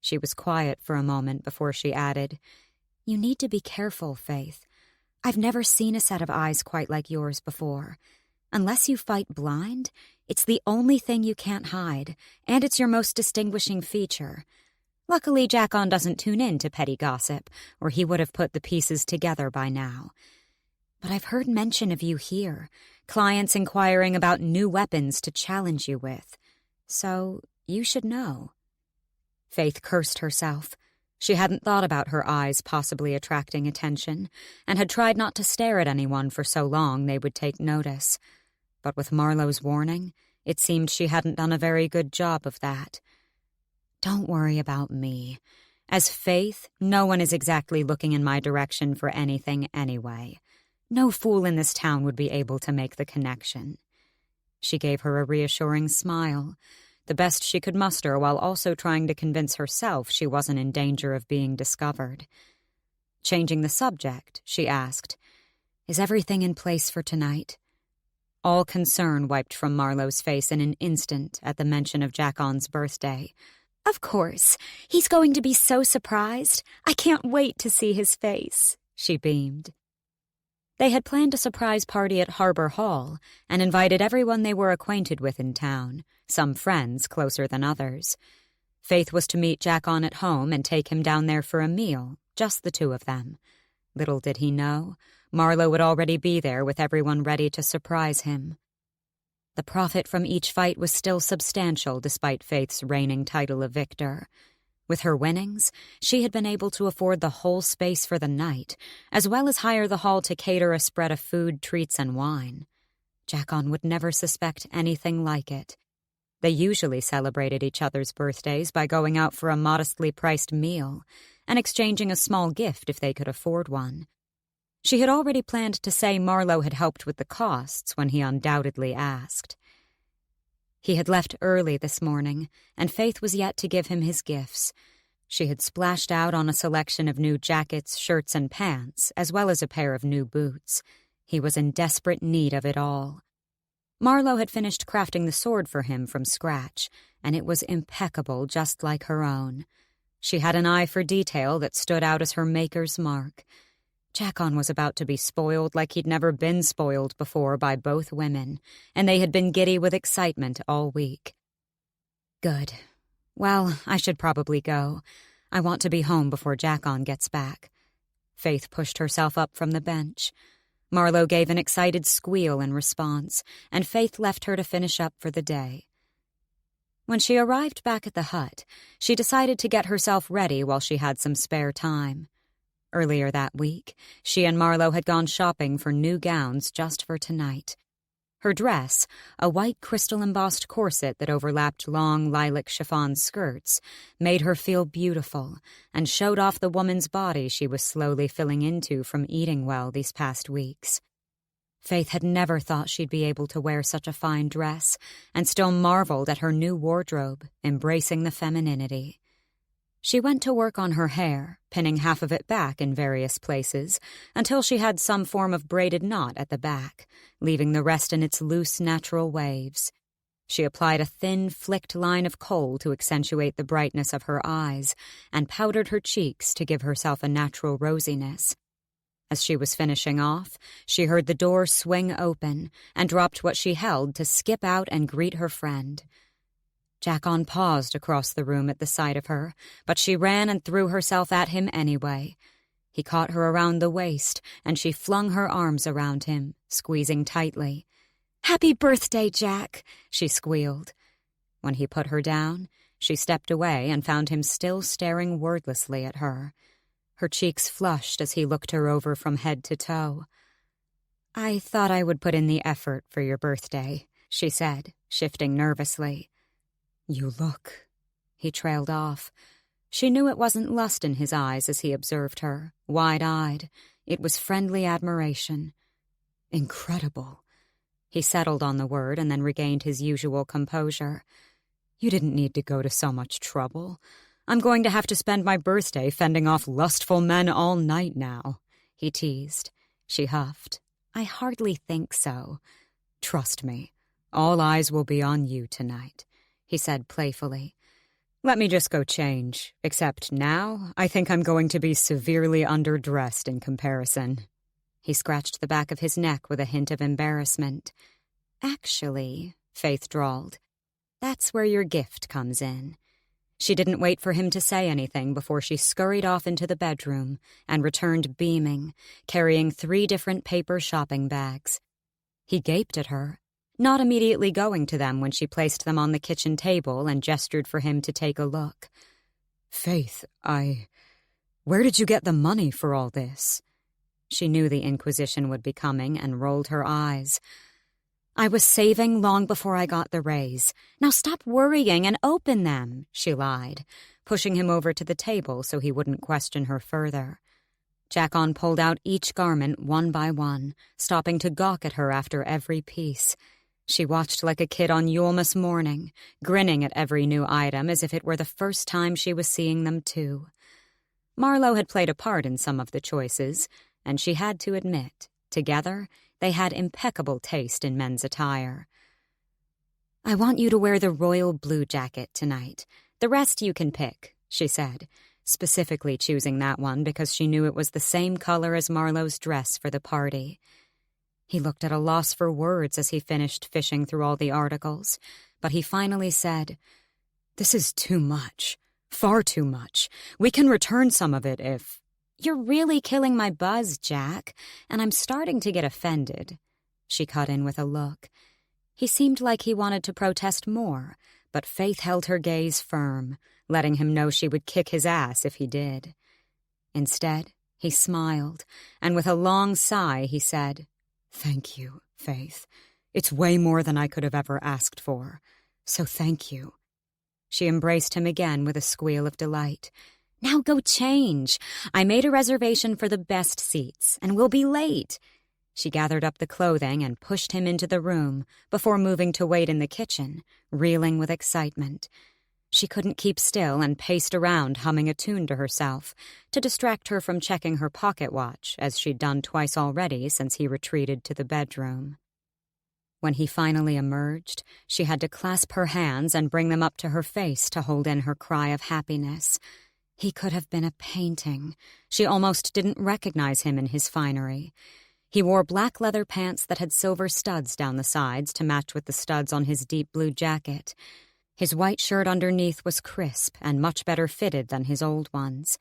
She was quiet for a moment before she added, "You need to be careful, Faythe. I've never seen a set of eyes quite like yours before. Unless you fight blind, it's the only thing you can't hide, and it's your most distinguishing feature. Luckily, Jackon doesn't tune in to petty gossip, or he would have put the pieces together by now. But I've heard mention of you here, clients inquiring about new weapons to challenge you with. So you should know." Faythe cursed herself. She hadn't thought about her eyes possibly attracting attention, and had tried not to stare at anyone for so long they would take notice. But with Marlowe's warning, it seemed she hadn't done a very good job of that. "Don't worry about me. As Faythe, no one is exactly looking in my direction for anything anyway. No fool in this town would be able to make the connection." She gave her a reassuring smile, the best she could muster while also trying to convince herself she wasn't in danger of being discovered. Changing the subject, she asked, "Is everything in place for tonight?" All concern wiped from Marlowe's face in an instant at the mention of Jackon's birthday. "Of course. He's going to be so surprised. I can't wait to see his face," she beamed. They had planned a surprise party at Harbor Hall and invited everyone they were acquainted with in town, some friends closer than others. Faythe was to meet Jackon at home and take him down there for a meal, just the two of them. Little did he know, Marlowe would already be there with everyone ready to surprise him. The profit from each fight was still substantial despite Faythe's reigning title of victor. With her winnings, she had been able to afford the whole space for the night, as well as hire the hall to cater a spread of food, treats, and wine. Jackon would never suspect anything like it. They usually celebrated each other's birthdays by going out for a modestly priced meal and exchanging a small gift if they could afford one. She had already planned to say Marlowe had helped with the costs when he undoubtedly asked. He had left early this morning, and Faythe was yet to give him his gifts. She had splashed out on a selection of new jackets, shirts, and pants, as well as a pair of new boots. He was in desperate need of it all. Marlowe had finished crafting the sword for him from scratch, and it was impeccable just like her own. She had an eye for detail that stood out as her maker's mark. Jackon was about to be spoiled like he'd never been spoiled before by both women, and they had been giddy with excitement all week. Good. Well, I should probably go. I want to be home before Jackon gets back. Faythe pushed herself up from the bench. Marlowe gave an excited squeal in response, and Faythe left her to finish up for the day. When she arrived back at the hut, she decided to get herself ready while she had some spare time. Earlier that week, she and Marlowe had gone shopping for new gowns just for tonight. Her dress, a white crystal-embossed corset that overlapped long lilac chiffon skirts, made her feel beautiful and showed off the woman's body she was slowly filling into from eating well these past weeks. Faythe had never thought she'd be able to wear such a fine dress and still marveled at her new wardrobe, embracing the femininity. She went to work on her hair, pinning half of it back in various places, until she had some form of braided knot at the back, leaving the rest in its loose, natural waves. She applied a thin, flicked line of kohl to accentuate the brightness of her eyes, and powdered her cheeks to give herself a natural rosiness. As she was finishing off, she heard the door swing open, and dropped what she held to skip out and greet her friend. Jackon paused across the room at the sight of her, but she ran and threw herself at him anyway. He caught her around the waist, and she flung her arms around him, squeezing tightly. "Happy birthday, Jack," she squealed. When he put her down, she stepped away and found him still staring wordlessly at her. Her cheeks flushed as he looked her over from head to toe. "I thought I would put in the effort for your birthday," she said, shifting nervously. "You look," he trailed off. She knew it wasn't lust in his eyes as he observed her, wide-eyed. It was friendly admiration. "Incredible." He settled on the word and then regained his usual composure. "You didn't need to go to so much trouble. I'm going to have to spend my birthday fending off lustful men all night now," he teased. She huffed. "I hardly think so. Trust me, all eyes will be on you tonight," he said playfully. Let me just go change, except now I think I'm going to be severely underdressed in comparison." He scratched the back of his neck with a hint of embarrassment. "Actually," Faythe drawled, "that's where your gift comes in." She didn't wait for him to say anything before she scurried off into the bedroom and returned beaming, carrying 3 different paper shopping bags. He gaped at her, not immediately going to them when she placed them on the kitchen table and gestured for him to take a look. "Faythe, where did you get the money for all this?" She knew the Inquisition would be coming and rolled her eyes. "I was saving long before I got the raise. Now stop worrying and open them," she lied, pushing him over to the table so he wouldn't question her further. Jackon pulled out each garment one by one, stopping to gawk at her after every piece. She watched like a kid on Yulemas morning, grinning at every new item as if it were the first time she was seeing them too. Marlowe had played a part in some of the choices, and she had to admit, together, they had impeccable taste in men's attire. "I want you to wear the royal blue jacket tonight. The rest you can pick," she said, specifically choosing that one because she knew it was the same color as Marlowe's dress for the party. He looked at a loss for words as he finished fishing through all the articles, but he finally said, "This is too much. Far too much. We can return some of it if—" "You're really killing my buzz, Jack, and I'm starting to get offended," she cut in with a look. He seemed like he wanted to protest more, but Faythe held her gaze firm, letting him know she would kick his ass if he did. Instead, he smiled, and with a long sigh he said, "Thank you, Faythe. It's way more than I could have ever asked for. So thank you." She embraced him again with a squeal of delight. "Now go change. I made a reservation for the best seats, and we'll be late." She gathered up the clothing and pushed him into the room before moving to wait in the kitchen, reeling with excitement. She couldn't keep still and paced around humming a tune to herself to distract her from checking her pocket watch, as she'd done twice already since he retreated to the bedroom. When he finally emerged, she had to clasp her hands and bring them up to her face to hold in her cry of happiness. He could have been a painting. She almost didn't recognize him in his finery. He wore black leather pants that had silver studs down the sides to match with the studs on his deep blue jacket. His white shirt underneath was crisp and much better fitted than his old ones.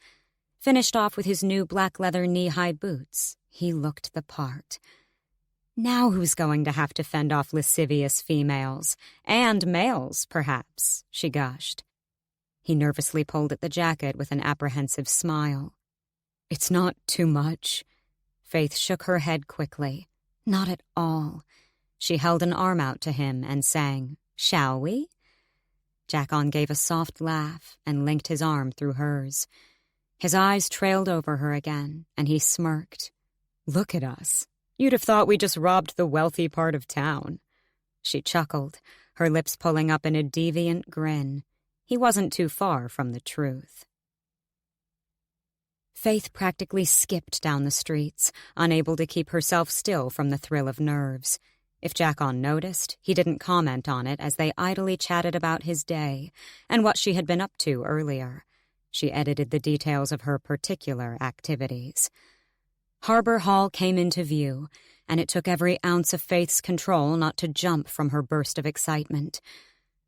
Finished off with his new black leather knee-high boots, he looked the part. Now who's going to have to fend off lascivious females? And males, perhaps, she gushed. He nervously pulled at the jacket with an apprehensive smile. "It's not too much." Faythe shook her head quickly. "Not at all." She held an arm out to him and sang, "Shall we?" Jackon gave a soft laugh and linked his arm through hers. His eyes trailed over her again, and he smirked. "Look at us. You'd have thought we just robbed the wealthy part of town." She chuckled, her lips pulling up in a deviant grin. He wasn't too far from the truth. Faythe practically skipped down the streets, unable to keep herself still from the thrill of nerves. If Jackon noticed, he didn't comment on it as they idly chatted about his day and what she had been up to earlier. She edited the details of her particular activities. Harbor Hall came into view, and it took every ounce of Faythe's control not to jump from her burst of excitement.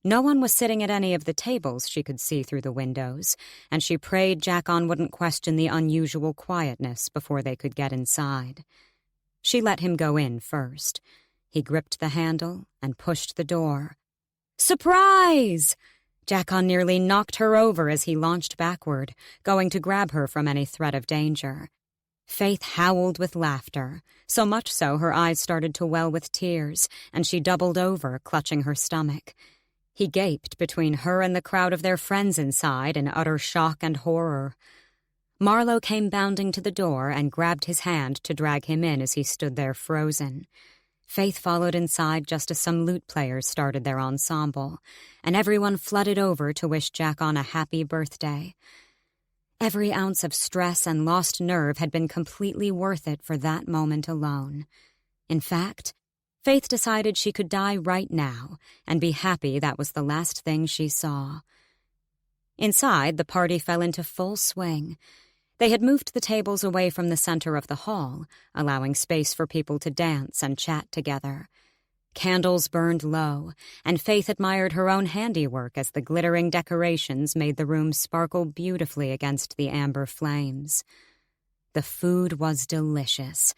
No one was sitting at any of the tables she could see through the windows, and she prayed Jackon wouldn't question the unusual quietness before they could get inside. She let him go in first. He gripped the handle and pushed the door. "Surprise!" Jackon nearly knocked her over as he launched backward, going to grab her from any threat of danger. Faythe howled with laughter, so much so her eyes started to well with tears, and she doubled over, clutching her stomach. He gaped between her and the crowd of their friends inside in utter shock and horror. Marlowe came bounding to the door and grabbed his hand to drag him in as he stood there frozen. Faythe followed inside just as some lute players started their ensemble, and everyone flooded over to wish Jackon a happy birthday. Every ounce of stress and lost nerve had been completely worth it for that moment alone. In fact, Faythe decided she could die right now and be happy that was the last thing she saw. Inside, the party fell into full swing. They had moved the tables away from the center of the hall, allowing space for people to dance and chat together. Candles burned low, and Faythe admired her own handiwork as the glittering decorations made the room sparkle beautifully against the amber flames. The food was delicious.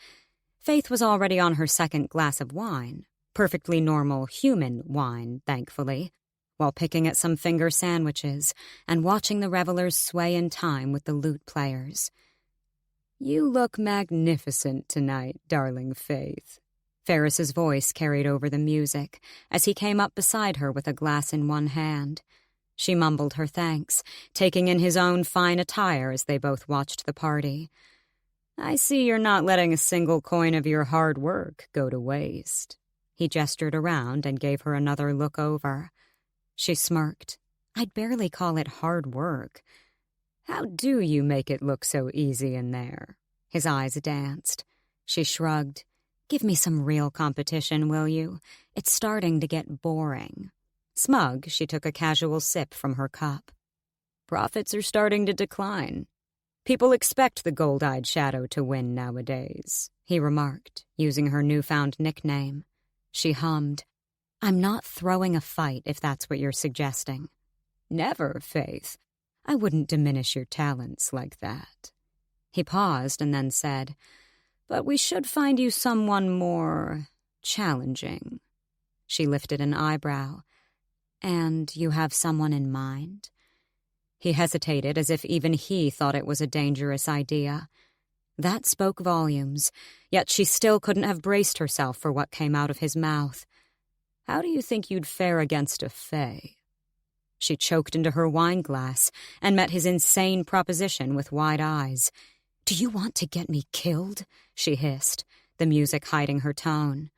Faythe was already on her second glass of wine, perfectly normal human wine, thankfully, while picking at some finger sandwiches and watching the revelers sway in time with the lute players. "You look magnificent tonight, darling Faythe." Ferris's voice carried over the music as he came up beside her with a glass in one hand. She mumbled her thanks, taking in his own fine attire as they both watched the party. "I see you're not letting a single coin of your hard work go to waste." He gestured around and gave her another look over. She smirked. "I'd barely call it hard work." "How do you make it look so easy in there?" His eyes danced. She shrugged. "Give me some real competition, will you? It's starting to get boring." Smug, she took a casual sip from her cup. "Profits are starting to decline. People expect the gold-eyed shadow to win nowadays," he remarked, using her newfound nickname. She hummed. "I'm not throwing a fight, if that's what you're suggesting." "Never, Faythe. I wouldn't diminish your talents like that." He paused and then said, "But we should find you someone more challenging." She lifted an eyebrow. "And you have someone in mind?" He hesitated as if even he thought it was a dangerous idea. That spoke volumes, yet she still couldn't have braced herself for what came out of his mouth. "How do you think you'd fare against a fae?" She choked into her wine glass and met his insane proposition with wide eyes. "Do you want to get me killed?" she hissed, the music hiding her tone.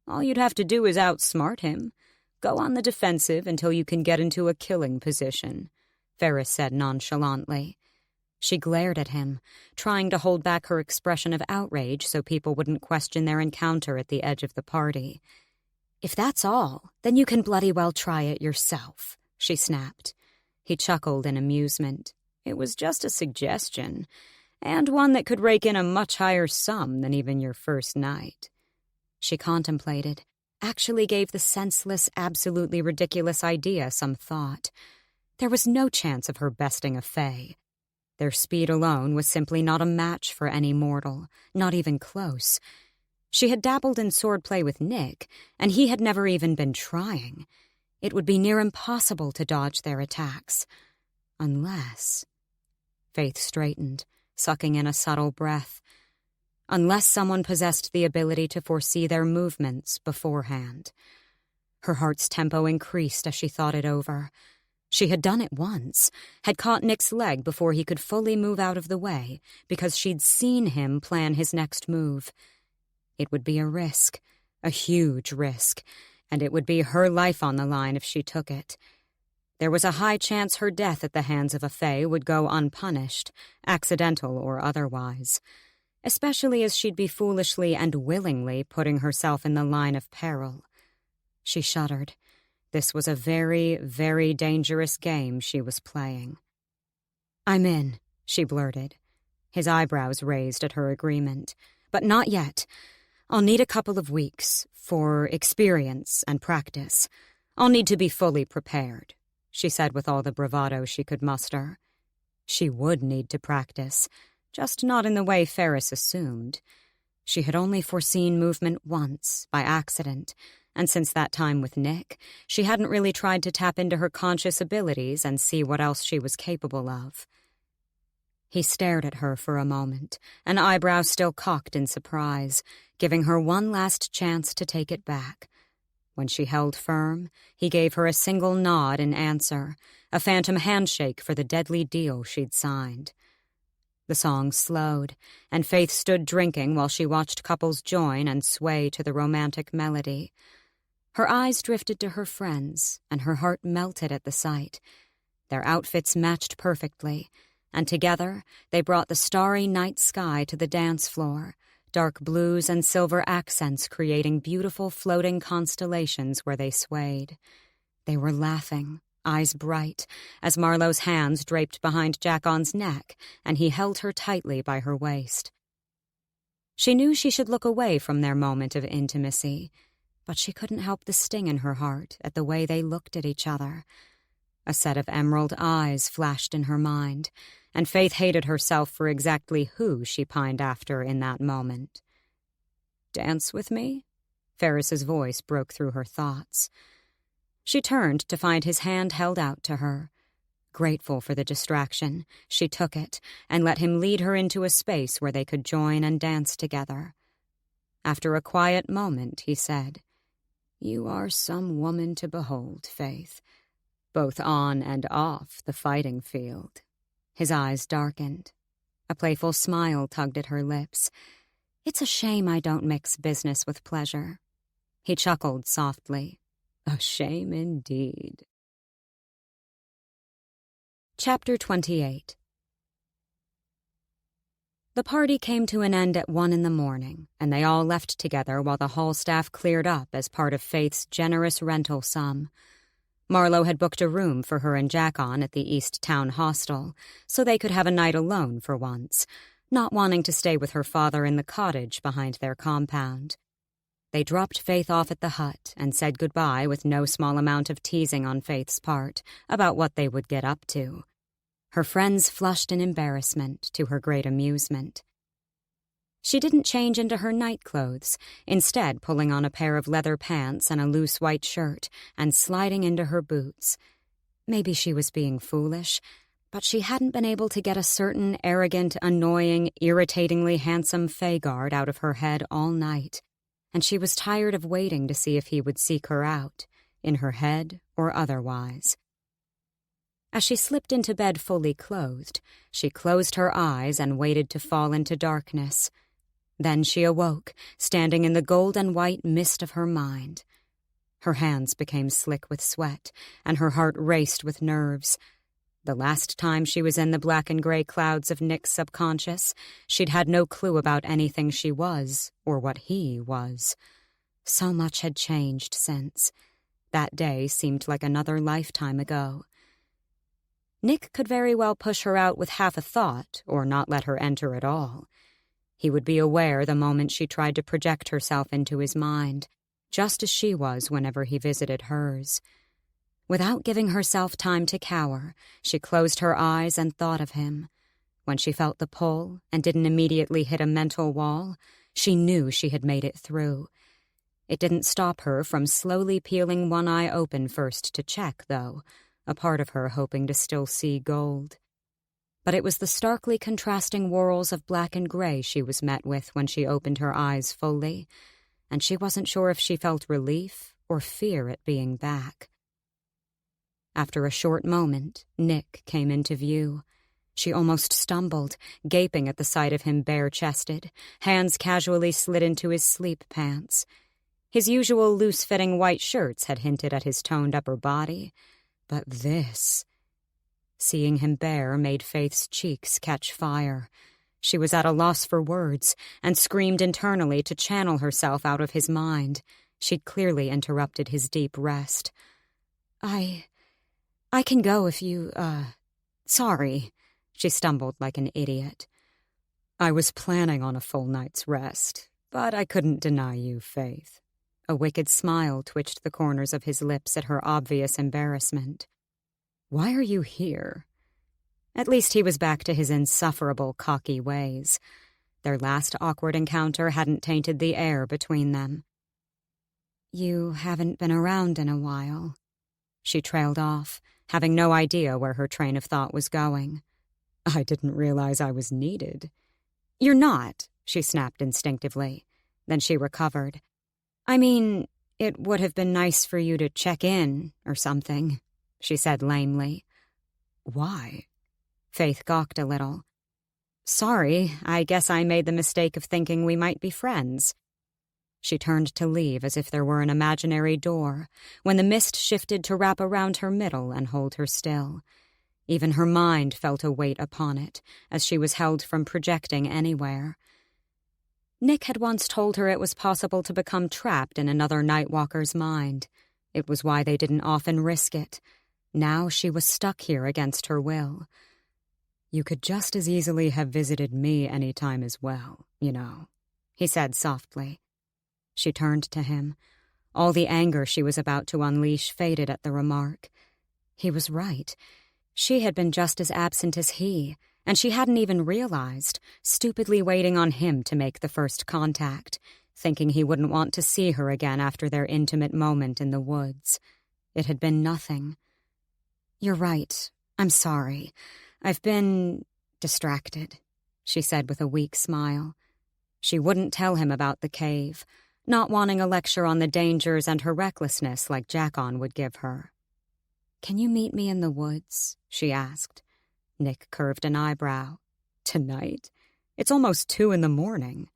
"All you'd have to do is outsmart him. Go on the defensive until you can get into a killing position," Ferris said nonchalantly. She glared at him, trying to hold back her expression of outrage so people wouldn't question their encounter at the edge of the party. "If that's all, then you can bloody well try it yourself," she snapped. He chuckled in amusement. "It was just a suggestion, and one that could rake in a much higher sum than even your first night." She contemplated, actually gave the senseless, absolutely ridiculous idea some thought. There was no chance of her besting a fae. Their speed alone was simply not a match for any mortal, not even close. She had dabbled in swordplay with Nick, and he had never even been trying. It would be near impossible to dodge their attacks. Unless... Faythe straightened, sucking in a subtle breath. Unless someone possessed the ability to foresee their movements beforehand. Her heart's tempo increased as she thought it over. She had done it once, had caught Nick's leg before he could fully move out of the way, because she'd seen him plan his next move. It would be a risk, a huge risk, and it would be her life on the line if she took it. There was a high chance her death at the hands of a fae would go unpunished, accidental or otherwise, especially as she'd be foolishly and willingly putting herself in the line of peril. She shuddered. This was a very, very dangerous game she was playing. "I'm in," she blurted. His eyebrows raised at her agreement. "But not yet. I'll need a couple of weeks for experience and practice. I'll need to be fully prepared," she said with all the bravado she could muster. She would need to practice, just not in the way Ferris assumed. She had only foreseen movement once, by accident, and since that time with Nick, she hadn't really tried to tap into her conscious abilities and see what else she was capable of. He stared at her for a moment, an eyebrow still cocked in surprise, giving her one last chance to take it back. When she held firm, he gave her a single nod in answer, a phantom handshake for the deadly deal she'd signed. The song slowed, and Faythe stood drinking while she watched couples join and sway to the romantic melody. Her eyes drifted to her friends, and her heart melted at the sight. Their outfits matched perfectly, and together they brought the starry night sky to the dance floor, dark blues and silver accents creating beautiful floating constellations where they swayed. They were laughing, eyes bright, as Marlowe's hands draped behind Jackon's neck, and he held her tightly by her waist. She knew she should look away from their moment of intimacy, but she couldn't help the sting in her heart at the way they looked at each other. A set of emerald eyes flashed in her mind, and Faythe hated herself for exactly who she pined after in that moment. "Dance with me?" Ferris's voice broke through her thoughts. She turned to find his hand held out to her. Grateful for the distraction, she took it and let him lead her into a space where they could join and dance together. After a quiet moment, he said, "You are some woman to behold, Faythe, both on and off the fighting field." His eyes darkened. A playful smile tugged at her lips. "It's a shame I don't mix business with pleasure." He chuckled softly. "A shame indeed." Chapter 28. The party came to an end at 1 a.m, and they all left together while the hall staff cleared up as part of Faythe's generous rental sum. Marlowe had booked a room for her and Jackon at the East Town Hostel, so they could have a night alone for once, not wanting to stay with her father in the cottage behind their compound. They dropped Faythe off at the hut and said goodbye with no small amount of teasing on Faythe's part about what they would get up to. Her friends flushed in embarrassment, to her great amusement. She didn't change into her nightclothes, instead pulling on a pair of leather pants and a loose white shirt and sliding into her boots. Maybe she was being foolish, but she hadn't been able to get a certain arrogant, annoying, irritatingly handsome Fayguard out of her head all night, and she was tired of waiting to see if he would seek her out, in her head or otherwise. As she slipped into bed fully clothed, she closed her eyes and waited to fall into darkness. Then she awoke, standing in the gold and white mist of her mind. Her hands became slick with sweat, and her heart raced with nerves. The last time she was in the black and gray clouds of Nick's subconscious, she'd had no clue about anything she was or what he was. So much had changed since. That day seemed like another lifetime ago. Nick could very well push her out with half a thought or not let her enter at all. He would be aware the moment she tried to project herself into his mind, just as she was whenever he visited hers. Without giving herself time to cower, she closed her eyes and thought of him. When she felt the pull and didn't immediately hit a mental wall, she knew she had made it through. It didn't stop her from slowly peeling one eye open first to check, though, a part of her hoping to still see gold. But it was the starkly contrasting whorls of black and gray she was met with when she opened her eyes fully, and she wasn't sure if she felt relief or fear at being back. After a short moment, Nick came into view. She almost stumbled, gaping at the sight of him bare-chested, hands casually slid into his sleep pants. His usual loose-fitting white shirts had hinted at his toned upper body, but this... Seeing him bare made Faythe's cheeks catch fire. She was at a loss for words and screamed internally to channel herself out of his mind. She'd clearly interrupted his deep rest. I can go if you, sorry, she stumbled like an idiot. "I was planning on a full night's rest, but I couldn't deny you, Faythe." A wicked smile twitched the corners of his lips at her obvious embarrassment. "Why are you here?" At least he was back to his insufferable, cocky ways. Their last awkward encounter hadn't tainted the air between them. "You haven't been around in a while." She trailed off, having no idea where her train of thought was going. "I didn't realize I was needed." "You're not," she snapped instinctively. Then she recovered. "I mean, it would have been nice for you to check in or something," she said lamely. "Why?" Faythe gawked a little. "Sorry, I guess I made the mistake of thinking we might be friends." She turned to leave as if there were an imaginary door, when the mist shifted to wrap around her middle and hold her still. Even her mind felt a weight upon it, as she was held from projecting anywhere. Nick had once told her it was possible to become trapped in another Nightwalker's mind. It was why they didn't often risk it. Now she was stuck here against her will. "You could just as easily have visited me any time as well, you know," he said softly. She turned to him. All the anger she was about to unleash faded at the remark. He was right. She had been just as absent as he, and she hadn't even realized, stupidly waiting on him to make the first contact, thinking he wouldn't want to see her again after their intimate moment in the woods. It had been nothing. "You're right. I'm sorry. I've been distracted," she said with a weak smile. She wouldn't tell him about the cave, not wanting a lecture on the dangers and her recklessness like Jackon would give her. "Can you meet me in the woods?" she asked. Nick curved an eyebrow. "Tonight? It's almost 2 a.m.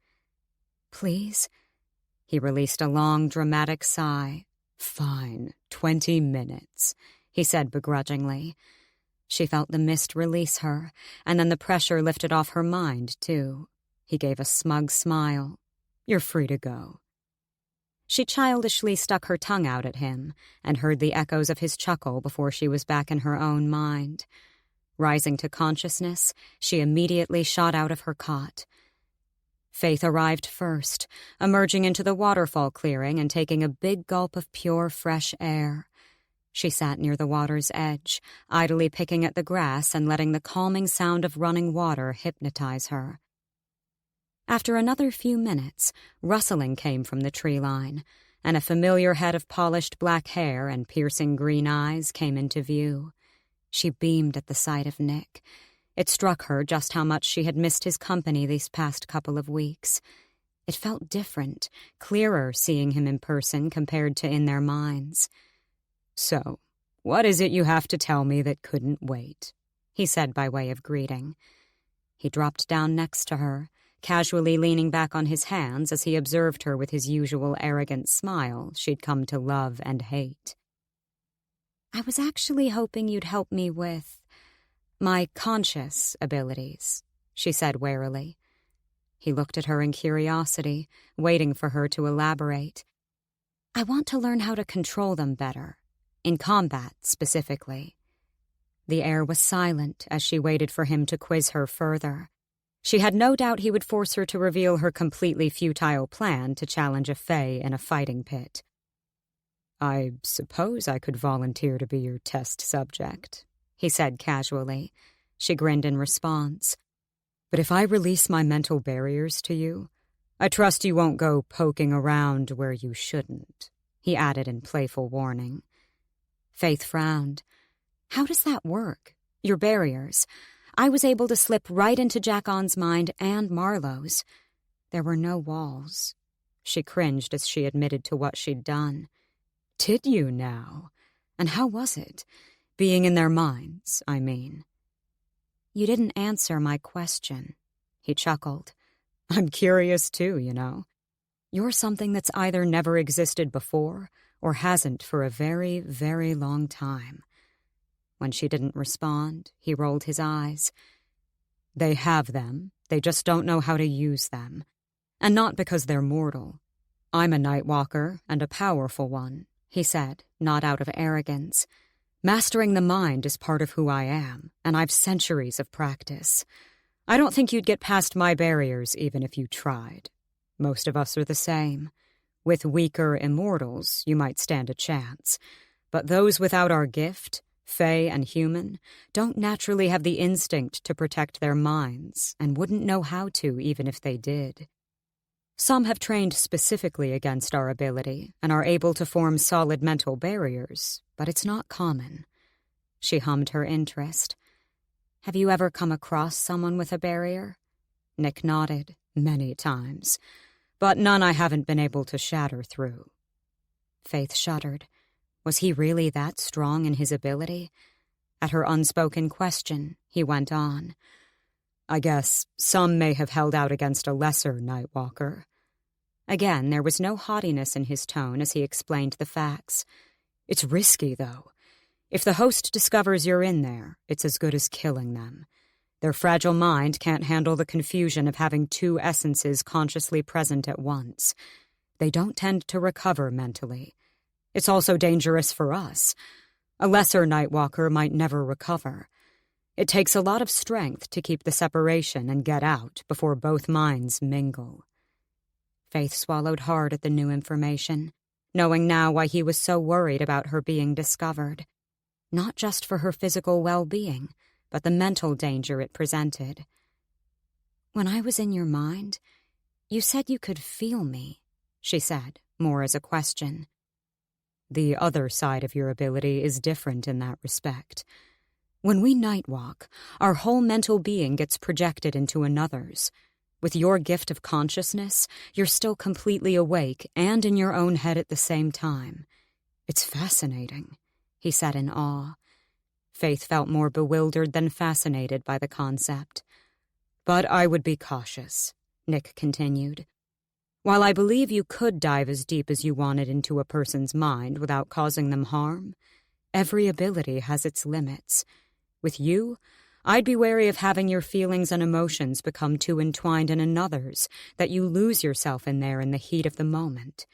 "Please?" He released a long, dramatic sigh. "Fine, 20 minutes, he said begrudgingly. She felt the mist release her, and then the pressure lifted off her mind, too. He gave a smug smile. "You're free to go." She childishly stuck her tongue out at him and heard the echoes of his chuckle before she was back in her own mind. Rising to consciousness, she immediately shot out of her cot. Faythe arrived first, emerging into the waterfall clearing and taking a big gulp of pure, fresh air. She sat near the water's edge, idly picking at the grass and letting the calming sound of running water hypnotize her. After another few minutes, rustling came from the tree line, and a familiar head of polished black hair and piercing green eyes came into view. She beamed at the sight of Nick. It struck her just how much she had missed his company these past couple of weeks. It felt different, clearer seeing him in person compared to in their minds. "So, what is it you have to tell me that couldn't wait?" he said by way of greeting. He dropped down next to her, casually leaning back on his hands as he observed her with his usual arrogant smile she'd come to love and hate. "I was actually hoping you'd help me with my conscious abilities," she said warily. He looked at her in curiosity, waiting for her to elaborate. "I want to learn how to control them better, in combat specifically." The air was silent as she waited for him to quiz her further. She had no doubt he would force her to reveal her completely futile plan to challenge a fae in a fighting pit. "I suppose I could volunteer to be your test subject," he said casually. She grinned in response. "But if I release my mental barriers to you, I trust you won't go poking around where you shouldn't," he added in playful warning. Faythe frowned. "How does that work? Your barriers? I was able to slip right into Jackon's mind and Marlowe's. There were no walls." She cringed as she admitted to what she'd done. "Did you now? And how was it? Being in their minds, I mean." "You didn't answer my question," he chuckled. "I'm curious too, you know. You're something that's either never existed before or hasn't for a very, very long time." When she didn't respond, he rolled his eyes. "They have them, they just don't know how to use them. And not because they're mortal. I'm a Nightwalker, and a powerful one," he said, not out of arrogance. "Mastering the mind is part of who I am, and I've centuries of practice. I don't think you'd get past my barriers even if you tried. Most of us are the same. With weaker immortals, you might stand a chance. But those without our gift, fae and human, don't naturally have the instinct to protect their minds and wouldn't know how to even if they did. Some have trained specifically against our ability and are able to form solid mental barriers, but it's not common." She hummed her interest. "Have you ever come across someone with a barrier?" Nick nodded. "Many times. But none I haven't been able to shatter through." Faythe shuddered. Was he really that strong in his ability? At her unspoken question, he went on. "I guess some may have held out against a lesser Nightwalker." Again, there was no haughtiness in his tone as he explained the facts. "It's risky, though. If the host discovers you're in there, it's as good as killing them. Their fragile mind can't handle the confusion of having two essences consciously present at once. They don't tend to recover mentally. It's also dangerous for us. A lesser Nightwalker might never recover. It takes a lot of strength to keep the separation and get out before both minds mingle. Faythe swallowed hard at the new information, knowing now why he was so worried about her being discovered. Not just for her physical well-being, but the mental danger it presented. "When I was in your mind, you said you could feel me," she said, more as a question. "The other side of your ability is different in that respect. When we nightwalk, our whole mental being gets projected into another's. With your gift of consciousness, you're still completely awake and in your own head at the same time. It's fascinating," he said in awe. Faythe felt more bewildered than fascinated by the concept. "But I would be cautious," Nick continued. "While I believe you could dive as deep as you wanted into a person's mind without causing them harm, every ability has its limits. With you, I'd be wary of having your feelings and emotions become too entwined in another's that you lose yourself in there in the heat of the moment.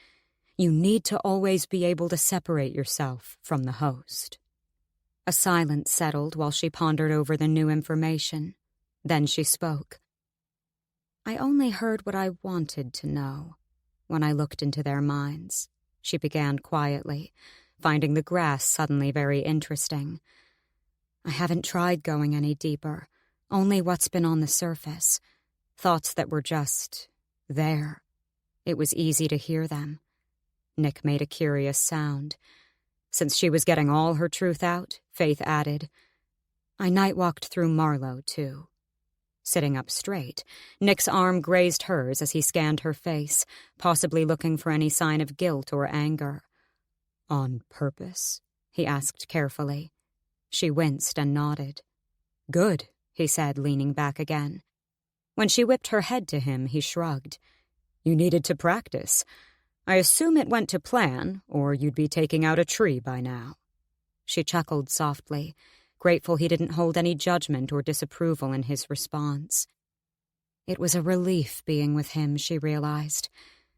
You need to always be able to separate yourself from the host." A silence settled while she pondered over the new information. Then she spoke. "I only heard what I wanted to know when I looked into their minds," she began quietly, finding the grass suddenly very interesting. "I haven't tried going any deeper, only what's been on the surface. Thoughts that were just there. It was easy to hear them." Nick made a curious sound. Since she was getting all her truth out, Faythe added, "I nightwalked through Marlowe, too." Sitting up straight, Nick's arm grazed hers as he scanned her face, possibly looking for any sign of guilt or anger. "On purpose?" he asked carefully. She winced and nodded. "Good," he said, leaning back again. When she whipped her head to him, he shrugged. "You needed to practice. I assume it went to plan, or you'd be taking out a tree by now." She chuckled softly, grateful he didn't hold any judgment or disapproval in his response. It was a relief being with him, she realized.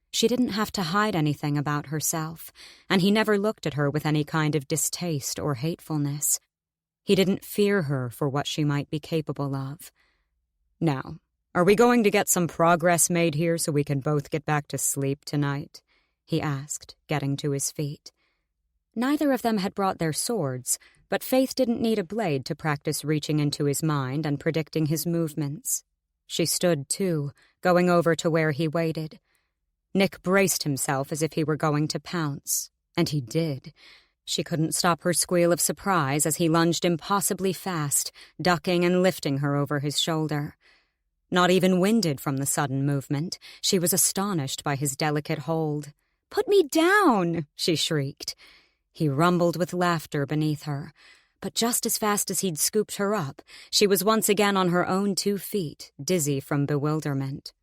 She didn't have to hide anything about herself, and he never looked at her with any kind of distaste or hatefulness. He didn't fear her for what she might be capable of. "Now, are we going to get some progress made here so we can both get back to sleep tonight?" he asked, getting to his feet. Neither of them had brought their swords, but Faythe didn't need a blade to practice reaching into his mind and predicting his movements. She stood, too, going over to where he waited. Nick braced himself as if he were going to pounce, and he did. She couldn't stop her squeal of surprise as he lunged impossibly fast, ducking and lifting her over his shoulder. Not even winded from the sudden movement, she was astonished by his delicate hold. "Put me down!" she shrieked. He rumbled with laughter beneath her, but just as fast as he'd scooped her up, she was once again on her own 2 feet, dizzy from bewilderment.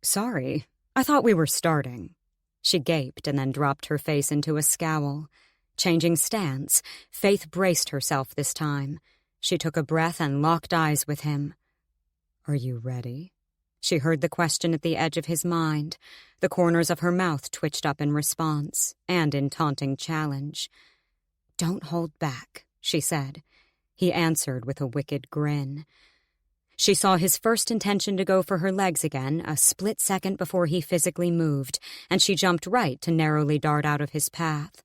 "Sorry, I thought we were starting." She gaped and then dropped her face into a scowl. Changing stance, Faythe braced herself this time. She took a breath and locked eyes with him. "Are you ready?" She heard the question at the edge of his mind. The corners of her mouth twitched up in response, and in taunting challenge. "Don't hold back," she said. He answered with a wicked grin. She saw his first intention to go for her legs again a split second before he physically moved, and she jumped right to narrowly dart out of his path.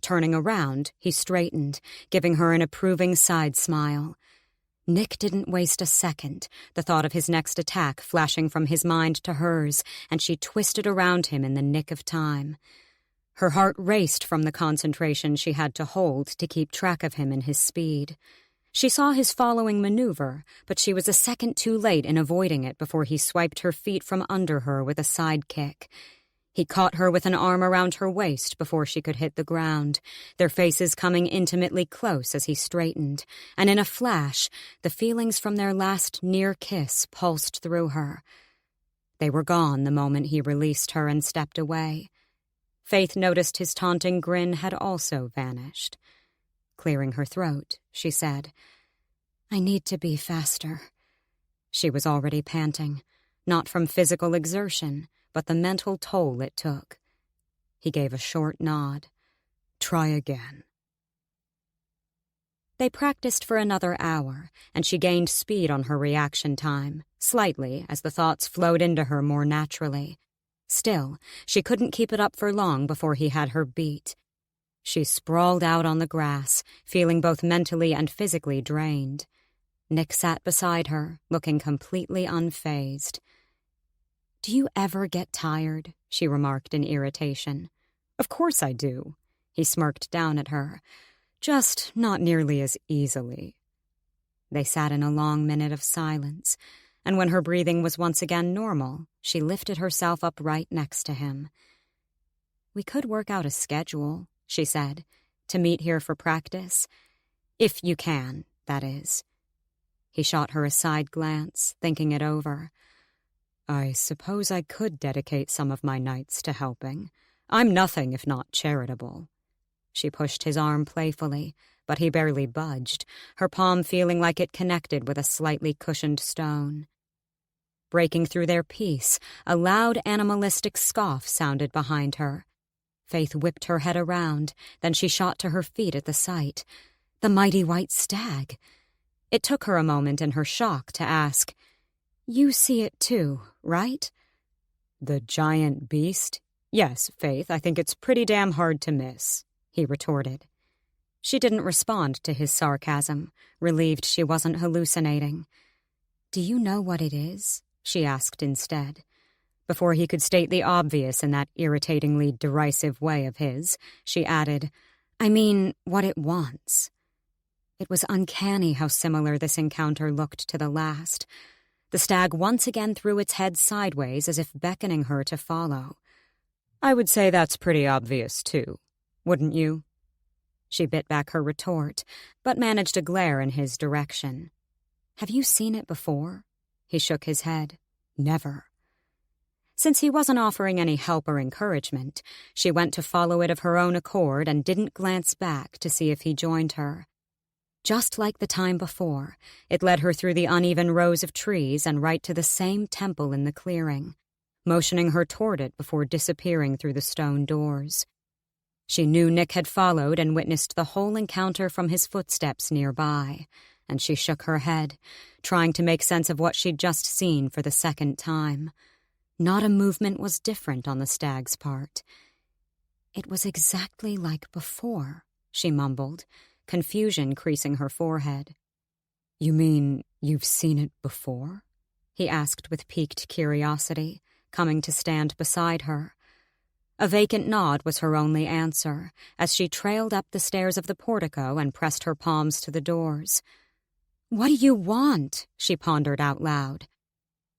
Turning around, he straightened, giving her an approving side smile. Nick didn't waste a second, the thought of his next attack flashing from his mind to hers, and she twisted around him in the nick of time. Her heart raced from the concentration she had to hold to keep track of him and his speed. She saw his following maneuver, but she was a second too late in avoiding it before he swiped her feet from under her with a side kick. He caught her with an arm around her waist before she could hit the ground, their faces coming intimately close as he straightened, and in a flash, the feelings from their last near kiss pulsed through her. They were gone the moment he released her and stepped away. Faythe noticed his taunting grin had also vanished. Clearing her throat, she said, "I need to be faster." She was already panting, not from physical exertion, but the mental toll it took. He gave a short nod. "Try again." They practiced for another hour, and she gained speed on her reaction time, slightly, as the thoughts flowed into her more naturally. Still, she couldn't keep it up for long before he had her beat. She sprawled out on the grass, feeling both mentally and physically drained. Nick sat beside her, looking completely unfazed. "Do you ever get tired?" she remarked in irritation. "Of course I do." He smirked down at her. "Just not nearly as easily." They sat in a long minute of silence, and when her breathing was once again normal, she lifted herself up right next to him. "We could work out a schedule," she said, "to meet here for practice. If you can, that is." He shot her a side glance, thinking it over. "I suppose I could dedicate some of my nights to helping. I'm nothing if not charitable." She pushed his arm playfully, but he barely budged, her palm feeling like it connected with a slightly cushioned stone. Breaking through their peace, a loud animalistic scoff sounded behind her. Faythe whipped her head around, then she shot to her feet at the sight. The mighty white stag! It took her a moment in her shock to ask, "You see it too, right?" "The giant beast? Yes, Faythe, I think it's pretty damn hard to miss," he retorted. She didn't respond to his sarcasm, relieved she wasn't hallucinating. "Do you know what it is?" she asked instead. Before he could state the obvious in that irritatingly derisive way of his, she added, "I mean, what it wants." It was uncanny how similar this encounter looked to the last. The stag once again threw its head sideways as if beckoning her to follow. "I would say that's pretty obvious, too. Wouldn't you?" She bit back her retort, but managed a glare in his direction. "Have you seen it before?" He shook his head. "Never." Since he wasn't offering any help or encouragement, she went to follow it of her own accord and didn't glance back to see if he joined her. Just like the time before, it led her through the uneven rows of trees and right to the same temple in the clearing, motioning her toward it before disappearing through the stone doors. She knew Nick had followed and witnessed the whole encounter from his footsteps nearby, and she shook her head, trying to make sense of what she'd just seen for the second time. Not a movement was different on the stag's part. "It was exactly like before," she mumbled, confusion creasing her forehead. "You mean you've seen it before?" he asked with piqued curiosity, coming to stand beside her. A vacant nod was her only answer, as she trailed up the stairs of the portico and pressed her palms to the doors. "What do you want?" she pondered out loud.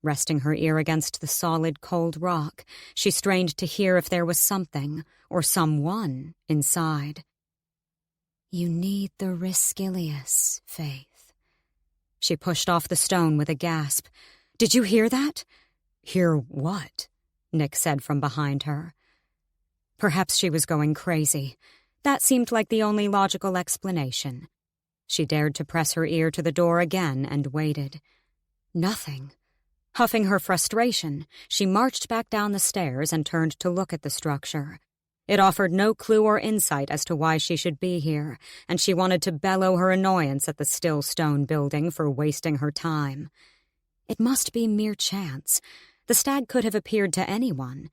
Resting her ear against the solid, cold rock, she strained to hear if there was something, or someone, inside. "You need the Riscilius, Faythe." She pushed off the stone with a gasp. "Did you hear that?" "Hear what?" Nick said from behind her. Perhaps she was going crazy. That seemed like the only logical explanation. She dared to press her ear to the door again and waited. Nothing. Huffing her frustration, she marched back down the stairs and turned to look at the structure. It offered no clue or insight as to why she should be here, and she wanted to bellow her annoyance at the still stone building for wasting her time. It must be mere chance. The stag could have appeared to anyone.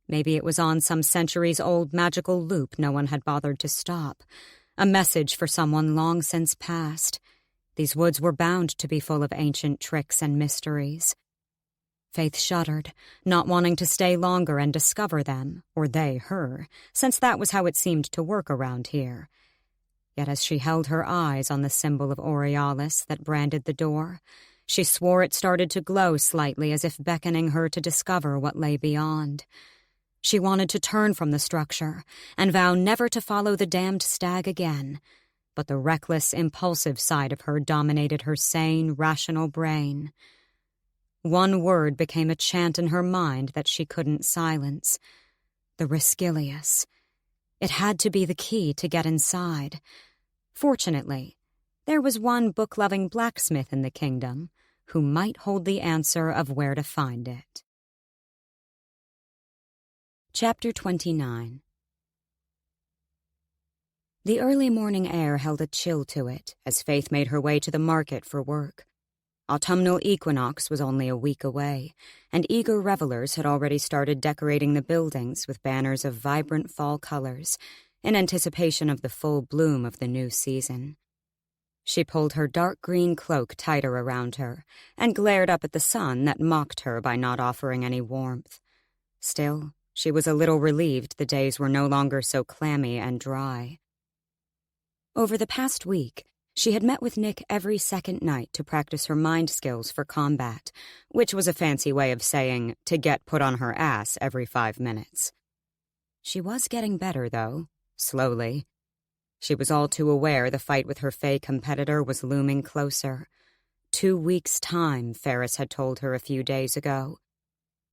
Maybe it was on some centuries-old magical loop no one had bothered to stop. A message for someone long since passed. These woods were bound to be full of ancient tricks and mysteries. Faythe shuddered, not wanting to stay longer and discover them, or they her, since that was how it seemed to work around here. Yet as she held her eyes on the symbol of Aurealis that branded the door, she swore it started to glow slightly as if beckoning her to discover what lay beyond. She wanted to turn from the structure and vow never to follow the damned stag again, but the reckless, impulsive side of her dominated her sane, rational brain. One word became a chant in her mind that she couldn't silence. The Riscilius. It had to be the key to get inside. Fortunately, there was one book-loving blacksmith in the kingdom who might hold the answer of where to find it. Chapter 29. The early morning air held a chill to it as Faythe made her way to the market for work. Autumnal equinox was only a week away, and eager revelers had already started decorating the buildings with banners of vibrant fall colors in anticipation of the full bloom of the new season. She pulled her dark green cloak tighter around her and glared up at the sun that mocked her by not offering any warmth. Still, she was a little relieved the days were no longer so clammy and dry. Over the past week, she had met with Nick every second night to practice her mind skills for combat, which was a fancy way of saying to get put on her ass every 5 minutes. She was getting better, though, slowly. She was all too aware the fight with her Fae competitor was looming closer. 2 weeks' time, Ferris had told her a few days ago.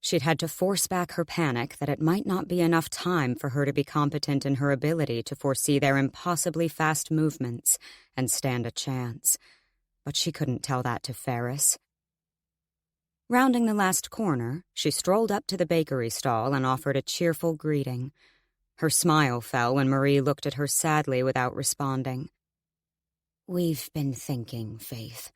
She'd had to force back her panic that it might not be enough time for her to be competent in her ability to foresee their impossibly fast movements and stand a chance. But she couldn't tell that to Ferris. Rounding the last corner, she strolled up to the bakery stall and offered a cheerful greeting. Her smile fell when Marie looked at her sadly without responding. "We've been thinking, Faythe.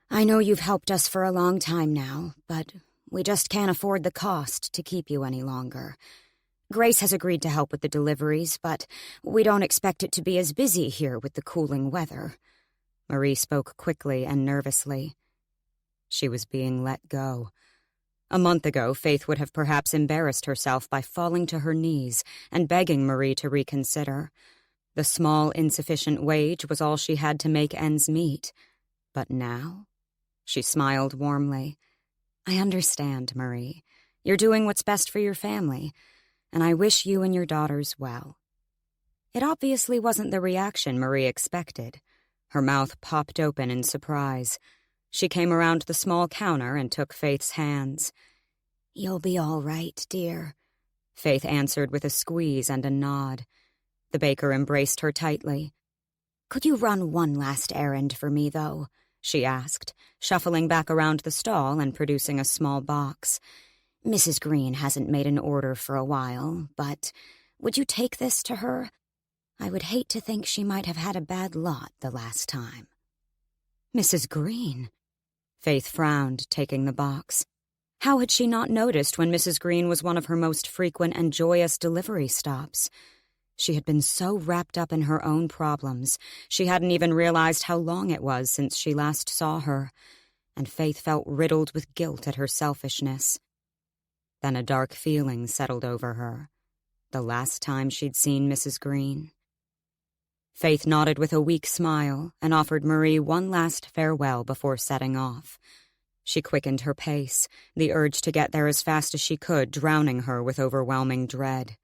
I know you've helped us for a long time now, but we just can't afford the cost to keep you any longer. Grace has agreed to help with the deliveries, but we don't expect it to be as busy here with the cooling weather." Marie spoke quickly and nervously. She was being let go. A month ago, Faythe would have perhaps embarrassed herself by falling to her knees and begging Marie to reconsider. The small, insufficient wage was all she had to make ends meet. But now? She smiled warmly. "I understand, Marie. You're doing what's best for your family, and I wish you and your daughters well." It obviously wasn't the reaction Marie expected. Her mouth popped open in surprise. She came around the small counter and took Faith's hands. "You'll be all right, dear," Faythe answered with a squeeze and a nod. The baker embraced her tightly. "Could you run one last errand for me, though?" she asked, shuffling back around the stall and producing a small box. "Mrs. Green hasn't made an order for a while, but would you take this to her? I would hate to think she might have had a bad lot the last time." "Mrs. Green?" Faythe frowned, taking the box. How had she not noticed when Mrs. Green was one of her most frequent and joyous delivery stops? She had been so wrapped up in her own problems, she hadn't even realized how long it was since she last saw her, and Faythe felt riddled with guilt at her selfishness. Then a dark feeling settled over her. The last time she'd seen Mrs. Green. Faythe nodded with a weak smile and offered Marie one last farewell before setting off. She quickened her pace, the urge to get there as fast as she could drowning her with overwhelming dread.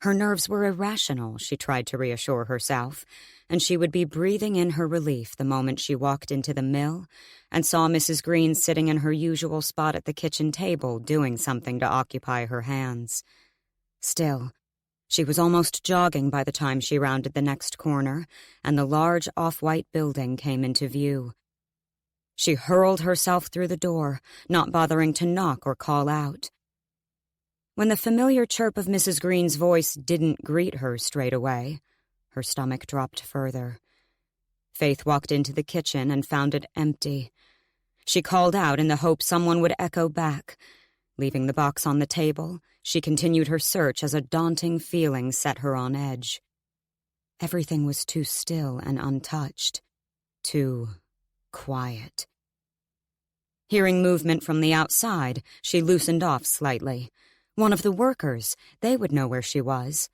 Her nerves were irrational, she tried to reassure herself, and she would be breathing in her relief the moment she walked into the mill and saw Mrs. Green sitting in her usual spot at the kitchen table doing something to occupy her hands. Still, she was almost jogging by the time she rounded the next corner, and the large off-white building came into view. She hurled herself through the door, not bothering to knock or call out. When the familiar chirp of Mrs. Green's voice didn't greet her straight away, her stomach dropped further. Faythe walked into the kitchen and found it empty. She called out in the hope someone would echo back. Leaving the box on the table, she continued her search as a daunting feeling set her on edge. Everything was too still and untouched. Too quiet. Hearing movement from the outside, she loosened off slightly. One of the workers, they would know where she was.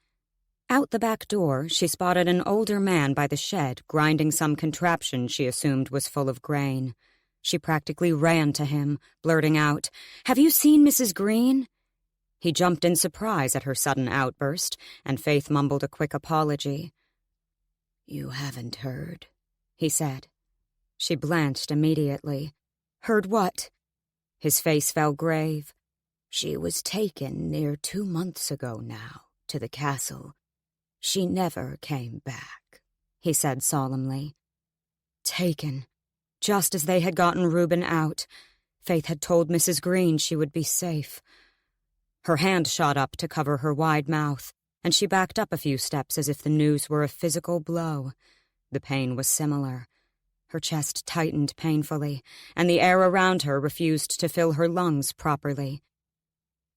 Out the back door, she spotted an older man by the shed grinding some contraption she assumed was full of grain. She practically ran to him, blurting out, "Have you seen Mrs. Green?" He jumped in surprise at her sudden outburst, and Faythe mumbled a quick apology. "You haven't heard," he said. She blanched immediately. "Heard what?" His face fell grave. "She was taken near 2 months ago now, to the castle. She never came back," he said solemnly. Taken. Just as they had gotten Reuben out. Faythe had told Mrs. Green she would be safe. Her hand shot up to cover her wide mouth. and she backed up a few steps as if the news were a physical blow. The pain was similar. Her chest tightened painfully, and the air around her refused to fill her lungs properly.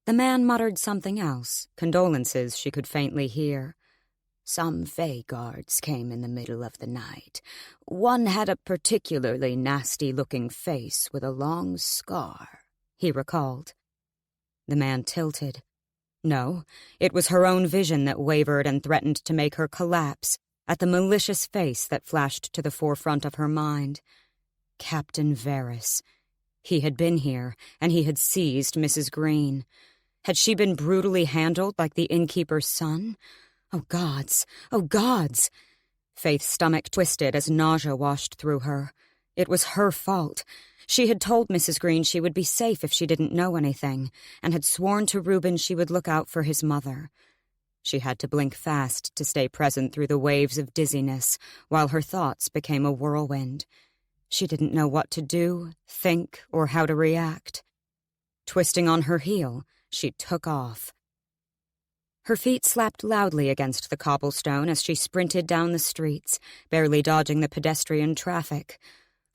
The man muttered something else, condolences she could faintly hear. Some Fae guards came in the middle of the night. One had a particularly nasty-looking face with a long scar, he recalled. The man tilted. No, it was her own vision that wavered and threatened to make her collapse at the malicious face that flashed to the forefront of her mind. Captain Varys. He had been here, and he had seized Mrs. Green. Had she been brutally handled like the innkeeper's son? Oh, gods! Oh, gods! Faythe's stomach twisted as nausea washed through her. It was her fault. She had told Mrs. Green she would be safe if she didn't know anything, and had sworn to Reuben she would look out for his mother. She had to blink fast to stay present through the waves of dizziness, while her thoughts became a whirlwind. She didn't know what to do, think, or how to react. Twisting on her heel, she took off. Her feet slapped loudly against the cobblestone as she sprinted down the streets, barely dodging the pedestrian traffic.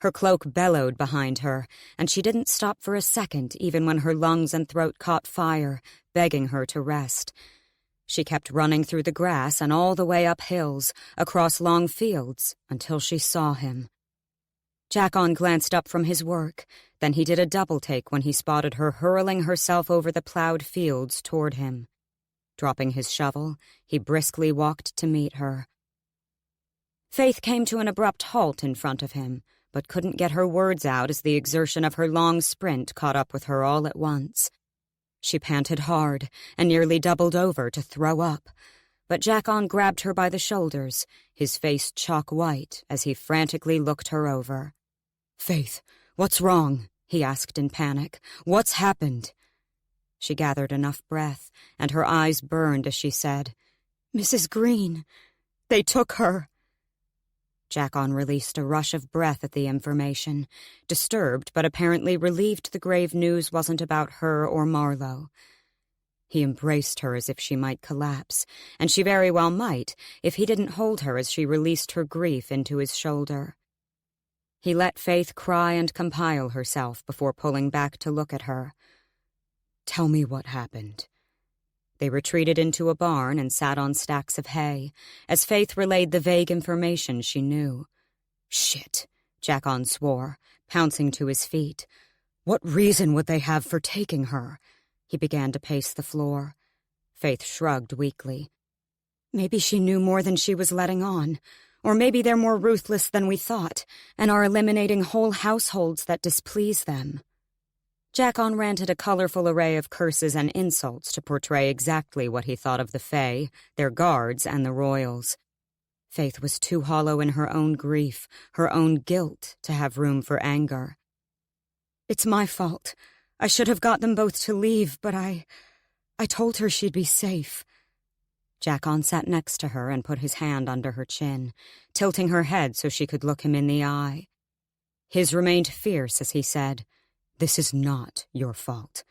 Her cloak bellowed behind her, and she didn't stop for a second even when her lungs and throat caught fire, begging her to rest. She kept running through the grass and all the way up hills, across long fields, until she saw him. Jackon glanced up from his work, then he did a double-take when he spotted her hurling herself over the plowed fields toward him. Dropping his shovel, he briskly walked to meet her. Faythe came to an abrupt halt in front of him, but couldn't get her words out as the exertion of her long sprint caught up with her all at once. She panted hard and nearly doubled over to throw up, but Jackon grabbed her by the shoulders, his face chalk white as he frantically looked her over. "Faythe, what's wrong?" he asked in panic. "What's happened?" She gathered enough breath, and her eyes burned as she said, "Mrs. Green, they took her." Jackon released a rush of breath at the information, disturbed but apparently relieved the grave news wasn't about her or Marlowe. He embraced her as if she might collapse, and she very well might if he didn't hold her as she released her grief into his shoulder. He let Faythe cry and compile herself before pulling back to look at her. "Tell me what happened." They retreated into a barn and sat on stacks of hay, as Faythe relayed the vague information she knew. "Shit," Jackon swore, pouncing to his feet. "What reason would they have for taking her?" He began to pace the floor. Faythe shrugged weakly. "Maybe she knew more than she was letting on. Or maybe they're more ruthless than we thought, and are eliminating whole households that displease them." Jackon ranted a colorful array of curses and insults to portray exactly what he thought of the Fae, their guards, and the royals. Faythe was too hollow in her own grief, her own guilt, to have room for anger. "It's my fault. I should have got them both to leave, but I told her she'd be safe." Jackon sat next to her and put his hand under her chin, tilting her head so she could look him in the eye. His remained fierce as he said, "This is not your fault.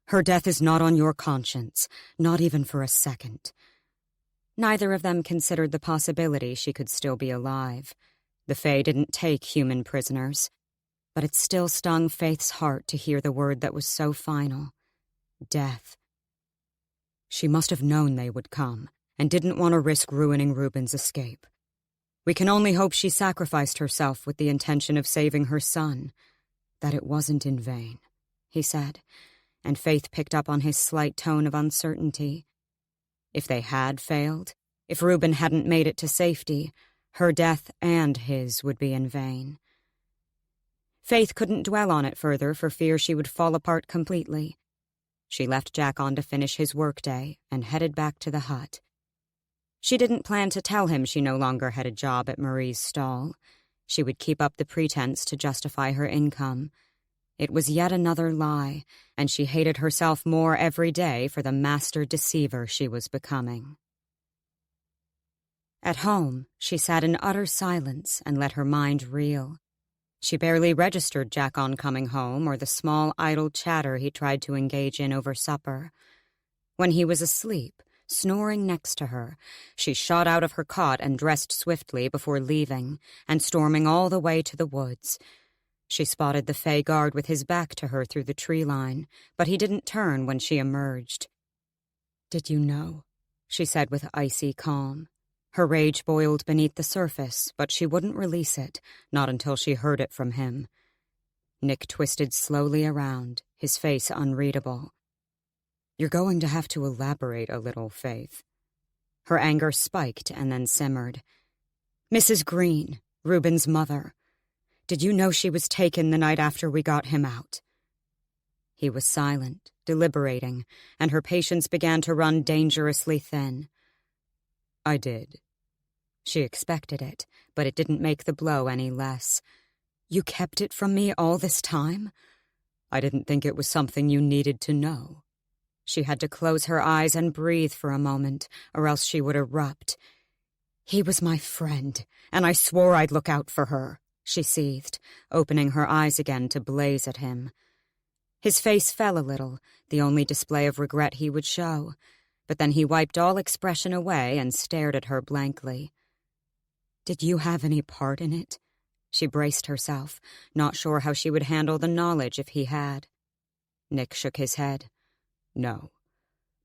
Her death is not on your conscience, not even for a second." Neither of them considered the possibility she could still be alive. The Fae didn't take human prisoners, but it still stung Faythe's heart to hear the word that was so final. Death. She must have known they would come, and didn't want to risk ruining Reuben's escape. We can only hope she sacrificed herself with the intention of saving her son. That it wasn't in vain, he said, and Faythe picked up on his slight tone of uncertainty. If they had failed, if Reuben hadn't made it to safety, her death and his would be in vain. Faythe couldn't dwell on it further for fear she would fall apart completely. She left Jackon to finish his workday and headed back to the hut. She didn't plan to tell him she no longer had a job at Marie's stall. She would keep up the pretense to justify her income. It was yet another lie, and she hated herself more every day for the master deceiver she was becoming. At home, she sat in utter silence and let her mind reel. She barely registered Jackon coming home or the small idle chatter he tried to engage in over supper. When he was asleep, snoring next to her, she shot out of her cot and dressed swiftly before leaving and storming all the way to the woods. She spotted the Fae guard with his back to her through the tree line, but he didn't turn when she emerged. "Did you know?" she said with icy calm. Her rage boiled beneath the surface, but she wouldn't release it, not until she heard it from him. Nick twisted slowly around, his face unreadable. "You're going to have to elaborate a little, Faythe." Her anger spiked and then simmered. "Mrs. Green, Reuben's mother. Did you know she was taken the night after we got him out?" He was silent, deliberating, and her patience began to run dangerously thin. "I did." She expected it, but it didn't make the blow any less. "You kept it from me all this time?" "I didn't think it was something you needed to know." She had to close her eyes and breathe for a moment, or else she would erupt. "He was my friend, and I swore I'd look out for her," she seethed, opening her eyes again to blaze at him. His face fell a little, the only display of regret he would show, but then he wiped all expression away and stared at her blankly. "Did you have any part in it?" She braced herself, not sure how she would handle the knowledge if he had. Nick shook his head. "No.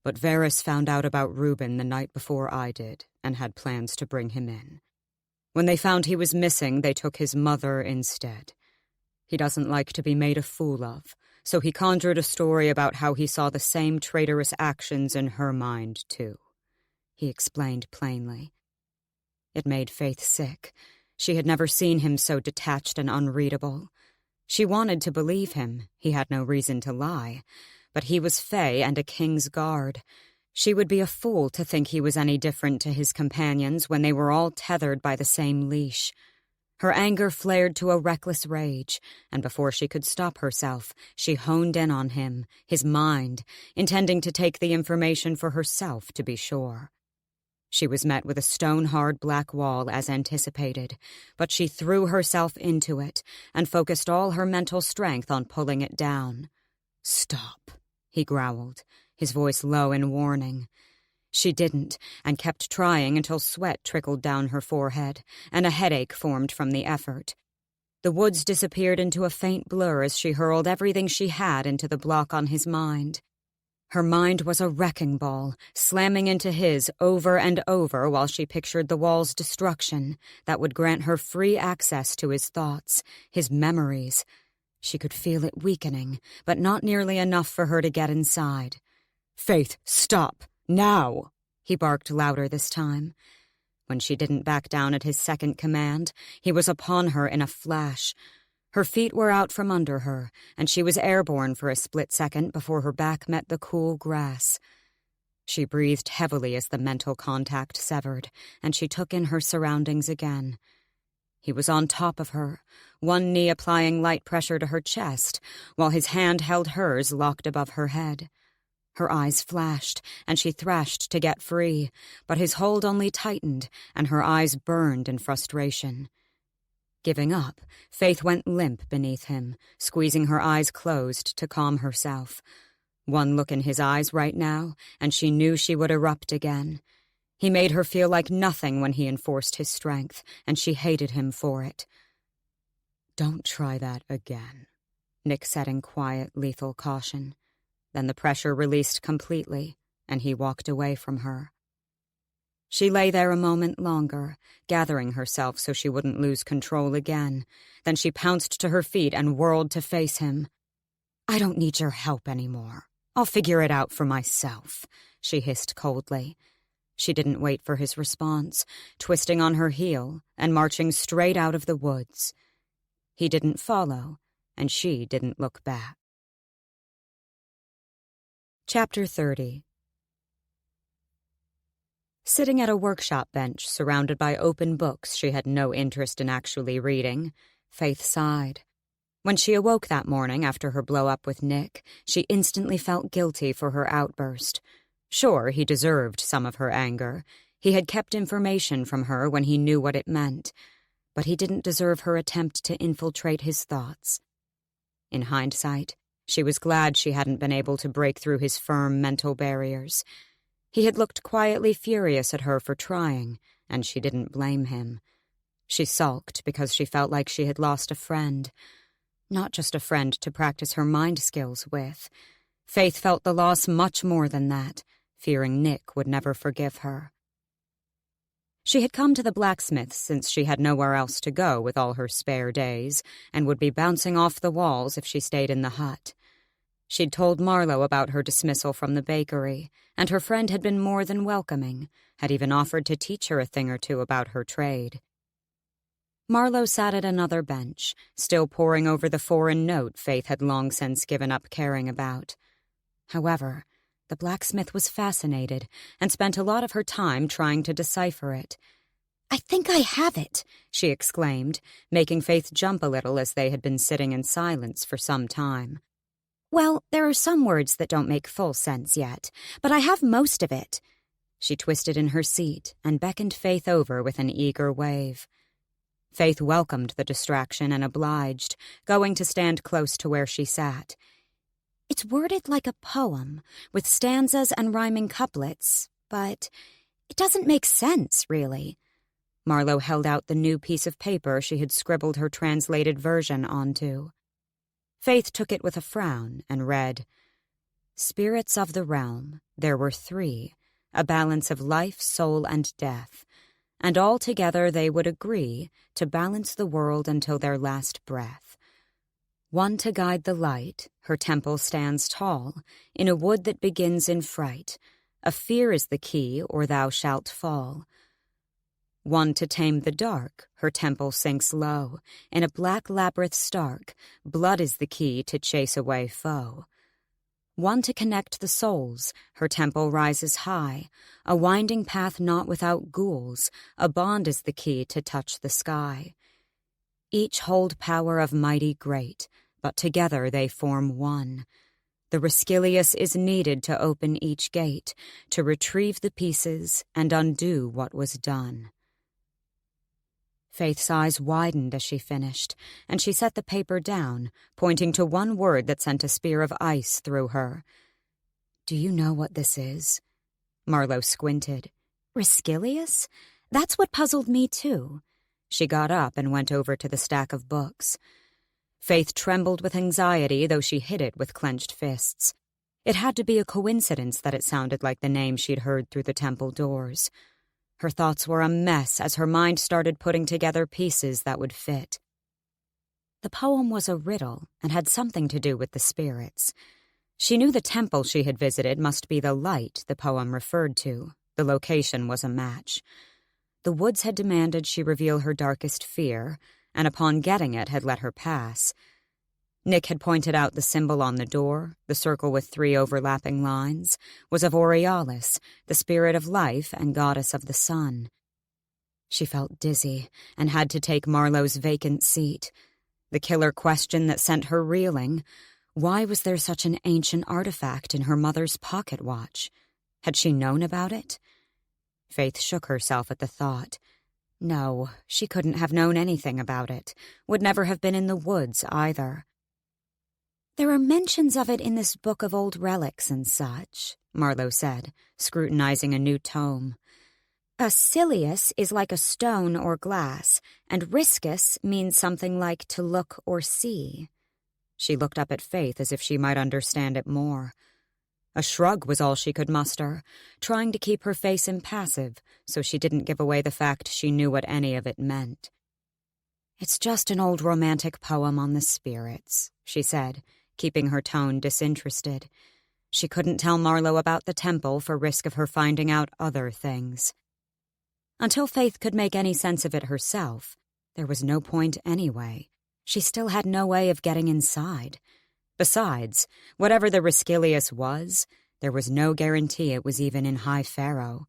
But Varys found out about Reuben the night before I did, and had plans to bring him in. When they found he was missing, they took his mother instead. He doesn't like to be made a fool of, so he conjured a story about how he saw the same traitorous actions in her mind, too," he explained plainly. It made Faythe sick. She had never seen him so detached and unreadable. She wanted to believe him, he had no reason to lie, but he was Fae and a king's guard. She would be a fool to think he was any different to his companions when they were all tethered by the same leash. Her anger flared to a reckless rage, and before she could stop herself, she honed in on him, his mind, intending to take the information for herself to be sure. She was met with a stone-hard black wall as anticipated, but she threw herself into it and focused all her mental strength on pulling it down. "Stop," he growled, his voice low in warning. She didn't, and kept trying until sweat trickled down her forehead, and a headache formed from the effort. The woods disappeared into a faint blur as she hurled everything she had into the block on his mind. Her mind was a wrecking ball, slamming into his over and over while she pictured the wall's destruction that would grant her free access to his thoughts, his memories. She could feel it weakening, but not nearly enough for her to get inside. "Faythe, stop! Now!" he barked louder this time. When she didn't back down at his second command, he was upon her in a flash. Her feet were out from under her, and she was airborne for a split second before her back met the cool grass. She breathed heavily as the mental contact severed, and she took in her surroundings again. He was on top of her, one knee applying light pressure to her chest, while his hand held hers locked above her head. Her eyes flashed, and she thrashed to get free, but his hold only tightened, and her eyes burned in frustration. Giving up, Faythe went limp beneath him, squeezing her eyes closed to calm herself. One look in his eyes right now, and she knew she would erupt again. He made her feel like nothing when he enforced his strength, and she hated him for it. "Don't try that again," Nick said in quiet, lethal caution. Then the pressure released completely, and he walked away from her. She lay there a moment longer, gathering herself so she wouldn't lose control again. Then she pounced to her feet and whirled to face him. "I don't need your help anymore. I'll figure it out for myself," she hissed coldly. She didn't wait for his response, twisting on her heel and marching straight out of the woods. He didn't follow, and she didn't look back. Chapter 30. Sitting at a workshop bench surrounded by open books she had no interest in actually reading, Faythe sighed. When she awoke that morning after her blow-up with Nick, she instantly felt guilty for her outburst. Sure, he deserved some of her anger. He had kept information from her when he knew what it meant. But he didn't deserve her attempt to infiltrate his thoughts. In hindsight, she was glad she hadn't been able to break through his firm mental barriers. He had looked quietly furious at her for trying, and she didn't blame him. She sulked because she felt like she had lost a friend. Not just a friend to practice her mind skills with. Faythe felt the loss much more than that, fearing Nick would never forgive her. She had come to the blacksmith since she had nowhere else to go with all her spare days, and would be bouncing off the walls if she stayed in the hut. She'd told Marlowe about her dismissal from the bakery, and her friend had been more than welcoming, had even offered to teach her a thing or two about her trade. Marlowe sat at another bench, still poring over the foreign note Faythe had long since given up caring about. However, the blacksmith was fascinated and spent a lot of her time trying to decipher it. "I think I have it," she exclaimed, making Faythe jump a little as they had been sitting in silence for some time. "Well, there are some words that don't make full sense yet, but I have most of it." She twisted in her seat and beckoned Faythe over with an eager wave. Faythe welcomed the distraction and obliged, going to stand close to where she sat. "It's worded like a poem, with stanzas and rhyming couplets, but it doesn't make sense, really." Marlowe held out the new piece of paper she had scribbled her translated version onto. Faythe took it with a frown and read, "Spirits of the realm, there were 3, a balance of life, soul, and death, and all together they would agree to balance the world until their last breath. One to guide the light, her temple stands tall, in a wood that begins in fright. A fear is the key, or thou shalt fall. One to tame the dark, her temple sinks low, in a black labyrinth stark, blood is the key to chase away foe. One to connect the souls, her temple rises high, a winding path not without ghouls, a bond is the key to touch the sky. Each hold power of mighty great, but together they form one. The Rescilius is needed to open each gate, to retrieve the pieces and undo what was done." Faythe's eyes widened as she finished, and she set the paper down, pointing to one word that sent a spear of ice through her. "Do you know what this is?" Marlowe squinted. "Rescilius? That's what puzzled me, too." She got up and went over to the stack of books. Faythe trembled with anxiety, though she hid it with clenched fists. It had to be a coincidence that it sounded like the name she'd heard through the temple doors. Her thoughts were a mess as her mind started putting together pieces that would fit. The poem was a riddle and had something to do with the spirits. She knew the temple she had visited must be the light the poem referred to. The location was a match. The woods had demanded she reveal her darkest fear, and upon getting it had let her pass. Nick had pointed out the symbol on the door, the circle with 3 overlapping lines, was of Aurealis, the spirit of life and goddess of the sun. She felt dizzy and had to take Marlowe's vacant seat. The killer question that sent her reeling: why was there such an ancient artifact in her mother's pocket watch? Had she known about it? Faythe shook herself at the thought. No, she couldn't have known anything about it, would never have been in the woods either. "There are mentions of it in this book of old relics and such," Marlowe said, scrutinizing a new tome. "Acilius is like a stone or glass, and riscus means something like to look or see." She looked up at Faythe as if she might understand it more. A shrug was all she could muster, trying to keep her face impassive so she didn't give away the fact she knew what any of it meant. "It's just an old romantic poem on the spirits," she said, keeping her tone disinterested. She couldn't tell Marlowe about the temple for risk of her finding out other things. Until Faythe could make any sense of it herself, there was no point anyway. She still had no way of getting inside. Besides, whatever the Rescilius was, there was no guarantee it was even in High Pharaoh.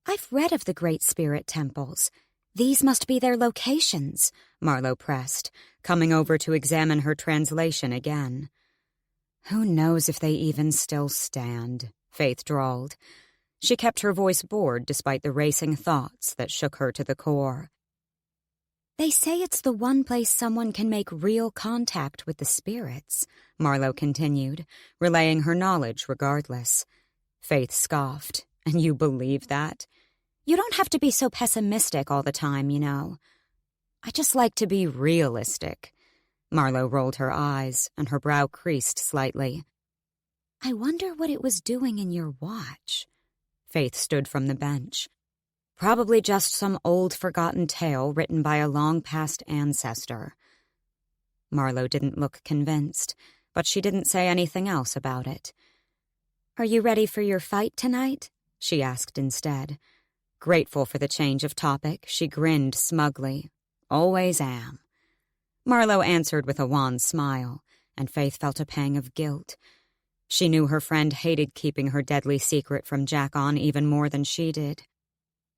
"I've read of the Great Spirit temples. These must be their locations," Marlowe pressed, coming over to examine her translation again. "Who knows if they even still stand," Faythe drawled. She kept her voice bored despite the racing thoughts that shook her to the core. "They say it's the one place someone can make real contact with the spirits," Marlowe continued, relaying her knowledge regardless. Faythe scoffed. And you believe that? You don't have to be so pessimistic all the time, you know. I just like to be realistic. Marlowe rolled her eyes, and her brow creased slightly. I wonder what it was doing in your watch. Faythe stood from the bench. Probably just some old forgotten tale written by a long-past ancestor. Marlowe didn't look convinced, but she didn't say anything else about it. Are you ready for your fight tonight? She asked instead. Grateful for the change of topic, she grinned smugly. Always am. Marlowe answered with a wan smile, and Faythe felt a pang of guilt. She knew her friend hated keeping her deadly secret from Jackon even more than she did.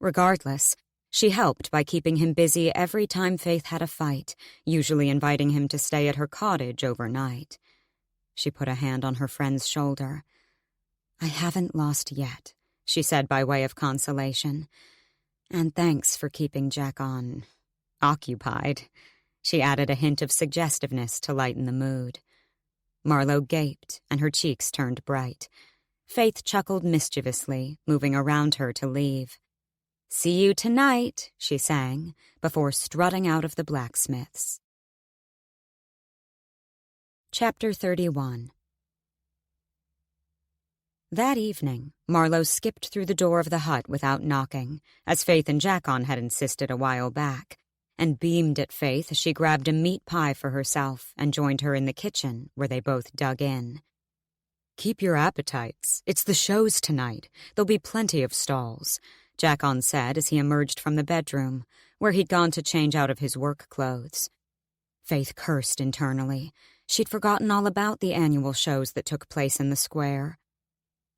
Regardless, she helped by keeping him busy every time Faythe had a fight, usually inviting him to stay at her cottage overnight. She put a hand on her friend's shoulder. I haven't lost yet, she said by way of consolation. And thanks for keeping Jackon occupied. She added a hint of suggestiveness to lighten the mood. Marlowe gaped, and her cheeks turned bright. Faythe chuckled mischievously, moving around her to leave. See you tonight, she sang, before strutting out of the blacksmith's. Chapter 31. That evening, Marlowe skipped through the door of the hut without knocking, as Faythe and Jackon had insisted a while back, and beamed at Faythe as she grabbed a meat pie for herself and joined her in the kitchen, where they both dug in. Keep your appetites. It's the shows tonight. There'll be plenty of stalls, Jackon said as he emerged from the bedroom, where he'd gone to change out of his work clothes. Faythe cursed internally. She'd forgotten all about the annual shows that took place in the square.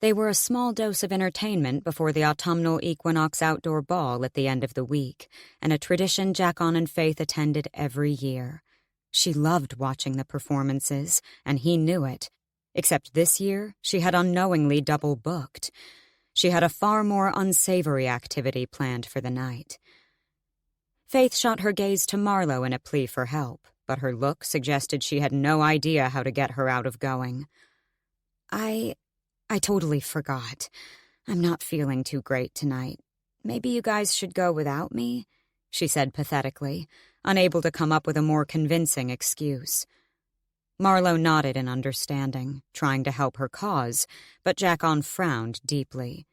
They were a small dose of entertainment before the autumnal equinox outdoor ball at the end of the week, and a tradition Jackon and Faythe attended every year. She loved watching the performances, and he knew it. Except this year, she had unknowingly double-booked. She had a far more unsavory activity planned for the night. Faythe shot her gaze to Marlowe in a plea for help, but her look suggested she had no idea how to get her out of going. I totally forgot. I'm not feeling too great tonight. Maybe you guys should go without me, she said pathetically, unable to come up with a more convincing excuse. Marlowe nodded in understanding, trying to help her cause, but Jackon frowned deeply.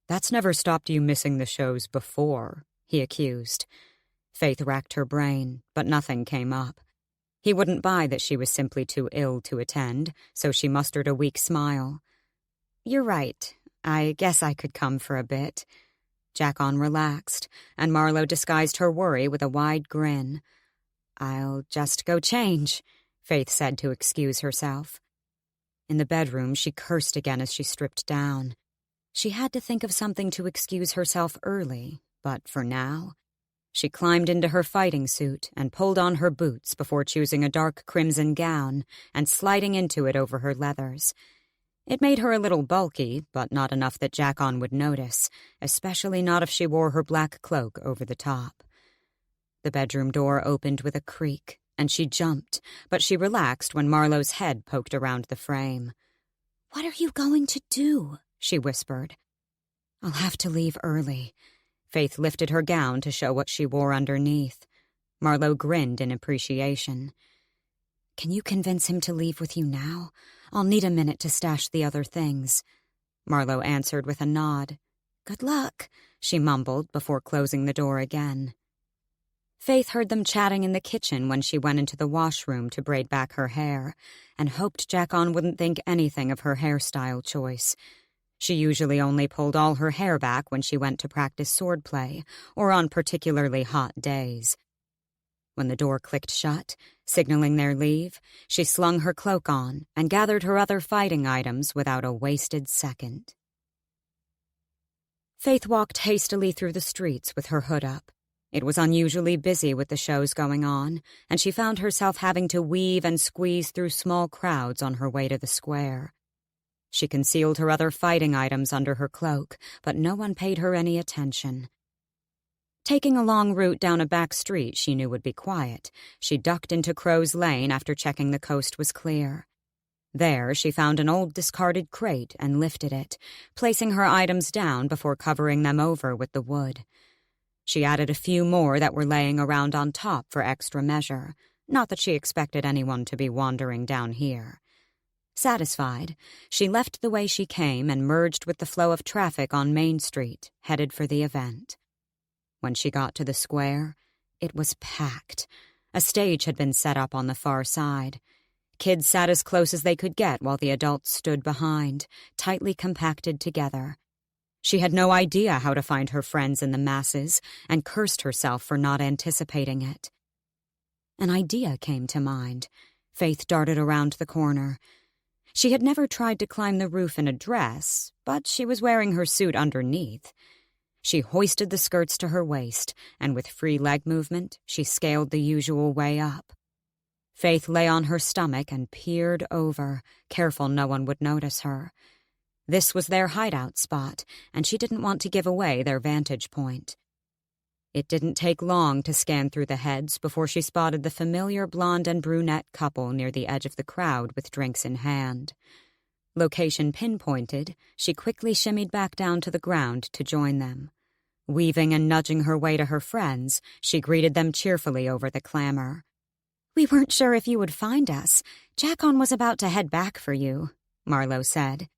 That's never stopped you missing the shows before, he accused. Faythe racked her brain, but nothing came up. He wouldn't buy that she was simply too ill to attend, so she mustered a weak smile. You're right. I guess I could come for a bit. Jackon relaxed, and Marlowe disguised her worry with a wide grin. I'll just go change, Faythe said to excuse herself. In the bedroom, she cursed again as she stripped down. She had to think of something to excuse herself early, but for now, she climbed into her fighting suit and pulled on her boots before choosing a dark crimson gown and sliding into it over her leathers. It made her a little bulky, but not enough that Jackon would notice, especially not if she wore her black cloak over the top. The bedroom door opened with a creak, and she jumped, but she relaxed when Marlowe's head poked around the frame. What are you going to do? She whispered. I'll have to leave early. Faythe lifted her gown to show what she wore underneath. Marlowe grinned in appreciation. Can you convince him to leave with you now? I'll need a minute to stash the other things. Marlowe answered with a nod. Good luck, she mumbled before closing the door again. Faythe heard them chatting in the kitchen when she went into the washroom to braid back her hair, and hoped Jackon wouldn't think anything of her hairstyle choice. She usually only pulled all her hair back when she went to practice swordplay, or on particularly hot days. When the door clicked shut, signaling their leave, she slung her cloak on and gathered her other fighting items without a wasted second. Faythe walked hastily through the streets with her hood up. It was unusually busy with the shows going on, and she found herself having to weave and squeeze through small crowds on her way to the square. She concealed her other fighting items under her cloak, but no one paid her any attention. Taking a long route down a back street she knew would be quiet, she ducked into Crow's Lane after checking the coast was clear. There, she found an old discarded crate and lifted it, placing her items down before covering them over with the wood. She added a few more that were laying around on top for extra measure, not that she expected anyone to be wandering down here. Satisfied, she left the way she came and merged with the flow of traffic on Main Street, headed for the event. When she got to the square, it was packed. A stage had been set up on the far side. Kids sat as close as they could get while the adults stood behind, tightly compacted together. She had no idea how to find her friends in the masses and cursed herself for not anticipating it. An idea came to mind. Faythe darted around the corner. She had never tried to climb the roof in a dress, but she was wearing her suit underneath. She hoisted the skirts to her waist, and with free leg movement, she scaled the usual way up. Faythe lay on her stomach and peered over, careful no one would notice her. This was their hideout spot, and she didn't want to give away their vantage point. It didn't take long to scan through the heads before she spotted the familiar blonde and brunette couple near the edge of the crowd with drinks in hand. Location pinpointed, she quickly shimmied back down to the ground to join them. Weaving and nudging her way to her friends, she greeted them cheerfully over the clamor. "We weren't sure if you would find us. Jackon was about to head back for you," Marlowe said.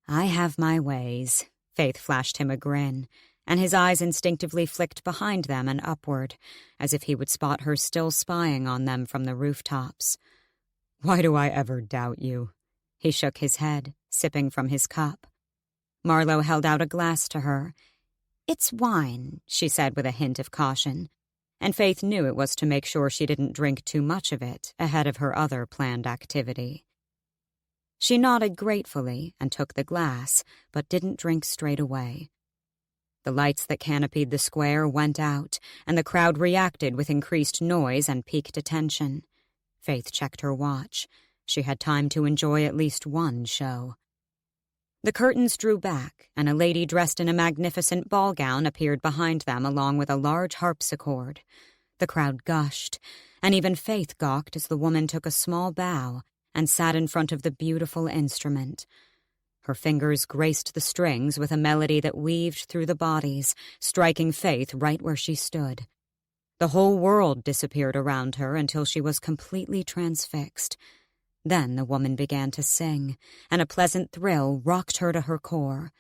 "I have my ways." Faythe flashed him a grin, and his eyes instinctively flicked behind them and upward, as if he would spot her still spying on them from the rooftops. "Why do I ever doubt you?" He shook his head, sipping from his cup. Marlowe held out a glass to her. "It's wine," she said with a hint of caution, and Faythe knew it was to make sure she didn't drink too much of it ahead of her other planned activity. She nodded gratefully and took the glass, but didn't drink straight away. The lights that canopied the square went out, and the crowd reacted with increased noise and piqued attention. Faythe checked her watch. She had time to enjoy at least one show. The curtains drew back, and a lady dressed in a magnificent ball gown appeared behind them along with a large harpsichord. The crowd gushed, and even Faythe gawked as the woman took a small bow and sat in front of the beautiful instrument. Her fingers graced the strings with a melody that weaved through the bodies, striking Faythe right where she stood. The whole world disappeared around her until she was completely transfixed. Then the woman began to sing, and a pleasant thrill rocked her to her core.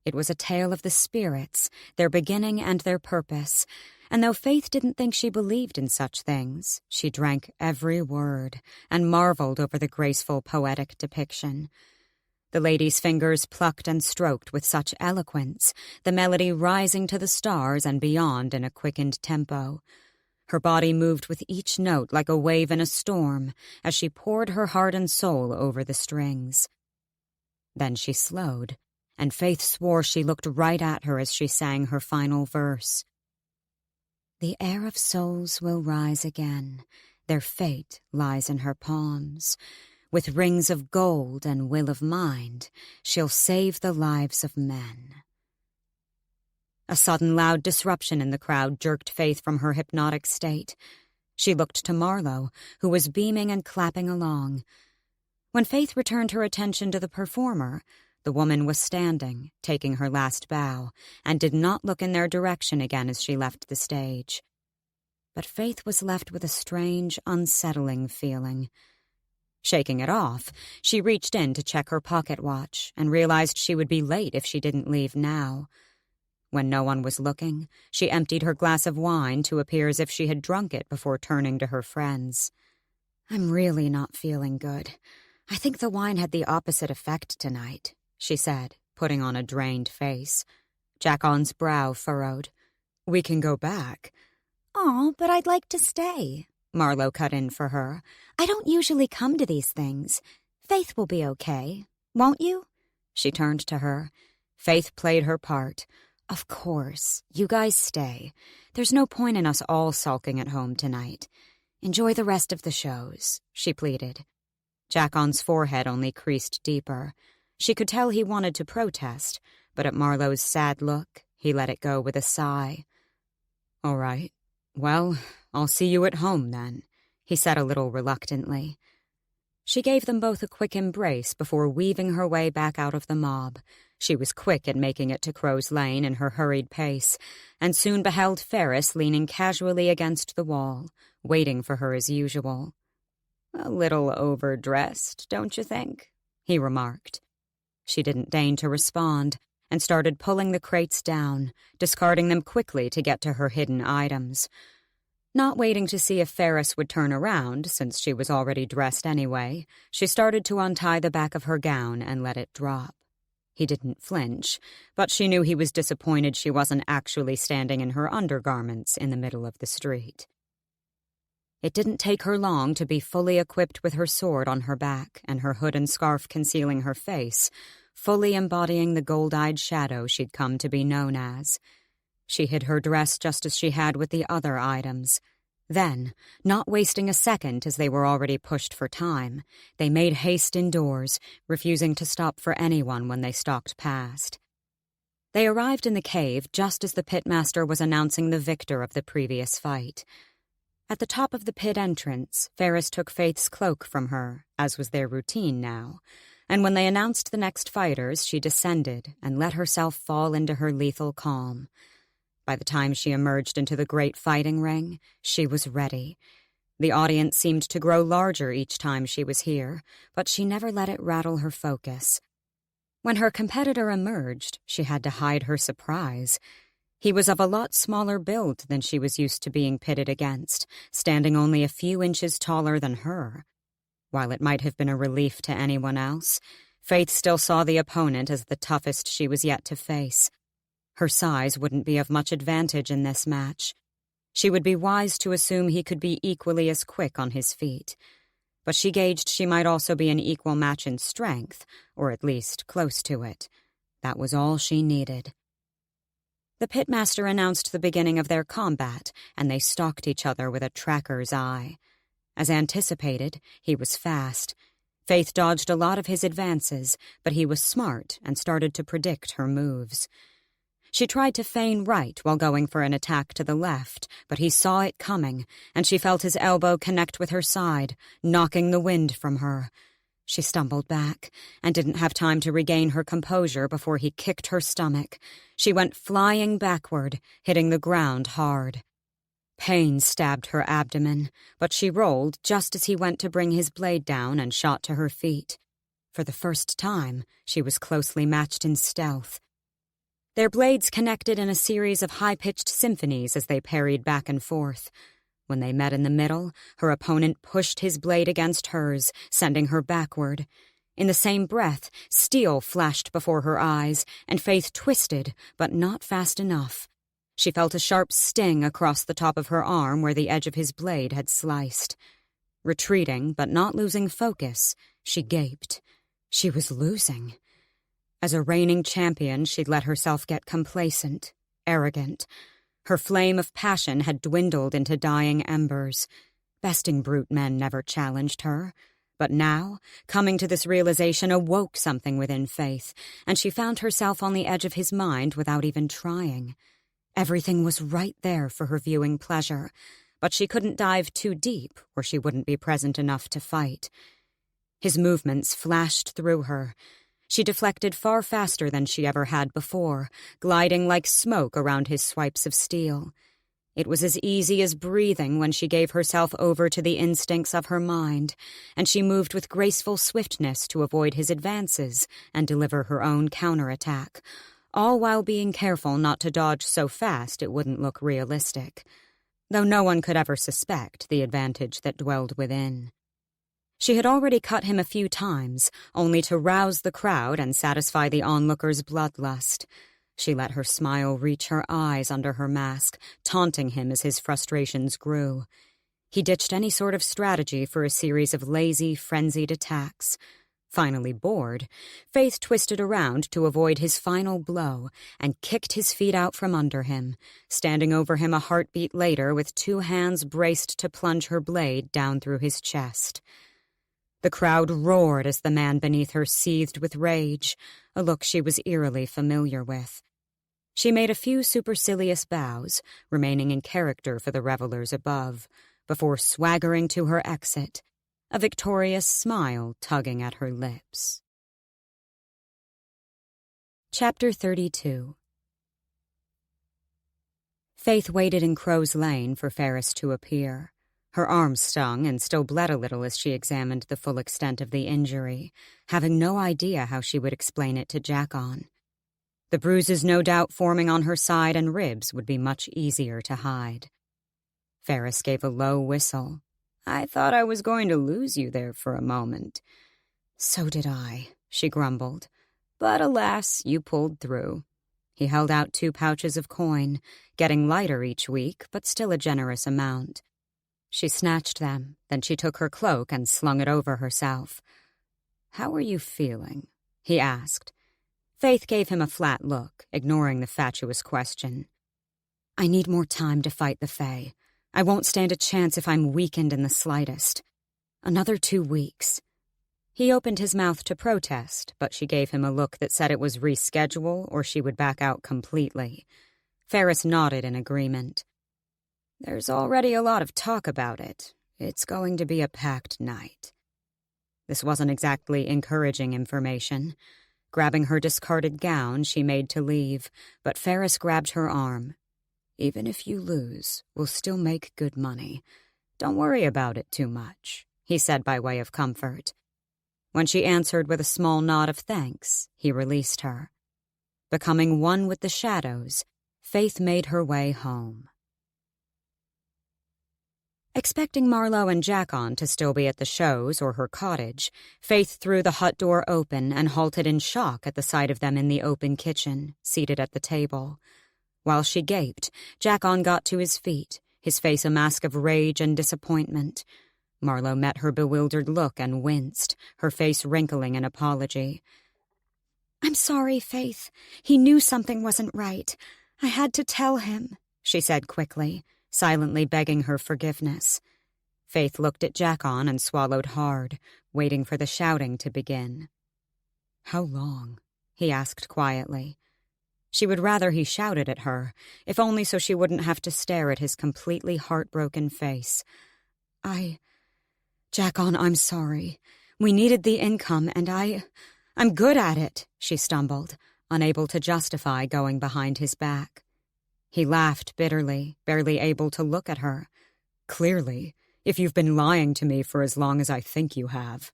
It was a tale of the spirits, their beginning and their purpose, and though Faythe didn't think she believed in such things, she drank every word and marveled over the graceful poetic depiction. The lady's fingers plucked and stroked with such eloquence, the melody rising to the stars and beyond in a quickened tempo. Her body moved with each note like a wave in a storm as she poured her heart and soul over the strings. Then she slowed, and Faythe swore she looked right at her as she sang her final verse. "The heir of souls will rise again. Their fate lies in her palms. With rings of gold and will of mind, she'll save the lives of men." A sudden loud disruption in the crowd jerked Faythe from her hypnotic state. She looked to Marlowe, who was beaming and clapping along. When Faythe returned her attention to the performer, the woman was standing, taking her last bow, and did not look in their direction again as she left the stage. But Faythe was left with a strange, unsettling feeling. Shaking it off, she reached in to check her pocket watch and realized she would be late if she didn't leave now. When no one was looking, she emptied her glass of wine to appear as if she had drunk it before turning to her friends. "I'm really not feeling good. I think the wine had the opposite effect tonight," she said, putting on a drained face. Jackon's brow furrowed. "We can go back." "Aw, but I'd like to stay," Marlowe cut in for her. "I don't usually come to these things. Faythe will be okay, won't you?" She turned to her. Faythe played her part. "Of course, you guys stay. There's no point in us all sulking at home tonight. Enjoy the rest of the shows," she pleaded. Jackon's forehead only creased deeper. She could tell he wanted to protest, but at Marlowe's sad look, he let it go with a sigh. "All right. Well, I'll see you at home then," he said a little reluctantly. She gave them both a quick embrace before weaving her way back out of the mob. She was quick at making it to Crow's Lane in her hurried pace, and soon beheld Ferris leaning casually against the wall, waiting for her as usual. "A little overdressed, don't you think?" he remarked. She didn't deign to respond, and started pulling the crates down, discarding them quickly to get to her hidden items. Not waiting to see if Ferris would turn around, since she was already dressed anyway, she started to untie the back of her gown and let it drop. He didn't flinch, but she knew he was disappointed she wasn't actually standing in her undergarments in the middle of the street. It didn't take her long to be fully equipped with her sword on her back and her hood and scarf concealing her face, fully embodying the gold-eyed shadow she'd come to be known as. She hid her dress just as she had with the other items. Then, not wasting a second as they were already pushed for time, they made haste indoors, refusing to stop for anyone when they stalked past. They arrived in the cave just as the pitmaster was announcing the victor of the previous fight. At the top of the pit entrance, Ferris took Faythe's cloak from her, as was their routine now, and when they announced the next fighters, she descended and let herself fall into her lethal calm. By the time she emerged into the great fighting ring, she was ready. The audience seemed to grow larger each time she was here, but she never let it rattle her focus. When her competitor emerged, she had to hide her surprise. He was of a lot smaller build than she was used to being pitted against, standing only a few inches taller than her. While it might have been a relief to anyone else, Faythe still saw the opponent as the toughest she was yet to face. Her size wouldn't be of much advantage in this match. She would be wise to assume he could be equally as quick on his feet. But she gauged she might also be an equal match in strength, or at least close to it. That was all she needed. The pitmaster announced the beginning of their combat, and they stalked each other with a tracker's eye. As anticipated, he was fast. Faythe dodged a lot of his advances, but he was smart and started to predict her moves. She tried to feign right while going for an attack to the left, but he saw it coming, and she felt his elbow connect with her side, knocking the wind from her. She stumbled back, and didn't have time to regain her composure before he kicked her stomach. She went flying backward, hitting the ground hard. Pain stabbed her abdomen, but she rolled just as he went to bring his blade down and shot to her feet. For the first time, she was closely matched in stealth. Their blades connected in a series of high-pitched symphonies as they parried back and forth. When they met in the middle, her opponent pushed his blade against hers, sending her backward. In the same breath, steel flashed before her eyes, and Faythe twisted, but not fast enough. She felt a sharp sting across the top of her arm where the edge of his blade had sliced. Retreating, but not losing focus, she gaped. She was losing. As a reigning champion, she'd let herself get complacent, arrogant. Her flame of passion had dwindled into dying embers. Besting brute men never challenged her. But now, coming to this realization awoke something within Faythe, and she found herself on the edge of his mind without even trying. Everything was right there for her viewing pleasure, but she couldn't dive too deep or she wouldn't be present enough to fight. His movements flashed through her. She deflected far faster than she ever had before, gliding like smoke around his swipes of steel. It was as easy as breathing when she gave herself over to the instincts of her mind, and she moved with graceful swiftness to avoid his advances and deliver her own counterattack, all while being careful not to dodge so fast it wouldn't look realistic, though no one could ever suspect the advantage that dwelled within. She had already cut him a few times, only to rouse the crowd and satisfy the onlookers' bloodlust. She let her smile reach her eyes under her mask, taunting him as his frustrations grew. He ditched any sort of strategy for a series of lazy, frenzied attacks. Finally bored, Faythe twisted around to avoid his final blow and kicked his feet out from under him, standing over him a heartbeat later with 2 hands braced to plunge her blade down through his chest. The crowd roared as the man beneath her seethed with rage, a look she was eerily familiar with. She made a few supercilious bows, remaining in character for the revelers above, before swaggering to her exit. a victorious smile tugging at her lips. Chapter 32. Faythe waited in Crow's Lane for Ferris to appear. Her arm stung and still bled a little as she examined the full extent of the injury, having no idea how she would explain it to Jackon. The bruises no doubt forming on her side and ribs would be much easier to hide. Ferris gave a low whistle. "I thought I was going to lose you there for a moment." "So did I," she grumbled. "But alas, you pulled through." He held out 2 pouches of coin, getting lighter each week, but still a generous amount. She snatched them, then she took her cloak and slung it over herself. "How are you feeling?" he asked. Faythe gave him a flat look, ignoring the fatuous question. "I need more time to fight the Fae. I won't stand a chance if I'm weakened in the slightest. Another 2 weeks. He opened his mouth to protest, but she gave him a look that said it was reschedule or she would back out completely. Ferris nodded in agreement. "There's already a lot of talk about it. It's going to be a packed night." This wasn't exactly encouraging information. Grabbing her discarded gown, she made to leave, but Ferris grabbed her arm. "Even if you lose, we'll still make good money. Don't worry about it too much," he said by way of comfort. When she answered with a small nod of thanks, he released her. Becoming one with the shadows, Faythe made her way home. Expecting Marlowe and Jackon to still be at the shows or her cottage, Faythe threw the hut door open and halted in shock at the sight of them in the open kitchen, seated at the table. While she gaped, Jackon got to his feet, his face a mask of rage and disappointment. Marlowe met her bewildered look and winced, her face wrinkling in apology. "I'm sorry, Faythe. He knew something wasn't right. I had to tell him," she said quickly, silently begging her forgiveness. Faythe looked at Jackon and swallowed hard, waiting for the shouting to begin. "How long?" he asked quietly. She would rather he shouted at her, if only so she wouldn't have to stare at his completely heartbroken face. Jackon, I'm sorry. We needed the income, and I'm good at it," she stumbled, unable to justify going behind his back. He laughed bitterly, barely able to look at her. "Clearly, if you've been lying to me for as long as I think you have."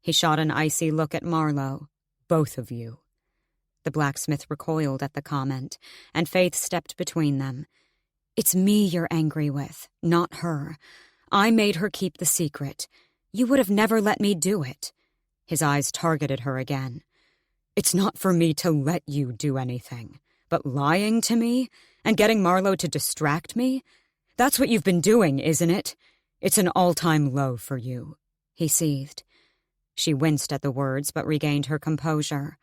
He shot an icy look at Marlowe. "Both of you." The blacksmith recoiled at the comment, and Faythe stepped between them. "It's me you're angry with, not her. I made her keep the secret. You would have never let me do it." His eyes targeted her again. "It's not for me to let you do anything, but lying to me and getting Marlowe to distract me, that's what you've been doing, isn't it? It's an all-time low for you," he seethed. She winced at the words but regained her composure.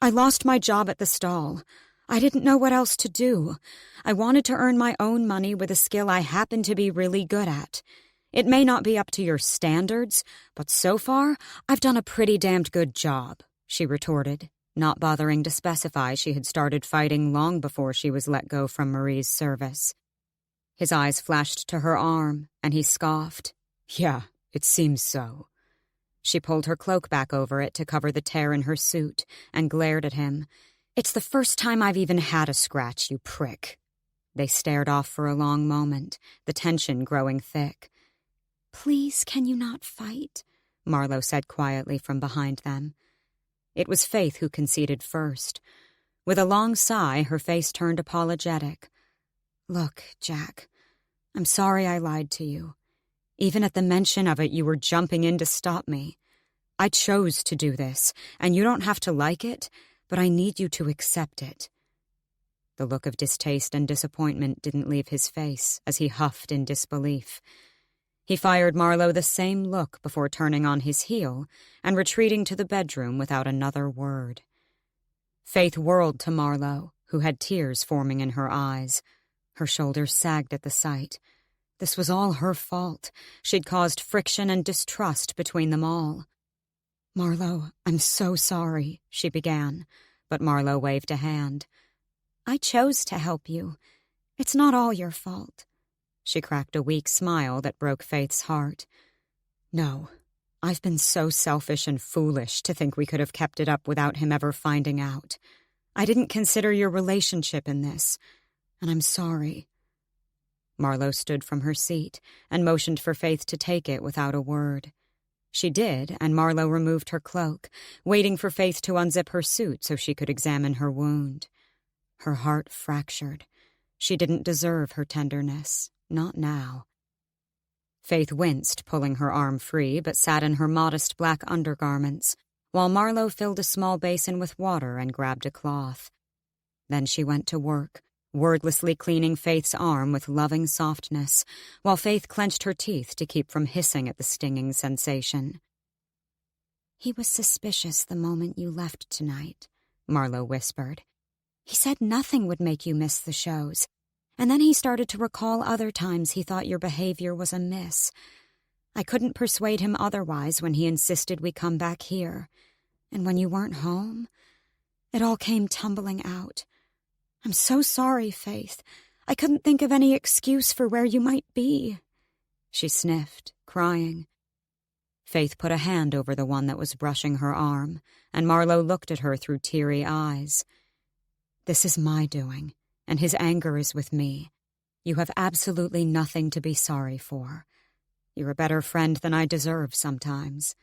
"I lost my job at the stall. I didn't know what else to do. I wanted to earn my own money with a skill I happen to be really good at. It may not be up to your standards, but so far, I've done a pretty damned good job," she retorted, not bothering to specify she had started fighting long before she was let go from Marie's service. His eyes flashed to her arm, and he scoffed. "Yeah, it seems so." She pulled her cloak back over it to cover the tear in her suit and glared at him. "It's the first time I've even had a scratch, you prick." They stared off for a long moment, the tension growing thick. "Please, can you not fight?" Marlowe said quietly from behind them. It was Faythe who conceded first. With a long sigh, her face turned apologetic. "Look, Jack, I'm sorry I lied to you. Even at the mention of it, you were jumping in to stop me. I chose to do this, and you don't have to like it, but I need you to accept it." The look of distaste and disappointment didn't leave his face as he huffed in disbelief. He fired Marlowe the same look before turning on his heel and retreating to the bedroom without another word. Faythe whirled to Marlowe, who had tears forming in her eyes. Her shoulders sagged at the sight. This was all her fault. She'd caused friction and distrust between them all. "Marlowe, I'm so sorry," she began, but Marlowe waved a hand. "I chose to help you. It's not all your fault." She cracked a weak smile that broke Faythe's heart. No, I've been so selfish and foolish to think we could have kept it up without him ever finding out. I didn't consider your relationship in this, and I'm sorry." Marlowe stood from her seat and motioned for Faythe to take it without a word. She did, and Marlowe removed her cloak, waiting for Faythe to unzip her suit so she could examine her wound. Her heart fractured. She didn't deserve her tenderness, not now. Faythe winced, pulling her arm free, but sat in her modest black undergarments, while Marlowe filled a small basin with water and grabbed a cloth. Then she went to work, wordlessly cleaning Faythe's arm with loving softness, while Faythe clenched her teeth to keep from hissing at the stinging sensation. "He was suspicious the moment you left tonight," Marlowe whispered. "He said nothing would make you miss the shows, and then he started to recall other times he thought your behavior was amiss. I couldn't persuade him otherwise when he insisted we come back here, and when you weren't home, it all came tumbling out. I'm so sorry, Faythe. I couldn't think of any excuse for where you might be." She sniffed, crying. Faythe put a hand over the one that was brushing her arm, and Marlowe looked at her through teary eyes. "This is my doing, and his anger is with me. You have absolutely nothing to be sorry for. You're a better friend than I deserve sometimes."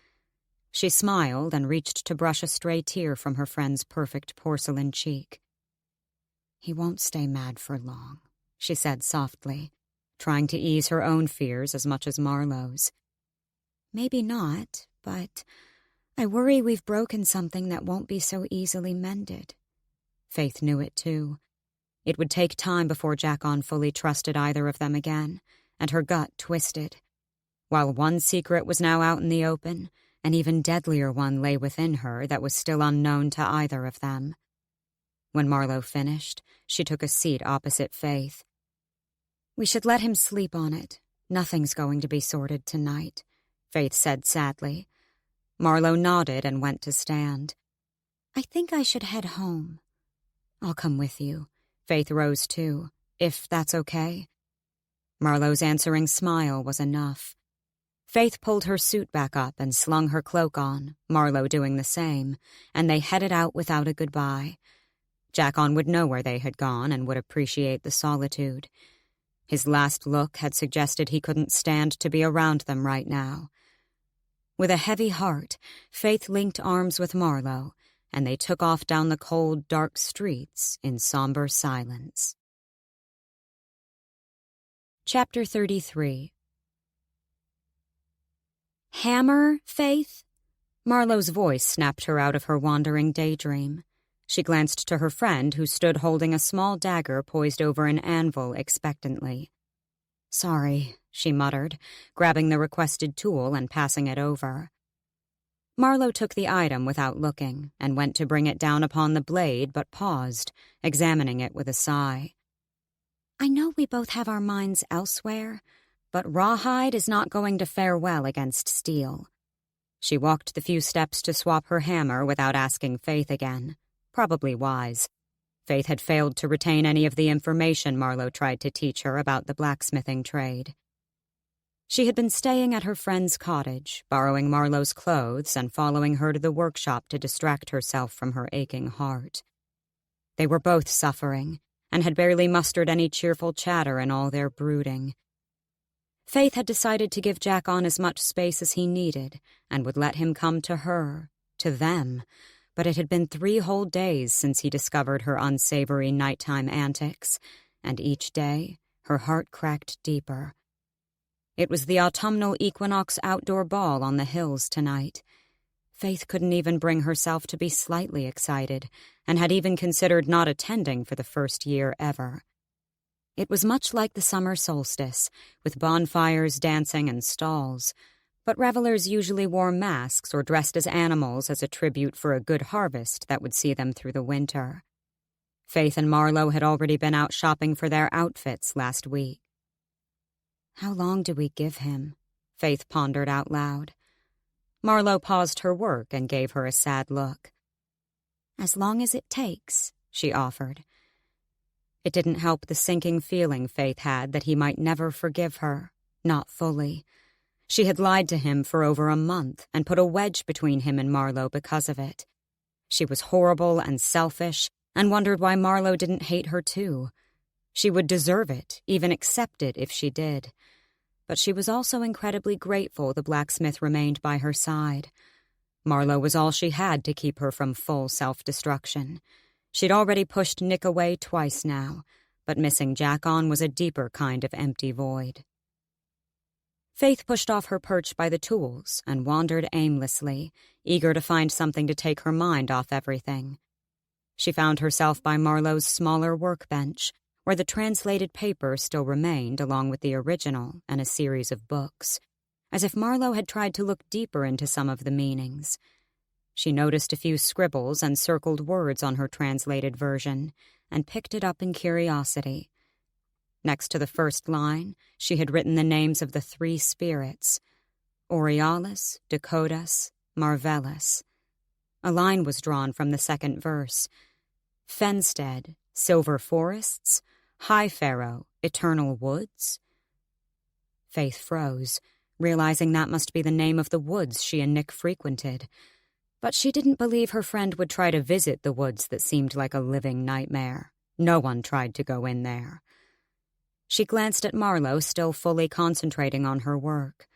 She smiled and reached to brush a stray tear from her friend's perfect porcelain cheek. "He won't stay mad for long," she said softly, trying to ease her own fears as much as Marlowe's. "Maybe not, but I worry we've broken something that won't be so easily mended." Faythe knew it too. It would take time before Jackon fully trusted either of them again, and her gut twisted. While one secret was now out in the open, an even deadlier one lay within her that was still unknown to either of them. When Marlowe finished, she took a seat opposite Faythe. "We should let him sleep on it. Nothing's going to be sorted tonight," Faythe said sadly. Marlowe nodded and went to stand. "I think I should head home." "I'll come with you." Faythe rose too, "if that's okay." Marlowe's answering smile was enough. Faythe pulled her suit back up and slung her cloak on, Marlowe doing the same, and they headed out without a goodbye. Jackon would know where they had gone and would appreciate the solitude. His last look had suggested he couldn't stand to be around them right now. With a heavy heart, Faythe linked arms with Marlowe, and they took off down the cold, dark streets in somber silence. Chapter 33. "Hammer, Faythe?" Marlowe's voice snapped her out of her wandering daydream. She glanced to her friend, who stood holding a small dagger poised over an anvil expectantly. "Sorry," she muttered, grabbing the requested tool and passing it over. Marlowe took the item without looking and went to bring it down upon the blade, but paused, examining it with a sigh. "I know we both have our minds elsewhere, but rawhide is not going to fare well against steel." She walked the few steps to swap her hammer without asking Faythe again. Probably wise. Faythe had failed to retain any of the information Marlowe tried to teach her about the blacksmithing trade. She had been staying at her friend's cottage, borrowing Marlowe's clothes and following her to the workshop to distract herself from her aching heart. They were both suffering, and had barely mustered any cheerful chatter in all their brooding. Faythe had decided to give Jackon as much space as he needed, and would let him come to her, to them, but it had been 3 whole days since he discovered her unsavory nighttime antics, and each day her heart cracked deeper. It was the autumnal equinox outdoor ball on the hills tonight. Faythe couldn't even bring herself to be slightly excited, and had even considered not attending for the first year ever. It was much like the summer solstice, with bonfires, dancing, and stalls, but revelers usually wore masks or dressed as animals as a tribute for a good harvest that would see them through the winter. Faythe and Marlowe had already been out shopping for their outfits last week. "How long do we give him?" Faythe pondered out loud. Marlowe paused her work and gave her a sad look. "As long as it takes," she offered. It didn't help the sinking feeling Faythe had that he might never forgive her, not fully. She had lied to him for over a month and put a wedge between him and Marlowe because of it. She was horrible and selfish and wondered why Marlowe didn't hate her too. She would deserve it, even accept it if she did. But she was also incredibly grateful the blacksmith remained by her side. Marlowe was all she had to keep her from full self-destruction. She'd already pushed Nick away twice now, but missing Jackon was a deeper kind of empty void. Faythe pushed off her perch by the tools and wandered aimlessly, eager to find something to take her mind off everything. She found herself by Marlowe's smaller workbench, where the translated paper still remained along with the original and a series of books, as if Marlowe had tried to look deeper into some of the meanings. She noticed a few scribbles and circled words on her translated version, and picked it up in curiosity. Next to the first line, she had written the names of the 3 spirits: Aurealis, Dakotas, Marvellis. A line was drawn from the second verse: Fenstead, Silver Forests, High Pharaoh, Eternal Woods. Faythe froze, realizing that must be the name of the woods she and Nick frequented. But she didn't believe her friend would try to visit the woods that seemed like a living nightmare. No one tried to go in there. She glanced at Marlowe, still fully concentrating on her work.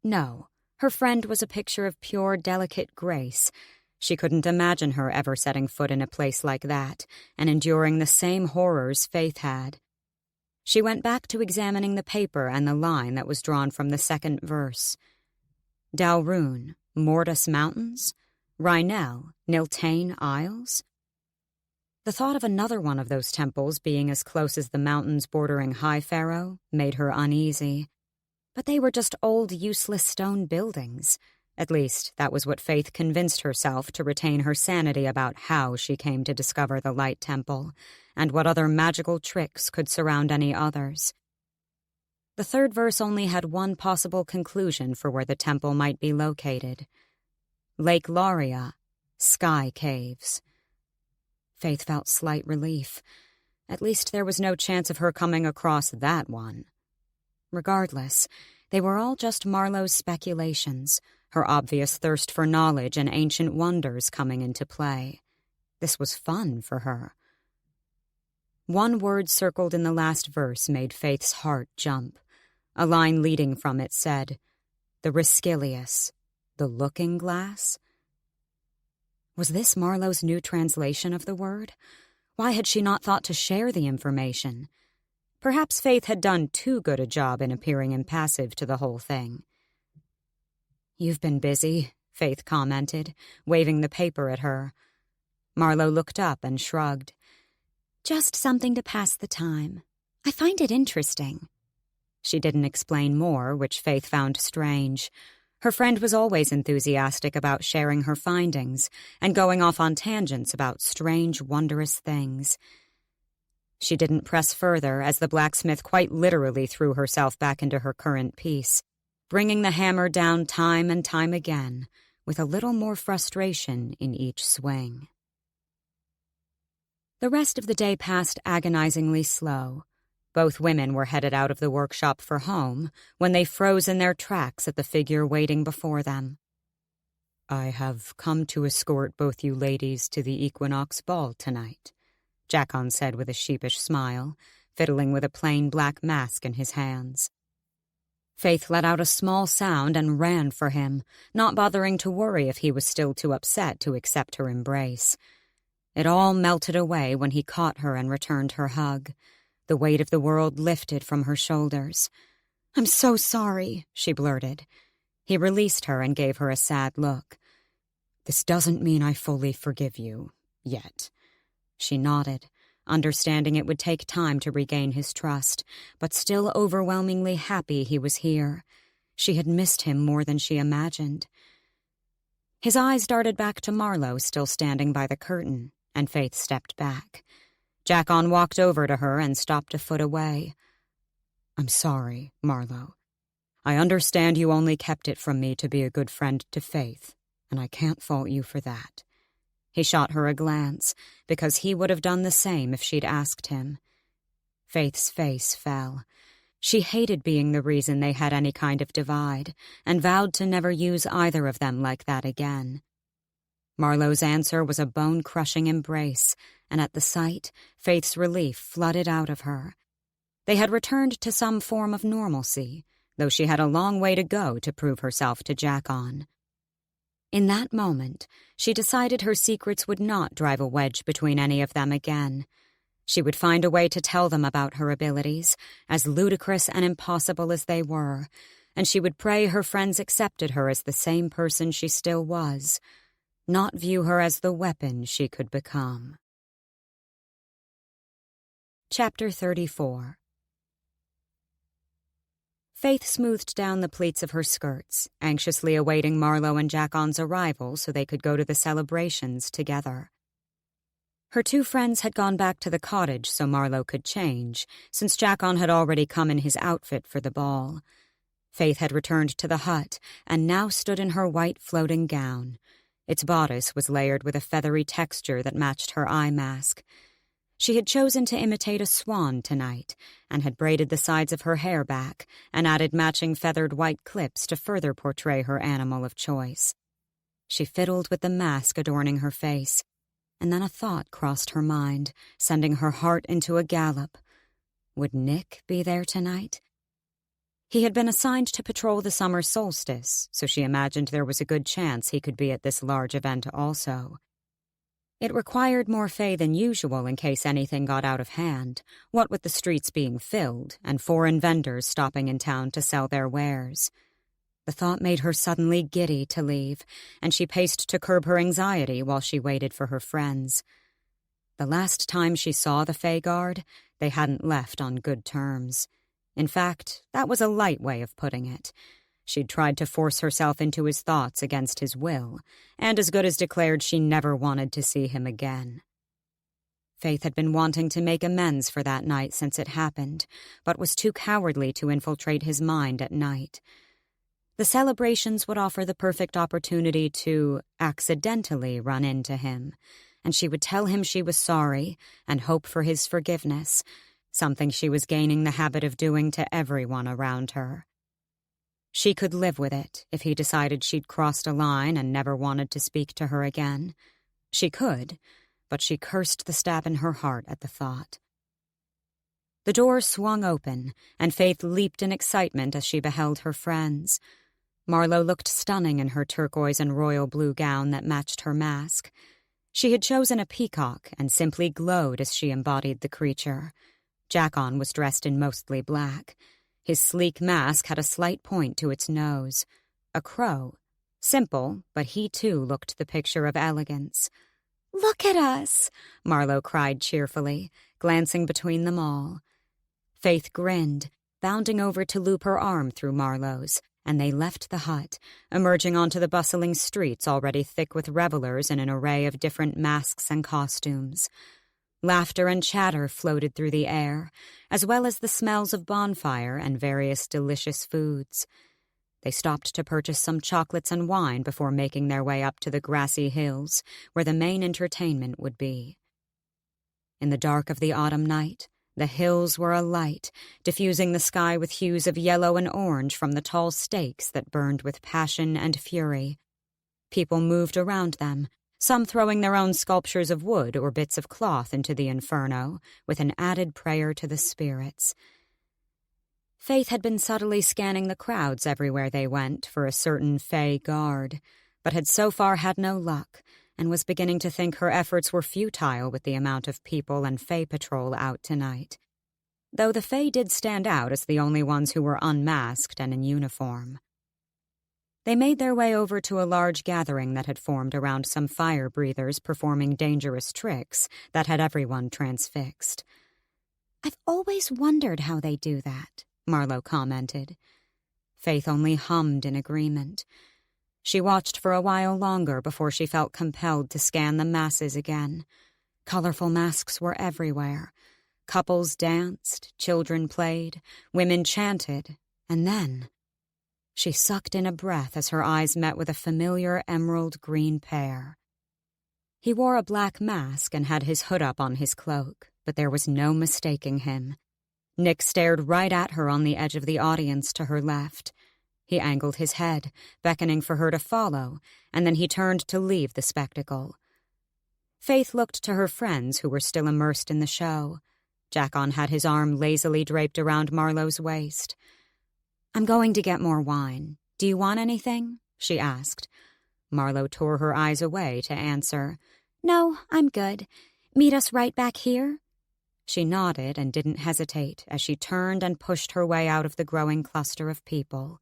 No, her friend was a picture of pure, delicate grace. She couldn't imagine her ever setting foot in a place like that and enduring the same horrors Faythe had. She went back to examining the paper and the line that was drawn from the second verse. Dalrune, Mortis Mountains, Rhinell, Niltane Isles. The thought of another one of those temples being as close as the mountains bordering High Pharaoh made her uneasy. But they were just old, useless stone buildings. At least, that was what Faythe convinced herself to retain her sanity about how she came to discover the Light Temple, and what other magical tricks could surround any others. The third verse only had one possible conclusion for where the temple might be located: Lake Lauria, Sky Caves. Faythe felt slight relief. At least there was no chance of her coming across that one. Regardless, they were all just Marlowe's speculations, her obvious thirst for knowledge and ancient wonders coming into play. This was fun for her. One word circled in the last verse made Faythe's heart jump. A line leading from it said, "The Riscilius, the looking glass." Was this Marlowe's new translation of the word? Why had she not thought to share the information? Perhaps Faythe had done too good a job in appearing impassive to the whole thing. "You've been busy," Faythe commented, waving the paper at her. Marlowe looked up and shrugged. "Just something to pass the time. I find it interesting." She didn't explain more, which Faythe found strange. Her friend was always enthusiastic about sharing her findings and going off on tangents about strange, wondrous things. She didn't press further as the blacksmith quite literally threw herself back into her current piece, bringing the hammer down time and time again, with a little more frustration in each swing. The rest of the day passed agonizingly slow. Both women were headed out of the workshop for home when they froze in their tracks at the figure waiting before them. "I have come to escort both you ladies to the Equinox Ball tonight," Jackon said with a sheepish smile, fiddling with a plain black mask in his hands. Faythe let out a small sound and ran for him, not bothering to worry if he was still too upset to accept her embrace. It all melted away when he caught her and returned her hug. The weight of the world lifted from her shoulders. "I'm so sorry," she blurted. He released her and gave her a sad look. "This doesn't mean I fully forgive you, yet." She nodded, understanding it would take time to regain his trust, but still overwhelmingly happy he was here. She had missed him more than she imagined. His eyes darted back to Marlowe still standing by the curtain, and Faythe stepped back. Jackon walked over to her and stopped a foot away. "I'm sorry, Marlowe. I understand you only kept it from me to be a good friend to Faythe, and I can't fault you for that." He shot her a glance, because he would have done the same if she'd asked him. Faythe's face fell. She hated being the reason they had any kind of divide, and vowed to never use either of them like that again. Marlowe's answer was a bone-crushing embrace, and at the sight, Faythe's relief flooded out of her. They had returned to some form of normalcy, though she had a long way to go to prove herself to Jackon. In that moment, she decided her secrets would not drive a wedge between any of them again. She would find a way to tell them about her abilities, as ludicrous and impossible as they were, and she would pray her friends accepted her as the same person she still was, not view her as the weapon she could become. Chapter 34. Faythe smoothed down the pleats of her skirts, anxiously awaiting Marlowe and Jackon's arrival so they could go to the celebrations together. Her two friends had gone back to the cottage so Marlowe could change, since Jackon had already come in his outfit for the ball. Faythe had returned to the hut and now stood in her white floating gown. Its bodice was layered with a feathery texture that matched her eye mask. She had chosen to imitate a swan tonight, and had braided the sides of her hair back and added matching feathered white clips to further portray her animal of choice. She fiddled with the mask adorning her face, and then a thought crossed her mind, sending her heart into a gallop. Would Nick be there tonight? He had been assigned to patrol the summer solstice, so she imagined there was a good chance he could be at this large event also. It required more Fay than usual in case anything got out of hand, what with the streets being filled and foreign vendors stopping in town to sell their wares. The thought made her suddenly giddy to leave, and she paced to curb her anxiety while she waited for her friends. The last time she saw the Fay Guard, they hadn't left on good terms. In fact, that was a light way of putting it. She'd tried to force herself into his thoughts against his will, and as good as declared she never wanted to see him again. Faythe had been wanting to make amends for that night since it happened, but was too cowardly to infiltrate his mind at night. The celebrations would offer the perfect opportunity to accidentally run into him, and she would tell him she was sorry and hope for his forgiveness, something she was gaining the habit of doing to everyone around her. She could live with it if he decided she'd crossed a line and never wanted to speak to her again. She could, but she cursed the stab in her heart at the thought. The door swung open, and Faythe leaped in excitement as she beheld her friends. Marlowe looked stunning in her turquoise and royal blue gown that matched her mask. She had chosen a peacock and simply glowed as she embodied the creature. Jackon was dressed in mostly black. His sleek mask had a slight point to its nose. A crow. Simple, but he too looked the picture of elegance. "Look at us!" Marlowe cried cheerfully, glancing between them all. Faythe grinned, bounding over to loop her arm through Marlowe's, and they left the hut, emerging onto the bustling streets already thick with revelers in an array of different masks and costumes. Laughter and chatter floated through the air, as well as the smells of bonfire and various delicious foods. They stopped to purchase some chocolates and wine before making their way up to the grassy hills, where the main entertainment would be. In the dark of the autumn night, the hills were alight, diffusing the sky with hues of yellow and orange from the tall stakes that burned with passion and fury. People moved around them, some throwing their own sculptures of wood or bits of cloth into the inferno, with an added prayer to the spirits. Faythe had been subtly scanning the crowds everywhere they went for a certain Fay Guard, but had so far had no luck, and was beginning to think her efforts were futile with the amount of people and Fay patrol out tonight. Though the Fay did stand out as the only ones who were unmasked and in uniform. They made their way over to a large gathering that had formed around some fire-breathers performing dangerous tricks that had everyone transfixed. "I've always wondered how they do that," Marlowe commented. Faythe only hummed in agreement. She watched for a while longer before she felt compelled to scan the masses again. Colorful masks were everywhere. Couples danced, children played, women chanted, and then she sucked in a breath as her eyes met with a familiar emerald-green pair. He wore a black mask and had his hood up on his cloak, but there was no mistaking him. Nick stared right at her on the edge of the audience to her left. He angled his head, beckoning for her to follow, and then he turned to leave the spectacle. Faythe looked to her friends who were still immersed in the show. Jackon had his arm lazily draped around Marlowe's waist. "I'm going to get more wine. Do you want anything?" she asked. Marlowe tore her eyes away to answer, "No, I'm good. Meet us right back here?" She nodded and didn't hesitate as she turned and pushed her way out of the growing cluster of people.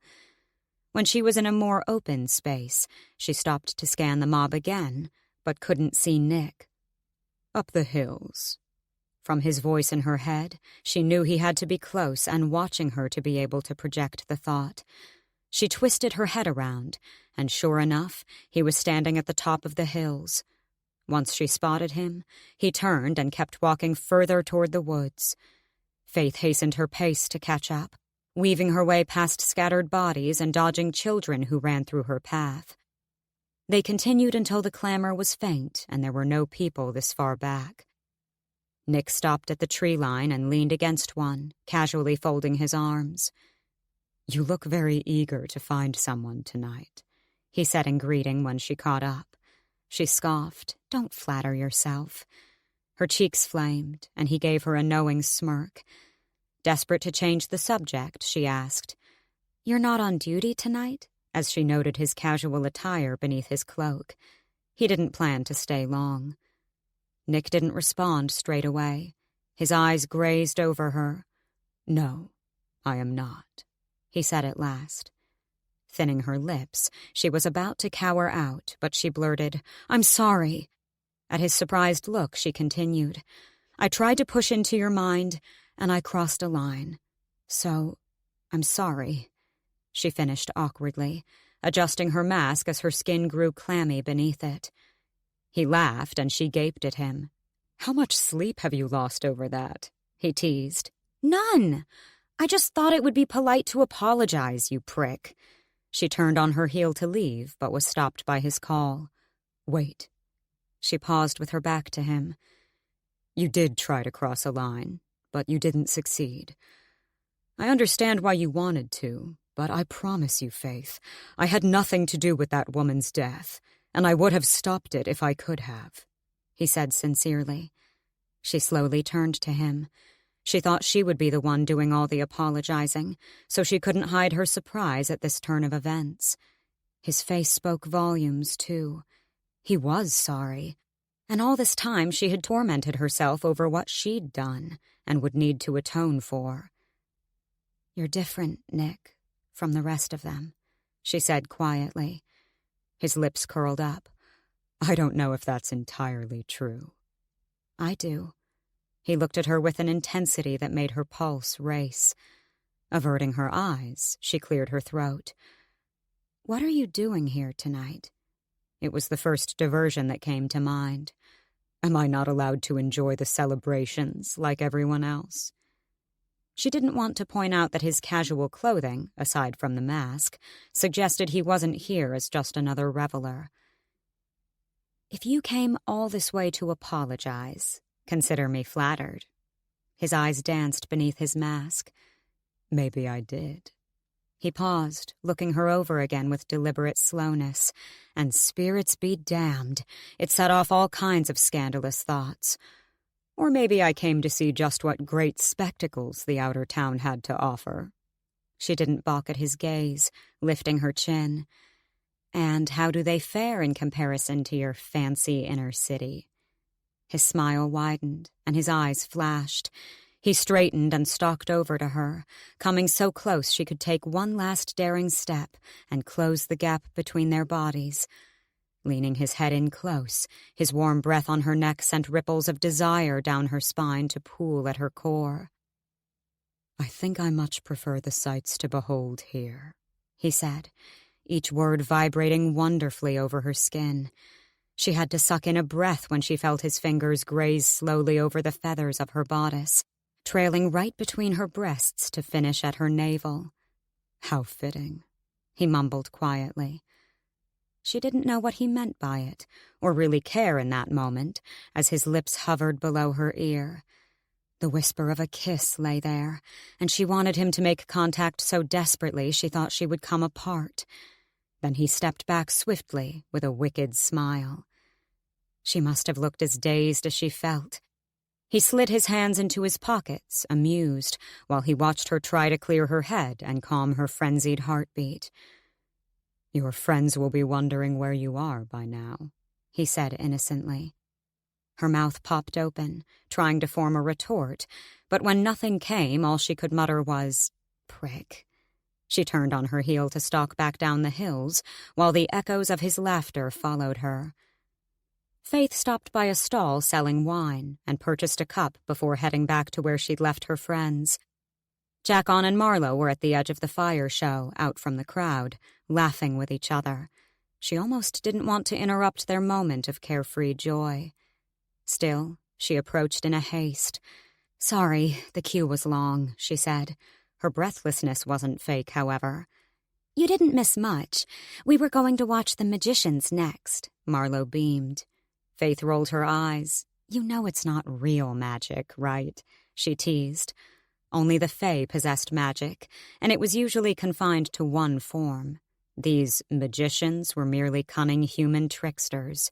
When she was in a more open space, she stopped to scan the mob again, but couldn't see Nick. "Up the hills." From his voice in her head, she knew he had to be close and watching her to be able to project the thought. She twisted her head around, and sure enough, he was standing at the top of the hills. Once she spotted him, he turned and kept walking further toward the woods. Faythe hastened her pace to catch up, weaving her way past scattered bodies and dodging children who ran through her path. They continued until the clamor was faint and there were no people this far back. Nick stopped at the tree line and leaned against one, casually folding his arms. "You look very eager to find someone tonight," he said in greeting when she caught up. She scoffed. "Don't flatter yourself." Her cheeks flamed, and he gave her a knowing smirk. Desperate to change the subject, she asked, "You're not on duty tonight?" as she noted his casual attire beneath his cloak. He didn't plan to stay long. Nick didn't respond straight away. His eyes grazed over her. "No, I am not," he said at last. Thinning her lips, she was about to cower out, but she blurted, "I'm sorry." At his surprised look, she continued, "I tried to push into your mind, and I crossed a line. So, I'm sorry," she finished awkwardly, adjusting her mask as her skin grew clammy beneath it. He laughed, and she gaped at him. "How much sleep have you lost over that?" he teased. "None. I just thought it would be polite to apologize, you prick." She turned on her heel to leave, but was stopped by his call. "Wait." She paused with her back to him. "You did try to cross a line, but you didn't succeed. I understand why you wanted to, but I promise you, Faythe, I had nothing to do with that woman's death, and I would have stopped it if I could have," he said sincerely. She slowly turned to him. She thought she would be the one doing all the apologizing, so she couldn't hide her surprise at this turn of events. His face spoke volumes, too. He was sorry, and all this time she had tormented herself over what she'd done and would need to atone for. "You're different, Nick, from the rest of them," she said quietly. His lips curled up. "I don't know if that's entirely true." "I do." He looked at her with an intensity that made her pulse race. Averting her eyes, she cleared her throat. "What are you doing here tonight?" It was the first diversion that came to mind. "Am I not allowed to enjoy the celebrations like everyone else?" She didn't want to point out that his casual clothing, aside from the mask, suggested he wasn't here as just another reveler. "If you came all this way to apologize, consider me flattered." His eyes danced beneath his mask. "Maybe I did." He paused, looking her over again with deliberate slowness, and spirits be damned, it set off all kinds of scandalous thoughts. Or maybe I came to see just what great spectacles the outer town had to offer. She didn't balk at his gaze, lifting her chin. "And how do they fare in comparison to your fancy inner city?" His smile widened, and his eyes flashed. He straightened and stalked over to her, coming so close she could take one last daring step and close the gap between their bodies. Leaning his head in close, his warm breath on her neck sent ripples of desire down her spine to pool at her core. "I think I much prefer the sights to behold here," he said, each word vibrating wonderfully over her skin. She had to suck in a breath when she felt his fingers graze slowly over the feathers of her bodice, trailing right between her breasts to finish at her navel. "How fitting," he mumbled quietly. She didn't know what he meant by it, or really care in that moment, as his lips hovered below her ear. The whisper of a kiss lay there, and she wanted him to make contact so desperately she thought she would come apart. Then he stepped back swiftly with a wicked smile. She must have looked as dazed as she felt. He slid his hands into his pockets, amused, while he watched her try to clear her head and calm her frenzied heartbeat. "Your friends will be wondering where you are by now," he said innocently. Her mouth popped open, trying to form a retort, but when nothing came, all she could mutter was, "Prick." She turned on her heel to stalk back down the hills, while the echoes of his laughter followed her. Faythe stopped by a stall selling wine and purchased a cup before heading back to where she'd left her friends. Jackon and Marlowe were at the edge of the fire show, out from the crowd, laughing with each other. She almost didn't want to interrupt their moment of carefree joy. Still, she approached in a haste. "Sorry, the queue was long," she said. Her breathlessness wasn't fake, however. "You didn't miss much. We were going to watch the magicians next," Marlowe beamed. Faythe rolled her eyes. "You know it's not real magic, right?" she teased. Only the Fae possessed magic, and it was usually confined to one form. These magicians were merely cunning human tricksters.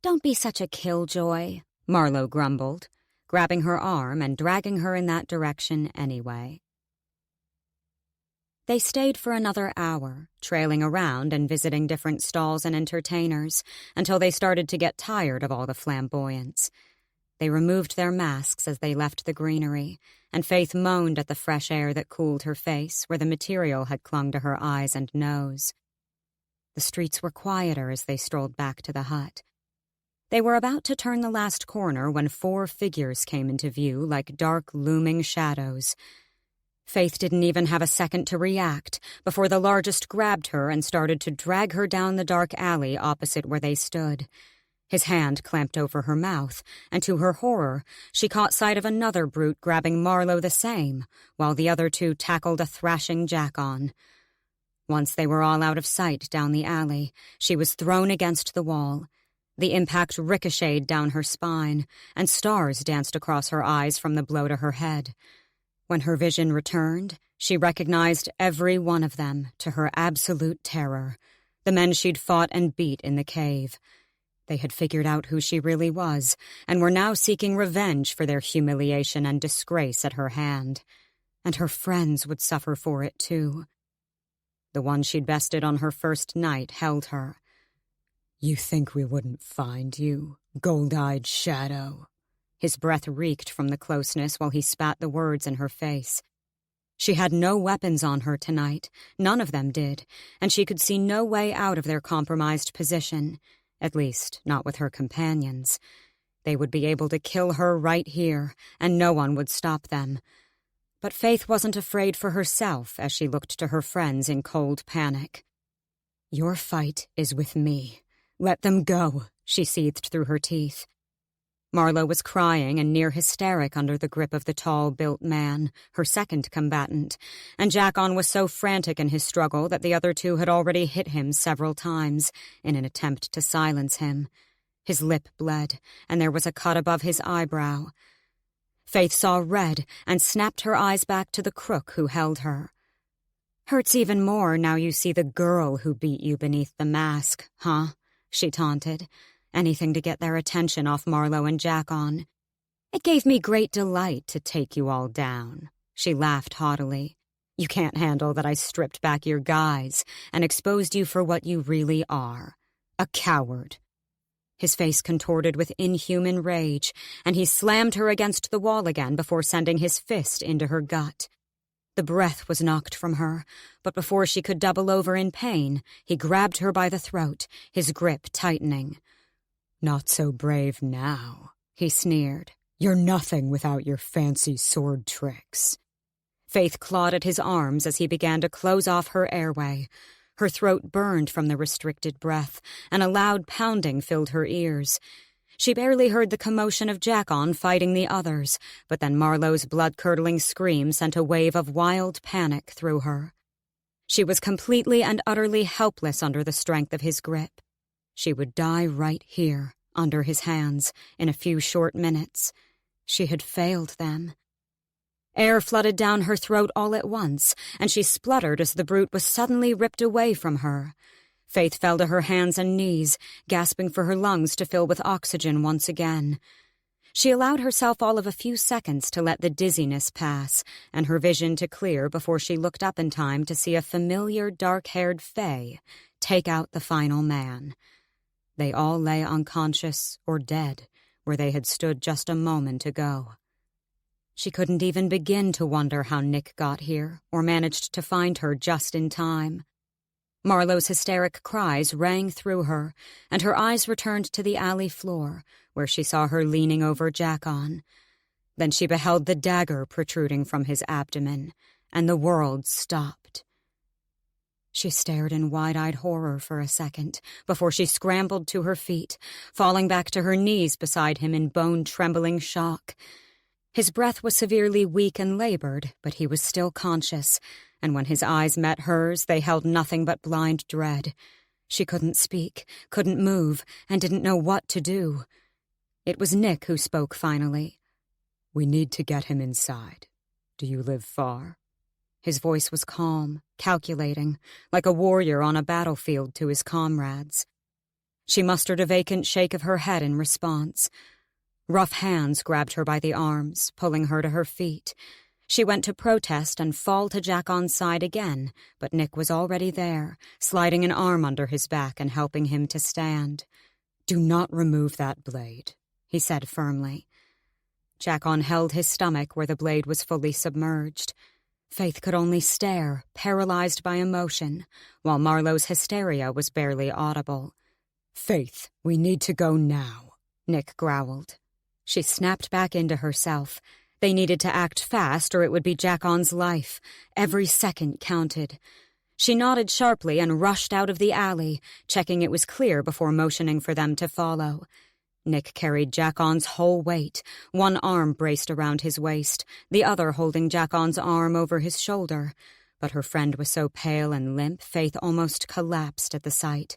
"Don't be such a killjoy," Marlowe grumbled, grabbing her arm and dragging her in that direction anyway. They stayed for another hour, trailing around and visiting different stalls and entertainers, until they started to get tired of all the flamboyance. They removed their masks as they left the greenery, and Faythe moaned at the fresh air that cooled her face where the material had clung to her eyes and nose. The streets were quieter as they strolled back to the hut. They were about to turn the last corner when 4 figures came into view like dark, looming shadows. Faythe didn't even have a second to react before the largest grabbed her and started to drag her down the dark alley opposite where they stood. His hand clamped over her mouth, and to her horror, she caught sight of another brute grabbing Marlowe the same, while the other 2 tackled a thrashing Jackon. Once they were all out of sight down the alley, she was thrown against the wall. The impact ricocheted down her spine, and stars danced across her eyes from the blow to her head. When her vision returned, she recognized every one of them, to her absolute terror. The men she'd fought and beat in the cave. They had figured out who she really was, and were now seeking revenge for their humiliation and disgrace at her hand. And her friends would suffer for it, too. The one she'd bested on her first night held her. "You think we wouldn't find you, gold-eyed shadow?" His breath reeked from the closeness while he spat the words in her face. She had no weapons on her tonight, none of them did, and she could see no way out of their compromised position, at least not with her companions. They would be able to kill her right here, and no one would stop them. But Faythe wasn't afraid for herself as she looked to her friends in cold panic. "Your fight is with me. Let them go," she seethed through her teeth. Marlowe was crying and near hysteric under the grip of the tall, built man, her second combatant, and Jackon was so frantic in his struggle that the other 2 had already hit him several times in an attempt to silence him. His lip bled, and there was a cut above his eyebrow. Faythe saw red and snapped her eyes back to the crook who held her. "Hurts even more now you see the girl who beat you beneath the mask, huh?" she taunted. Anything to get their attention off Marlowe and Jackon. "It gave me great delight to take you all down," she laughed haughtily. "You can't handle that I stripped back your guise and exposed you for what you really are. A coward." His face contorted with inhuman rage, and he slammed her against the wall again before sending his fist into her gut. The breath was knocked from her, but before she could double over in pain, he grabbed her by the throat, his grip tightening. "Not so brave now," he sneered. "You're nothing without your fancy sword tricks." Faythe clawed at his arms as he began to close off her airway. Her throat burned from the restricted breath, and a loud pounding filled her ears. She barely heard the commotion of Jackon fighting the others, but then Marlowe's blood-curdling scream sent a wave of wild panic through her. She was completely and utterly helpless under the strength of his grip. She would die right here, under his hands, in a few short minutes. She had failed them. Air flooded down her throat all at once, and she spluttered as the brute was suddenly ripped away from her. Faythe fell to her hands and knees, gasping for her lungs to fill with oxygen once again. She allowed herself all of a few seconds to let the dizziness pass and her vision to clear before she looked up in time to see a familiar dark-haired Faythe take out the final man. They all lay unconscious or dead where they had stood just a moment ago. She couldn't even begin to wonder how Nick got here or managed to find her just in time. Marlowe's hysteric cries rang through her, and her eyes returned to the alley floor, where she saw her leaning over Jackon. Then she beheld the dagger protruding from his abdomen, and the world stopped. She stared in wide-eyed horror for a second, before she scrambled to her feet, falling back to her knees beside him in bone-trembling shock. His breath was severely weak and labored, but he was still conscious, and when his eyes met hers, they held nothing but blind dread. She couldn't speak, couldn't move, and didn't know what to do. It was Nick who spoke finally. "We need to get him inside. Do you live far?" His voice was calm, calculating, like a warrior on a battlefield to his comrades. She mustered a vacant shake of her head in response. Rough hands grabbed her by the arms, pulling her to her feet. She went to protest and fall to Jackon's side again, but Nick was already there, sliding an arm under his back and helping him to stand. "Do not remove that blade," he said firmly. Jackon held his stomach where the blade was fully submerged. Faythe could only stare, paralyzed by emotion, while Marlowe's hysteria was barely audible. "Faythe, we need to go now," Nick growled. She snapped back into herself. They needed to act fast or it would be Jackon's life. Every second counted. She nodded sharply and rushed out of the alley, checking it was clear before motioning for them to follow. Nick carried Jackon's whole weight, one arm braced around his waist, the other holding Jackon's arm over his shoulder. But her friend was so pale and limp, Faythe almost collapsed at the sight.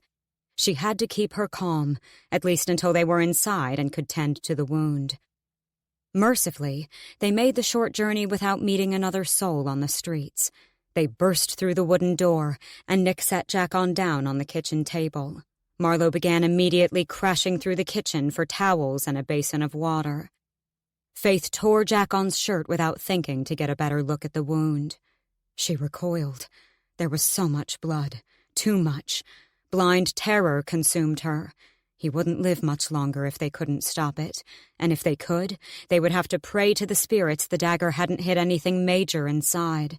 She had to keep her calm, at least until they were inside and could tend to the wound. Mercifully, they made the short journey without meeting another soul on the streets. They burst through the wooden door, and Nick set Jackon down on the kitchen table. Marlowe began immediately crashing through the kitchen for towels and a basin of water. Faythe tore Jackon's shirt without thinking to get a better look at the wound. She recoiled. There was so much blood. Too much. Blind terror consumed her. He wouldn't live much longer if they couldn't stop it, and if they could, they would have to pray to the spirits the dagger hadn't hit anything major inside.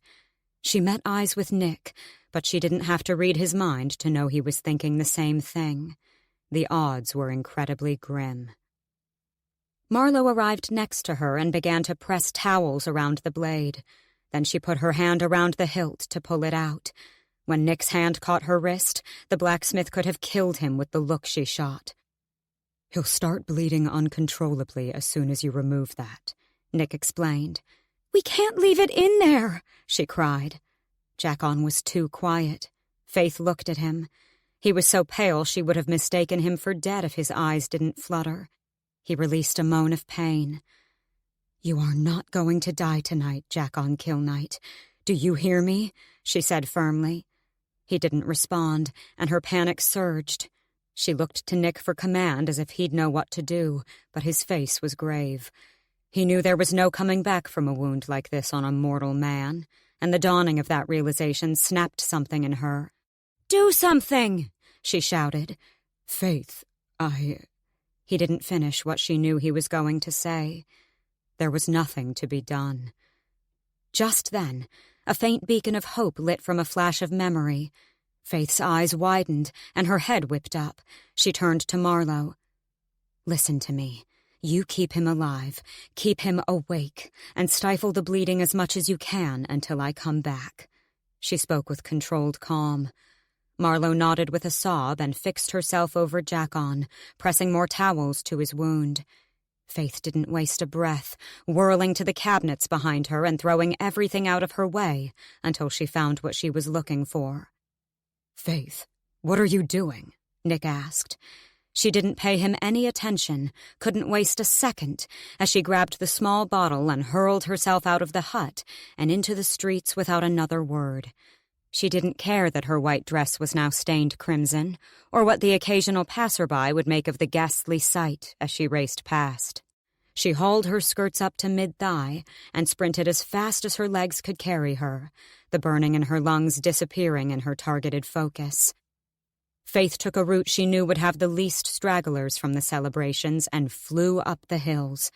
She met eyes with Nick, but she didn't have to read his mind to know he was thinking the same thing. The odds were incredibly grim. Marlowe arrived next to her and began to press towels around the blade. Then she put her hand around the hilt to pull it out. When Nick's hand caught her wrist, the blacksmith could have killed him with the look she shot. "He'll start bleeding uncontrollably as soon as you remove that," Nick explained. "We can't leave it in there," she cried. Jackon was too quiet. Faythe looked at him. He was so pale she would have mistaken him for dead if his eyes didn't flutter. He released a moan of pain. "You are not going to die tonight, Jackon Killnight. Do you hear me?" she said firmly. He didn't respond, and her panic surged. She looked to Nick for command as if he'd know what to do, but his face was grave. He knew there was no coming back from a wound like this on a mortal man, and the dawning of that realization snapped something in her. "Do something!" she shouted. "Faythe, He didn't finish what she knew he was going to say. There was nothing to be done. Just then, a faint beacon of hope lit from a flash of memory. Faythe's eyes widened, and her head whipped up. She turned to Marlowe. "Listen to me. You keep him alive, keep him awake, and stifle the bleeding as much as you can until I come back." She spoke with controlled calm. Marlowe nodded with a sob and fixed herself over Jackon, pressing more towels to his wound. Faythe didn't waste a breath, whirling to the cabinets behind her and throwing everything out of her way until she found what she was looking for. "Faythe, what are you doing?" Nick asked. She didn't pay him any attention, couldn't waste a second, as she grabbed the small bottle and hurled herself out of the hut and into the streets without another word. She didn't care that her white dress was now stained crimson, or what the occasional passerby would make of the ghastly sight as she raced past. She hauled her skirts up to mid-thigh and sprinted as fast as her legs could carry her, the burning in her lungs disappearing in her targeted focus. Faythe took a route she knew would have the least stragglers from the celebrations and flew up the hills.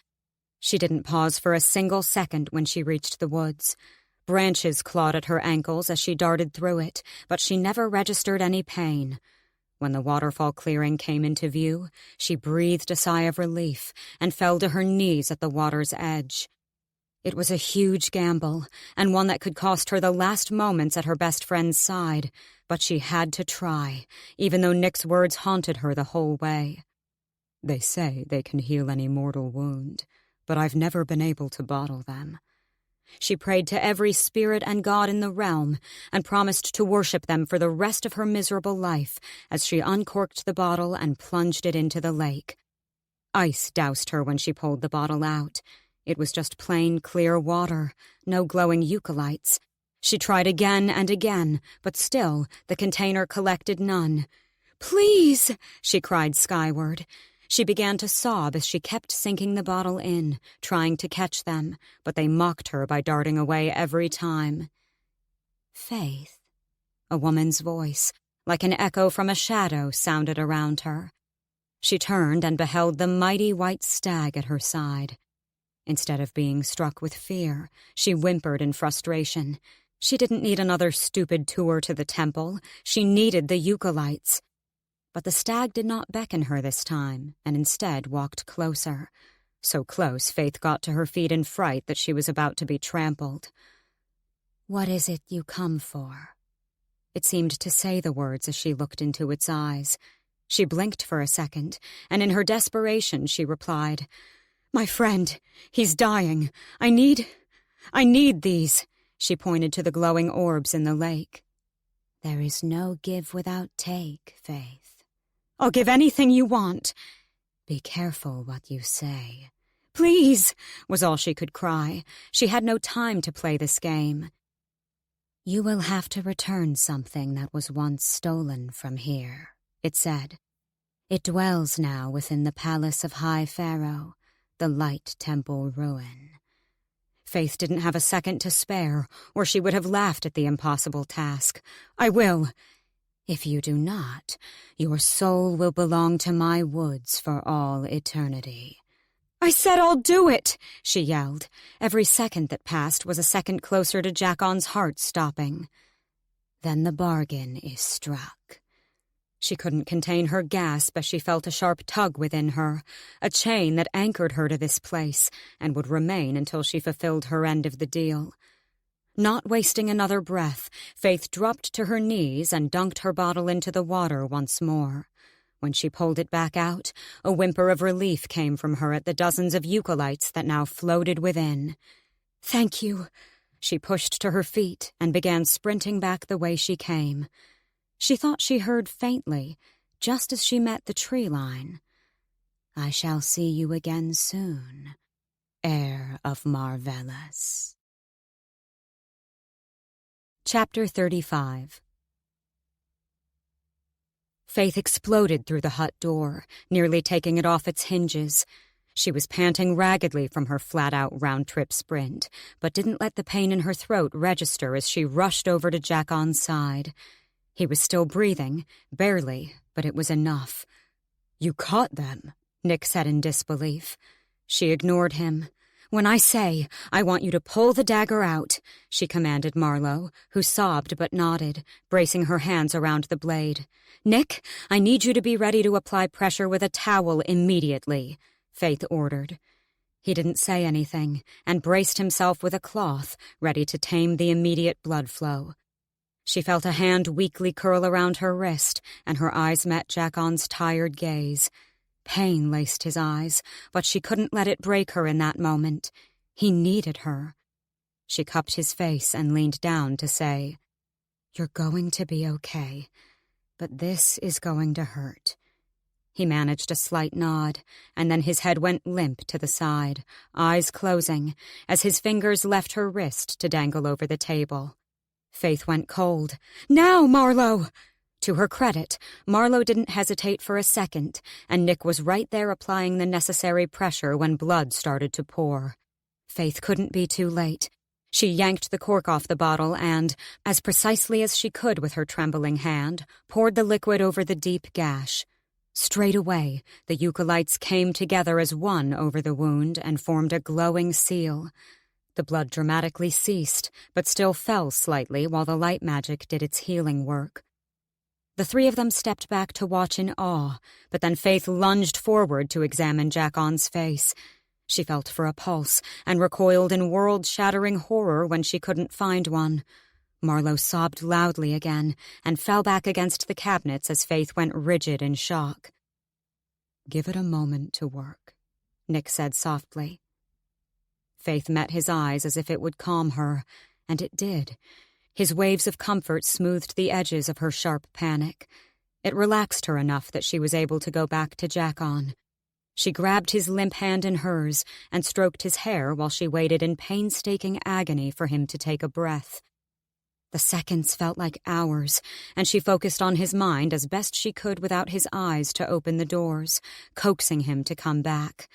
She didn't pause for a single second when she reached the woods. Branches clawed at her ankles as she darted through it, but she never registered any pain. When the waterfall clearing came into view, she breathed a sigh of relief and fell to her knees at the water's edge. It was a huge gamble, and one that could cost her the last moments at her best friend's side, but she had to try, even though Nick's words haunted her the whole way. "They say they can heal any mortal wound, but I've never been able to bottle them." She prayed to every spirit and god in the realm and promised to worship them for the rest of her miserable life as she uncorked the bottle and plunged it into the lake. Ice doused her when she pulled the bottle out. It was just plain, clear water, no glowing eucalypts. She tried again and again, but still the container collected none. "Please!" she cried skyward. She began to sob as she kept sinking the bottle in, trying to catch them, but they mocked her by darting away every time. "Faythe," a woman's voice, like an echo from a shadow, sounded around her. She turned and beheld the mighty white stag at her side. Instead of being struck with fear, she whimpered in frustration. She didn't need another stupid tour to the temple. She needed the eucalypts. But the stag did not beckon her this time, and instead walked closer. So close, Faythe got to her feet in fright that she was about to be trampled. "What is it you come for?" It seemed to say the words as she looked into its eyes. She blinked for a second, and in her desperation she replied, "My friend, he's dying. I need these." She pointed to the glowing orbs in the lake. "There is no give without take, Faythe." "I'll give anything you want." "Be careful what you say." "Please," was all she could cry. She had no time to play this game. "You will have to return something that was once stolen from here," it said. "It dwells now within the palace of High Pharaoh, the Light Temple ruin." Faythe didn't have a second to spare, or she would have laughed at the impossible task. "I will." "If you do not, your soul will belong to my woods for all eternity." "I said I'll do it!" she yelled. Every second that passed was a second closer to Jackon's heart stopping. "Then the bargain is struck." She couldn't contain her gasp as she felt a sharp tug within her, a chain that anchored her to this place and would remain until she fulfilled her end of the deal. Not wasting another breath, Faythe dropped to her knees and dunked her bottle into the water once more. When she pulled it back out, a whimper of relief came from her at the dozens of eucalypts that now floated within. "Thank you." She pushed to her feet and began sprinting back the way she came. She thought she heard faintly, just as she met the tree line, "I shall see you again soon, heir of Marvellous." Chapter 35. Faythe exploded through the hut door, nearly taking it off its hinges. She was panting raggedly from her flat-out round-trip sprint, but didn't let the pain in her throat register as she rushed over to Jackon's side. He was still breathing, barely, but it was enough. "You caught them," Nick said in disbelief. She ignored him. "When I say, I want you to pull the dagger out," she commanded Marlowe, who sobbed but nodded, bracing her hands around the blade. "Nick, I need you to be ready to apply pressure with a towel immediately," Faythe ordered. He didn't say anything, and braced himself with a cloth, ready to tame the immediate blood flow. She felt a hand weakly curl around her wrist, and her eyes met Jackon's tired gaze. Pain laced his eyes, but she couldn't let it break her in that moment. He needed her. She cupped his face and leaned down to say, "You're going to be okay, but this is going to hurt." He managed a slight nod, and then his head went limp to the side, eyes closing, as his fingers left her wrist to dangle over the table. Faythe went cold. "Now, Marlowe!" To her credit, Marlowe didn't hesitate for a second, and Nick was right there applying the necessary pressure when blood started to pour. Faythe couldn't be too late. She yanked the cork off the bottle and, as precisely as she could with her trembling hand, poured the liquid over the deep gash. Straight away, the eucalypts came together as one over the wound and formed a glowing seal. The blood dramatically ceased, but still fell slightly while the light magic did its healing work. The three of them stepped back to watch in awe, but then Faythe lunged forward to examine Jackon's face. She felt for a pulse and recoiled in world-shattering horror when she couldn't find one. Marlowe sobbed loudly again and fell back against the cabinets as Faythe went rigid in shock. "Give it a moment to work," Nick said softly. Faythe met his eyes as if it would calm her, and it did. His waves of comfort smoothed the edges of her sharp panic. It relaxed her enough that she was able to go back to Jackon. She grabbed his limp hand in hers and stroked his hair while she waited in painstaking agony for him to take a breath. The seconds felt like hours, and she focused on his mind as best she could without his eyes to open the doors, coaxing him to come back.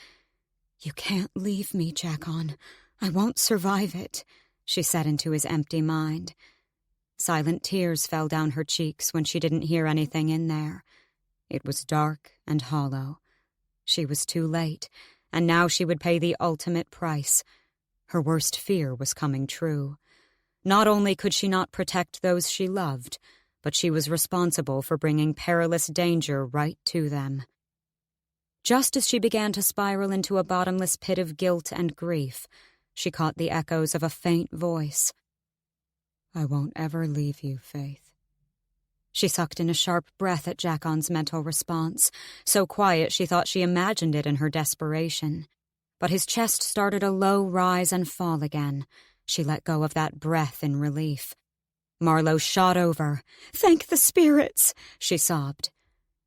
"You can't leave me, Jackon. I won't survive it," she said into his empty mind. Silent tears fell down her cheeks when she didn't hear anything in there. It was dark and hollow. She was too late, and now she would pay the ultimate price. Her worst fear was coming true. Not only could she not protect those she loved, but she was responsible for bringing perilous danger right to them. Just as she began to spiral into a bottomless pit of guilt and grief, she caught the echoes of a faint voice. "I won't ever leave you, Faythe." She sucked in a sharp breath at Jackon's mental response, so quiet she thought she imagined it in her desperation. But his chest started a low rise and fall again. She let go of that breath in relief. Marlowe shot over. "Thank the spirits," she sobbed.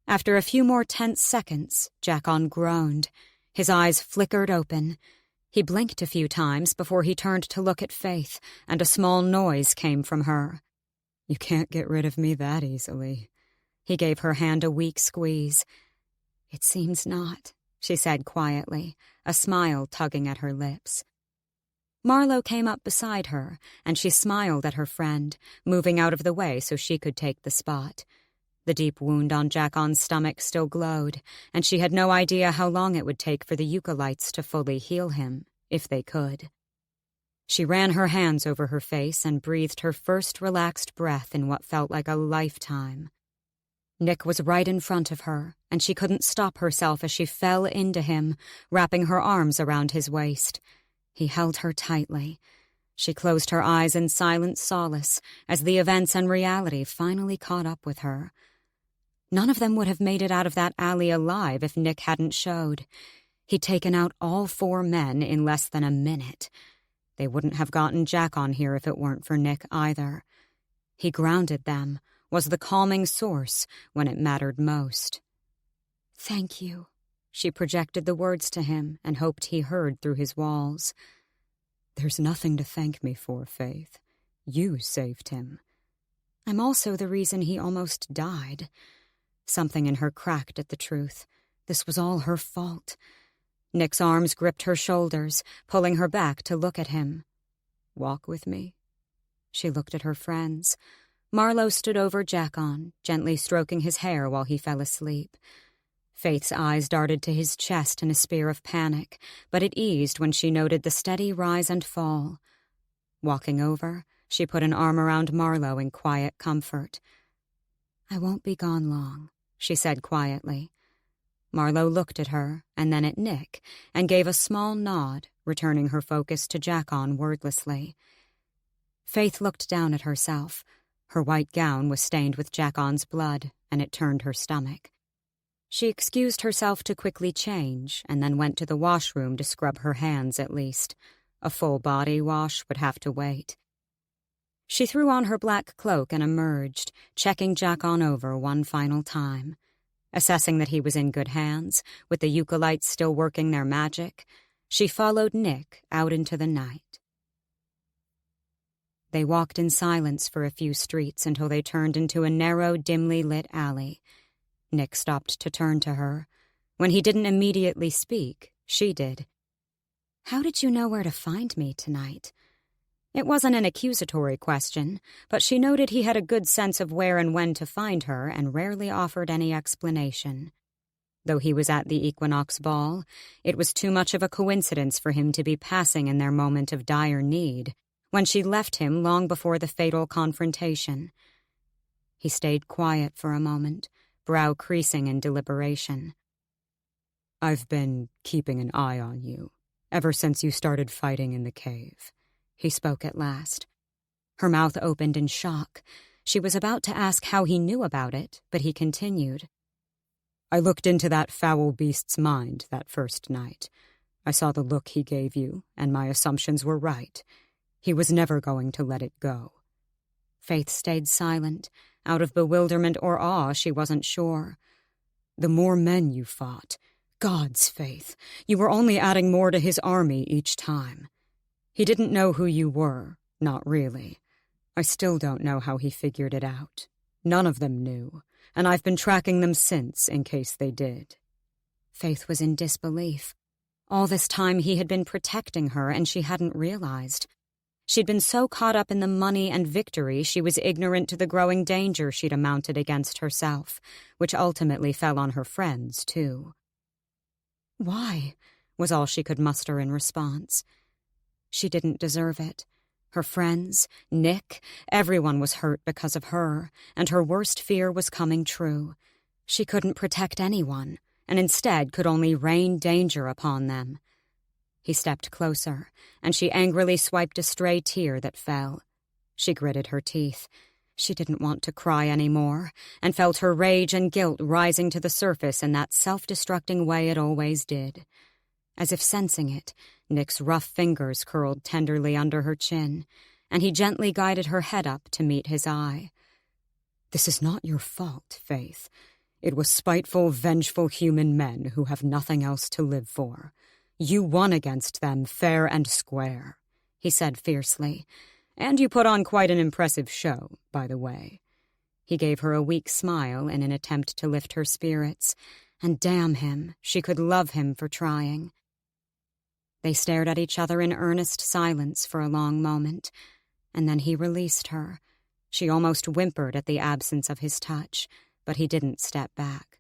After a few more tense seconds, Jackon groaned. His eyes flickered open. He blinked a few times before he turned to look at Faythe, and a small noise came from her. "You can't get rid of me that easily." He gave her hand a weak squeeze. "It seems not," she said quietly, a smile tugging at her lips. Marlowe came up beside her, and she smiled at her friend, moving out of the way so she could take the spot. The deep wound on Jackon's stomach still glowed, and she had no idea how long it would take for the eucalypts to fully heal him, if they could. She ran her hands over her face and breathed her first relaxed breath in what felt like a lifetime. Nick was right in front of her, and she couldn't stop herself as she fell into him, wrapping her arms around his waist. He held her tightly. She closed her eyes in silent solace as the events and reality finally caught up with her. None of them would have made it out of that alley alive if Nick hadn't showed. He'd taken out all 4 men in less than a minute. They wouldn't have gotten Jackon here if it weren't for Nick either. He grounded them, was the calming source when it mattered most. "Thank you." She projected the words to him and hoped he heard through his walls. "There's nothing to thank me for, Faythe. You saved him." "I'm also the reason he almost died." Something in her cracked at the truth. This was all her fault. Nick's arms gripped her shoulders, pulling her back to look at him. "Walk with me?" She looked at her friends. Marlowe stood over Jackon, gently stroking his hair while he fell asleep. Faythe's eyes darted to his chest in a spear of panic, but it eased when she noted the steady rise and fall. Walking over, she put an arm around Marlowe in quiet comfort. "I won't be gone long," she said quietly. Marlowe looked at her, and then at Nick, and gave a small nod, returning her focus to Jackon wordlessly. Faythe looked down at herself. Her white gown was stained with Jackon's blood, and it turned her stomach. She excused herself to quickly change, and then went to the washroom to scrub her hands at least. A full-body wash would have to wait. She threw on her black cloak and emerged, checking Jackon over one final time. Assessing that he was in good hands, with the Eucalypts still working their magic, she followed Nick out into the night. They walked in silence for a few streets until they turned into a narrow, dimly lit alley. Nick stopped to turn to her. When he didn't immediately speak, she did. "How did you know where to find me tonight?" It wasn't an accusatory question, but she noted he had a good sense of where and when to find her and rarely offered any explanation. Though he was at the Equinox Ball, it was too much of a coincidence for him to be passing in their moment of dire need, when she left him long before the fatal confrontation. He stayed quiet for a moment, brow creasing in deliberation. "I've been keeping an eye on you, ever since you started fighting in the cave," he spoke at last. Her mouth opened in shock. She was about to ask how he knew about it, but he continued. "I looked into that foul beast's mind that first night. I saw the look he gave you, and my assumptions were right. He was never going to let it go." Faythe stayed silent. Out of bewilderment or awe, she wasn't sure. "The more men you fought, God's Faythe, you were only adding more to his army each time. He didn't know who you were, not really. I still don't know how he figured it out. None of them knew, and I've been tracking them since in case they did." Faythe was in disbelief. All this time he had been protecting her and she hadn't realized. She'd been so caught up in the money and victory she was ignorant to the growing danger she'd amounted against herself, which ultimately fell on her friends, too. "Why?" was all she could muster in response. She didn't deserve it. Her friends, Nick, everyone was hurt because of her, and her worst fear was coming true. She couldn't protect anyone, and instead could only rain danger upon them. He stepped closer, and she angrily swiped a stray tear that fell. She gritted her teeth. She didn't want to cry anymore, and felt her rage and guilt rising to the surface in that self-destructing way it always did. As if sensing it, Nick's rough fingers curled tenderly under her chin, and he gently guided her head up to meet his eye. "This is not your fault, Faythe. It was spiteful, vengeful human men who have nothing else to live for. You won against them fair and square," he said fiercely. "And you put on quite an impressive show, by the way." He gave her a weak smile in an attempt to lift her spirits, and damn him, she could love him for trying. They stared at each other in earnest silence for a long moment, and then he released her. She almost whimpered at the absence of his touch, but he didn't step back.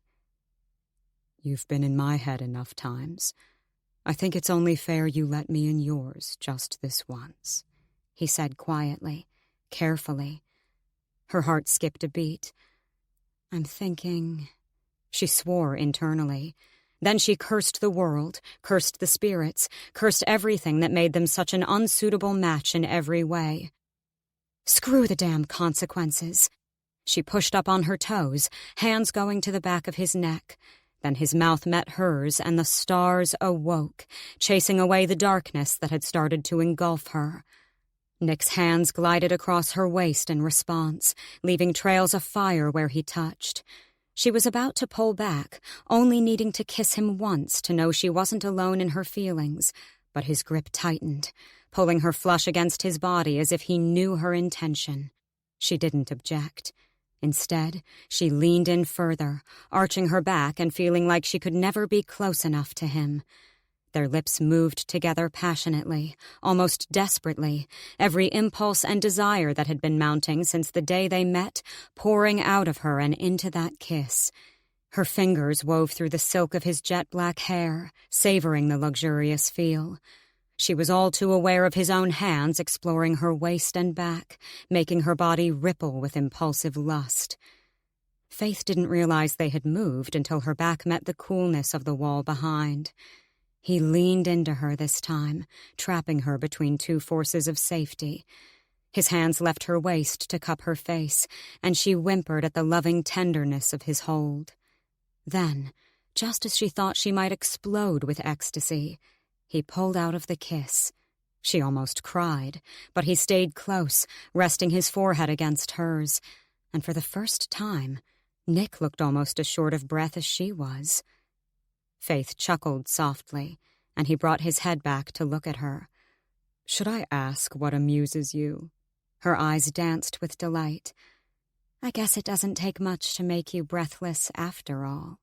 "You've been in my head enough times. I think it's only fair you let me in yours just this once," he said quietly, carefully. Her heart skipped a beat. "I'm thinking—" She swore internally. Then she cursed the world, cursed the spirits, cursed everything that made them such an unsuitable match in every way. Screw the damn consequences. She pushed up on her toes, hands going to the back of his neck. Then his mouth met hers, and the stars awoke, chasing away the darkness that had started to engulf her. Nick's hands glided across her waist in response, leaving trails of fire where he touched. She was about to pull back, only needing to kiss him once to know she wasn't alone in her feelings, but his grip tightened, pulling her flush against his body as if he knew her intention. She didn't object. Instead, she leaned in further, arching her back and feeling like she could never be close enough to him. Their lips moved together passionately, almost desperately, every impulse and desire that had been mounting since the day they met pouring out of her and into that kiss. Her fingers wove through the silk of his jet-black hair, savoring the luxurious feel. She was all too aware of his own hands exploring her waist and back, making her body ripple with impulsive lust. Faythe didn't realize they had moved until her back met the coolness of the wall behind. He leaned into her this time, trapping her between two forces of safety. His hands left her waist to cup her face, and she whimpered at the loving tenderness of his hold. Then, just as she thought she might explode with ecstasy, he pulled out of the kiss. She almost cried, but he stayed close, resting his forehead against hers, and for the first time, Nick looked almost as short of breath as she was. Faythe chuckled softly, and he brought his head back to look at her. "Should I ask what amuses you?" Her eyes danced with delight. "I guess it doesn't take much to make you breathless after all."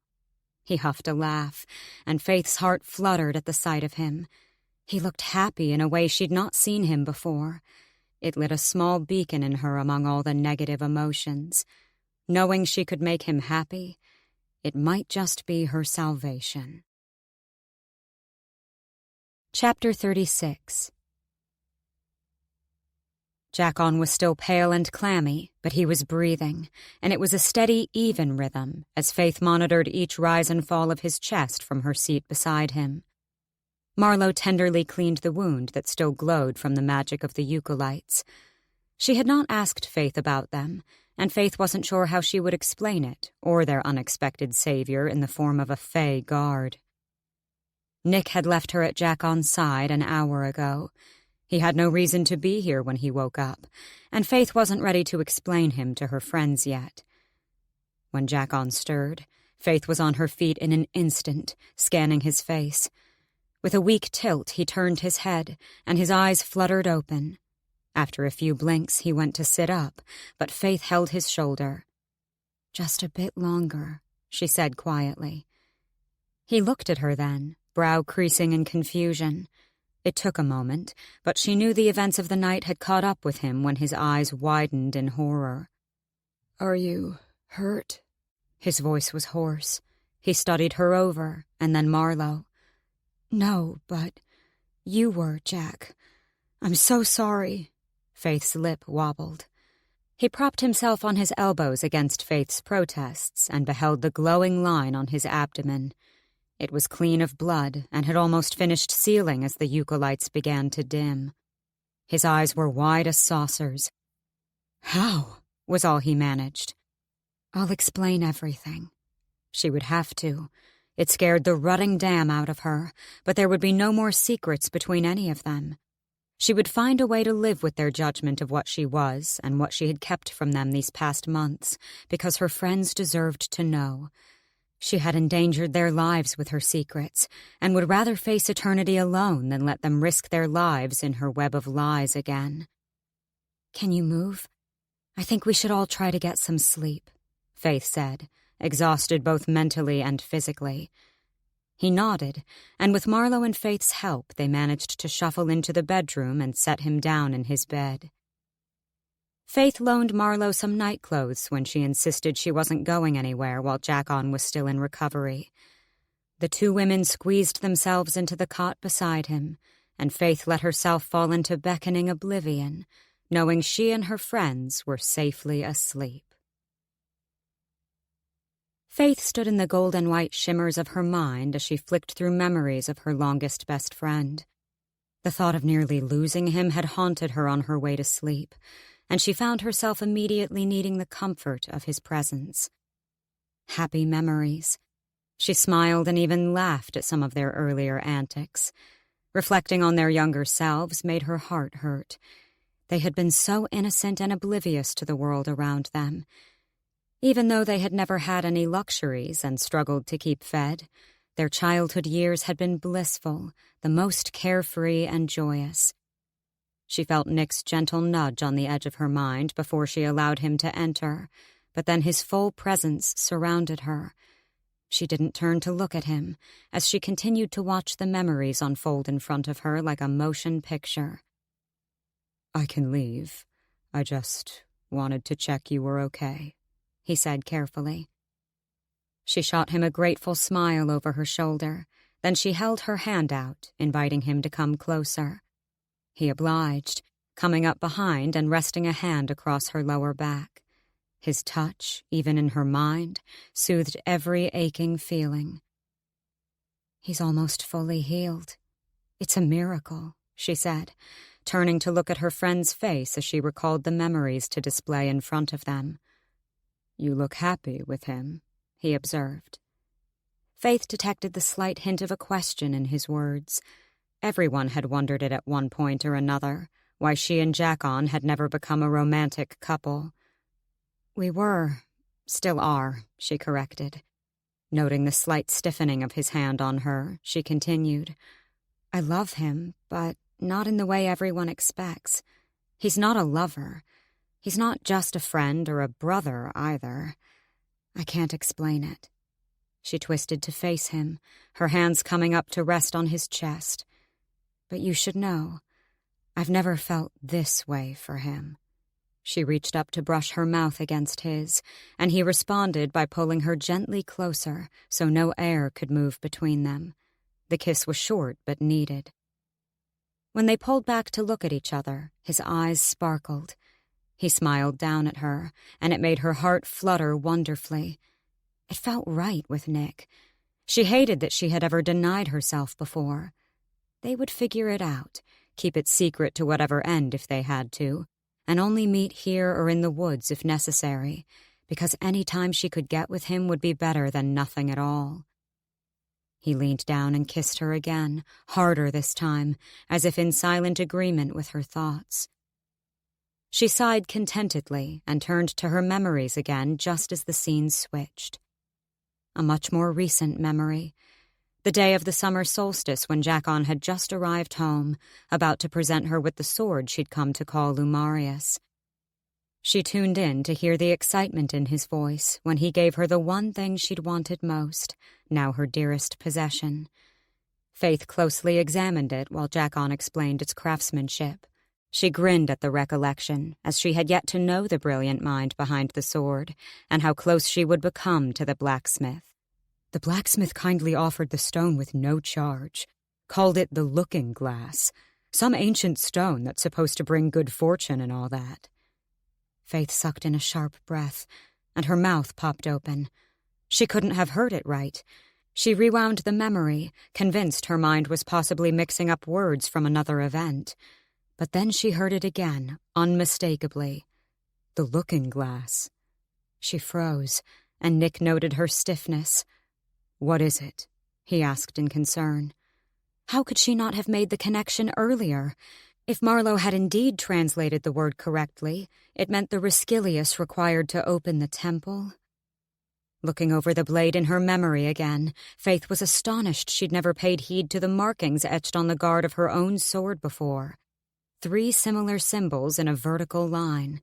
He huffed a laugh, and Faythe's heart fluttered at the sight of him. He looked happy in a way she'd not seen him before. It lit a small beacon in her among all the negative emotions. Knowing she could make him happy, it might just be her salvation. Chapter 36. Jackon was still pale and clammy, but he was breathing, and it was a steady, even rhythm as Faythe monitored each rise and fall of his chest from her seat beside him. Marlowe tenderly cleaned the wound that still glowed from the magic of the eucalypts. She had not asked Faythe about them, and Faythe wasn't sure how she would explain it, or their unexpected savior in the form of a fae guard. Nick had left her at Jackon's side an hour ago. He had no reason to be here when he woke up, and Faythe wasn't ready to explain him to her friends yet. When Jackon stirred, Faythe was on her feet in an instant, scanning his face. With a weak tilt, he turned his head, and his eyes fluttered open. After a few blinks, he went to sit up, but Faythe held his shoulder. "Just a bit longer," she said quietly. He looked at her then, brow creasing in confusion. It took a moment, but she knew the events of the night had caught up with him when his eyes widened in horror. "Are you hurt?" His voice was hoarse. He studied her over, and then Marlowe. "No, but you were, Jack. I'm so sorry." Faythe's lip wobbled. He propped himself on his elbows against Faythe's protests and beheld the glowing line on his abdomen. It was clean of blood and had almost finished sealing as the eucalypts began to dim. His eyes were wide as saucers. "How?" was all he managed. "I'll explain everything." She would have to. It scared the rutting dam out of her, but there would be no more secrets between any of them. She would find a way to live with their judgment of what she was and what she had kept from them these past months, because her friends deserved to know. She had endangered their lives with her secrets, and would rather face eternity alone than let them risk their lives in her web of lies again. "Can you move? I think we should all try to get some sleep," Faythe said, exhausted both mentally and physically. He nodded, and with Marlowe and Faythe's help, they managed to shuffle into the bedroom and set him down in his bed. Faythe loaned Marlowe some nightclothes when she insisted she wasn't going anywhere while Jackon was still in recovery. The two women squeezed themselves into the cot beside him, and Faythe let herself fall into beckoning oblivion, knowing she and her friends were safely asleep. Faythe stood in the golden white shimmers of her mind as she flicked through memories of her longest best friend. The thought of nearly losing him had haunted her on her way to sleep, and she found herself immediately needing the comfort of his presence. Happy memories. She smiled and even laughed at some of their earlier antics. Reflecting on their younger selves made her heart hurt. They had been so innocent and oblivious to the world around them. Even though they had never had any luxuries and struggled to keep fed, their childhood years had been blissful, the most carefree and joyous. She felt Nick's gentle nudge on the edge of her mind before she allowed him to enter, but then his full presence surrounded her. She didn't turn to look at him, as she continued to watch the memories unfold in front of her like a motion picture. "I can leave. I just wanted to check you were okay," he said carefully. She shot him a grateful smile over her shoulder, then she held her hand out, inviting him to come closer. He obliged, coming up behind and resting a hand across her lower back. His touch, even in her mind, soothed every aching feeling. "He's almost fully healed. It's a miracle," she said, turning to look at her friend's face as she recalled the memories to display in front of them. "You look happy with him," he observed. Faythe detected the slight hint of a question in his words. Everyone had wondered it at one point or another, why she and Jackon had never become a romantic couple. "We were, Still are, she corrected. Noting the slight stiffening of his hand on her, she continued, I love him, but not in the way everyone expects. He's not a lover. He's not just a friend or a brother, either. I can't explain it. She twisted to face him, her hands coming up to rest on his chest. But you should know, I've never felt this way for him. She reached up to brush her mouth against his, and he responded by pulling her gently closer so no air could move between them. The kiss was short but needed. When they pulled back to look at each other, his eyes sparkled. He smiled down at her, and it made her heart flutter wonderfully. It felt right with Nick. She hated that she had ever denied herself before. They would figure it out, keep it secret to whatever end if they had to, and only meet here or in the woods if necessary, because any time she could get with him would be better than nothing at all. He leaned down and kissed her again, harder this time, as if in silent agreement with her thoughts. She sighed contentedly and turned to her memories again just as the scene switched. A much more recent memory. The day of the summer solstice when Jacon had just arrived home, about to present her with the sword she'd come to call Lumarius. She tuned in to hear the excitement in his voice when he gave her the one thing she'd wanted most, now her dearest possession. Faythe closely examined it while Jacon explained its craftsmanship. She grinned at the recollection, as she had yet to know the brilliant mind behind the sword, and how close she would become to the blacksmith. The blacksmith kindly offered the stone with no charge, called it the looking glass, some ancient stone that's supposed to bring good fortune and all that. Faythe sucked in a sharp breath, and her mouth popped open. She couldn't have heard it right. She rewound the memory, convinced her mind was possibly mixing up words from another event. But then she heard it again, unmistakably. The looking glass. She froze, and Nick noted her stiffness. "What is it?" he asked in concern. How could she not have made the connection earlier? If Marlowe had indeed translated the word correctly, it meant the Rescilius required to open the temple. Looking over the blade in her memory again, Faythe was astonished she'd never paid heed to the markings etched on the guard of her own sword before. 3 similar symbols in a vertical line.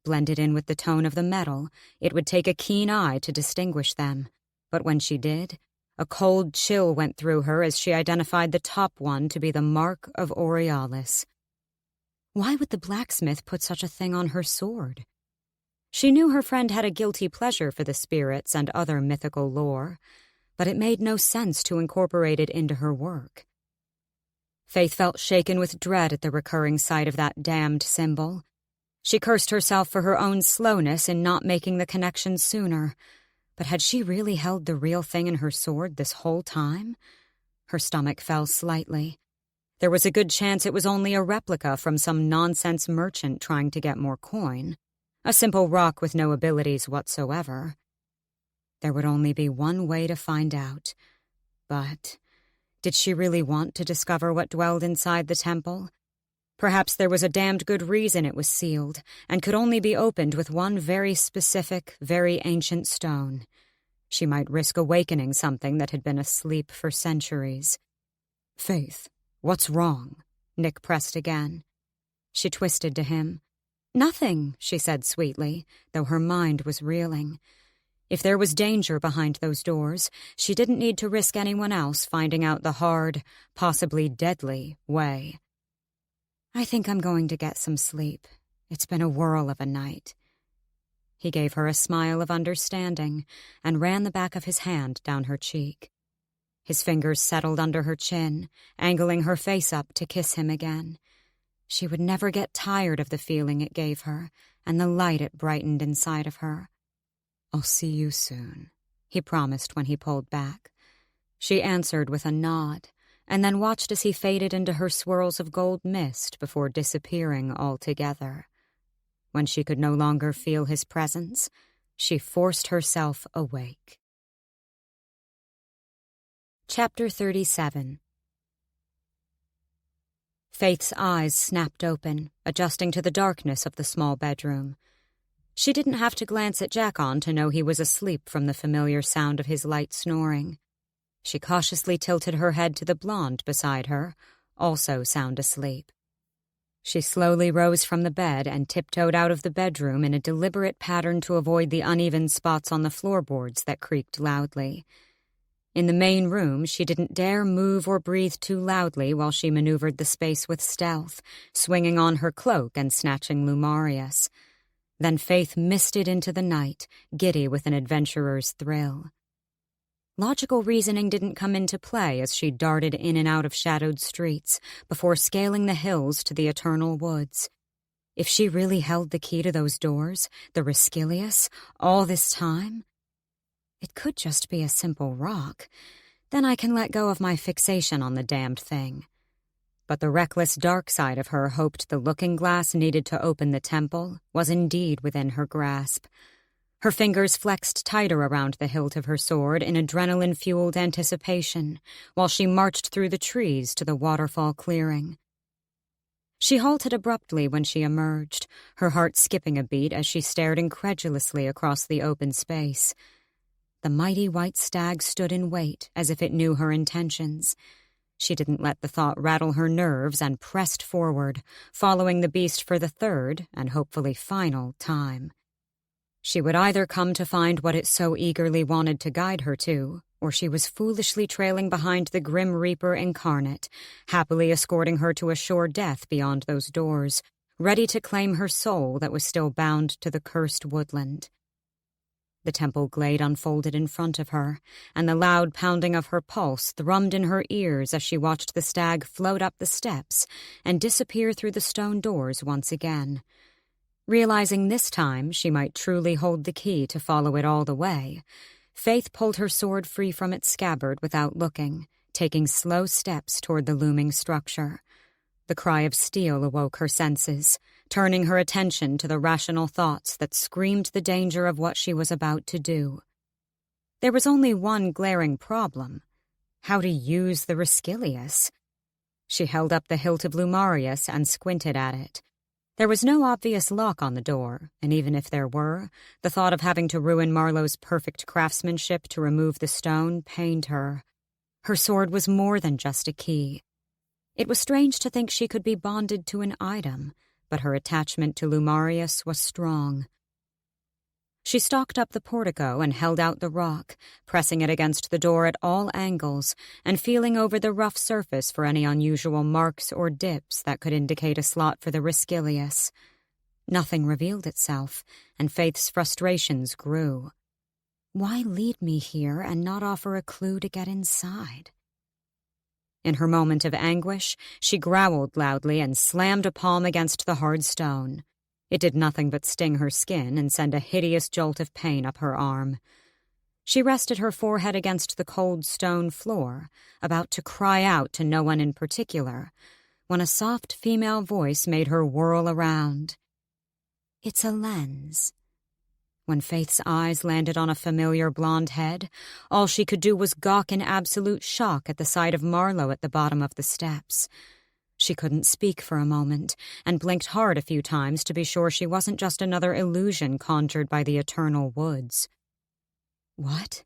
Blended in with the tone of the metal, it would take a keen eye to distinguish them. But when she did, a cold chill went through her as she identified the top one to be the mark of Aurealis. Why would the blacksmith put such a thing on her sword? She knew her friend had a guilty pleasure for the spirits and other mythical lore, but it made no sense to incorporate it into her work. Faythe felt shaken with dread at the recurring sight of that damned symbol. She cursed herself for her own slowness in not making the connection sooner. But had she really held the real thing in her sword this whole time? Her stomach fell slightly. There was a good chance it was only a replica from some nonsense merchant trying to get more coin. A simple rock with no abilities whatsoever. There would only be one way to find out. But did she really want to discover what dwelled inside the temple? Perhaps there was a damned good reason it was sealed, and could only be opened with one very specific, very ancient stone. She might risk awakening something that had been asleep for centuries. "Faythe, what's wrong?" Nick pressed again. She twisted to him. "Nothing," she said sweetly, though her mind was reeling. If there was danger behind those doors, she didn't need to risk anyone else finding out the hard, possibly deadly, way. "I think I'm going to get some sleep. It's been a whirl of a night." He gave her a smile of understanding and ran the back of his hand down her cheek. His fingers settled under her chin, angling her face up to kiss him again. She would never get tired of the feeling it gave her and the light it brightened inside of her. "I'll see you soon," he promised when he pulled back. She answered with a nod, and then watched as he faded into her swirls of gold mist before disappearing altogether. When she could no longer feel his presence, she forced herself awake. Chapter 37. Faythe's eyes snapped open, adjusting to the darkness of the small bedroom. She didn't have to glance at Jackon to know he was asleep from the familiar sound of his light snoring. She cautiously tilted her head to the blonde beside her, also sound asleep. She slowly rose from the bed and tiptoed out of the bedroom in a deliberate pattern to avoid the uneven spots on the floorboards that creaked loudly. In the main room, she didn't dare move or breathe too loudly while she maneuvered the space with stealth, swinging on her cloak and snatching Lumarius. Then Faythe misted into the night, giddy with an adventurer's thrill. Logical reasoning didn't come into play as she darted in and out of shadowed streets before scaling the hills to the eternal woods. If she really held the key to those doors, the Resquilius, all this time, it could just be a simple rock. Then I can let go of my fixation on the damned thing. But the reckless dark side of her hoped the looking glass needed to open the temple was indeed within her grasp. Her fingers flexed tighter around the hilt of her sword in adrenaline-fueled anticipation while she marched through the trees to the waterfall clearing. She halted abruptly when she emerged, her heart skipping a beat as she stared incredulously across the open space. The mighty white stag stood in wait as if it knew her intentions. She didn't let the thought rattle her nerves and pressed forward, following the beast for the third, and hopefully final, time. She would either come to find what it so eagerly wanted to guide her to, or she was foolishly trailing behind the Grim Reaper incarnate, happily escorting her to a sure death beyond those doors, ready to claim her soul that was still bound to the cursed woodland. The temple glade unfolded in front of her, and the loud pounding of her pulse thrummed in her ears as she watched the stag float up the steps and disappear through the stone doors once again. Realizing this time she might truly hold the key to follow it all the way, Faythe pulled her sword free from its scabbard without looking, taking slow steps toward the looming structure. The cry of steel awoke her senses, turning her attention to the rational thoughts that screamed the danger of what she was about to do. There was only one glaring problem: how to use the Resquilius. She held up the hilt of Lumarius and squinted at it. There was no obvious lock on the door, and even if there were, the thought of having to ruin Marlowe's perfect craftsmanship to remove the stone pained her. Her sword was more than just a key. It was strange to think she could be bonded to an item, but her attachment to Lumarius was strong. She stalked up the portico and held out the rock, pressing it against the door at all angles and feeling over the rough surface for any unusual marks or dips that could indicate a slot for the Resquilius. Nothing revealed itself, and Faythe's frustrations grew. Why lead me here and not offer a clue to get inside? In her moment of anguish, she growled loudly and slammed a palm against the hard stone. It did nothing but sting her skin and send a hideous jolt of pain up her arm. She rested her forehead against the cold stone floor, about to cry out to no one in particular, when a soft female voice made her whirl around. "It's a lens." When Faythe's eyes landed on a familiar blonde head, all she could do was gawk in absolute shock at the sight of Marlowe at the bottom of the steps. She couldn't speak for a moment, and blinked hard a few times to be sure she wasn't just another illusion conjured by the eternal woods. "What?"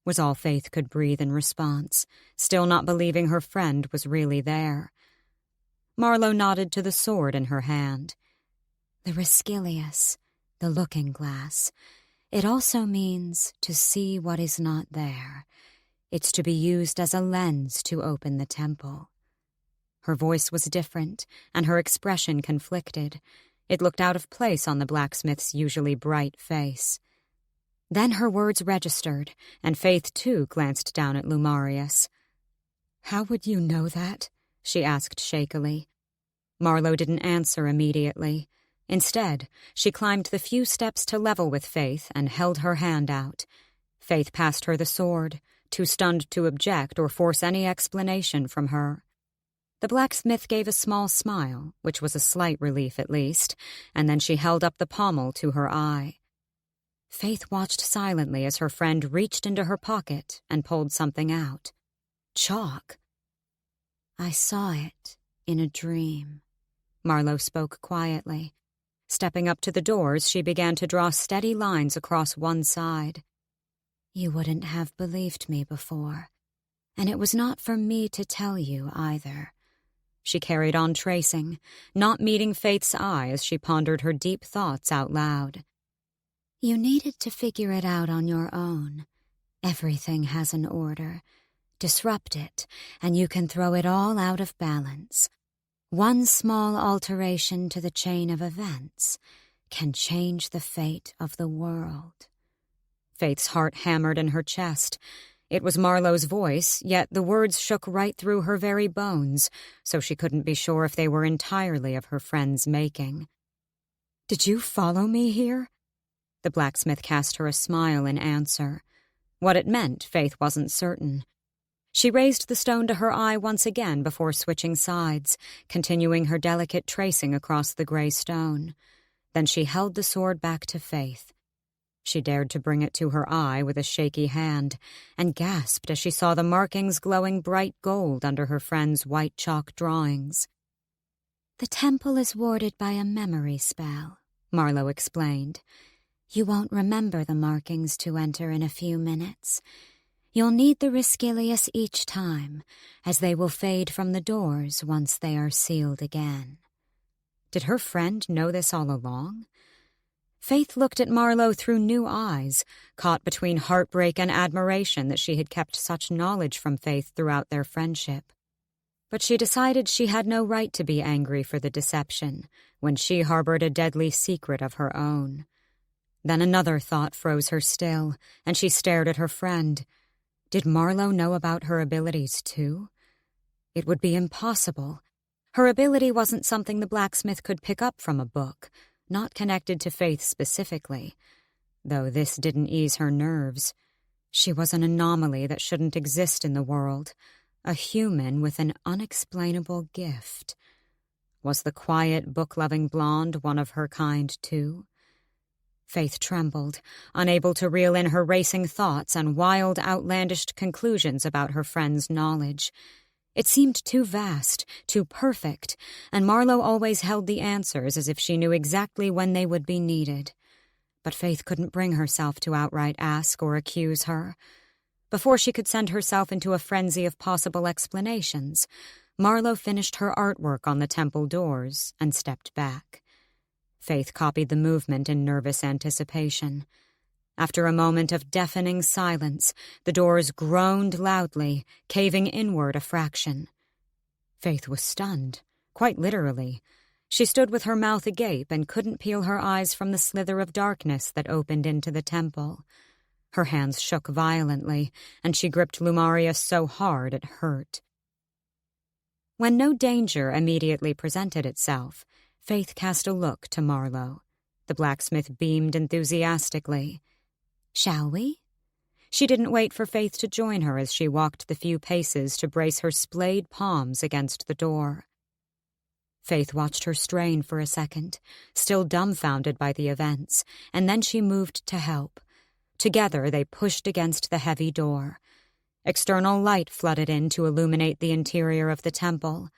was all Faythe could breathe in response, still not believing her friend was really there. Marlowe nodded to the sword in her hand. "The Resquilius, the looking glass. It also means to see what is not there. It's to be used as a lens to open the temple." Her voice was different, and her expression conflicted. It looked out of place on the blacksmith's usually bright face. Then her words registered, and Faythe too glanced down at Lumarius. "How would you know that?" she asked shakily. Marlowe didn't answer immediately. Instead, she climbed the few steps to level with Faythe and held her hand out. Faythe passed her the sword, too stunned to object or force any explanation from her. The blacksmith gave a small smile, which was a slight relief at least, and then she held up the pommel to her eye. Faythe watched silently as her friend reached into her pocket and pulled something out. Chalk. "I saw it in a dream," Marlowe spoke quietly. Stepping up to the doors, she began to draw steady lines across one side. You wouldn't have believed me before, and it was not for me to tell you either. She carried on tracing, not meeting Faythe's eye as she pondered her deep thoughts out loud. You needed to figure it out on your own. Everything has an order. Disrupt it, and you can throw it all out of balance. One small alteration to the chain of events can change the fate of the world. Faythe's heart hammered in her chest. It was Marlowe's voice, yet the words shook right through her very bones, so she couldn't be sure if they were entirely of her friend's making. "Did you follow me here?" The blacksmith cast her a smile in answer. What it meant, Faythe wasn't certain. She raised the stone to her eye once again before switching sides, continuing her delicate tracing across the gray stone. Then she held the sword back to Faythe. She dared to bring it to her eye with a shaky hand, and gasped as she saw the markings glowing bright gold under her friend's white chalk drawings. "The temple is warded by a memory spell," Marlowe explained. "You won't remember the markings to enter in a few minutes. You'll need the Riscilius each time, as they will fade from the doors once they are sealed again." Did her friend know this all along? Faythe looked at Marlowe through new eyes, caught between heartbreak and admiration that she had kept such knowledge from Faythe throughout their friendship. But she decided she had no right to be angry for the deception, when she harbored a deadly secret of her own. Then another thought froze her still, and she stared at her friend. Did Marlowe know about her abilities too? It would be impossible. Her ability wasn't something the blacksmith could pick up from a book, not connected to Faythe specifically, though this didn't ease her nerves. She was an anomaly that shouldn't exist in the world, a human with an unexplainable gift. Was the quiet, book-loving blonde one of her kind too? Faythe trembled, unable to reel in her racing thoughts and wild, outlandish conclusions about her friend's knowledge. It seemed too vast, too perfect, and Marlowe always held the answers as if she knew exactly when they would be needed. But Faythe couldn't bring herself to outright ask or accuse her. Before she could send herself into a frenzy of possible explanations, Marlowe finished her artwork on the temple doors and stepped back. Faythe copied the movement in nervous anticipation. After a moment of deafening silence, the doors groaned loudly, caving inward a fraction. Faythe was stunned, quite literally. She stood with her mouth agape and couldn't peel her eyes from the slither of darkness that opened into the temple. Her hands shook violently, and she gripped Lumaria so hard it hurt. When no danger immediately presented itself, Faythe cast a look to Marlowe. The blacksmith beamed enthusiastically. "Shall we?" She didn't wait for Faythe to join her as she walked the few paces to brace her splayed palms against the door. Faythe watched her strain for a second, still dumbfounded by the events, and then she moved to help. Together they pushed against the heavy door. External light flooded in to illuminate the interior of the temple.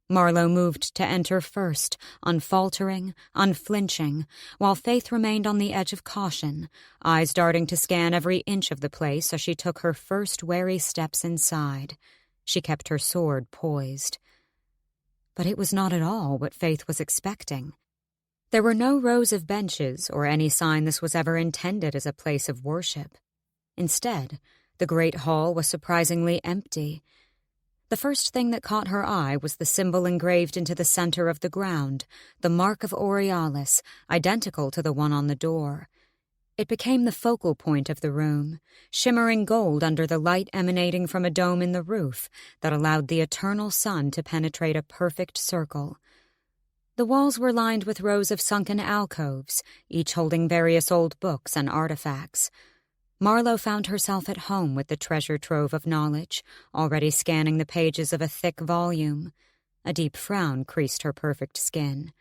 Marlowe moved to enter first, unfaltering, unflinching, while Faythe remained on the edge of caution, eyes darting to scan every inch of the place as she took her first wary steps inside. She kept her sword poised. But it was not at all what Faythe was expecting. There were no rows of benches or any sign this was ever intended as a place of worship. Instead, the great hall was surprisingly empty. The first thing that caught her eye was the symbol engraved into the center of the ground, the Mark of Aurealis, identical to the one on the door. It became the focal point of the room, shimmering gold under the light emanating from a dome in the roof that allowed the eternal sun to penetrate a perfect circle. The walls were lined with rows of sunken alcoves, each holding various old books and artifacts. Marlowe found herself at home with the treasure trove of knowledge, already scanning the pages of a thick volume. A deep frown creased her perfect skin.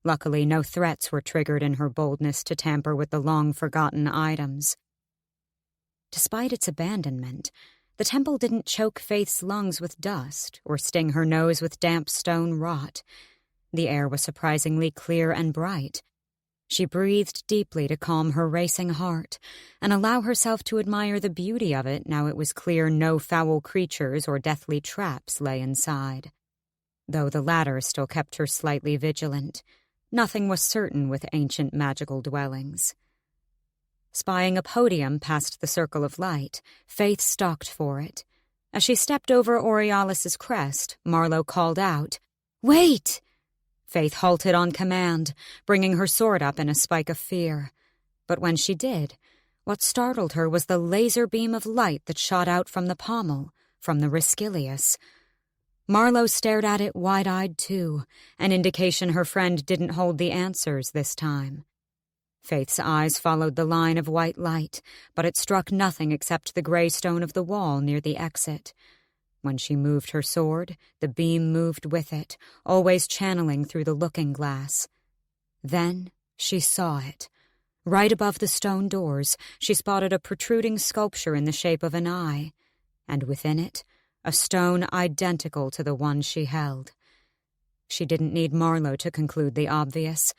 Luckily, no threats were triggered in her boldness to tamper with the long-forgotten items. Despite its abandonment, the temple didn't choke Faythe's lungs with dust or sting her nose with damp stone rot. The air was surprisingly clear and bright. She breathed deeply to calm her racing heart and allow herself to admire the beauty of it now it was clear no foul creatures or deathly traps lay inside. Though the latter still kept her slightly vigilant, nothing was certain with ancient magical dwellings. Spying a podium past the circle of light, Faythe stalked for it. As she stepped over Aurealis's crest, Marlowe called out, "Wait!" Faythe halted on command, bringing her sword up in a spike of fear. But when she did, what startled her was the laser beam of light that shot out from the pommel, from the Riscilius. Marlowe stared at it wide-eyed too, an indication her friend didn't hold the answers this time. Faythe's eyes followed the line of white light, but it struck nothing except the gray stone of the wall near the exit. When she moved her sword, the beam moved with it, always channeling through the looking-glass. Then she saw it. Right above the stone doors, she spotted a protruding sculpture in the shape of an eye, and within it, a stone identical to the one she held. She didn't need Marlowe to conclude the obvious.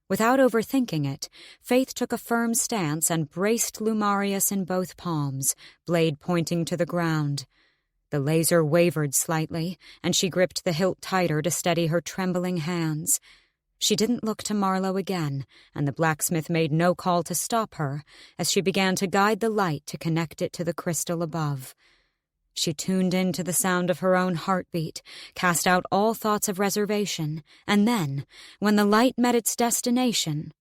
Without overthinking it, Faythe took a firm stance and braced Lumarius in both palms, blade pointing to the ground. The laser wavered slightly, and she gripped the hilt tighter to steady her trembling hands. She didn't look to Marlowe again, and the blacksmith made no call to stop her as she began to guide the light to connect it to the crystal above. She tuned in to the sound of her own heartbeat, cast out all thoughts of reservation, and then, when the light met its destination,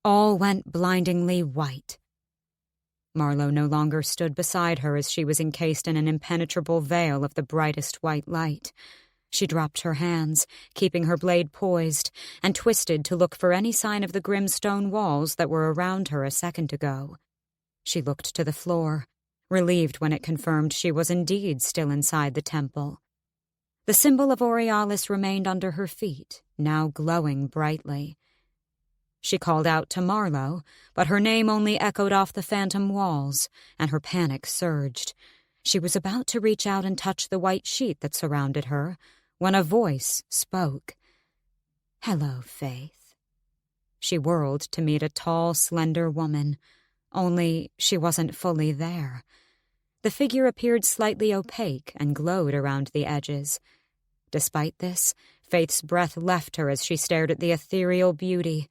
all went blindingly white. Marlowe no longer stood beside her as she was encased in an impenetrable veil of the brightest white light. She dropped her hands, keeping her blade poised, and twisted to look for any sign of the grim stone walls that were around her a second ago. She looked to the floor, relieved when it confirmed she was indeed still inside the temple. The symbol of Aurealis remained under her feet, now glowing brightly. She called out to Marlowe, but her name only echoed off the phantom walls, and her panic surged. She was about to reach out and touch the white sheet that surrounded her, when a voice spoke. "Hello, Faythe." She whirled to meet a tall, slender woman, only she wasn't fully there. The figure appeared slightly opaque and glowed around the edges. Despite this, Faythe's breath left her as she stared at the ethereal beauty.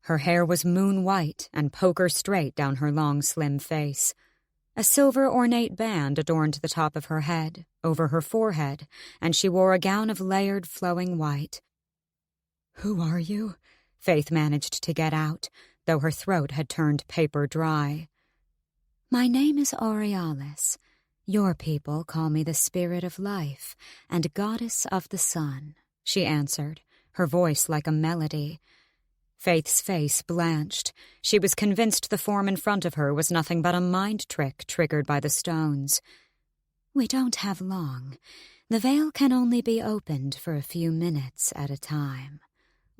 Her hair was moon-white and poker straight down her long, slim face. A silver ornate band adorned the top of her head, over her forehead, and she wore a gown of layered, flowing white. "Who are you?" Faythe managed to get out, though her throat had turned paper dry. "My name is Aurealis. Your people call me the Spirit of Life and Goddess of the Sun," she answered, her voice like a melody. Faythe's face blanched. She was convinced the form in front of her was nothing but a mind trick triggered by the stones. "We don't have long. The veil can only be opened for a few minutes at a time,"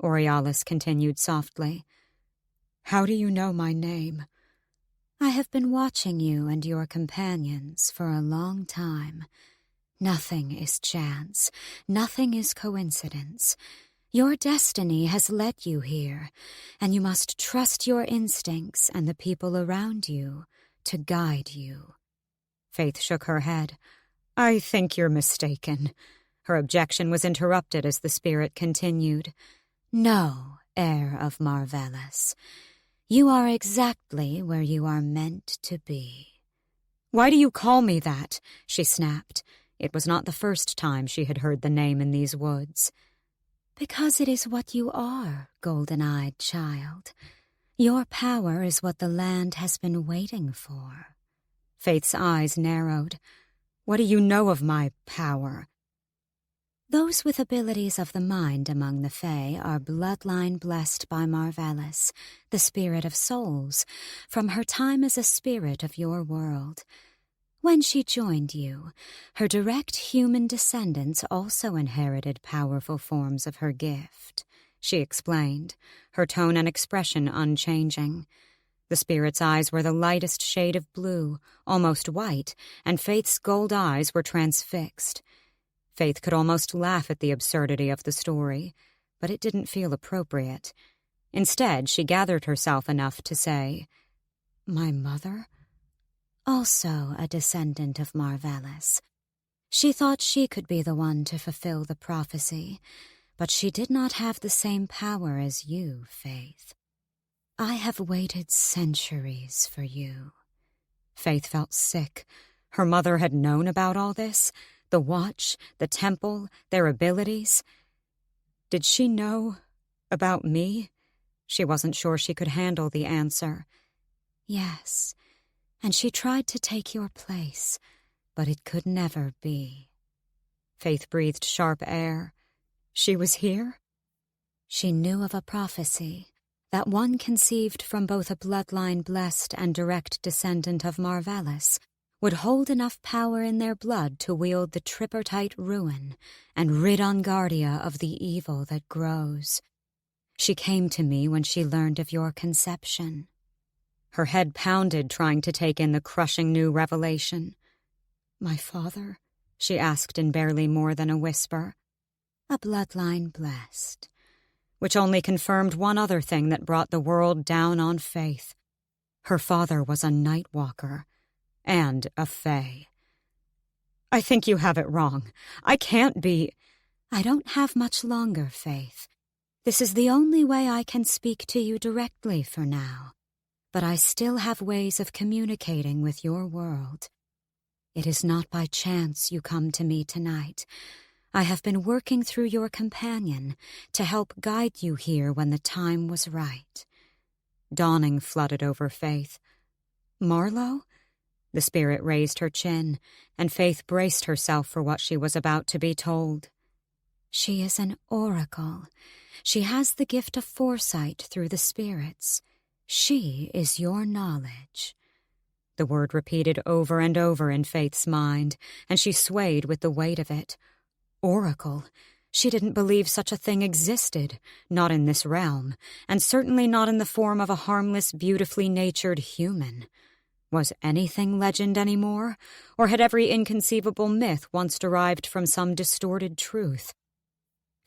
Aurealis continued softly. "How do you know my name?" "I have been watching you and your companions for a long time. Nothing is chance. Nothing is coincidence. Your destiny has led you here, and you must trust your instincts and the people around you to guide you." Faythe shook her head. "I think you're mistaken." Her objection was interrupted as the spirit continued. "No, heir of Marvellus. You are exactly where you are meant to be." "Why do you call me that?" she snapped. It was not the first time she had heard the name in these woods. "Because it is what you are, golden-eyed child. Your power is what the land has been waiting for." Faythe's eyes narrowed. "What do you know of my power?" "Those with abilities of the mind among the Fae are bloodline blessed by Marvellus, the spirit of souls, from her time as a spirit of your world. When she joined you, her direct human descendants also inherited powerful forms of her gift," she explained, her tone and expression unchanging. The spirit's eyes were the lightest shade of blue, almost white, and Faythe's gold eyes were transfixed. Faythe could almost laugh at the absurdity of the story, but it didn't feel appropriate. Instead, she gathered herself enough to say, "My mother?" Also a descendant of Marvellus. She thought she could be the one to fulfill the prophecy, but she did not have the same power as you, Faythe. I have waited centuries for you. Faythe felt sick. Her mother had known about all this, the watch, the temple, their abilities. Did she know about me? She wasn't sure she could handle the answer. Yes, and she tried to take your place, but it could never be. Faythe breathed sharp air. She was here? She knew of a prophecy, that one conceived from both a bloodline blessed and direct descendant of Marvellus would hold enough power in their blood to wield the tripartite ruin and rid Angardia of the evil that grows. She came to me when she learned of your conception. Her head pounded, trying to take in the crushing new revelation. "My father?" she asked in barely more than a whisper. A bloodline blessed. Which only confirmed one other thing that brought the world down on Faythe. Her father was a night walker and a fae. "I think you have it wrong. I can't be—" "I don't have much longer, Faythe. This is the only way I can speak to you directly for now, but I still have ways of communicating with your world. It is not by chance you come to me tonight. I have been working through your companion to help guide you here when the time was right." Dawning flooded over Faythe. "Marlowe?" The spirit raised her chin, and Faythe braced herself for what she was about to be told. "She is an oracle. She has the gift of foresight through the spirits. She is your knowledge." The word repeated over and over in Faythe's mind, and she swayed with the weight of it. Oracle. She didn't believe such a thing existed, not in this realm, and certainly not in the form of a harmless, beautifully natured human. Was anything legend anymore, or had every inconceivable myth once derived from some distorted truth?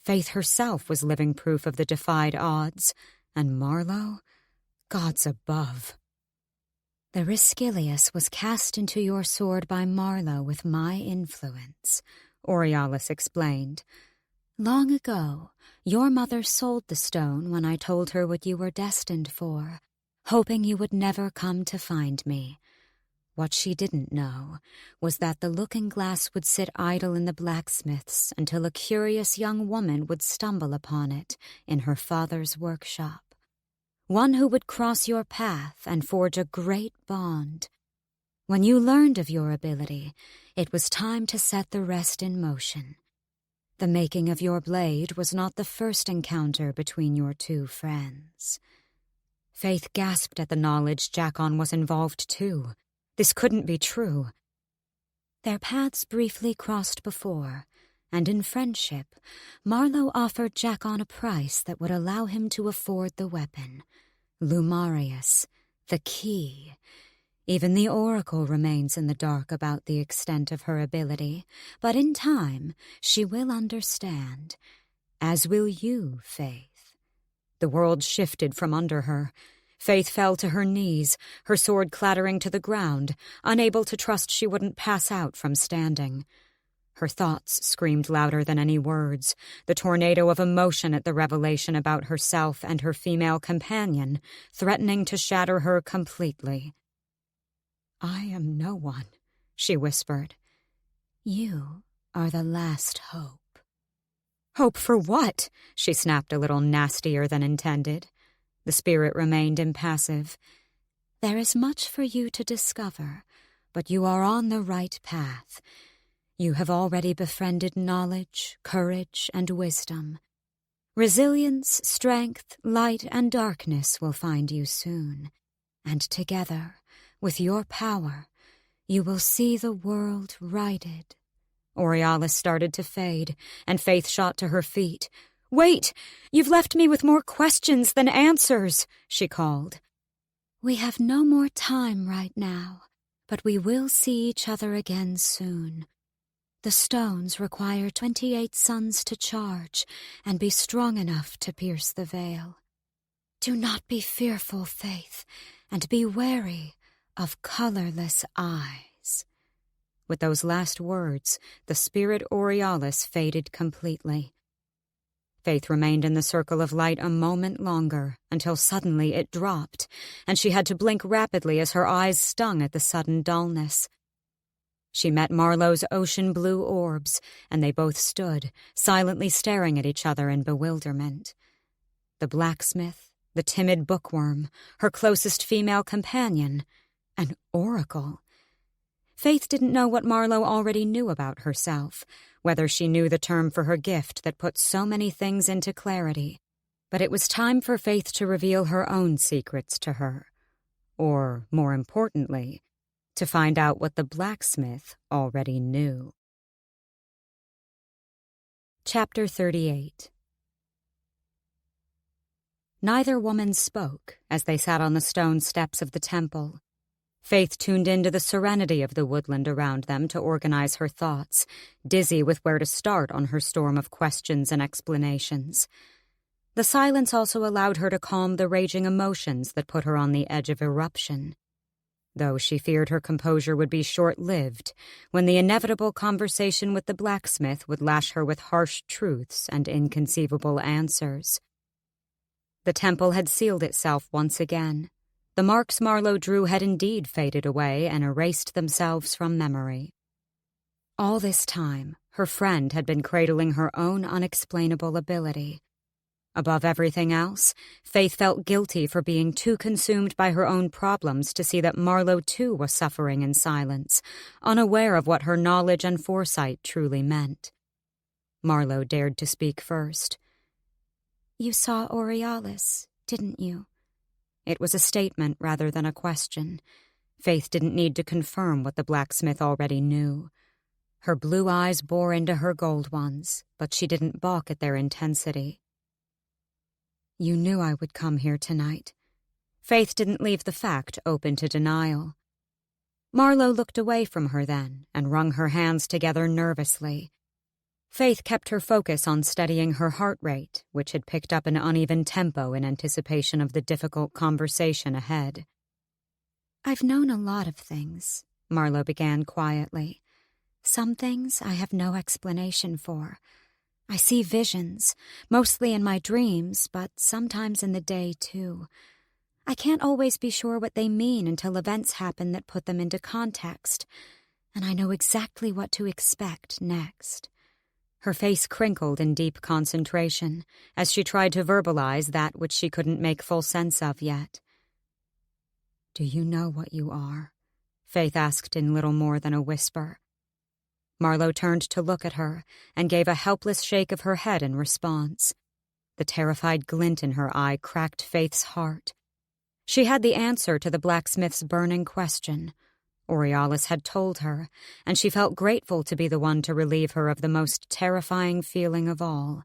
Faythe herself was living proof of the defied odds, and Marlowe? Gods above. "The Riscilius was cast into your sword by Marlowe with my influence," Aurealis explained. "Long ago, your mother sold the stone when I told her what you were destined for, hoping you would never come to find me. What she didn't know was that the looking-glass would sit idle in the blacksmith's until a curious young woman would stumble upon it in her father's workshop. One who would cross your path and forge a great bond. When you learned of your ability, it was time to set the rest in motion. The making of your blade was not the first encounter between your two friends." Faythe gasped at the knowledge Jakon was involved too. This couldn't be true. "Their paths briefly crossed before, and in friendship, Marlowe offered Jakon a price that would allow him to afford the weapon. Lumarius, the key. Even the oracle remains in the dark about the extent of her ability, but in time she will understand, as will you, Faythe." The world shifted from under her. Faythe fell to her knees, her sword clattering to the ground, unable to trust she wouldn't pass out from standing. Her thoughts screamed louder than any words, the tornado of emotion at the revelation about herself and her female companion, threatening to shatter her completely. "I am no one," she whispered. "You are the last hope." "Hope for what?" she snapped a little nastier than intended. The spirit remained impassive. "There is much for you to discover, but you are on the right path. You have already befriended knowledge, courage, and wisdom. Resilience, strength, light, and darkness will find you soon, and together, with your power, you will see the world righted." Aurealis started to fade, and Faythe shot to her feet. "Wait! You've left me with more questions than answers," she called. "We have no more time right now, but we will see each other again soon. The stones require 28 suns to charge and be strong enough to pierce the veil. Do not be fearful, Faythe, and be wary of colorless eyes." With those last words, the spirit Aurealis faded completely. Faythe remained in the circle of light a moment longer, until suddenly it dropped, and she had to blink rapidly as her eyes stung at the sudden dullness. She met Marlowe's ocean-blue orbs, and they both stood, silently staring at each other in bewilderment. The blacksmith, the timid bookworm, her closest female companion, an oracle. Faythe didn't know what Marlowe already knew about herself, whether she knew the term for her gift that put so many things into clarity. But it was time for Faythe to reveal her own secrets to her. Or, more importantly, to find out what the blacksmith already knew. Chapter 38. Neither woman spoke as they sat on the stone steps of the temple. Faythe tuned into the serenity of the woodland around them to organize her thoughts, dizzy with where to start on her storm of questions and explanations. The silence also allowed her to calm the raging emotions that put her on the edge of eruption. Though she feared her composure would be short-lived, when the inevitable conversation with the blacksmith would lash her with harsh truths and inconceivable answers. The temple had sealed itself once again. The marks Marlowe drew had indeed faded away and erased themselves from memory. All this time, her friend had been cradling her own unexplainable ability. Above everything else, Faythe felt guilty for being too consumed by her own problems to see that Marlowe too was suffering in silence, unaware of what her knowledge and foresight truly meant. Marlowe dared to speak first. "You saw Aurealis, didn't you?" It was a statement rather than a question. Faythe didn't need to confirm what the blacksmith already knew. Her blue eyes bore into her gold ones, but she didn't balk at their intensity. "You knew I would come here tonight." Faythe didn't leave the fact open to denial. Marlowe looked away from her then and wrung her hands together nervously. Faythe kept her focus on steadying her heart rate, which had picked up an uneven tempo in anticipation of the difficult conversation ahead. "I've known a lot of things," Marlowe began quietly. "Some things I have no explanation for. I see visions, mostly in my dreams, but sometimes in the day, too. I can't always be sure what they mean until events happen that put them into context, and I know exactly what to expect next." Her face crinkled in deep concentration as she tried to verbalize that which she couldn't make full sense of yet. "Do you know what you are?" Faythe asked in little more than a whisper. Marlowe turned to look at her and gave a helpless shake of her head in response. The terrified glint in her eye cracked Faythe's heart. She had the answer to the blacksmith's burning question. Aurealis had told her, and she felt grateful to be the one to relieve her of the most terrifying feeling of all,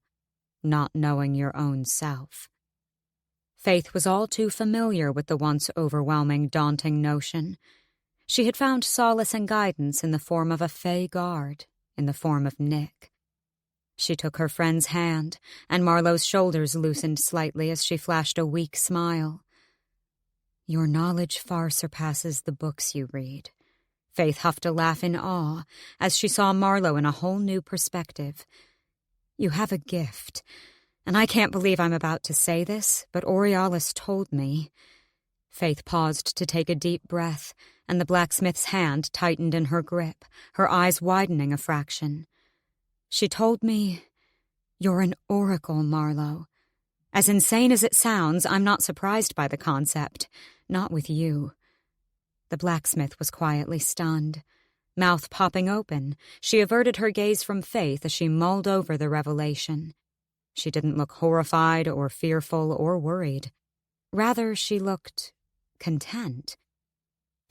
not knowing your own self. Faythe was all too familiar with the once overwhelming, daunting notion. She had found solace and guidance in the form of a Fae guard, in the form of Nick. She took her friend's hand, and Marlowe's shoulders loosened slightly as she flashed a weak smile. "Your knowledge far surpasses the books you read." Faythe huffed a laugh in awe as she saw Marlowe in a whole new perspective. "You have a gift, and I can't believe I'm about to say this, but Aurealis told me." Faythe paused to take a deep breath, and the blacksmith's hand tightened in her grip, her eyes widening a fraction. "She told me, you're an oracle, Marlowe. As insane as it sounds, I'm not surprised by the concept. Not with you." The blacksmith was quietly stunned. Mouth popping open, she averted her gaze from Faythe as she mulled over the revelation. She didn't look horrified or fearful or worried. Rather, she looked content.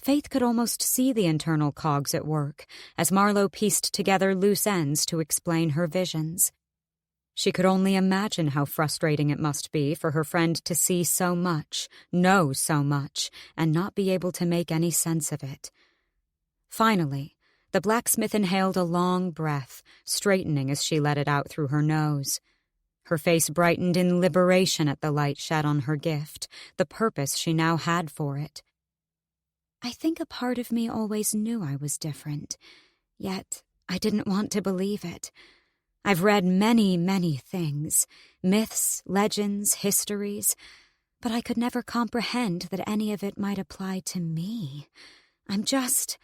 Faythe could almost see the internal cogs at work as Marlowe pieced together loose ends to explain her visions. She could only imagine how frustrating it must be for her friend to see so much, know so much, and not be able to make any sense of it. Finally, the blacksmith inhaled a long breath, straightening as she let it out through her nose. Her face brightened in liberation at the light shed on her gift, the purpose she now had for it. I think a part of me always knew I was different, yet I didn't want to believe it. I've read many, many things, myths, legends, histories, but I could never comprehend that any of it might apply to me. I'm just...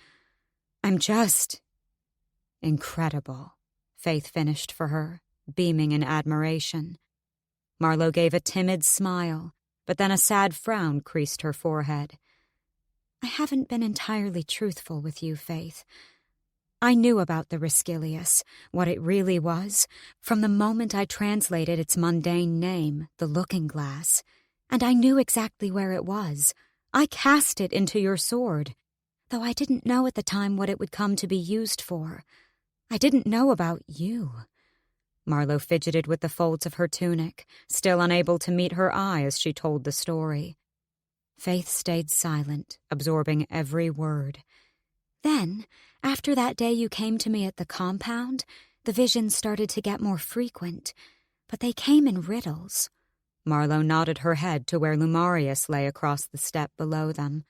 Incredible, Faythe finished for her, beaming in admiration. Marlowe gave a timid smile, but then a sad frown creased her forehead. I haven't been entirely truthful with you, Faythe. I knew about the Riscilius, what it really was, from the moment I translated its mundane name, the Looking Glass. And I knew exactly where it was. I cast it into your sword, though I didn't know at the time what it would come to be used for. I didn't know about you. Marlowe fidgeted with the folds of her tunic, still unable to meet her eye as she told the story. Faythe stayed silent, absorbing every word. Then, after that day you came to me at the compound, the visions started to get more frequent, but they came in riddles. Marlowe nodded her head to where Lumarius lay across the step below them.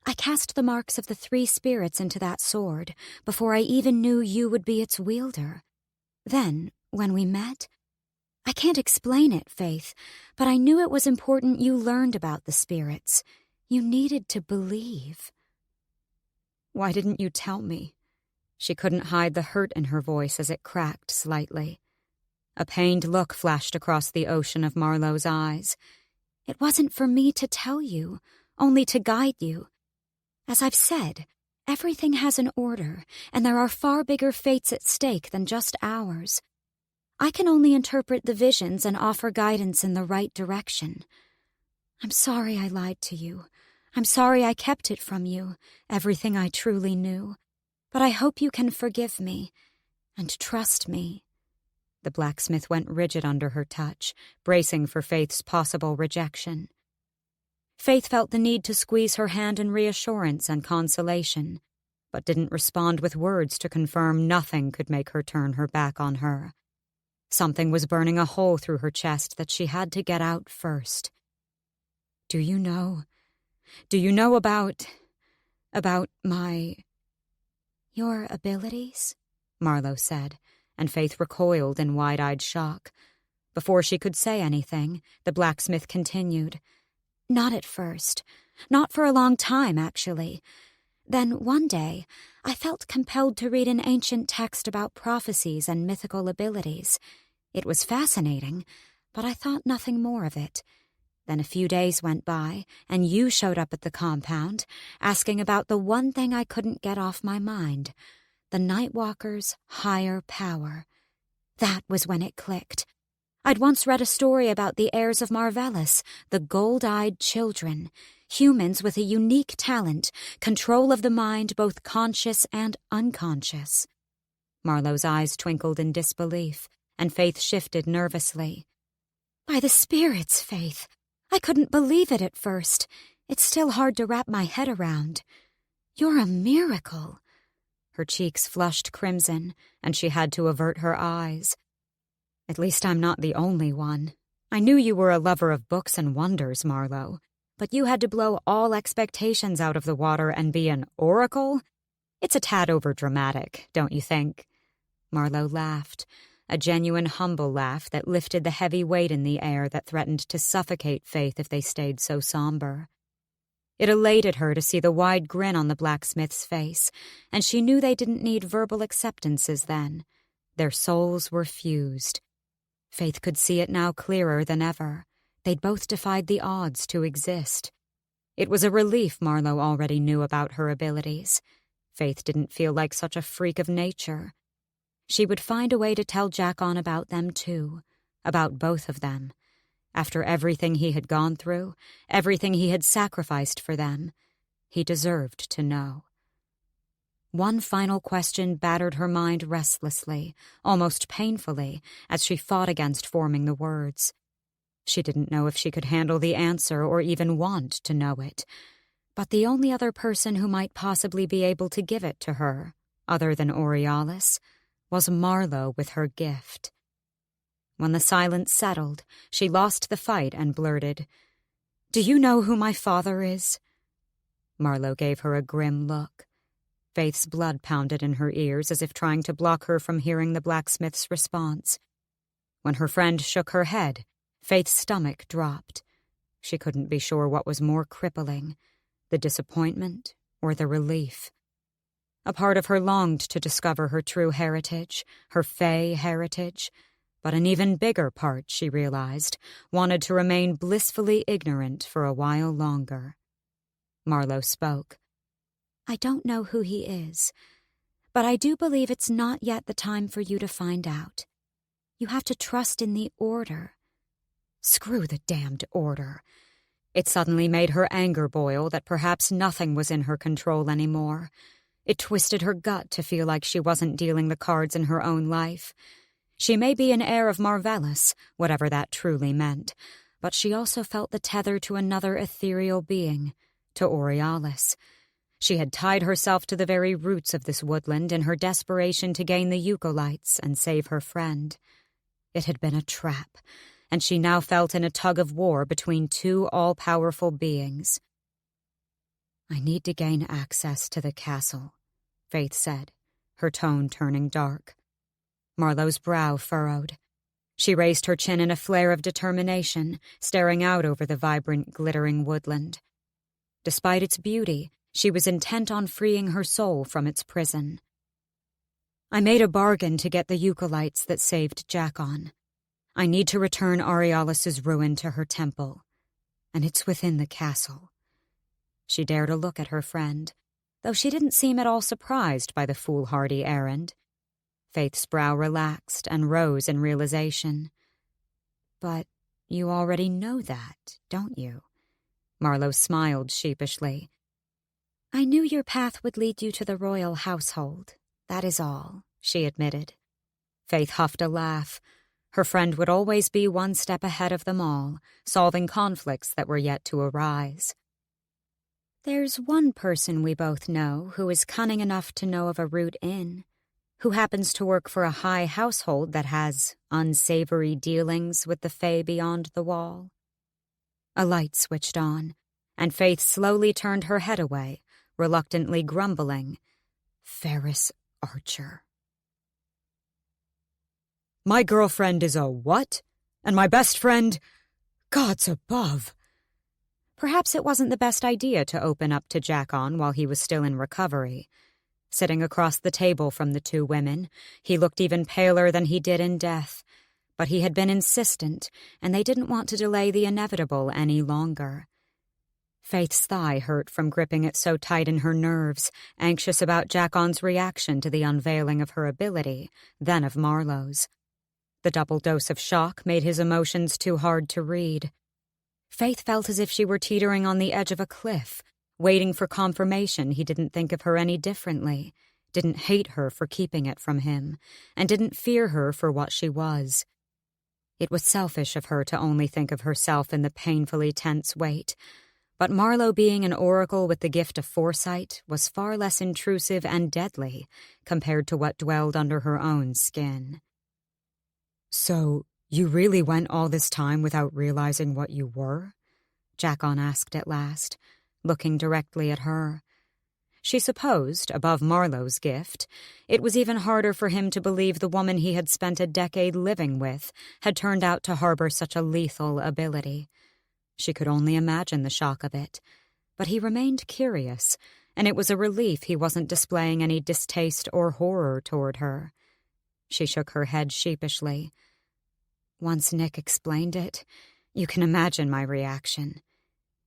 I cast the marks of the 3 spirits into that sword before I even knew you would be its wielder. Then, when we met, I can't explain it, Faythe, but I knew it was important you learned about the spirits. You needed to believe. Why didn't you tell me? She couldn't hide the hurt in her voice as it cracked slightly. A pained look flashed across the ocean of Marlowe's eyes. It wasn't for me to tell you, only to guide you. As I've said, everything has an order, and there are far bigger fates at stake than just ours. I can only interpret the visions and offer guidance in the right direction. I'm sorry I lied to you. I'm sorry I kept it from you, everything I truly knew. But I hope you can forgive me and trust me. The blacksmith went rigid under her touch, bracing for Faythe's possible rejection. Faythe felt the need to squeeze her hand in reassurance and consolation, but didn't respond with words to confirm nothing could make her turn her back on her. Something was burning a hole through her chest that she had to get out first. Do you know about my... Your abilities? Marlowe said, and Faythe recoiled in wide-eyed shock. Before she could say anything, the blacksmith continued. Not at first. Not for a long time, actually. Then, one day, I felt compelled to read an ancient text about prophecies and mythical abilities. It was fascinating, but I thought nothing more of it. Then a few days went by, and you showed up at the compound, asking about the one thing I couldn't get off my mind, the Nightwalker's higher power. That was when it clicked. I'd once read a story about the heirs of Marvellus, the gold-eyed children, humans with a unique talent, control of the mind both conscious and unconscious. Marlowe's eyes twinkled in disbelief, and Faythe shifted nervously. By the spirits, Faythe. I couldn't believe it at first. It's still hard to wrap my head around. You're a miracle. Her cheeks flushed crimson, and she had to avert her eyes. At least I'm not the only one. I knew you were a lover of books and wonders, Marlowe, but you had to blow all expectations out of the water and be an oracle? It's a tad overdramatic, don't you think? Marlowe laughed, a genuine humble laugh that lifted the heavy weight in the air that threatened to suffocate Faythe if they stayed so somber. It elated her to see the wide grin on the blacksmith's face, and she knew they didn't need verbal acceptances then. Their souls were fused. Faythe could see it now clearer than ever. They'd both defied the odds to exist. It was a relief Marlowe already knew about her abilities. Faythe didn't feel like such a freak of nature. She would find a way to tell Jackon about them too, about both of them. After everything he had gone through, everything he had sacrificed for them, he deserved to know. One final question battered her mind restlessly, almost painfully, as she fought against forming the words. She didn't know if she could handle the answer or even want to know it. But the only other person who might possibly be able to give it to her, other than Aurealis, was Marlowe with her gift. When the silence settled, she lost the fight and blurted, "Do you know who my father is?" Marlowe gave her a grim look. Faythe's blood pounded in her ears as if trying to block her from hearing the blacksmith's response. When her friend shook her head, Faythe's stomach dropped. She couldn't be sure what was more crippling, the disappointment or the relief. A part of her longed to discover her true heritage, her Fae heritage, but an even bigger part, she realized, wanted to remain blissfully ignorant for a while longer. Marlowe spoke. "I don't know who he is, but I do believe it's not yet the time for you to find out. You have to trust in the order." Screw the damned order. It suddenly made her anger boil that perhaps nothing was in her control anymore. It twisted her gut to feel like she wasn't dealing the cards in her own life. She may be an heir of Marvellus, whatever that truly meant, but she also felt the tether to another ethereal being, to Aurealis. She had tied herself to the very roots of this woodland in her desperation to gain the Eucalypts and save her friend. It had been a trap, and she now felt in a tug-of-war between two all-powerful beings. "I need to gain access to the castle," Faythe said, her tone turning dark. Marlowe's brow furrowed. She raised her chin in a flare of determination, staring out over the vibrant, glittering woodland. Despite its beauty, she was intent on freeing her soul from its prison. "I made a bargain to get the Eucalypts that saved Jacon. I need to return Aurealis's ruin to her temple, and it's within the castle." She dared a look at her friend, though she didn't seem at all surprised by the foolhardy errand. Faythe's brow relaxed and rose in realization. "But you already know that, don't you?" Marlowe smiled sheepishly. "I knew your path would lead you to the royal household. That is all," she admitted. Faythe huffed a laugh. Her friend would always be one step ahead of them all, solving conflicts that were yet to arise. "There's one person we both know who is cunning enough to know of a route in, who happens to work for a high household that has unsavory dealings with the Fae beyond the wall." A light switched on, and Faythe slowly turned her head away, reluctantly grumbling, "Ferris Archer." "My girlfriend is a what? And my best friend? Gods above!" Perhaps it wasn't the best idea to open up to Jacon while he was still in recovery. Sitting across the table from the two women, he looked even paler than he did in death. But he had been insistent, and they didn't want to delay the inevitable any longer. Faythe's thigh hurt from gripping it so tight in her nerves, anxious about Jacon's reaction to the unveiling of her ability, then of Marlowe's. The double dose of shock made his emotions too hard to read. Faythe felt as if she were teetering on the edge of a cliff, waiting for confirmation he didn't think of her any differently, didn't hate her for keeping it from him, and didn't fear her for what she was. It was selfish of her to only think of herself in the painfully tense wait, but Marlowe being an oracle with the gift of foresight was far less intrusive and deadly compared to what dwelled under her own skin. "So, you really went all this time without realizing what you were?" Jacon asked at last, looking directly at her. She supposed, above Marlowe's gift, it was even harder for him to believe the woman he had spent a decade living with had turned out to harbor such a lethal ability. She could only imagine the shock of it, but he remained curious, and it was a relief he wasn't displaying any distaste or horror toward her. She shook her head sheepishly. "Once Nick explained it, you can imagine my reaction.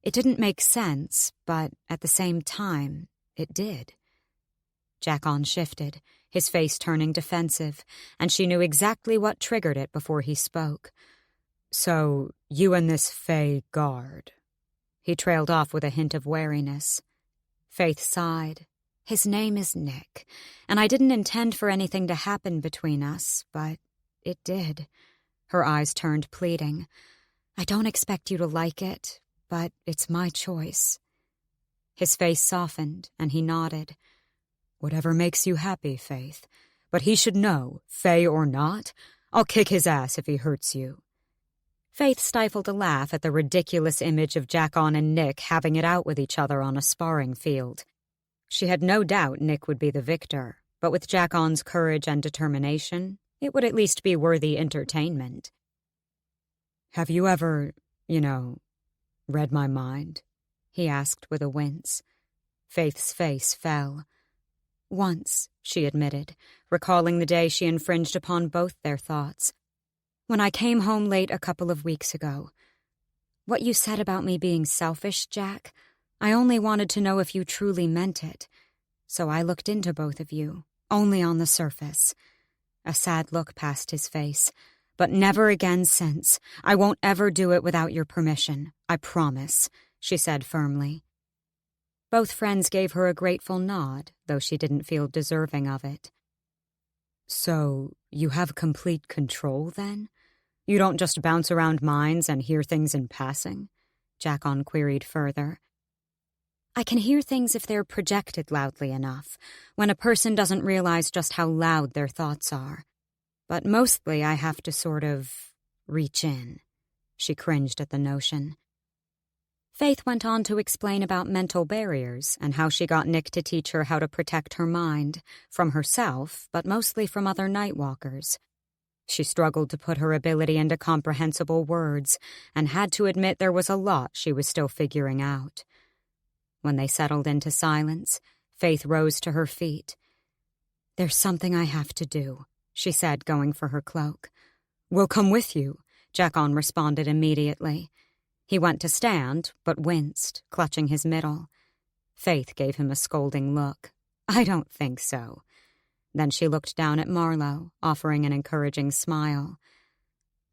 It didn't make sense, but at the same time, it did." Jacon shifted, his face turning defensive, and she knew exactly what triggered it before he spoke. "So, you and this Fae guard?" He trailed off with a hint of wariness. Faythe sighed. "His name is Nick, and I didn't intend for anything to happen between us, but it did." Her eyes turned pleading. "I don't expect you to like it, but it's my choice." His face softened, and he nodded. "Whatever makes you happy, Faythe. But he should know, Fae or not, I'll kick his ass if he hurts you." Faythe stifled a laugh at the ridiculous image of Jackon and Nick having it out with each other on a sparring field. She had no doubt Nick would be the victor, but with Jackon's courage and determination, it would at least be worthy entertainment. "Have you ever, read my mind?" he asked with a wince. Faythe's face fell. "Once," she admitted, recalling the day she infringed upon both their thoughts. "When I came home late a couple of weeks ago. What you said about me being selfish, Jack, I only wanted to know if you truly meant it. So I looked into both of you, only on the surface." A sad look passed his face. "But never again since. I won't ever do it without your permission. I promise," she said firmly. Both friends gave her a grateful nod, though she didn't feel deserving of it. "So, you have complete control, then? You don't just bounce around minds and hear things in passing?" Jackon queried further. "I can hear things if they're projected loudly enough, when a person doesn't realize just how loud their thoughts are. But mostly I have to sort of reach in." She cringed at the notion. Faythe went on to explain about mental barriers and how she got Nick to teach her how to protect her mind, from herself, but mostly from other nightwalkers. She struggled to put her ability into comprehensible words and had to admit there was a lot she was still figuring out. When they settled into silence, Faythe rose to her feet. "There's something I have to do," she said, going for her cloak. "We'll come with you," Jackon responded immediately. He went to stand, but winced, clutching his middle. Faythe gave him a scolding look. "I don't think so." Then she looked down at Marlowe, offering an encouraging smile.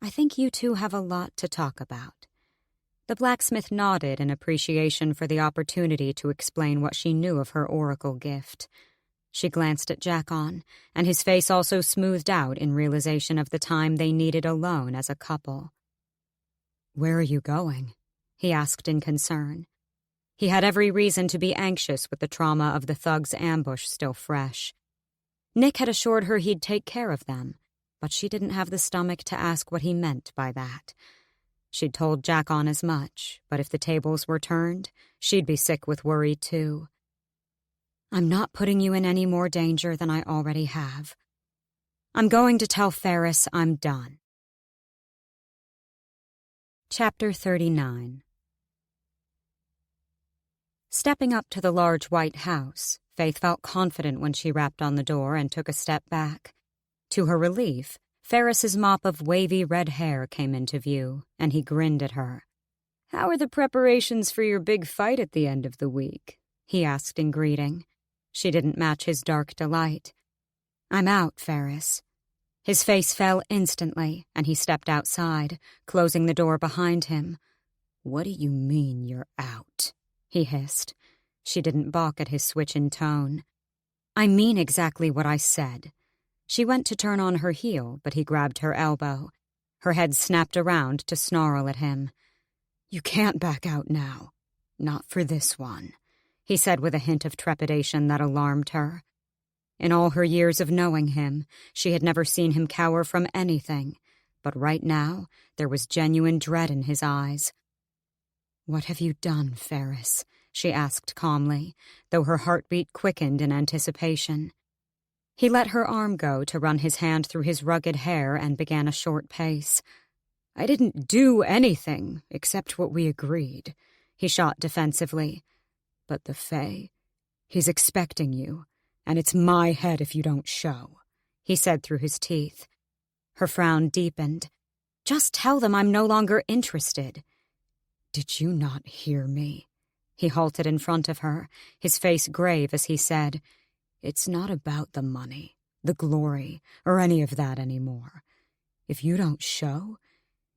"I think you two have a lot to talk about." The blacksmith nodded in appreciation for the opportunity to explain what she knew of her oracle gift. She glanced at Jackon, and his face also smoothed out in realization of the time they needed alone as a couple. "Where are you going?" he asked in concern. He had every reason to be anxious with the trauma of the thug's ambush still fresh. Nick had assured her he'd take care of them, but she didn't have the stomach to ask what he meant by that. She'd told Jackon as much, but if the tables were turned, she'd be sick with worry too. "I'm not putting you in any more danger than I already have. I'm going to tell Ferris I'm done." Chapter 39. Stepping up to the large white house, Faythe felt confident when she rapped on the door and took a step back. To her relief, Ferris's mop of wavy red hair came into view, and he grinned at her. "How are the preparations for your big fight at the end of the week?" he asked in greeting. She didn't match his dark delight. "I'm out, Ferris." His face fell instantly, and he stepped outside, closing the door behind him. "What do you mean you're out?" he hissed. She didn't balk at his switch in tone. "I mean exactly what I said." She went to turn on her heel, but he grabbed her elbow. Her head snapped around to snarl at him. "You can't back out now. Not for this one," he said with a hint of trepidation that alarmed her. In all her years of knowing him, she had never seen him cower from anything, but right now there was genuine dread in his eyes. "What have you done, Ferris?" she asked calmly, though her heartbeat quickened in anticipation. He let her arm go to run his hand through his rugged hair and began a short pace. "I didn't do anything except what we agreed," he shot defensively. "But the Fae, he's expecting you. And it's my head if you don't show," he said through his teeth. Her frown deepened. "Just tell them I'm no longer interested." "Did you not hear me?" He halted in front of her, his face grave as he said, "It's not about the money, the glory, or any of that anymore. If you don't show,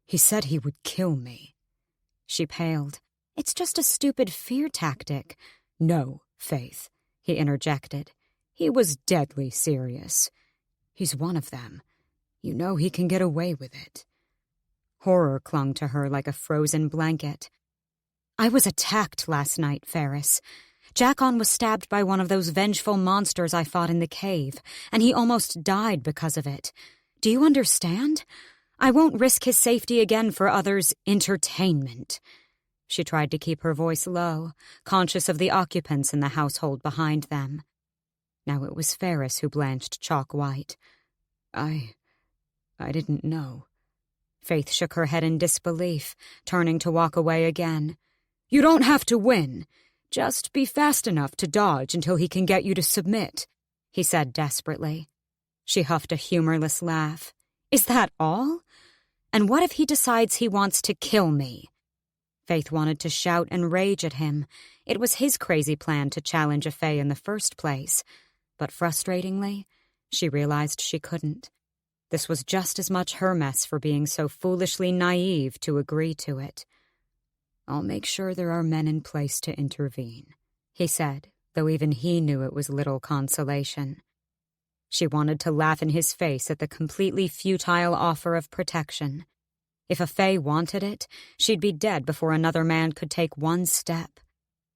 he said he would kill me." She paled. "It's just a stupid fear tactic." "No, Faythe," he interjected. "He was deadly serious. He's one of them. You know he can get away with it." Horror clung to her like a frozen blanket. "I was attacked last night, Ferris. Jackon was stabbed by one of those vengeful monsters I fought in the cave, and he almost died because of it. Do you understand? I won't risk his safety again for others' entertainment." She tried to keep her voice low, conscious of the occupants in the household behind them. Now it was Ferris who blanched chalk white. I didn't know." Faythe shook her head in disbelief, turning to walk away again. "You don't have to win. Just be fast enough to dodge until he can get you to submit," he said desperately. She huffed a humorless laugh. "Is that all? And what if he decides he wants to kill me?" Faythe wanted to shout and rage at him. It was his crazy plan to challenge a fae in the first place. But frustratingly, she realized she couldn't. This was just as much her mess for being so foolishly naive to agree to it. "I'll make sure there are men in place to intervene," he said, though even he knew it was little consolation. She wanted to laugh in his face at the completely futile offer of protection. If a fae wanted it, she'd be dead before another man could take one step.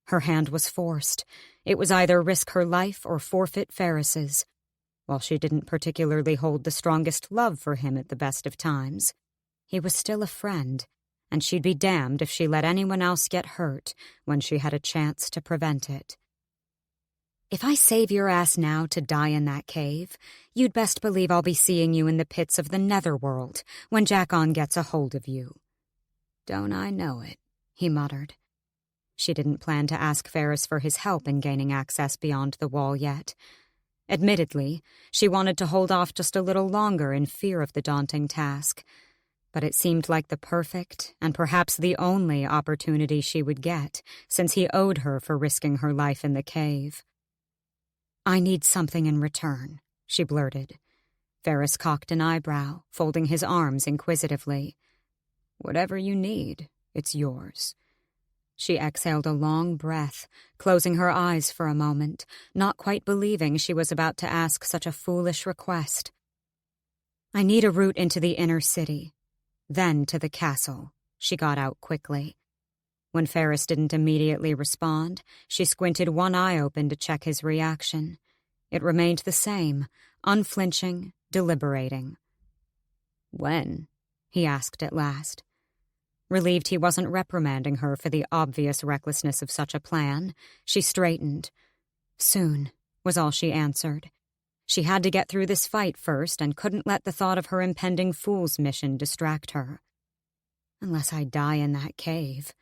Her hand was forced. It was either risk her life or forfeit Ferris's. While she didn't particularly hold the strongest love for him at the best of times, he was still a friend, and she'd be damned if she let anyone else get hurt when she had a chance to prevent it. "If I save your ass now to die in that cave, you'd best believe I'll be seeing you in the pits of the netherworld when Jackon gets a hold of you." "Don't I know it," he muttered. She didn't plan to ask Ferris for his help in gaining access beyond the wall yet. Admittedly, she wanted to hold off just a little longer in fear of the daunting task, but it seemed like the perfect and perhaps the only opportunity she would get, since he owed her for risking her life in the cave. "I need something in return," she blurted. Ferris cocked an eyebrow, folding his arms inquisitively. "Whatever you need, it's yours." She exhaled a long breath, closing her eyes for a moment, not quite believing she was about to ask such a foolish request. "I need a route into the inner city, then to the castle," she got out quickly. When Ferris didn't immediately respond, she squinted one eye open to check his reaction. It remained the same, unflinching, deliberating. "When?" he asked at last. Relieved he wasn't reprimanding her for the obvious recklessness of such a plan, she straightened. "Soon," was all she answered. She had to get through this fight first and couldn't let the thought of her impending fool's mission distract her. "Unless I die in that cave,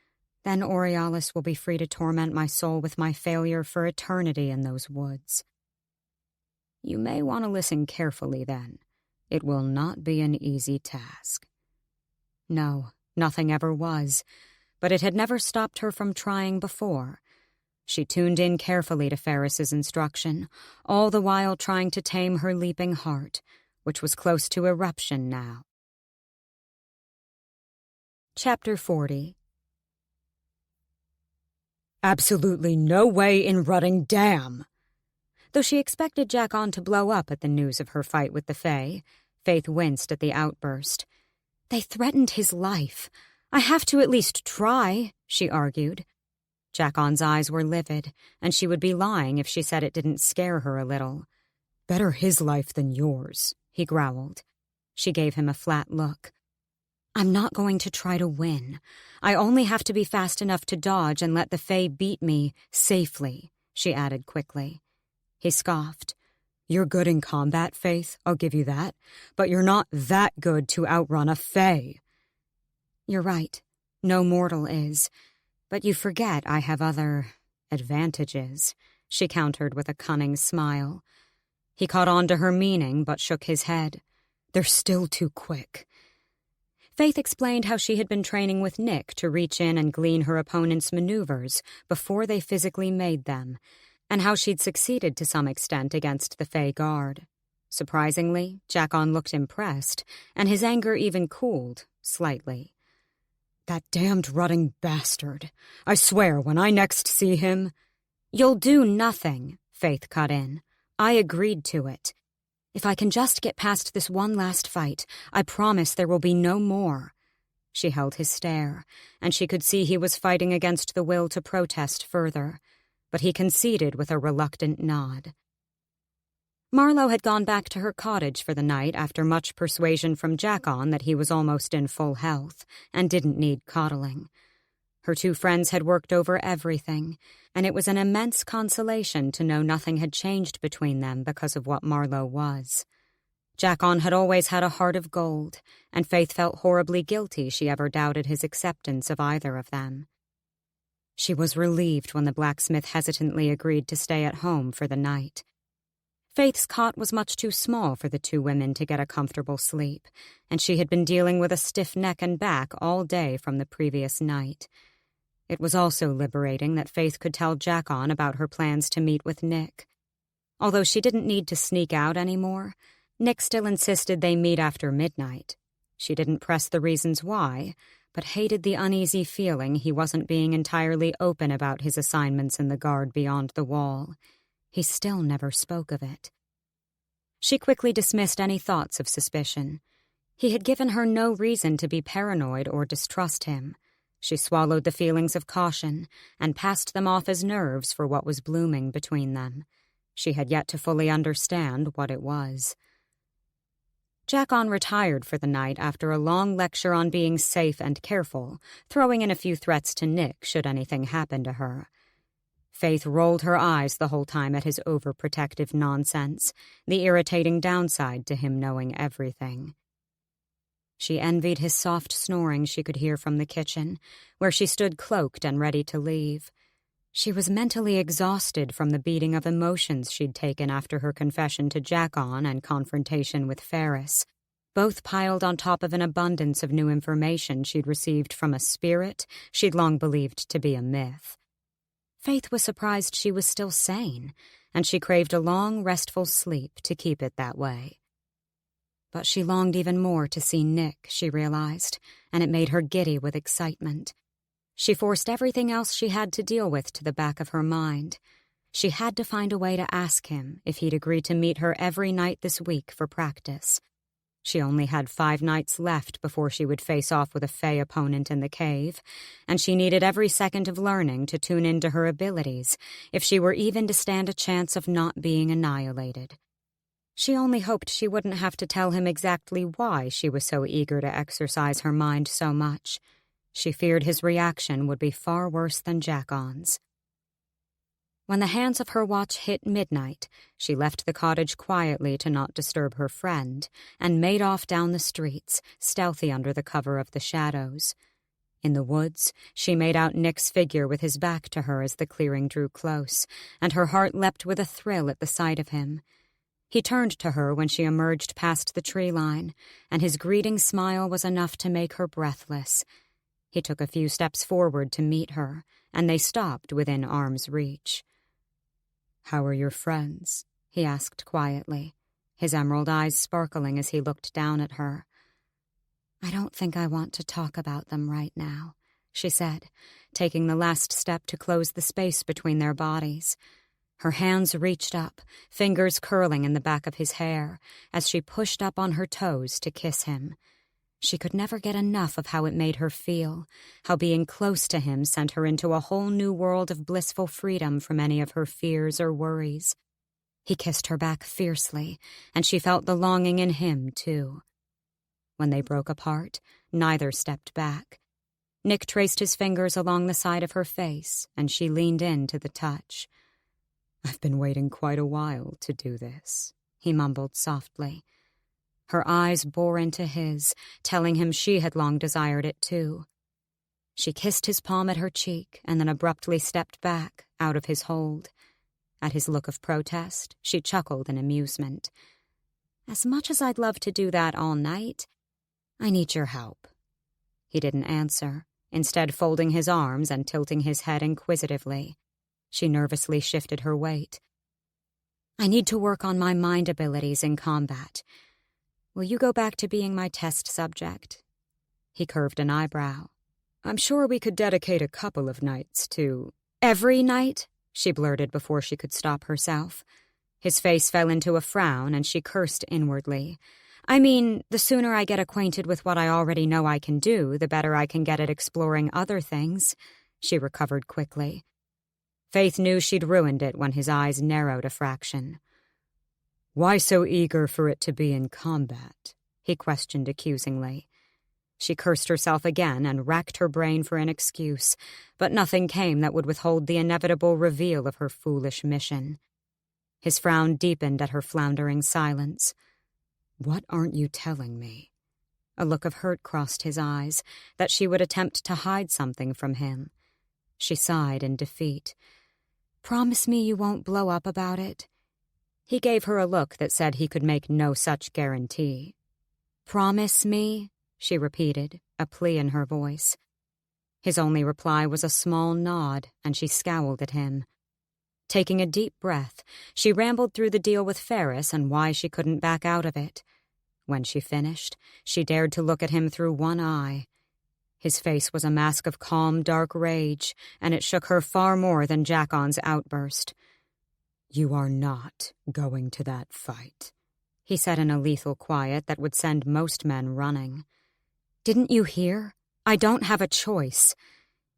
then Aurealis will be free to torment my soul with my failure for eternity in those woods." "You may want to listen carefully then. It will not be an easy task." No. Nothing ever was, but it had never stopped her from trying before. She tuned in carefully to Ferris's instruction, all the while trying to tame her leaping heart, which was close to eruption now. Chapter 40. "Absolutely no way in rutting damn!" Though she expected Jackon to blow up at the news of her fight with the Fae, Faythe winced at the outburst. "They threatened his life. I have to at least try," she argued. Jackon's eyes were livid, and she would be lying if she said it didn't scare her a little. "Better his life than yours," he growled. She gave him a flat look. "I'm not going to try to win. I only have to be fast enough to dodge and let the Fae beat me safely," she added quickly. He scoffed. "You're good in combat, Faythe, I'll give you that, but you're not that good to outrun a Fae." "You're right. No mortal is. But you forget I have other advantages," she countered with a cunning smile. He caught on to her meaning, but shook his head. "They're still too quick." Faythe explained how she had been training with Nick to reach in and glean her opponent's maneuvers before they physically made them, and how she'd succeeded to some extent against the Fae guard. Surprisingly, Jackon looked impressed, and his anger even cooled, slightly. "That damned rutting bastard. I swear, when I next see him—" "You'll do nothing," Faythe cut in. "I agreed to it. If I can just get past this one last fight, I promise there will be no more." She held his stare, and she could see he was fighting against the will to protest further, but he conceded with a reluctant nod. Marlowe had gone back to her cottage for the night after much persuasion from Jackon that he was almost in full health and didn't need coddling. Her two friends had worked over everything, and it was an immense consolation to know nothing had changed between them because of what Marlowe was. Jackon had always had a heart of gold, and Faythe felt horribly guilty she ever doubted his acceptance of either of them. She was relieved when the blacksmith hesitantly agreed to stay at home for the night. Faythe's cot was much too small for the two women to get a comfortable sleep, and she had been dealing with a stiff neck and back all day from the previous night. It was also liberating that Faythe could tell Jackon about her plans to meet with Nick. Although she didn't need to sneak out anymore, Nick still insisted they meet after midnight. She didn't press the reasons why, but hated the uneasy feeling he wasn't being entirely open about his assignments in the guard beyond the wall. He still never spoke of it. She quickly dismissed any thoughts of suspicion. He had given her no reason to be paranoid or distrust him. She swallowed the feelings of caution and passed them off as nerves for what was blooming between them. She had yet to fully understand what it was. Jackon retired for the night after a long lecture on being safe and careful, throwing in a few threats to Nick should anything happen to her. Faythe rolled her eyes the whole time at his overprotective nonsense, the irritating downside to him knowing everything. She envied his soft snoring she could hear from the kitchen, where she stood cloaked and ready to leave. She was mentally exhausted from the beating of emotions she'd taken after her confession to Jackon and confrontation with Ferris, both piled on top of an abundance of new information she'd received from a spirit she'd long believed to be a myth. Faythe was surprised she was still sane, and she craved a long, restful sleep to keep it that way. But she longed even more to see Nick, she realized, and it made her giddy with excitement. She forced everything else she had to deal with to the back of her mind. She had to find a way to ask him if he'd agree to meet her every night this week for practice. She only had 5 nights left before she would face off with a Fae opponent in the cave, and she needed every second of learning to tune into her abilities if she were even to stand a chance of not being annihilated. She only hoped she wouldn't have to tell him exactly why she was so eager to exercise her mind so much. She feared his reaction would be far worse than Jackon's. When the hands of her watch hit midnight, she left the cottage quietly to not disturb her friend, and made off down the streets, stealthy under the cover of the shadows. In the woods, she made out Nick's figure with his back to her as the clearing drew close, and her heart leapt with a thrill at the sight of him. He turned to her when she emerged past the tree line, and his greeting smile was enough to make her breathless. He took a few steps forward to meet her, and they stopped within arm's reach. "How are your friends?" he asked quietly, his emerald eyes sparkling as he looked down at her. "I don't think I want to talk about them right now," she said, taking the last step to close the space between their bodies. Her hands reached up, fingers curling in the back of his hair, as she pushed up on her toes to kiss him. She could never get enough of how it made her feel, how being close to him sent her into a whole new world of blissful freedom from any of her fears or worries. He kissed her back fiercely, and she felt the longing in him, too. When they broke apart, neither stepped back. Nick traced his fingers along the side of her face, and she leaned in to the touch. "I've been waiting quite a while to do this," he mumbled softly. Her eyes bore into his, telling him she had long desired it too. She kissed his palm at her cheek and then abruptly stepped back, out of his hold. At his look of protest, she chuckled in amusement. "As much as I'd love to do that all night, I need your help." He didn't answer, instead folding his arms and tilting his head inquisitively. She nervously shifted her weight. "I need to work on my mind abilities in combat. Will you go back to being my test subject?" He curved an eyebrow. "I'm sure we could dedicate a couple of nights to—" "Every night?" she blurted before she could stop herself. His face fell into a frown, and she cursed inwardly. "I mean, the sooner I get acquainted with what I already know I can do, the better I can get at exploring other things." She recovered quickly. Faythe knew she'd ruined it when his eyes narrowed a fraction. Why so eager for it to be in combat? He questioned accusingly. She cursed herself again and racked her brain for an excuse, but nothing came that would withhold the inevitable reveal of her foolish mission. His frown deepened at her floundering silence. What aren't you telling me? A look of hurt crossed his eyes, that she would attempt to hide something from him. She sighed in defeat. Promise me you won't blow up about it. He gave her a look that said he could make no such guarantee. Promise me? She repeated, a plea in her voice. His only reply was a small nod, and she scowled at him. Taking a deep breath, she rambled through the deal with Ferris and why she couldn't back out of it. When she finished, she dared to look at him through one eye. His face was a mask of calm, dark rage, and it shook her far more than Jackon's outburst. You are not going to that fight, he said in a lethal quiet that would send most men running. Didn't you hear? I don't have a choice.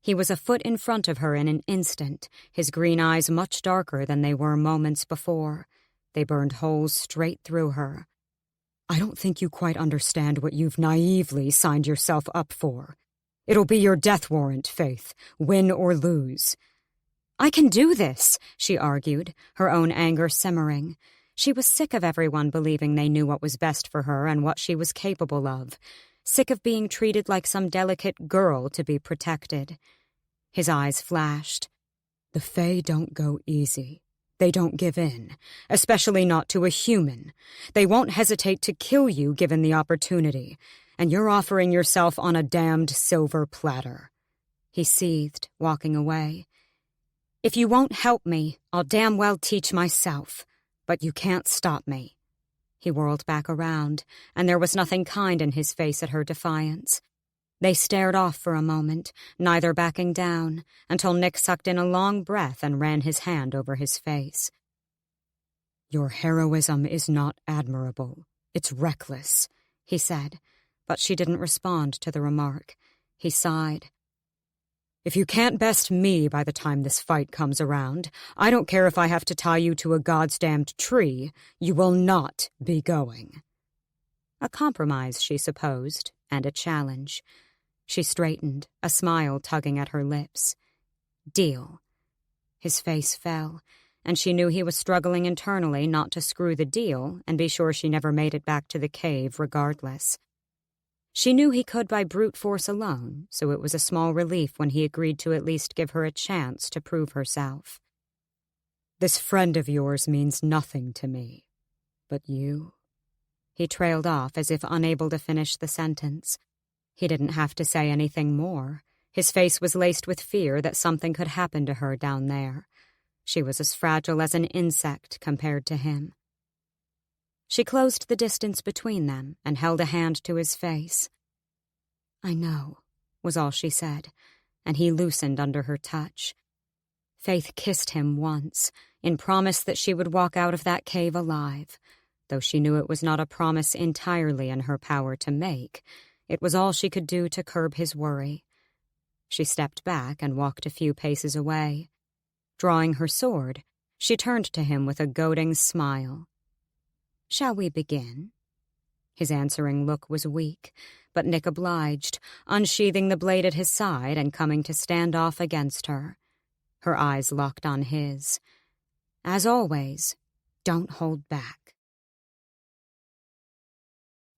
He was a foot in front of her in an instant, his green eyes much darker than they were moments before. They burned holes straight through her. I don't think you quite understand what you've naively signed yourself up for. It'll be your death warrant, Faythe, win or lose. I can do this, she argued, her own anger simmering. She was sick of everyone believing they knew what was best for her and what she was capable of. Sick of being treated like some delicate girl to be protected. His eyes flashed. The Fae don't go easy. They don't give in, especially not to a human. They won't hesitate to kill you given the opportunity, and you're offering yourself on a damned silver platter. He seethed, walking away. If you won't help me, I'll damn well teach myself, but you can't stop me. He whirled back around, and there was nothing kind in his face at her defiance. They stared off for a moment, neither backing down, until Nick sucked in a long breath and ran his hand over his face. Your heroism is not admirable. It's reckless, he said, but she didn't respond to the remark. He sighed. If you can't best me by the time this fight comes around, I don't care if I have to tie you to a goddamned tree, you will not be going. A compromise, she supposed, and a challenge. She straightened, a smile tugging at her lips. Deal. His face fell, and she knew he was struggling internally not to screw the deal and be sure she never made it back to the cave regardless. She knew he could by brute force alone, so it was a small relief when he agreed to at least give her a chance to prove herself. This friend of yours means nothing to me. But you? He trailed off as if unable to finish the sentence. He didn't have to say anything more. His face was laced with fear that something could happen to her down there. She was as fragile as an insect compared to him. She closed the distance between them and held a hand to his face. I know, was all she said, and he loosened under her touch. Faythe kissed him once, in promise that she would walk out of that cave alive. Though she knew it was not a promise entirely in her power to make, it was all she could do to curb his worry. She stepped back and walked a few paces away. Drawing her sword, she turned to him with a goading smile. Shall we begin? His answering look was weak, but Nick obliged, unsheathing the blade at his side and coming to stand off against her. Her eyes locked on his. As always, don't hold back.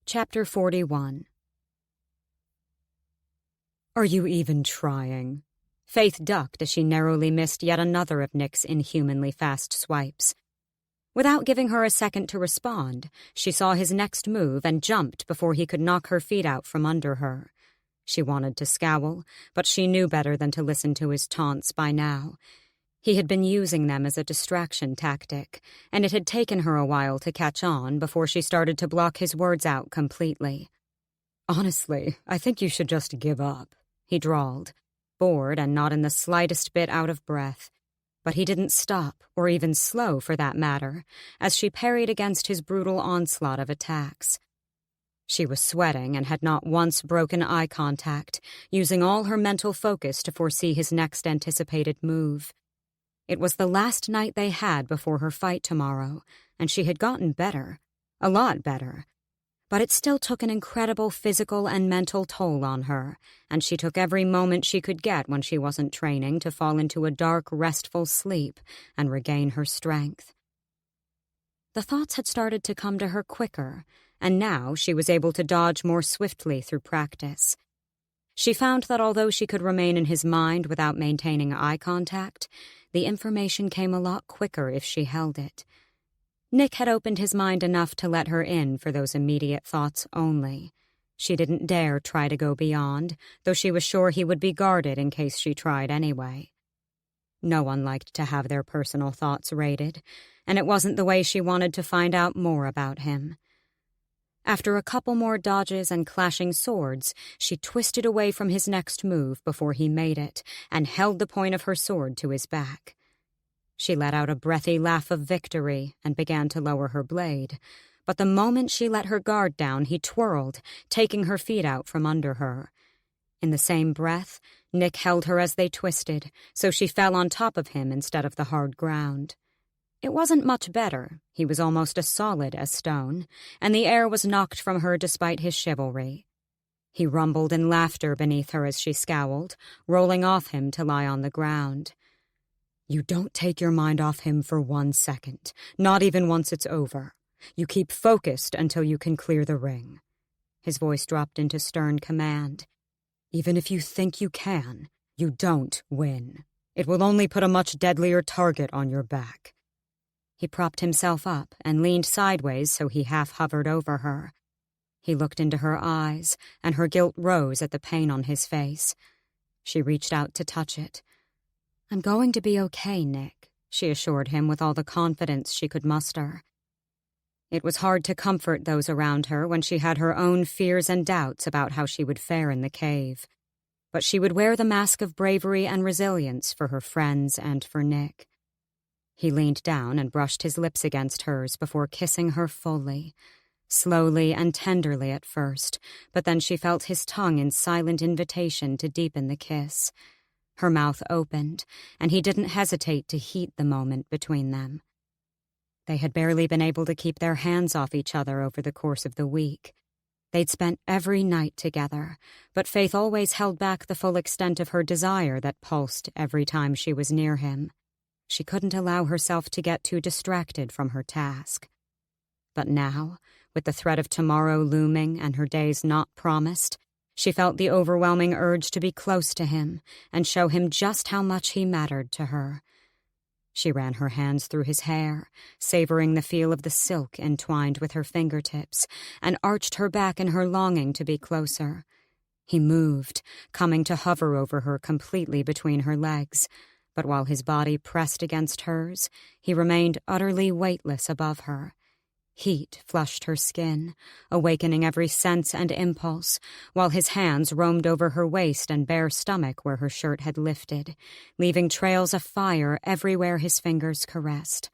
Chapter 41. Are you even trying? Faythe ducked as she narrowly missed yet another of Nick's inhumanly fast swipes. Without giving her a second to respond, she saw his next move and jumped before he could knock her feet out from under her. She wanted to scowl, but she knew better than to listen to his taunts by now. He had been using them as a distraction tactic, and it had taken her a while to catch on before she started to block his words out completely. Honestly, I think you should just give up, he drawled, bored and not in the slightest bit out of breath. But he didn't stop, or even slow for that matter, as she parried against his brutal onslaught of attacks. She was sweating and had not once broken eye contact, using all her mental focus to foresee his next anticipated move. It was the last night they had before her fight tomorrow, and she had gotten better. A lot better. But it still took an incredible physical and mental toll on her, and she took every moment she could get when she wasn't training to fall into a dark, restful sleep and regain her strength. The thoughts had started to come to her quicker, and now she was able to dodge more swiftly through practice. She found that although she could remain in his mind without maintaining eye contact, the information came a lot quicker if she held it. Nick had opened his mind enough to let her in for those immediate thoughts only. She didn't dare try to go beyond, though she was sure he would be guarded in case she tried anyway. No one liked to have their personal thoughts raided, and it wasn't the way she wanted to find out more about him. After a couple more dodges and clashing swords, she twisted away from his next move before he made it and held the point of her sword to his back. She let out a breathy laugh of victory and began to lower her blade, but the moment she let her guard down, he twirled, taking her feet out from under her. In the same breath, Nick held her as they twisted, so she fell on top of him instead of the hard ground. It wasn't much better. He was almost as solid as stone, and the air was knocked from her despite his chivalry. He rumbled in laughter beneath her as she scowled, rolling off him to lie on the ground. You don't take your mind off him for 1 second, not even once it's over. You keep focused until you can clear the ring. His voice dropped into stern command. Even if you think you can, you don't win. It will only put a much deadlier target on your back. He propped himself up and leaned sideways so he half hovered over her. He looked into her eyes, and her guilt rose at the pain on his face. She reached out to touch it. I'm going to be okay, Nick, she assured him with all the confidence she could muster. It was hard to comfort those around her when she had her own fears and doubts about how she would fare in the cave. But she would wear the mask of bravery and resilience for her friends and for Nick. He leaned down and brushed his lips against hers before kissing her fully, slowly and tenderly at first, but then she felt his tongue in silent invitation to deepen the kiss. Her mouth opened, and he didn't hesitate to heat the moment between them. They had barely been able to keep their hands off each other over the course of the week. They'd spent every night together, but Faythe always held back the full extent of her desire that pulsed every time she was near him. She couldn't allow herself to get too distracted from her task. But now, with the threat of tomorrow looming and her days not promised, she felt the overwhelming urge to be close to him and show him just how much he mattered to her. She ran her hands through his hair, savoring the feel of the silk entwined with her fingertips, and arched her back in her longing to be closer. He moved, coming to hover over her completely between her legs, but while his body pressed against hers, he remained utterly weightless above her. Heat flushed her skin, awakening every sense and impulse, while his hands roamed over her waist and bare stomach where her shirt had lifted, leaving trails of fire everywhere his fingers caressed.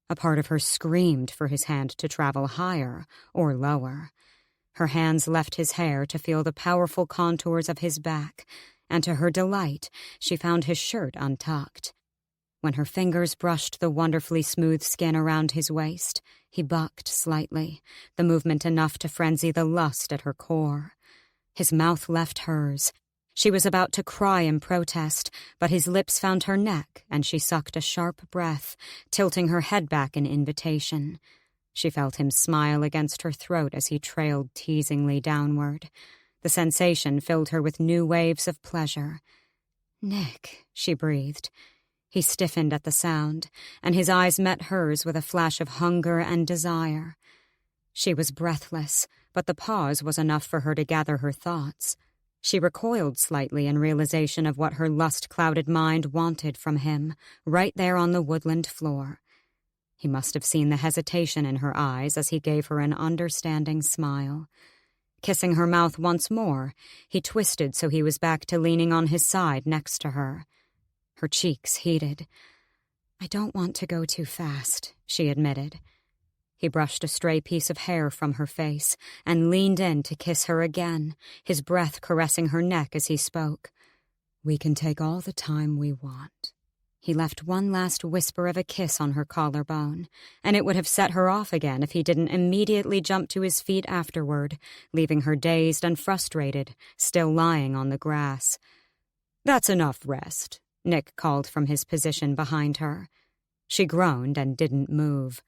A part of her screamed for his hand to travel higher or lower. Her hands left his hair to feel the powerful contours of his back, and to her delight, she found his shirt untucked. When her fingers brushed the wonderfully smooth skin around his waist, he bucked slightly, the movement enough to frenzy the lust at her core. His mouth left hers. She was about to cry in protest, but his lips found her neck, and she sucked a sharp breath, tilting her head back in invitation. She felt him smile against her throat as he trailed teasingly downward. The sensation filled her with new waves of pleasure. "Nick," she breathed. He stiffened at the sound, and his eyes met hers with a flash of hunger and desire. She was breathless, but the pause was enough for her to gather her thoughts. She recoiled slightly in realization of what her lust-clouded mind wanted from him, right there on the woodland floor. He must have seen the hesitation in her eyes as he gave her an understanding smile. Kissing her mouth once more, he twisted so he was back to leaning on his side next to her. Her cheeks heated. "I don't want to go too fast," she admitted. He brushed a stray piece of hair from her face and leaned in to kiss her again, his breath caressing her neck as he spoke. "We can take all the time we want." He left one last whisper of a kiss on her collarbone, and it would have set her off again if he didn't immediately jump to his feet afterward, leaving her dazed and frustrated, still lying on the grass. "That's enough rest," Nick called from his position behind her. She groaned and didn't move.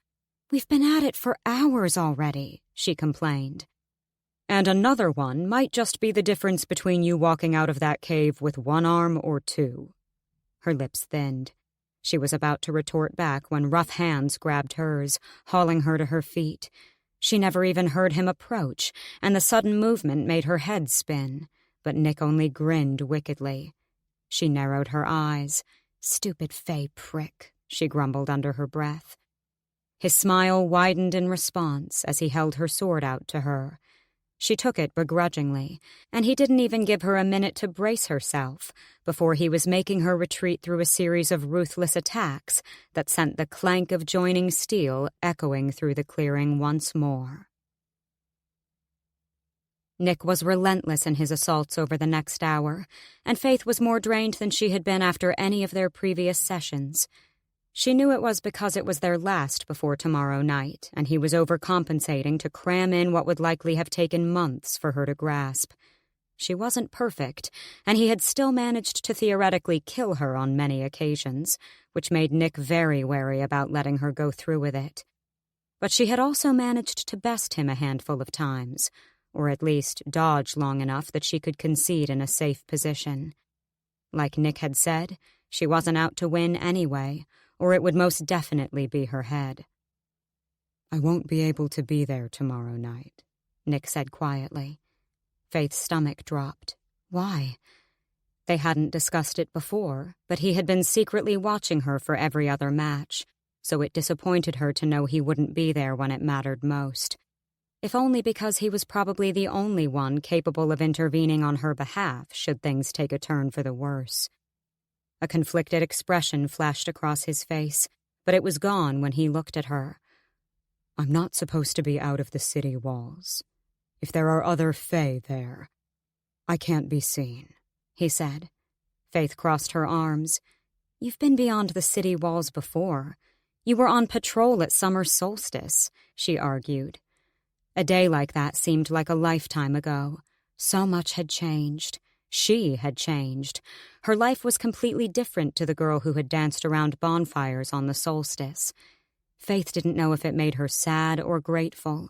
"We've been at it for hours already," she complained. "And another one might just be the difference between you walking out of that cave with one arm or two." Her lips thinned. She was about to retort back when rough hands grabbed hers, hauling her to her feet. She never even heard him approach, and the sudden movement made her head spin, but Nick only grinned wickedly. She narrowed her eyes. "Stupid Faye prick," she grumbled under her breath. His smile widened in response as he held her sword out to her. She took it begrudgingly, and he didn't even give her a minute to brace herself before he was making her retreat through a series of ruthless attacks that sent the clank of joining steel echoing through the clearing once more. Nick was relentless in his assaults over the next hour, and Faythe was more drained than she had been after any of their previous sessions. She knew it was because it was their last before tomorrow night, and he was overcompensating to cram in what would likely have taken months for her to grasp. She wasn't perfect, and he had still managed to theoretically kill her on many occasions, which made Nick very wary about letting her go through with it. But she had also managed to best him a handful of times, or at least dodge long enough that she could concede in a safe position. Like Nick had said, she wasn't out to win anyway, or it would most definitely be her head. "I won't be able to be there tomorrow night," Nick said quietly. Faythe's stomach dropped. Why? They hadn't discussed it before, but he had been secretly watching her for every other match, so it disappointed her to know he wouldn't be there when it mattered most. If only because he was probably the only one capable of intervening on her behalf should things take a turn for the worse. A conflicted expression flashed across his face, but it was gone when he looked at her. "I'm not supposed to be out of the city walls. If there are other Fae there, I can't be seen," he said. Faythe crossed her arms. "You've been beyond the city walls before. You were on patrol at summer solstice," she argued. A day like that seemed like a lifetime ago. So much had changed. She had changed. Her life was completely different to the girl who had danced around bonfires on the solstice. Faythe didn't know if it made her sad or grateful.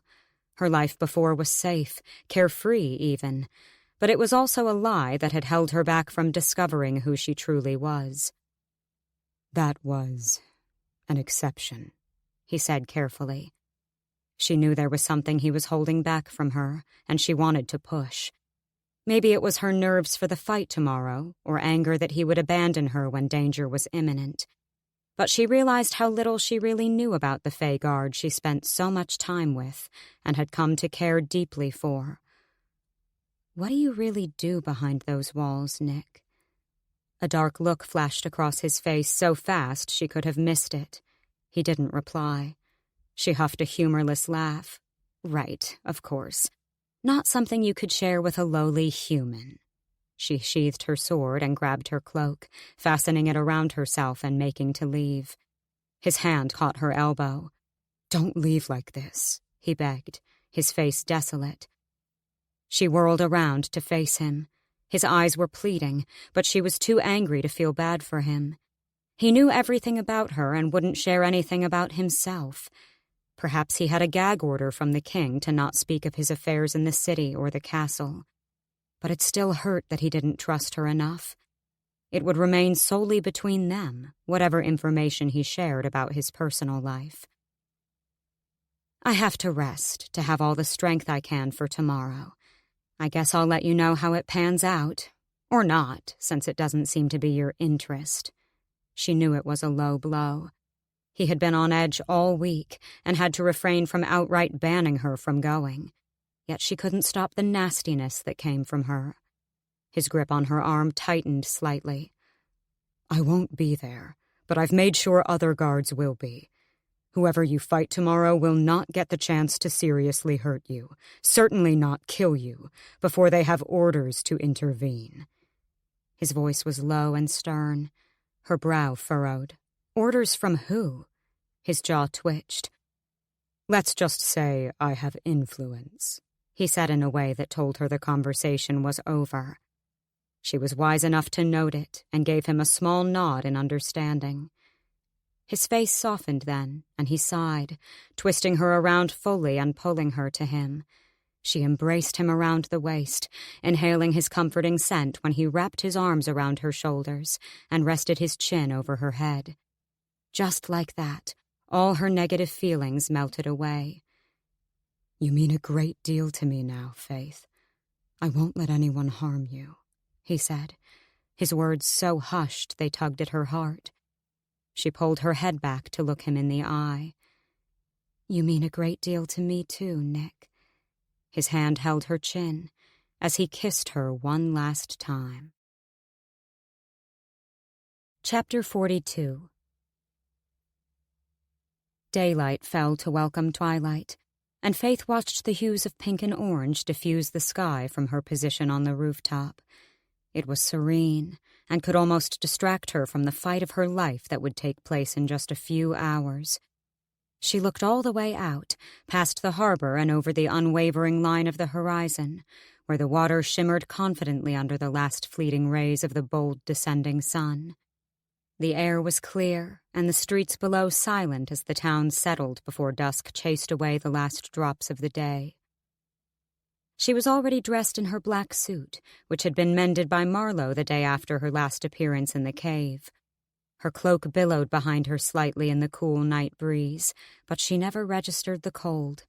Her life before was safe, carefree even, but it was also a lie that had held her back from discovering who she truly was. "That was an exception," he said carefully. She knew there was something he was holding back from her, and she wanted to push. Maybe it was her nerves for the fight tomorrow, or anger that he would abandon her when danger was imminent. But she realized how little she really knew about the Fae Guard she spent so much time with, and had come to care deeply for. "What do you really do behind those walls, Nick?" A dark look flashed across his face so fast she could have missed it. He didn't reply. She huffed a humorless laugh. "Right, of course. Not something you could share with a lowly human." She sheathed her sword and grabbed her cloak, fastening it around herself and making to leave. His hand caught her elbow. "Don't leave like this," he begged, his face desolate. She whirled around to face him. His eyes were pleading, but she was too angry to feel bad for him. He knew everything about her and wouldn't share anything about himself. Perhaps he had a gag order from the king to not speak of his affairs in the city or the castle. But it still hurt that he didn't trust her enough. It would remain solely between them, whatever information he shared about his personal life. "I have to rest to have all the strength I can for tomorrow. I guess I'll let you know how it pans out. Or not, since it doesn't seem to be your interest." She knew it was a low blow. He had been on edge all week and had to refrain from outright banning her from going. Yet she couldn't stop the nastiness that came from her. His grip on her arm tightened slightly. "I won't be there, but I've made sure other guards will be. Whoever you fight tomorrow will not get the chance to seriously hurt you, certainly not kill you, before they have orders to intervene." His voice was low and stern. Her brow furrowed. Orders from who? His jaw twitched. "Let's just say I have influence," he said in a way that told her the conversation was over. She was wise enough to note it and gave him a small nod in understanding. His face softened then, and he sighed, twisting her around fully and pulling her to him. She embraced him around the waist, inhaling his comforting scent when he wrapped his arms around her shoulders and rested his chin over her head. Just like that, all her negative feelings melted away. "You mean a great deal to me now, Faythe. I won't let anyone harm you," he said, his words so hushed they tugged at her heart. She pulled her head back to look him in the eye. "You mean a great deal to me too, Nick." His hand held her chin as he kissed her one last time. Chapter 42. Daylight fell to welcome twilight, and Faythe watched the hues of pink and orange diffuse the sky from her position on the rooftop. It was serene, and could almost distract her from the fight of her life that would take place in just a few hours. She looked all the way out, past the harbor and over the unwavering line of the horizon, where the water shimmered confidently under the last fleeting rays of the bold descending sun. The air was clear, and the streets below silent as the town settled before dusk chased away the last drops of the day. She was already dressed in her black suit, which had been mended by Marlowe the day after her last appearance in the cave. Her cloak billowed behind her slightly in the cool night breeze, but she never registered the cold.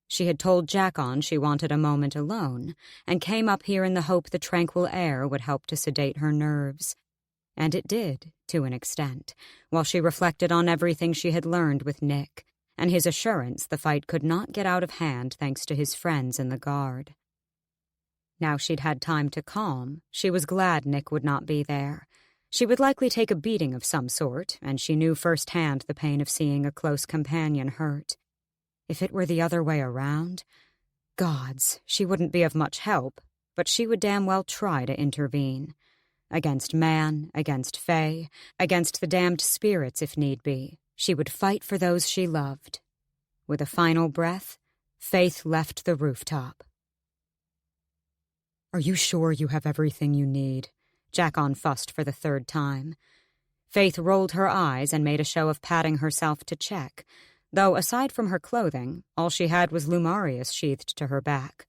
She had told Jackon she wanted a moment alone, and came up here in the hope the tranquil air would help to sedate her nerves. And it did, to an extent, while she reflected on everything she had learned with Nick, and his assurance the fight could not get out of hand thanks to his friends in the guard. Now she'd had time to calm, she was glad Nick would not be there. She would likely take a beating of some sort, and she knew firsthand the pain of seeing a close companion hurt. If it were the other way around, gods, she wouldn't be of much help, but she would damn well try to intervene. Against man, against Faye, against the damned spirits if need be, she would fight for those she loved. With a final breath, Faythe left the rooftop. "Are you sure you have everything you need?" Jackon fussed for the third time. Faythe rolled her eyes and made a show of patting herself to check, though aside from her clothing, all she had was Lumarius sheathed to her back.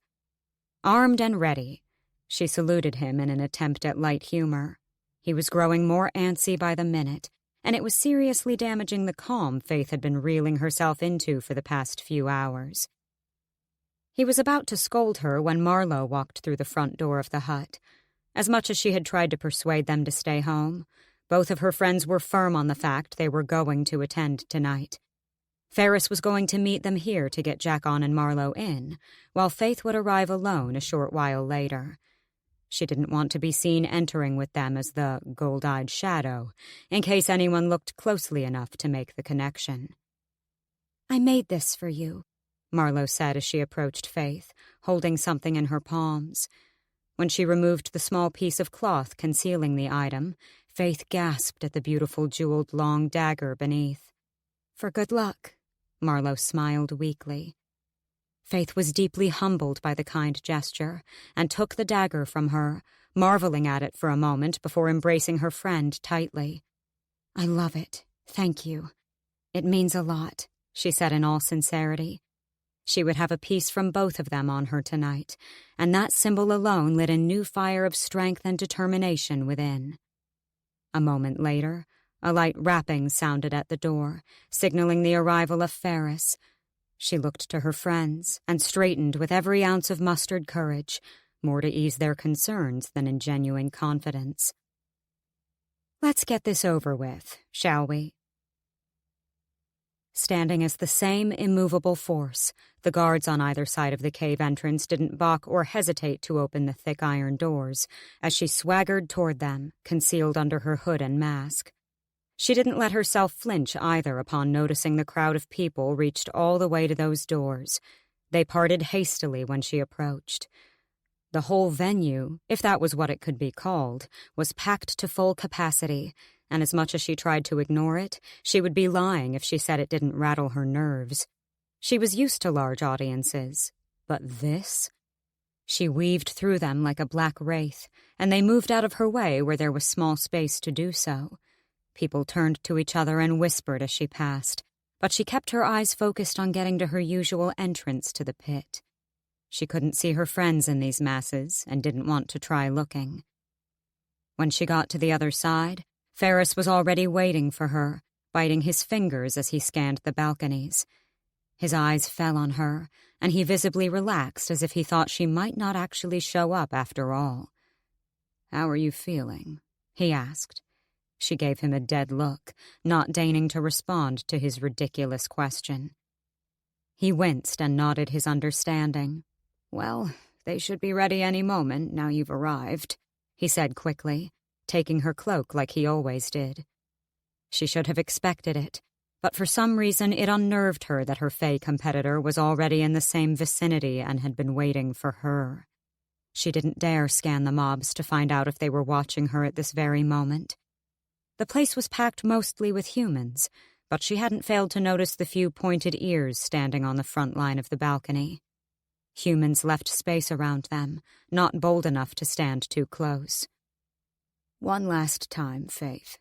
Armed and ready, she saluted him in an attempt at light humor. He was growing more antsy by the minute, and it was seriously damaging the calm Faythe had been reeling herself into for the past few hours. He was about to scold her when Marlowe walked through the front door of the hut. As much as she had tried to persuade them to stay home, both of her friends were firm on the fact they were going to attend tonight. Ferris was going to meet them here to get Jackon and Marlowe in, while Faythe would arrive alone a short while later. She didn't want to be seen entering with them as the gold-eyed shadow, in case anyone looked closely enough to make the connection. "I made this for you," Marlowe said as she approached Faythe, holding something in her palms. When she removed the small piece of cloth concealing the item, Faythe gasped at the beautiful jeweled long dagger beneath. "For good luck," Marlowe smiled weakly. Faythe was deeply humbled by the kind gesture and took the dagger from her, marveling at it for a moment before embracing her friend tightly. "I love it. Thank you. It means a lot," she said in all sincerity. She would have a piece from both of them on her tonight, and that symbol alone lit a new fire of strength and determination within. A moment later, a light rapping sounded at the door, signaling the arrival of Ferris. She looked to her friends and straightened with every ounce of mustered courage, more to ease their concerns than in genuine confidence. "Let's get this over with, shall we?" Standing as the same immovable force, the guards on either side of the cave entrance didn't balk or hesitate to open the thick iron doors as she swaggered toward them, concealed under her hood and mask. She didn't let herself flinch either upon noticing the crowd of people reached all the way to those doors. They parted hastily when she approached. The whole venue, if that was what it could be called, was packed to full capacity, and as much as she tried to ignore it, she would be lying if she said it didn't rattle her nerves. She was used to large audiences, but this? She weaved through them like a black wraith, and they moved out of her way where there was small space to do so. People turned to each other and whispered as she passed, but she kept her eyes focused on getting to her usual entrance to the pit. She couldn't see her friends in these masses and didn't want to try looking. When she got to the other side, Ferris was already waiting for her, biting his fingers as he scanned the balconies. His eyes fell on her, and he visibly relaxed as if he thought she might not actually show up after all. "How are you feeling?" he asked. She gave him a dead look, not deigning to respond to his ridiculous question. He winced and nodded his understanding. "Well, they should be ready any moment now you've arrived," he said quickly, taking her cloak like he always did. She should have expected it, but for some reason it unnerved her that her Fae competitor was already in the same vicinity and had been waiting for her. She didn't dare scan the mobs to find out if they were watching her at this very moment. The place was packed mostly with humans, but she hadn't failed to notice the few pointed ears standing on the front line of the balcony. Humans left space around them, not bold enough to stand too close. "One last time, Faythe.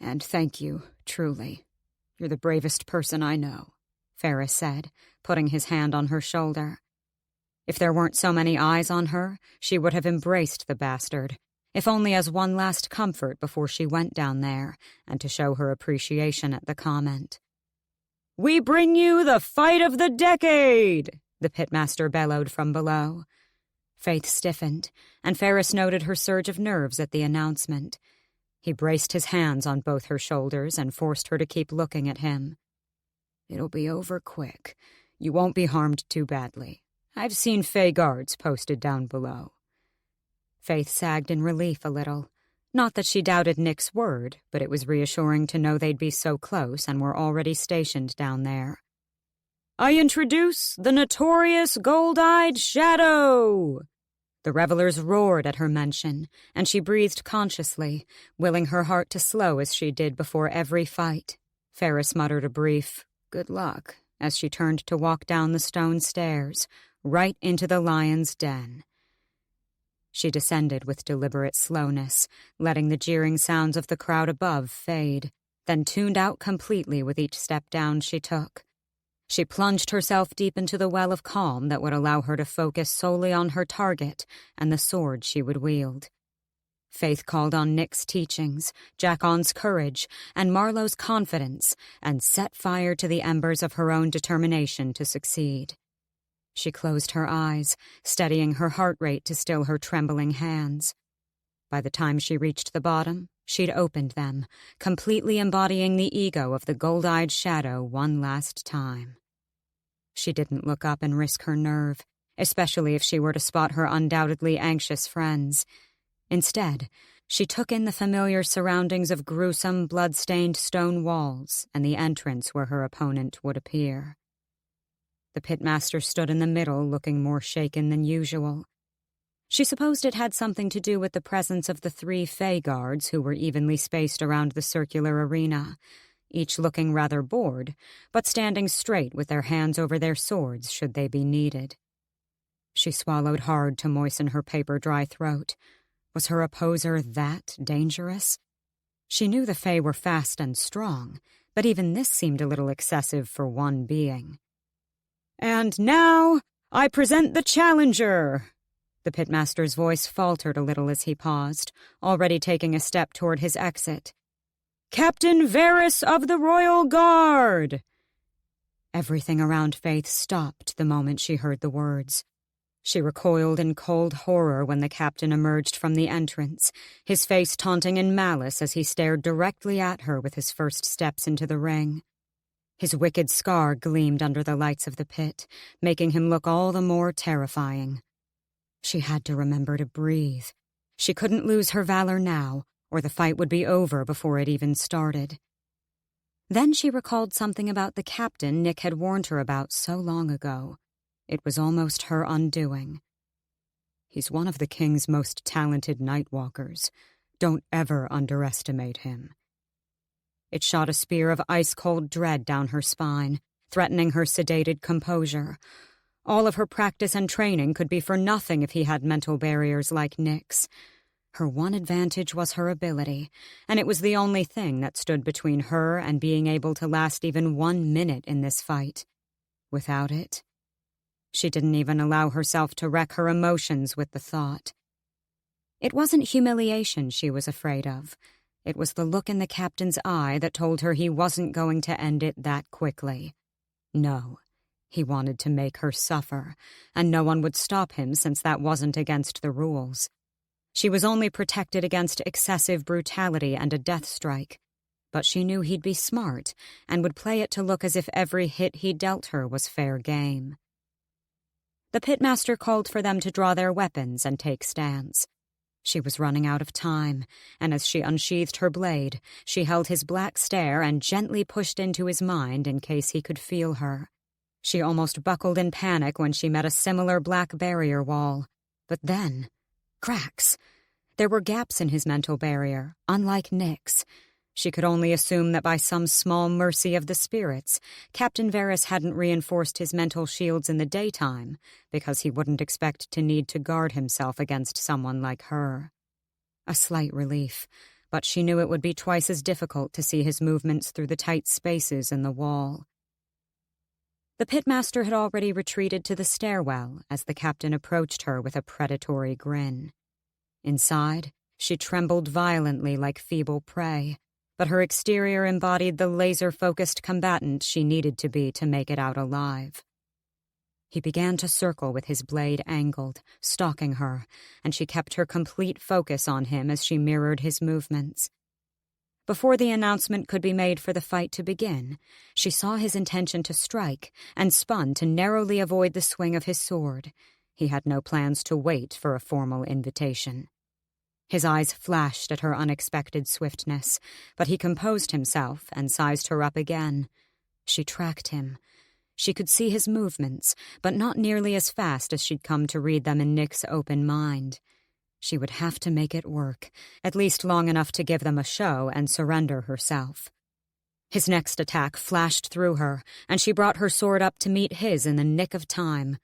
And thank you, truly. You're the bravest person I know," Ferris said, putting his hand on her shoulder. If there weren't so many eyes on her, she would have embraced the bastard, if only as one last comfort before she went down there, and to show her appreciation at the comment. "We bring you the fight of the decade!" the pitmaster bellowed from below. Faythe stiffened, and Ferris noted her surge of nerves at the announcement. He braced his hands on both her shoulders and forced her to keep looking at him. "It'll be over quick. You won't be harmed too badly. I've seen Fae guards posted down below." Faythe sagged in relief a little. Not that she doubted Nick's word, but it was reassuring to know they'd be so close and were already stationed down there. "I introduce the notorious Gold-Eyed Shadow!" The revelers roared at her mention, and she breathed consciously, willing her heart to slow as she did before every fight. Ferris muttered a brief, "Good luck," as she turned to walk down the stone stairs, right into the lion's den. She descended with deliberate slowness, letting the jeering sounds of the crowd above fade, then tuned out completely with each step down she took. She plunged herself deep into the well of calm that would allow her to focus solely on her target and the sword she would wield. Faythe called on Nick's teachings, Jackon's courage, and Marlowe's confidence, and set fire to the embers of her own determination to succeed. She closed her eyes, steadying her heart rate to still her trembling hands. By the time she reached the bottom, she'd opened them, completely embodying the ego of the gold-eyed shadow one last time. She didn't look up and risk her nerve, especially if she were to spot her undoubtedly anxious friends. Instead, she took in the familiar surroundings of gruesome, blood-stained stone walls and the entrance where her opponent would appear. The pitmaster stood in the middle, looking more shaken than usual. She supposed it had something to do with the presence of the 3 Fae guards who were evenly spaced around the circular arena, each looking rather bored, but standing straight with their hands over their swords should they be needed. She swallowed hard to moisten her paper-dry throat. Was her opposer that dangerous? She knew the Fae were fast and strong, but even this seemed a little excessive for one being. "And now, I present the challenger!" The pitmaster's voice faltered a little as he paused, already taking a step toward his exit. "Captain Varys of the Royal Guard!" Everything around Faythe stopped the moment she heard the words. She recoiled in cold horror when the captain emerged from the entrance, his face taunting in malice as he stared directly at her with his first steps into the ring. His wicked scar gleamed under the lights of the pit, making him look all the more terrifying. She had to remember to breathe. She couldn't lose her valor now, or the fight would be over before it even started. Then she recalled something about the captain Nick had warned her about so long ago. It was almost her undoing. He's one of the king's most talented nightwalkers. Don't ever underestimate him." It shot a spear of ice-cold dread down her spine, threatening her sedated composure. All of her practice and training could be for nothing if he had mental barriers like Nick's. Her one advantage was her ability, and it was the only thing that stood between her and being able to last even 1 minute in this fight. Without it, she didn't even allow herself to wreck her emotions with the thought. It wasn't humiliation she was afraid of. It was the look in the captain's eye that told her he wasn't going to end it that quickly. No, he wanted to make her suffer, and no one would stop him since that wasn't against the rules. She was only protected against excessive brutality and a death strike, but she knew he'd be smart and would play it to look as if every hit he dealt her was fair game. The pitmaster called for them to draw their weapons and take stands. She was running out of time, and as she unsheathed her blade, she held his black stare and gently pushed into his mind in case he could feel her. She almost buckled in panic when she met a similar black barrier wall. But then, cracks. There were gaps in his mental barrier, unlike Nick's. She could only assume that by some small mercy of the spirits, Captain Varys hadn't reinforced his mental shields in the daytime, because he wouldn't expect to need to guard himself against someone like her. A slight relief, but she knew it would be twice as difficult to see his movements through the tight spaces in the wall. The pitmaster had already retreated to the stairwell as the captain approached her with a predatory grin. Inside, she trembled violently like feeble prey, but her exterior embodied the laser-focused combatant she needed to be to make it out alive. He began to circle with his blade angled, stalking her, and she kept her complete focus on him as she mirrored his movements. Before the announcement could be made for the fight to begin, she saw his intention to strike and spun to narrowly avoid the swing of his sword. He had no plans to wait for a formal invitation. His eyes flashed at her unexpected swiftness, but he composed himself and sized her up again. She tracked him. She could see his movements, but not nearly as fast as she'd come to read them in Nick's open mind. She would have to make it work, at least long enough to give them a show and surrender herself. His next attack flashed through her, and she brought her sword up to meet his in the nick of time.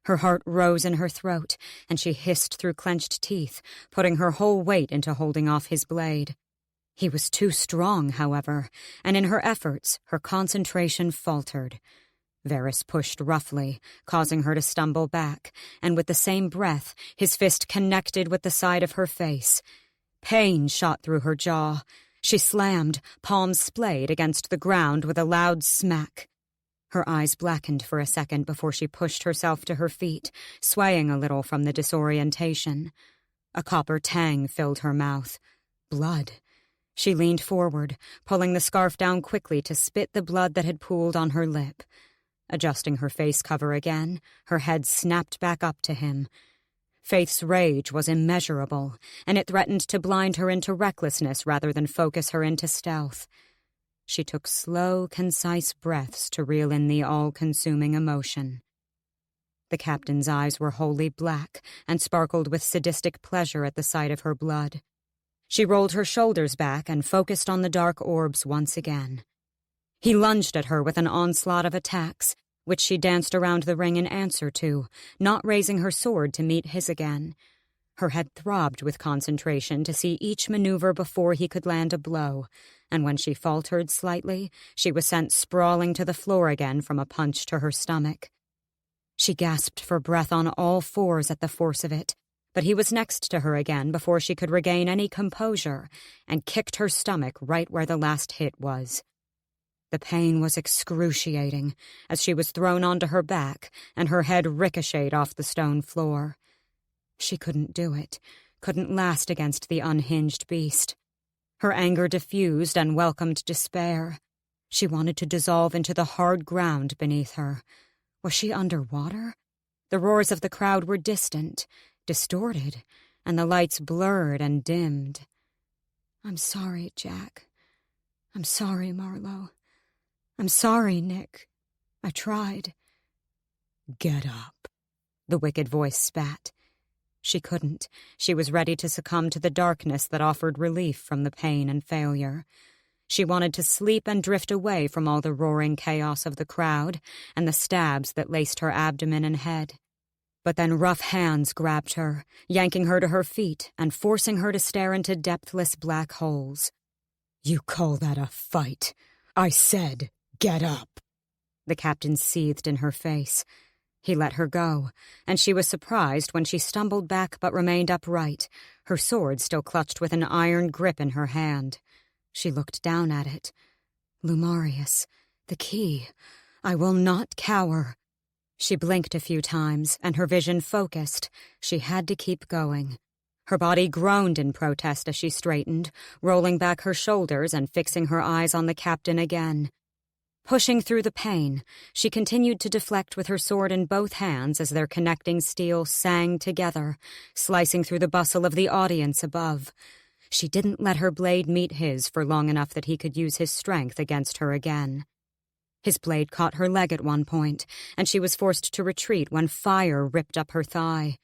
Her heart rose in her throat, and she hissed through clenched teeth, putting her whole weight into holding off his blade. He was too strong, however, and in her efforts, her concentration faltered. Varys pushed roughly, causing her to stumble back, and with the same breath, his fist connected with the side of her face. Pain shot through her jaw. She slammed, palms splayed, against the ground with a loud smack. Her eyes blackened for a second before she pushed herself to her feet, swaying a little from the disorientation. A copper tang filled her mouth. Blood. She leaned forward, pulling the scarf down quickly to spit the blood that had pooled on her lip. Adjusting her face cover again, her head snapped back up to him. Faythe's rage was immeasurable, and it threatened to blind her into recklessness rather than focus her into stealth. She took slow, concise breaths to reel in the all-consuming emotion. The captain's eyes were wholly black and sparkled with sadistic pleasure at the sight of her blood. She rolled her shoulders back and focused on the dark orbs once again. He lunged at her with an onslaught of attacks, which she danced around the ring in answer to, not raising her sword to meet his again. Her head throbbed with concentration to see each maneuver before he could land a blow, and when she faltered slightly, she was sent sprawling to the floor again from a punch to her stomach. She gasped for breath on all fours at the force of it, but he was next to her again before she could regain any composure, and kicked her stomach right where the last hit was. The pain was excruciating as she was thrown onto her back and her head ricocheted off the stone floor. She couldn't do it, couldn't last against the unhinged beast. Her anger diffused and welcomed despair. She wanted to dissolve into the hard ground beneath her. Was she underwater? The roars of the crowd were distant, distorted, and the lights blurred and dimmed. "I'm sorry, Jack. I'm sorry, Marlowe. I'm sorry, Nick. I tried." "Get up," the wicked voice spat. She couldn't. She was ready to succumb to the darkness that offered relief from the pain and failure. She wanted to sleep and drift away from all the roaring chaos of the crowd and the stabs that laced her abdomen and head. But then rough hands grabbed her, yanking her to her feet and forcing her to stare into depthless black holes. "You call that a fight? I said, get up." The captain seethed in her face. He let her go, and she was surprised when she stumbled back but remained upright, her sword still clutched with an iron grip in her hand. She looked down at it. Lumarius, the key. I will not cower. She blinked a few times, and her vision focused. She had to keep going. Her body groaned in protest as she straightened, rolling back her shoulders and fixing her eyes on the captain again. Pushing through the pain, she continued to deflect with her sword in both hands as their connecting steel sang together, slicing through the bustle of the audience above. She didn't let her blade meet his for long enough that he could use his strength against her again. His blade caught her leg at one point, and she was forced to retreat when fire ripped up her thigh.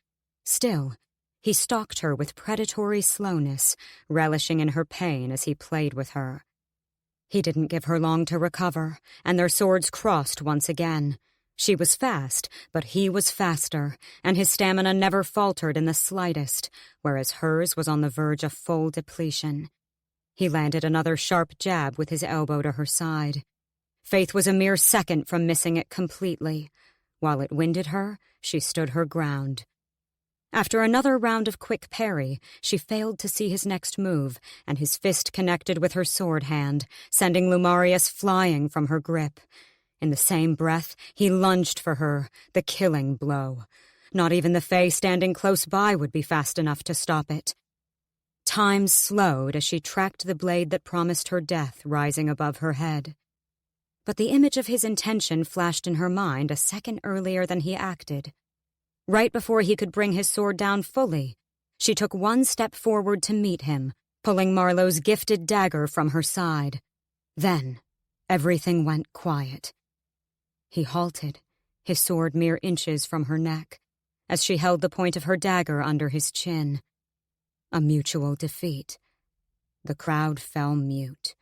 Still, he stalked her with predatory slowness, relishing in her pain as he played with her. He didn't give her long to recover, and their swords crossed once again. She was fast, but he was faster, and his stamina never faltered in the slightest, whereas hers was on the verge of full depletion. He landed another sharp jab with his elbow to her side. Faythe was a mere second from missing it completely. While it winded her, she stood her ground. After another round of quick parry, she failed to see his next move, and his fist connected with her sword hand, sending Lumarius flying from her grip. In the same breath, he lunged for her, the killing blow. Not even the Fae standing close by would be fast enough to stop it. Time slowed as she tracked the blade that promised her death rising above her head. But the image of his intention flashed in her mind a second earlier than he acted. Right before he could bring his sword down fully, she took one step forward to meet him, pulling Marlowe's gifted dagger from her side. Then, everything went quiet. He halted, his sword mere inches from her neck, as she held the point of her dagger under his chin. A mutual defeat. The crowd fell mute.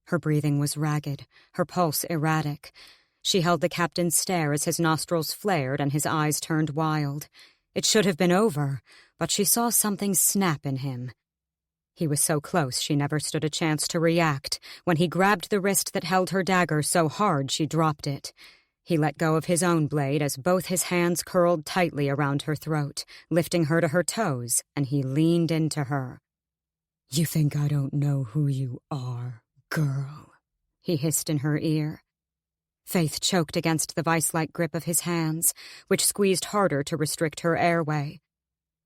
Her breathing was ragged, her pulse erratic. She held the captain's stare as his nostrils flared and his eyes turned wild. It should have been over, but she saw something snap in him. He was so close she never stood a chance to react when he grabbed the wrist that held her dagger so hard she dropped it. He let go of his own blade as both his hands curled tightly around her throat, lifting her to her toes, and he leaned into her. "You think I don't know who you are, girl?" he hissed in her ear. Faythe choked against the vice-like grip of his hands, which squeezed harder to restrict her airway.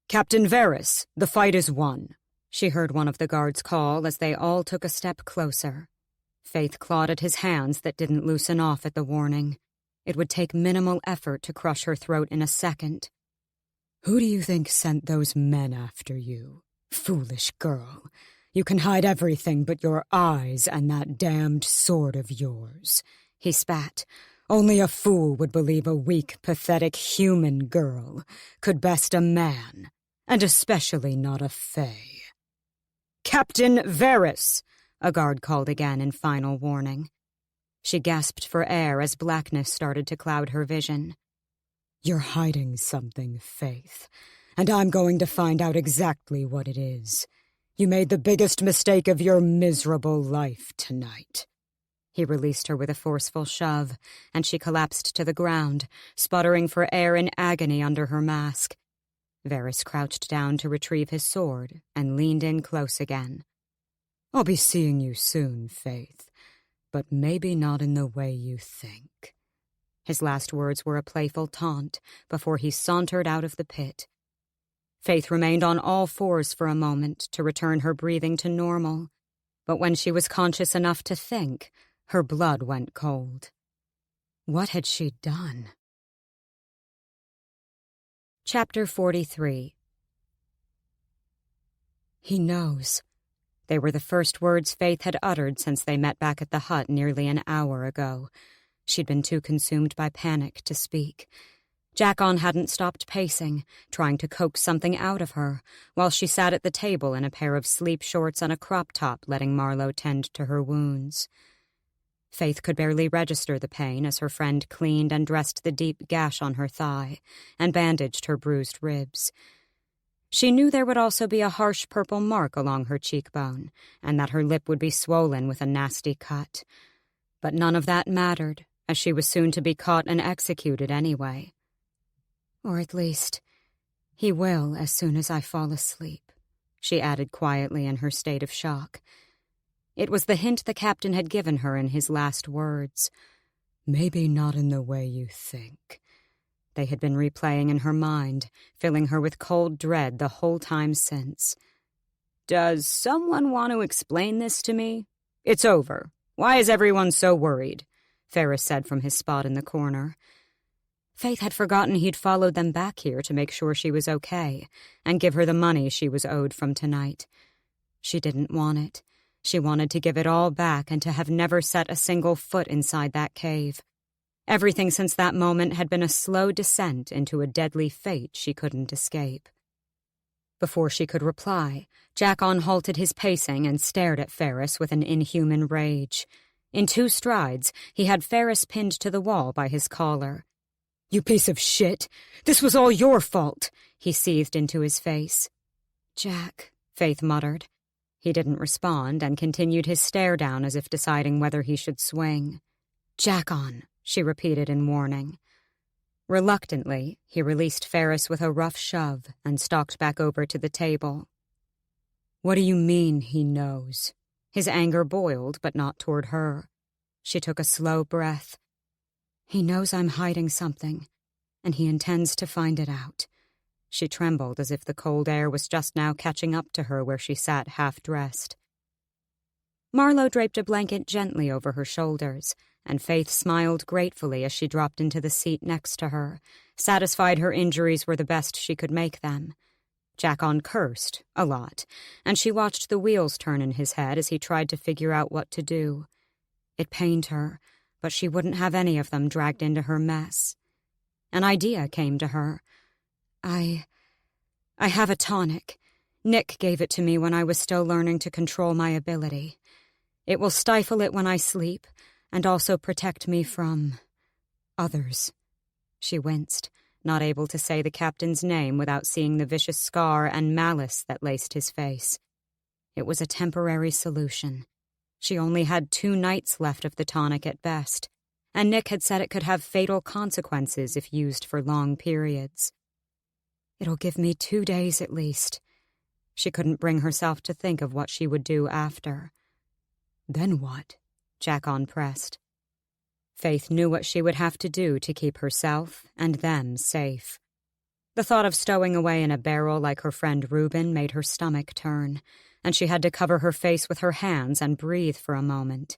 "Captain Varys, the fight is won," she heard one of the guards call as they all took a step closer. Faythe clawed at his hands that didn't loosen off at the warning. It would take minimal effort to crush her throat in a second. "Who do you think sent those men after you? Foolish girl. You can hide everything but your eyes and that damned sword of yours," he spat. "Only a fool would believe a weak, pathetic human girl could best a man, and especially not a fae." "Captain Varys!" a guard called again in final warning. She gasped for air as blackness started to cloud her vision. "You're hiding something, Faythe, and I'm going to find out exactly what it is. You made the biggest mistake of your miserable life tonight." He released her with a forceful shove, and she collapsed to the ground, sputtering for air in agony under her mask. Varys crouched down to retrieve his sword and leaned in close again. "I'll be seeing you soon, Faythe, but maybe not in the way you think." His last words were a playful taunt before he sauntered out of the pit. Faythe remained on all fours for a moment to return her breathing to normal, but when she was conscious enough to think, her blood went cold. What had she done? Chapter 43. "He knows." They were the first words Faythe had uttered since they met back at the hut nearly an hour ago. She'd been too consumed by panic to speak. Jack-On hadn't stopped pacing, trying to coax something out of her, while she sat at the table in a pair of sleep shorts and a crop top, letting Marlowe tend to her wounds. Faythe could barely register the pain as her friend cleaned and dressed the deep gash on her thigh and bandaged her bruised ribs. She knew there would also be a harsh purple mark along her cheekbone, and that her lip would be swollen with a nasty cut. But none of that mattered, as she was soon to be caught and executed anyway. Or at least, he will as soon as I fall asleep, she added quietly in her state of shock. It was the hint the captain had given her in his last words. Maybe not in the way you think. They had been replaying in her mind, filling her with cold dread the whole time since. Does someone want to explain this to me? It's over. Why is everyone so worried? Ferris said from his spot in the corner. Faythe had forgotten he'd followed them back here to make sure she was okay and give her the money she was owed from tonight. She didn't want it. She wanted to give it all back and to have never set a single foot inside that cave. Everything since that moment had been a slow descent into a deadly fate she couldn't escape. Before she could reply, Jack-On halted his pacing and stared at Ferris with an inhuman rage. In 2 strides, he had Ferris pinned to the wall by his collar. You piece of shit! This was all your fault! He seethed into his face. Jack, Faythe muttered. He didn't respond and continued his stare down as if deciding whether he should swing. Jack-On, she repeated in warning. Reluctantly, he released Ferris with a rough shove and stalked back over to the table. What do you mean he knows? His anger boiled, but not toward her. She took a slow breath. He knows I'm hiding something, and he intends to find it out. She trembled as if the cold air was just now catching up to her where she sat half-dressed. Marlowe draped a blanket gently over her shoulders, and Faythe smiled gratefully as she dropped into the seat next to her, satisfied her injuries were the best she could make them. Jack-On cursed, a lot, and she watched the wheels turn in his head as he tried to figure out what to do. It pained her, but she wouldn't have any of them dragged into her mess. An idea came to her. I have a tonic. Nick gave it to me when I was still learning to control my ability. It will stifle it when I sleep, and also protect me from others. She winced, not able to say the captain's name without seeing the vicious scar and malice that laced his face. It was a temporary solution. She only had 2 nights left of the tonic at best, and Nick had said it could have fatal consequences if used for long periods. It'll give me 2 days at least. She couldn't bring herself to think of what she would do after. Then what? Jack-On pressed. Faythe knew what she would have to do to keep herself and them safe. The thought of stowing away in a barrel like her friend Reuben made her stomach turn, and she had to cover her face with her hands and breathe for a moment.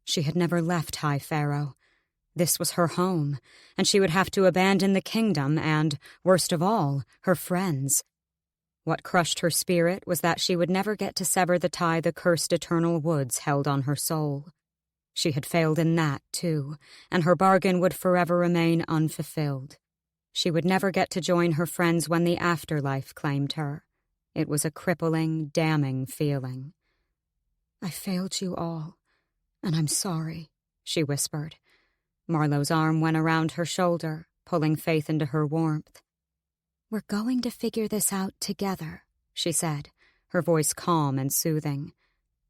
She had never left High Pharaoh. This was her home, and she would have to abandon the kingdom and, worst of all, her friends. What crushed her spirit was that she would never get to sever the tie the cursed eternal woods held on her soul. She had failed in that, too, and her bargain would forever remain unfulfilled. She would never get to join her friends when the afterlife claimed her. It was a crippling, damning feeling. I failed you all, and I'm sorry, she whispered. Marlowe's arm went around her shoulder, pulling Faythe into her warmth. We're going to figure this out together, she said, her voice calm and soothing.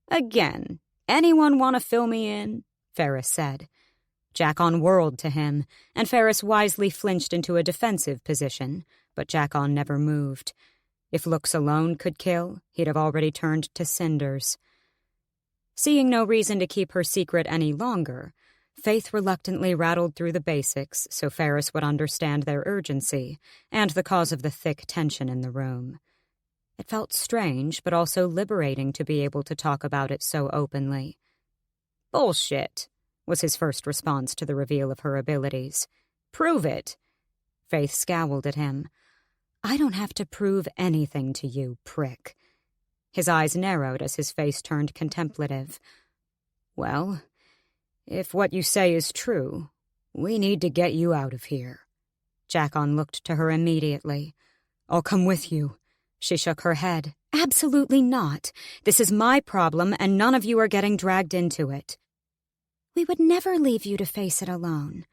Again, anyone want to fill me in? Ferris said. Jack-On whirled to him, and Ferris wisely flinched into a defensive position, but Jack-On never moved. If looks alone could kill, he'd have already turned to cinders. Seeing no reason to keep her secret any longer, Faythe reluctantly rattled through the basics so Ferris would understand their urgency and the cause of the thick tension in the room. It felt strange, but also liberating to be able to talk about it so openly. Bullshit, was his first response to the reveal of her abilities. Prove it. Faythe scowled at him. I don't have to prove anything to you, prick. His eyes narrowed as his face turned contemplative. Well, if what you say is true, we need to get you out of here. Jackon looked to her immediately. I'll come with you. She shook her head. Absolutely not. This is my problem, and none of you are getting dragged into it. We would never leave you to face it alone.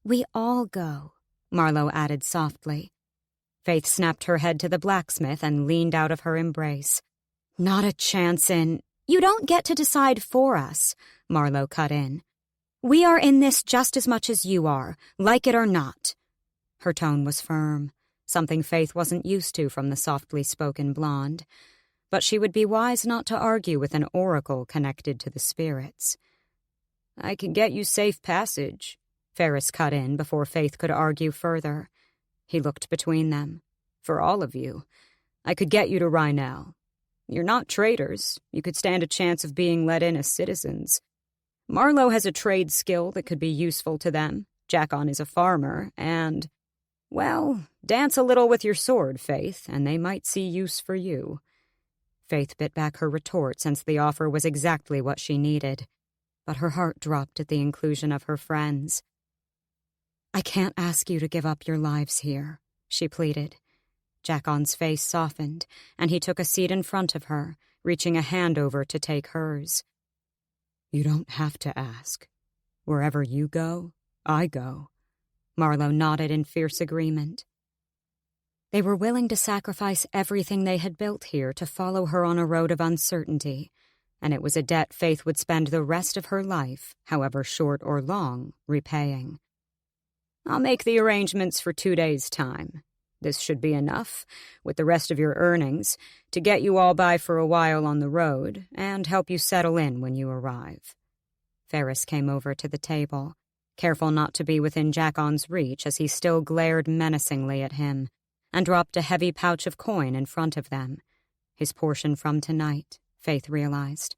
We all go, Marlowe added softly. Faythe snapped her head to the blacksmith and leaned out of her embrace. Not a chance in— You don't get to decide for us, Marlowe cut in. We are in this just as much as you are, like it or not. Her tone was firm, something Faythe wasn't used to from the softly spoken blonde. But she would be wise not to argue with an oracle connected to the spirits. I can get you safe passage, Ferris cut in before Faythe could argue further. He looked between them. For all of you. I could get you to Rhinell. You're not traitors. You could stand a chance of being let in as citizens. Marlowe has a trade skill that could be useful to them. Jackon is a farmer, and, well, dance a little with your sword, Faythe, and they might see use for you. Faythe bit back her retort since the offer was exactly what she needed, but her heart dropped at the inclusion of her friends. I can't ask you to give up your lives here, she pleaded. Jackon's face softened, and he took a seat in front of her, reaching a hand over to take hers. You don't have to ask. Wherever you go, I go. Marlowe nodded in fierce agreement. They were willing to sacrifice everything they had built here to follow her on a road of uncertainty, and it was a debt Faythe would spend the rest of her life, however short or long, repaying. I'll make the arrangements for 2 days' time. This should be enough, with the rest of your earnings, to get you all by for a while on the road and help you settle in when you arrive. Ferris came over to the table, careful not to be within Jackon's reach as he still glared menacingly at him, and dropped a heavy pouch of coin in front of them. His portion from tonight, Faythe realized.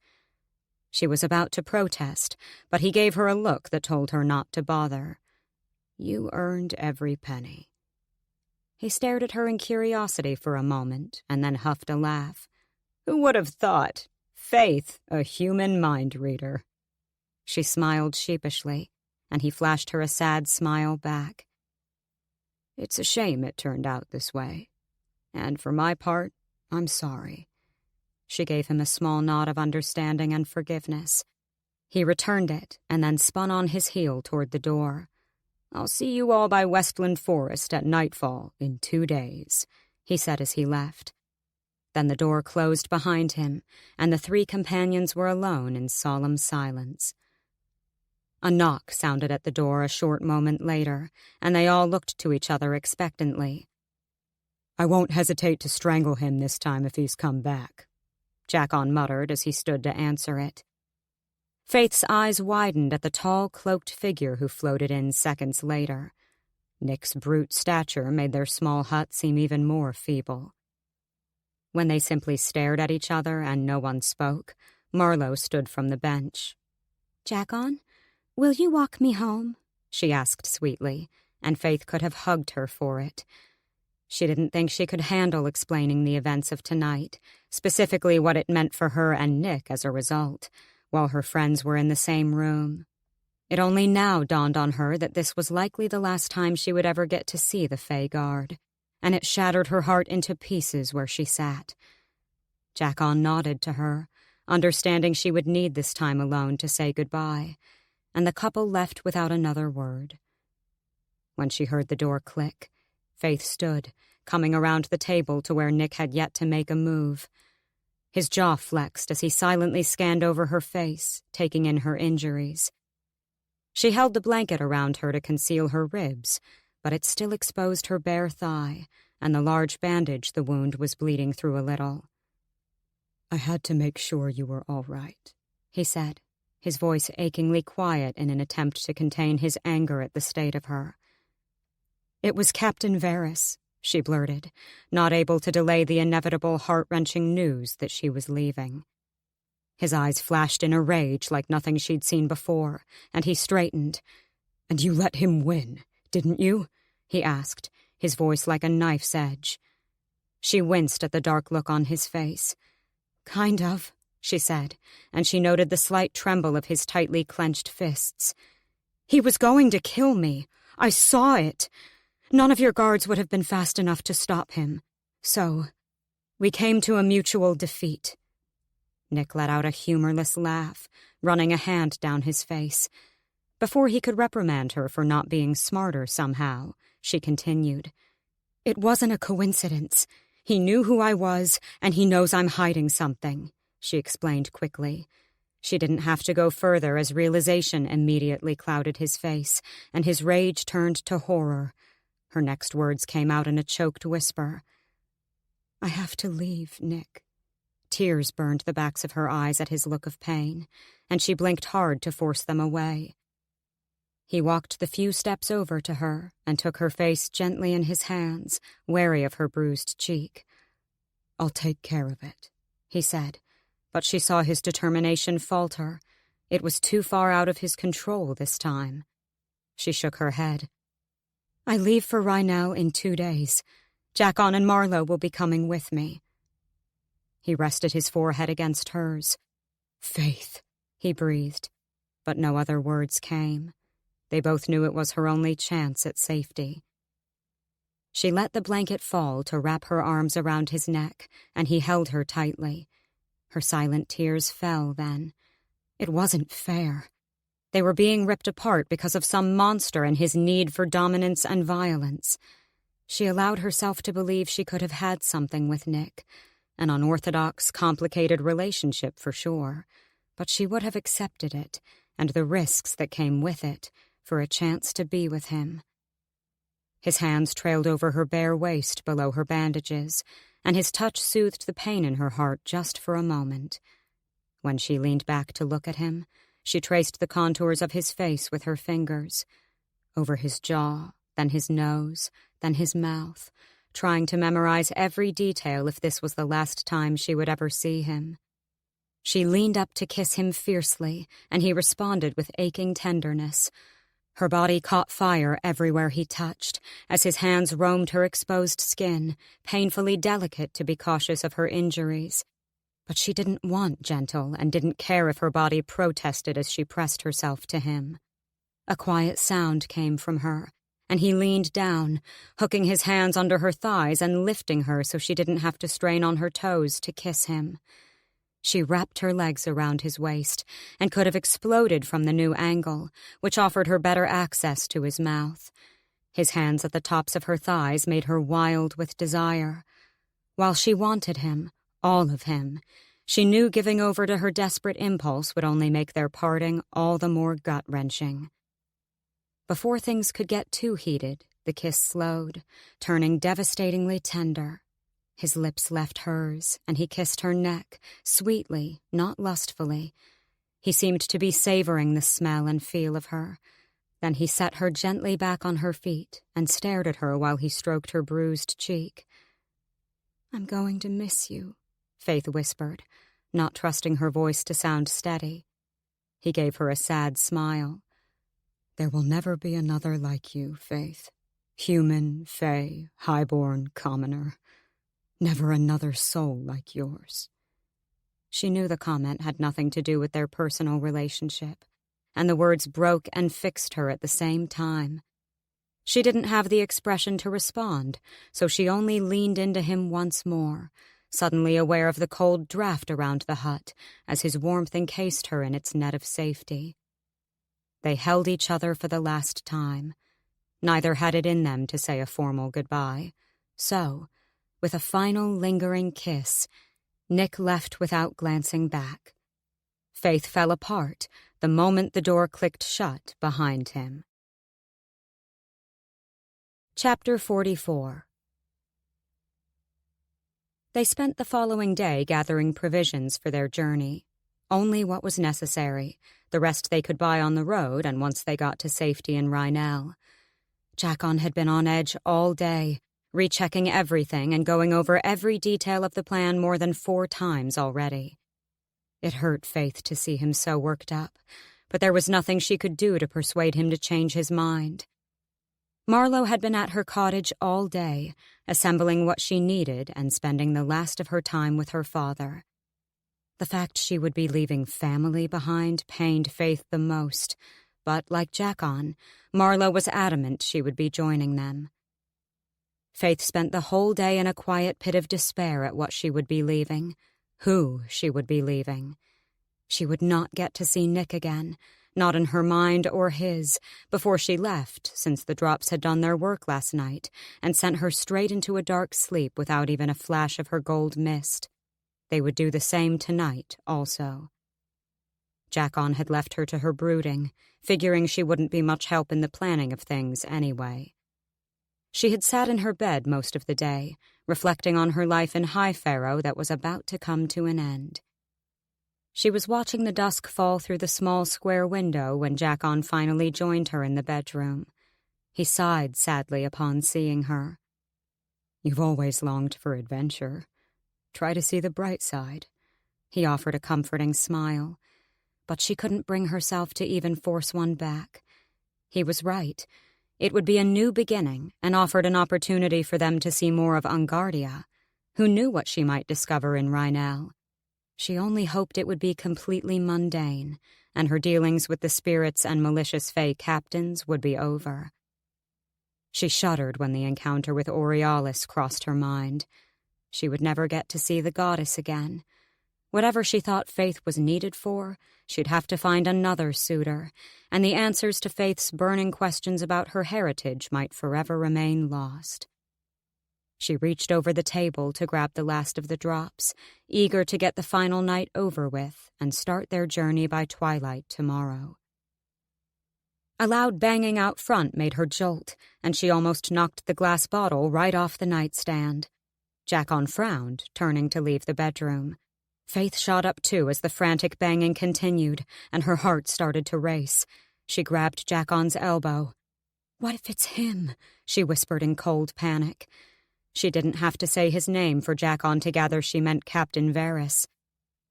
She was about to protest, but he gave her a look that told her not to bother. You earned every penny. He stared at her in curiosity for a moment, and then huffed a laugh. Who would have thought? Faythe, a human mind reader. She smiled sheepishly, and he flashed her a sad smile back. It's a shame it turned out this way. And for my part, I'm sorry. She gave him a small nod of understanding and forgiveness. He returned it, and then spun on his heel toward the door. I'll see you all by Westland Forest at nightfall in 2 days, he said as he left. Then the door closed behind him, and the 3 companions were alone in solemn silence. A knock sounded at the door a short moment later, and they all looked to each other expectantly. I won't hesitate to strangle him this time if he's come back, Jackon muttered as he stood to answer it. Faythe's eyes widened at the tall, cloaked figure who floated in seconds later. Nick's brute stature made their small hut seem even more feeble. When they simply stared at each other and no one spoke, Marlowe stood from the bench. Jackon, will you walk me home? She asked sweetly, and Faythe could have hugged her for it. She didn't think she could handle explaining the events of tonight, specifically what it meant for her and Nick as a result, while her friends were in the same room. It only now dawned on her that this was likely the last time she would ever get to see the Fae Guard, and it shattered her heart into pieces where she sat. Jackon nodded to her, understanding she would need this time alone to say goodbye, and the couple left without another word. When she heard the door click, Faythe stood, coming around the table to where Nick had yet to make a move. His jaw flexed as he silently scanned over her face, taking in her injuries. She held the blanket around her to conceal her ribs, but it still exposed her bare thigh, and the large bandage the wound was bleeding through a little. I had to make sure you were all right, he said, his voice achingly quiet in an attempt to contain his anger at the state of her. It was Captain Varys, she blurted, not able to delay the inevitable heart-wrenching news that she was leaving. His eyes flashed in a rage like nothing she'd seen before, and he straightened. And you let him win, didn't you? He asked, his voice like a knife's edge. She winced at the dark look on his face. Kind of, she said, and she noted the slight tremble of his tightly clenched fists. He was going to kill me. I saw it. None of your guards would have been fast enough to stop him. So, we came to a mutual defeat." Nick let out a humorless laugh, running a hand down his face. Before he could reprimand her for not being smarter somehow, she continued. "It wasn't a coincidence. He knew who I was, and he knows I'm hiding something," she explained quickly. She didn't have to go further as realization immediately clouded his face, and his rage turned to horror. Her next words came out in a choked whisper. "I have to leave, Nick." Tears burned the backs of her eyes at his look of pain, and she blinked hard to force them away. He walked the few steps over to her and took her face gently in his hands, wary of her bruised cheek. "I'll take care of it," he said, but she saw his determination falter. It was too far out of his control this time. She shook her head. "I leave for Rhinell in 2 days. Jackon and Marlowe will be coming with me." He rested his forehead against hers. "Faythe," he breathed, but no other words came. They both knew it was her only chance at safety. She let the blanket fall to wrap her arms around his neck, and he held her tightly. Her silent tears fell then. It wasn't fair. They were being ripped apart because of some monster and his need for dominance and violence. She allowed herself to believe she could have had something with Nick, an unorthodox, complicated relationship for sure, but she would have accepted it, and the risks that came with it, for a chance to be with him. His hands trailed over her bare waist below her bandages, and his touch soothed the pain in her heart just for a moment. When she leaned back to look at him, she traced the contours of his face with her fingers, over his jaw, then his nose, then his mouth, trying to memorize every detail if this was the last time she would ever see him. She leaned up to kiss him fiercely, and he responded with aching tenderness. Her body caught fire everywhere he touched, as his hands roamed her exposed skin, painfully delicate to be cautious of her injuries. But she didn't want gentle and didn't care if her body protested as she pressed herself to him. A quiet sound came from her, and he leaned down, hooking his hands under her thighs and lifting her so she didn't have to strain on her toes to kiss him. She wrapped her legs around his waist and could have exploded from the new angle, which offered her better access to his mouth. His hands at the tops of her thighs made her wild with desire. While she wanted him, all of him, she knew giving over to her desperate impulse would only make their parting all the more gut-wrenching. Before things could get too heated, the kiss slowed, turning devastatingly tender. His lips left hers, and he kissed her neck, sweetly, not lustfully. He seemed to be savoring the smell and feel of her. Then he set her gently back on her feet and stared at her while he stroked her bruised cheek. "I'm going to miss you," Faythe whispered, not trusting her voice to sound steady. He gave her a sad smile. "There will never be another like you, Faythe. Human, fae, highborn, commoner. Never another soul like yours." She knew the comment had nothing to do with their personal relationship, and the words broke and fixed her at the same time. She didn't have the expression to respond, so she only leaned into him once more, suddenly aware of the cold draft around the hut as his warmth encased her in its net of safety. They held each other for the last time. Neither had it in them to say a formal goodbye. So, with a final lingering kiss, Nick left without glancing back. Faythe fell apart the moment the door clicked shut behind him. Chapter 44. They spent the following day gathering provisions for their journey. Only what was necessary. The rest they could buy on the road and once they got to safety in Rhinell. Jackon had been on edge all day, rechecking everything and going over every detail of the plan more than 4 times already. It hurt Faythe to see him so worked up, but there was nothing she could do to persuade him to change his mind. Marlowe had been at her cottage all day, assembling what she needed and spending the last of her time with her father. The fact she would be leaving family behind pained Faythe the most, but like Jackon, Marlowe was adamant she would be joining them. Faythe spent the whole day in a quiet pit of despair at what she would be leaving, who she would be leaving. She would not get to see Nick again, not in her mind or his, before she left, since the drops had done their work last night and sent her straight into a dark sleep without even a flash of her gold mist. They would do the same tonight, also. Jackon had left her to her brooding, figuring she wouldn't be much help in the planning of things anyway. She had sat in her bed most of the day, reflecting on her life in High Pharaoh that was about to come to an end. She was watching the dusk fall through the small square window when Jackon finally joined her in the bedroom. He sighed sadly upon seeing her. "You've always longed for adventure. Try to see the bright side." He offered a comforting smile, but she couldn't bring herself to even force one back. He was right. It would be a new beginning and offered an opportunity for them to see more of Ungardia. Who knew what she might discover in Rhinell? She only hoped it would be completely mundane, and her dealings with the spirits and malicious Fae captains would be over. She shuddered when the encounter with Aurealis crossed her mind. She would never get to see the goddess again. Whatever she thought Faythe was needed for, she'd have to find another suitor, and the answers to Faythe's burning questions about her heritage might forever remain lost. She reached over the table to grab the last of the drops, eager to get the final night over with and start their journey by twilight tomorrow. A loud banging out front made her jolt, and she almost knocked the glass bottle right off the nightstand. Jackon frowned, turning to leave the bedroom. Faythe shot up too as the frantic banging continued, and her heart started to race. She grabbed Jackon's elbow. "What if it's him?" she whispered in cold panic. She didn't have to say his name for Jackon to gather she meant Captain Varys.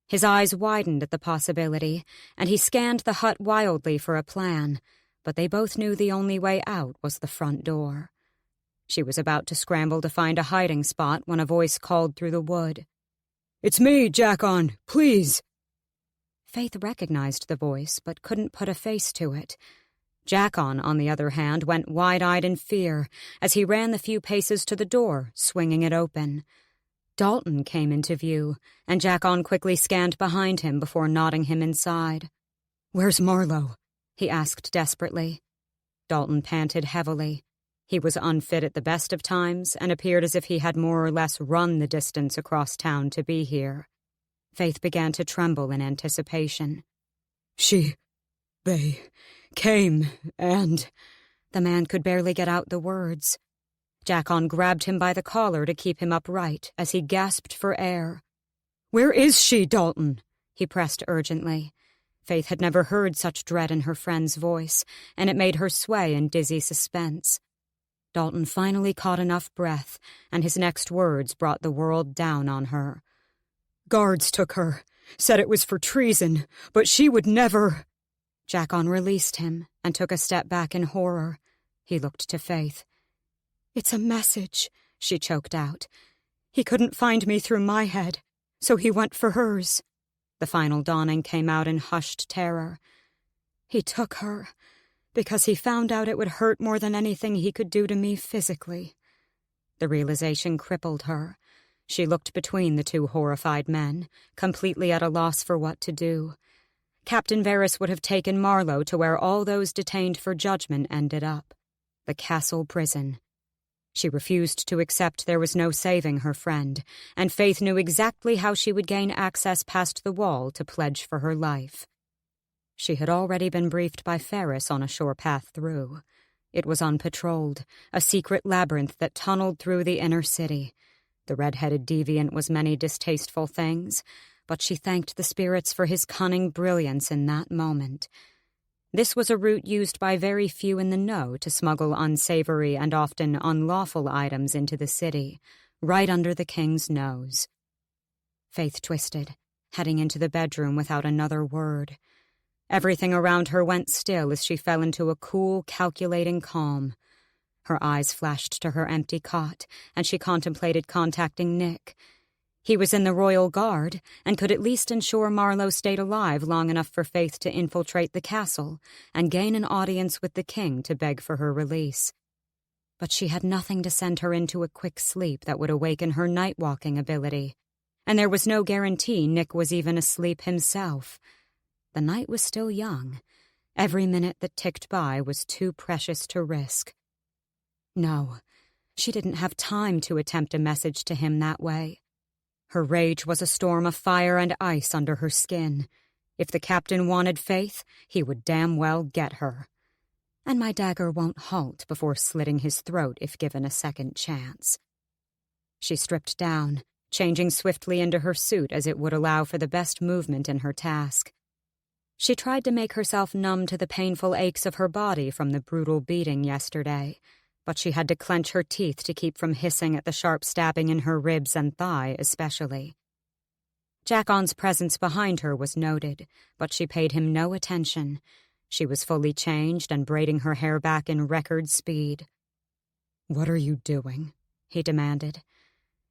His eyes widened at the possibility, and he scanned the hut wildly for a plan, but they both knew the only way out was the front door. She was about to scramble to find a hiding spot when a voice called through the wood. "It's me, Jackon, please." Faythe recognized the voice, but couldn't put a face to it. Jackon, on the other hand, went wide-eyed in fear as he ran the few paces to the door, swinging it open. Dalton came into view, and Jackon quickly scanned behind him before nodding him inside. "Where's Marlowe?" he asked desperately. Dalton panted heavily. He was unfit at the best of times and appeared as if he had more or less run the distance across town to be here. Faythe began to tremble in anticipation. They came, and..." The man could barely get out the words. Jackon grabbed him by the collar to keep him upright as he gasped for air. "Where is she, Dalton?" he pressed urgently. Faythe had never heard such dread in her friend's voice, and it made her sway in dizzy suspense. Dalton finally caught enough breath, and his next words brought the world down on her. "Guards took her, said it was for treason, but she would never..." Jackon released him and took a step back in horror. He looked to Faythe. "It's a message," she choked out. "He couldn't find me through my head, so he went for hers." The final dawning came out in hushed terror. "He took her because he found out it would hurt more than anything he could do to me physically." The realization crippled her. She looked between the two horrified men, completely at a loss for what to do. Captain Varys would have taken Marlowe to where all those detained for judgment ended up, the castle prison. She refused to accept there was no saving her friend, and Faythe knew exactly how she would gain access past the wall to pledge for her life. She had already been briefed by Ferris on a sure path through. It was unpatrolled, a secret labyrinth that tunneled through the inner city. The red-headed deviant was many distasteful things, but she thanked the spirits for his cunning brilliance in that moment. This was a route used by very few in the know to smuggle unsavory and often unlawful items into the city, right under the king's nose. Faythe twisted, heading into the bedroom without another word. Everything around her went still as she fell into a cool, calculating calm. Her eyes flashed to her empty cot, and she contemplated contacting Nick. He was in the Royal Guard, and could at least ensure Marlowe stayed alive long enough for Faythe to infiltrate the castle and gain an audience with the king to beg for her release. But she had nothing to send her into a quick sleep that would awaken her night-walking ability, and there was no guarantee Nick was even asleep himself. The night was still young. Every minute that ticked by was too precious to risk. No, she didn't have time to attempt a message to him that way. Her rage was a storm of fire and ice under her skin. If the captain wanted Faythe, he would damn well get her. And my dagger won't halt before slitting his throat if given a second chance. She stripped down, changing swiftly into her suit as it would allow for the best movement in her task. She tried to make herself numb to the painful aches of her body from the brutal beating yesterday, but she had to clench her teeth to keep from hissing at the sharp stabbing in her ribs and thigh especially. Jackon's presence behind her was noted, but she paid him no attention. She was fully changed and braiding her hair back in record speed. "What are you doing?" he demanded.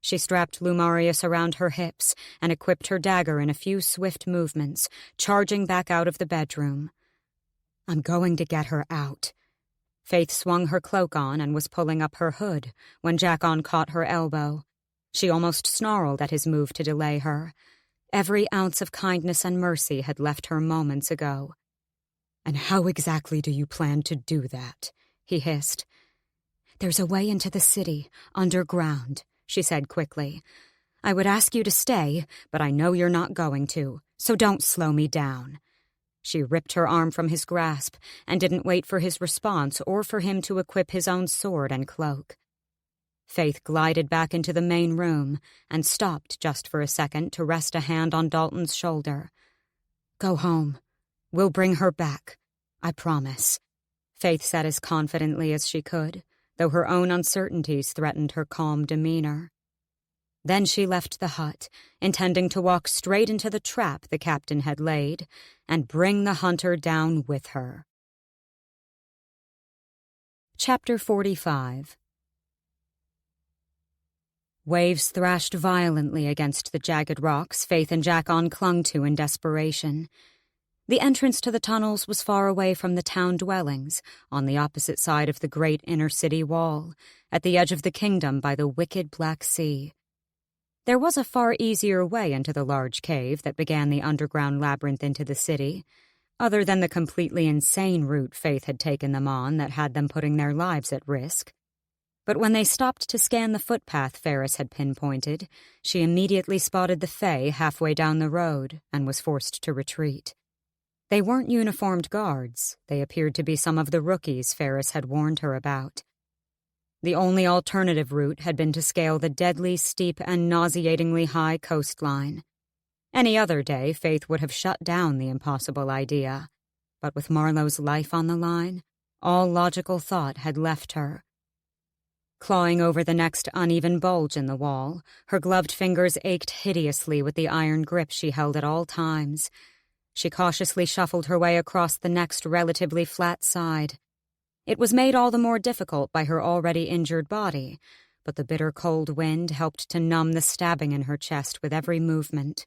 She strapped Lumarius around her hips and equipped her dagger in a few swift movements, charging back out of the bedroom. "I'm going to get her out." Faythe swung her cloak on and was pulling up her hood when Jackon caught her elbow. She almost snarled at his move to delay her. Every ounce of kindness and mercy had left her moments ago. "And how exactly do you plan to do that?" he hissed. "There's a way into the city, underground," she said quickly. "I would ask you to stay, but I know you're not going to, so don't slow me down." She ripped her arm from his grasp and didn't wait for his response or for him to equip his own sword and cloak. Faythe glided back into the main room and stopped just for a second to rest a hand on Dalton's shoulder. "Go home. We'll bring her back. I promise," Faythe said as confidently as she could, though her own uncertainties threatened her calm demeanor. Then she left the hut, intending to walk straight into the trap the captain had laid and bring the hunter down with her. Chapter 45. Waves thrashed violently against the jagged rocks Faythe and Jackon clung to in desperation. The entrance to the tunnels was far away from the town dwellings, on the opposite side of the great inner-city wall, at the edge of the kingdom by the wicked Black Sea. There was a far easier way into the large cave that began the underground labyrinth into the city, other than the completely insane route Faythe had taken them on that had them putting their lives at risk. But when they stopped to scan the footpath Ferris had pinpointed, she immediately spotted the Fae halfway down the road and was forced to retreat. They weren't uniformed guards. They appeared to be some of the rookies Ferris had warned her about. The only alternative route had been to scale the deadly, steep, and nauseatingly high coastline. Any other day, Faythe would have shut down the impossible idea. But with Marlowe's life on the line, all logical thought had left her. Clawing over the next uneven bulge in the wall, her gloved fingers ached hideously with the iron grip she held at all times. She cautiously shuffled her way across the next relatively flat side. It was made all the more difficult by her already injured body, but the bitter cold wind helped to numb the stabbing in her chest with every movement.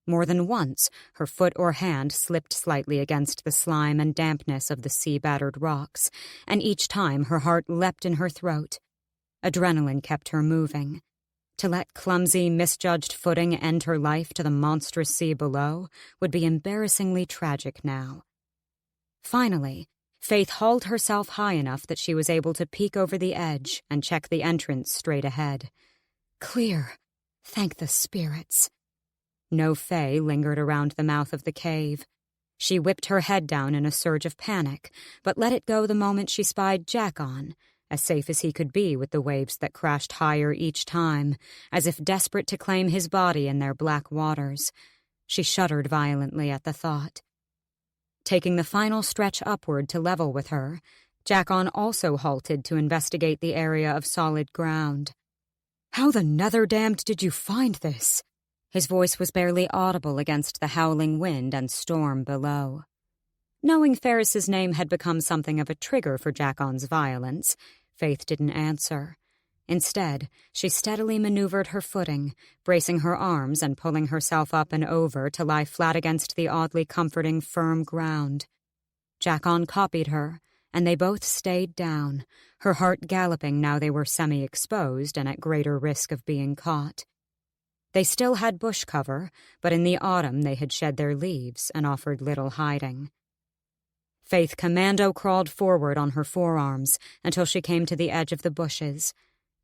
More than once, her foot or hand slipped slightly against the slime and dampness of the sea-battered rocks, and each time her heart leapt in her throat. Adrenaline kept her moving. To let clumsy, misjudged footing end her life to the monstrous sea below would be embarrassingly tragic now. Finally, Faythe hauled herself high enough that she was able to peek over the edge and check the entrance straight ahead. "Clear. Thank the spirits." No Fae lingered around the mouth of the cave. She whipped her head down in a surge of panic, but let it go the moment she spied Jackon, as safe as he could be with the waves that crashed higher each time, as if desperate to claim his body in their black waters. She shuddered violently at the thought. Taking the final stretch upward to level with her, Jackon also halted to investigate the area of solid ground. "How the nether-damned did you find this?" His voice was barely audible against the howling wind and storm below. Knowing Ferris's name had become something of a trigger for Jackon's violence, Faythe didn't answer. Instead, she steadily maneuvered her footing, bracing her arms and pulling herself up and over to lie flat against the oddly comforting, firm ground. Jackon copied her, and they both stayed down, her heart galloping now they were semi-exposed and at greater risk of being caught. They still had bush cover, but in the autumn they had shed their leaves and offered little hiding. Faythe commando crawled forward on her forearms until she came to the edge of the bushes.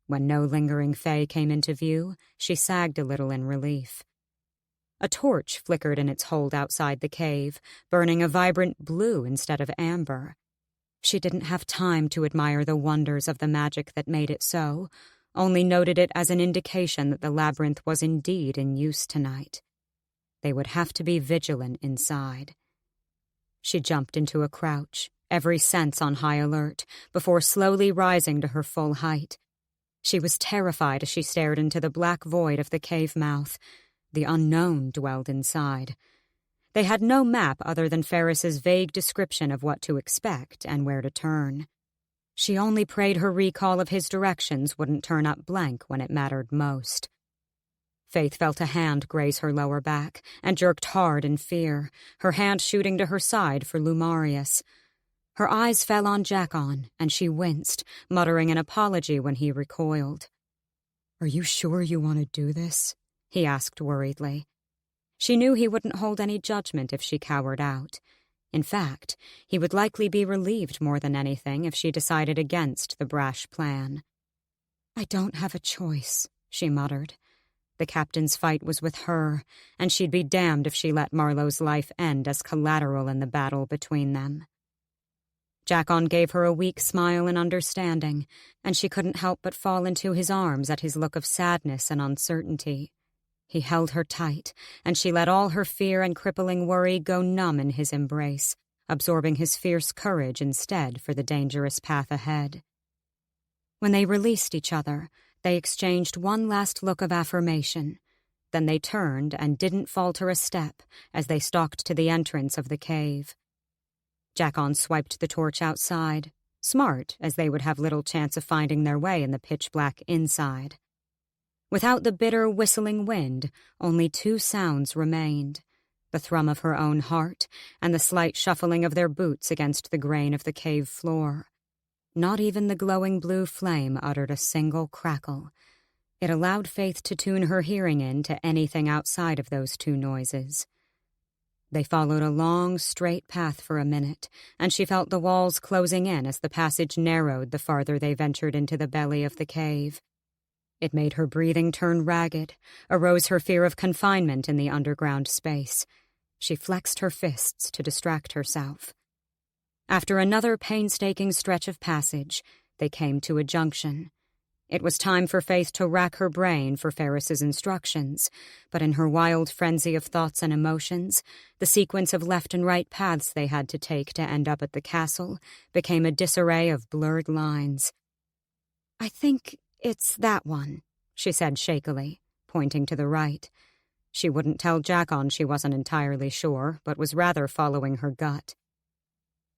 When no lingering Fae came into view, she sagged a little in relief. A torch flickered in its hold outside the cave, burning a vibrant blue instead of amber. She didn't have time to admire the wonders of the magic that made it so, only noted it as an indication that the labyrinth was indeed in use tonight. They would have to be vigilant inside. She jumped into a crouch, every sense on high alert, before slowly rising to her full height. She was terrified as she stared into the black void of the cave mouth. The unknown dwelled inside. They had no map other than Ferris's vague description of what to expect and where to turn. She only prayed her recall of his directions wouldn't turn up blank when it mattered most. Faythe felt a hand graze her lower back and jerked hard in fear, her hand shooting to her side for Lumarius. Her eyes fell on Jackon, and she winced, muttering an apology when he recoiled. "Are you sure you want to do this?" he asked worriedly. She knew he wouldn't hold any judgment if she cowered out. In fact, he would likely be relieved more than anything if she decided against the brash plan. "I don't have a choice," she muttered. The captain's fight was with her, and she'd be damned if she let Marlowe's life end as collateral in the battle between them. Jackon gave her a weak smile in understanding, and she couldn't help but fall into his arms at his look of sadness and uncertainty. He held her tight, and she let all her fear and crippling worry go numb in his embrace, absorbing his fierce courage instead for the dangerous path ahead. When they released each other, they exchanged one last look of affirmation. Then they turned and didn't falter a step as they stalked to the entrance of the cave. Jackon swiped the torch outside, smart, as they would have little chance of finding their way in the pitch-black inside. Without the bitter, whistling wind, only two sounds remained, the thrum of her own heart and the slight shuffling of their boots against the grain of the cave floor. Not even the glowing blue flame uttered a single crackle. It allowed Faythe to tune her hearing in to anything outside of those two noises. They followed a long, straight path for a minute, and she felt the walls closing in as the passage narrowed the farther they ventured into the belly of the cave. It made her breathing turn ragged, arose her fear of confinement in the underground space. She flexed her fists to distract herself. After another painstaking stretch of passage, they came to a junction. It was time for Faythe to rack her brain for Ferris's instructions, but in her wild frenzy of thoughts and emotions, the sequence of left and right paths they had to take to end up at the castle became a disarray of blurred lines. "I think it's that one," she said shakily, pointing to the right. She wouldn't tell Jackon she wasn't entirely sure, but was rather following her gut.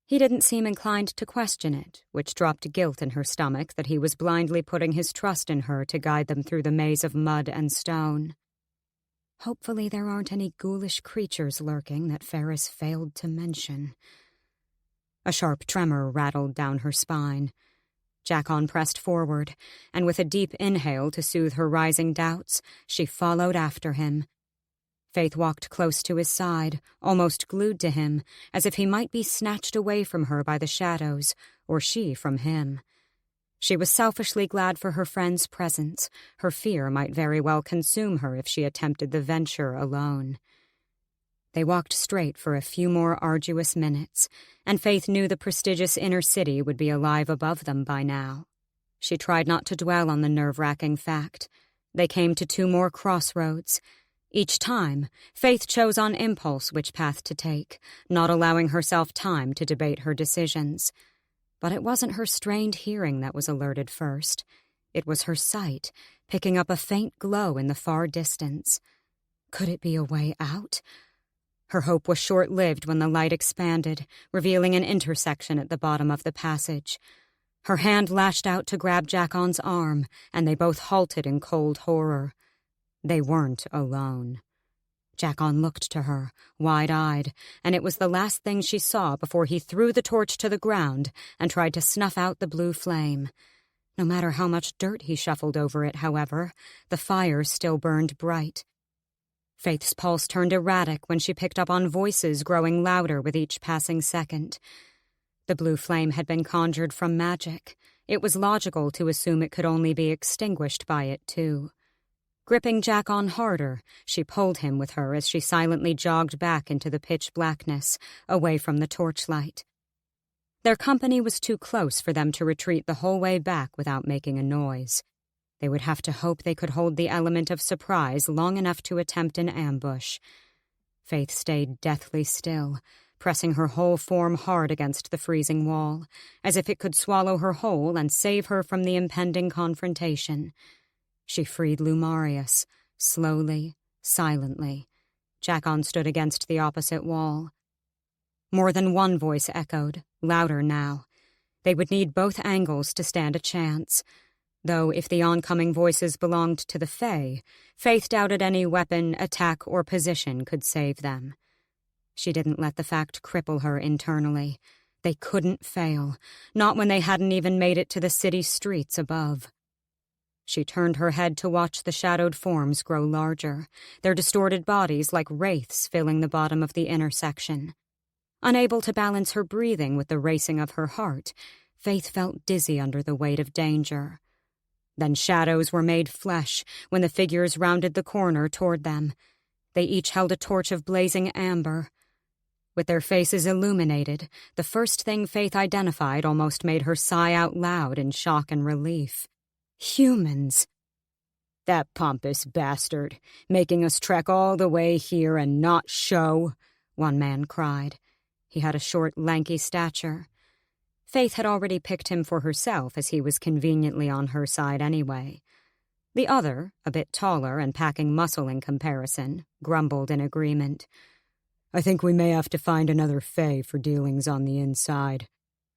He didn't seem inclined to question it, which dropped guilt in her stomach that he was blindly putting his trust in her to guide them through the maze of mud and stone. Hopefully there aren't any ghoulish creatures lurking that Ferris failed to mention. A sharp tremor rattled down her spine. Jackon pressed forward, and with a deep inhale to soothe her rising doubts, she followed after him. Faythe walked close to his side, almost glued to him, as if he might be snatched away from her by the shadows, or she from him. She was selfishly glad for her friend's presence. Her fear might very well consume her if she attempted the venture alone. They walked straight for a few more arduous minutes, and Faythe knew the prestigious inner city would be alive above them by now. She tried not to dwell on the nerve-wracking fact. They came to two more crossroads. Each time, Faythe chose on impulse which path to take, not allowing herself time to debate her decisions. But it wasn't her strained hearing that was alerted first. It was her sight, picking up a faint glow in the far distance. Could it be a way out? Her hope was short-lived when the light expanded, revealing an intersection at the bottom of the passage. Her hand lashed out to grab Jackon's arm, and they both halted in cold horror. They weren't alone. Jackon looked to her, wide-eyed, and it was the last thing she saw before he threw the torch to the ground and tried to snuff out the blue flame. No matter how much dirt he shuffled over it, however, the fire still burned bright. Faythe's pulse turned erratic when she picked up on voices growing louder with each passing second. The blue flame had been conjured from magic. It was logical to assume it could only be extinguished by it, too. Gripping Jackon harder, she pulled him with her as she silently jogged back into the pitch blackness, away from the torchlight. Their company was too close for them to retreat the whole way back without making a noise. They would have to hope they could hold the element of surprise long enough to attempt an ambush. Faythe stayed deathly still, pressing her whole form hard against the freezing wall, as if it could swallow her whole and save her from the impending confrontation. She freed Lumarius, slowly, silently. Jackon stood against the opposite wall. More than one voice echoed, louder now. They would need both angles to stand a chance. Though if the oncoming voices belonged to the Fae, Faythe doubted any weapon, attack, or position could save them. She didn't let the fact cripple her internally. They couldn't fail, not when they hadn't even made it to the city streets above. She turned her head to watch the shadowed forms grow larger, their distorted bodies like wraiths filling the bottom of the intersection. Unable to balance her breathing with the racing of her heart, Faythe felt dizzy under the weight of danger. Then shadows were made flesh when the figures rounded the corner toward them. They each held a torch of blazing amber. With their faces illuminated, the first thing Faythe identified almost made her sigh out loud in shock and relief. Humans. That pompous bastard, making us trek all the way here and not show, one man cried. He had a short, lanky stature. Faythe had already picked him for herself as he was conveniently on her side anyway. The other, a bit taller and packing muscle in comparison, grumbled in agreement. I think we may have to find another Fae for dealings on the inside.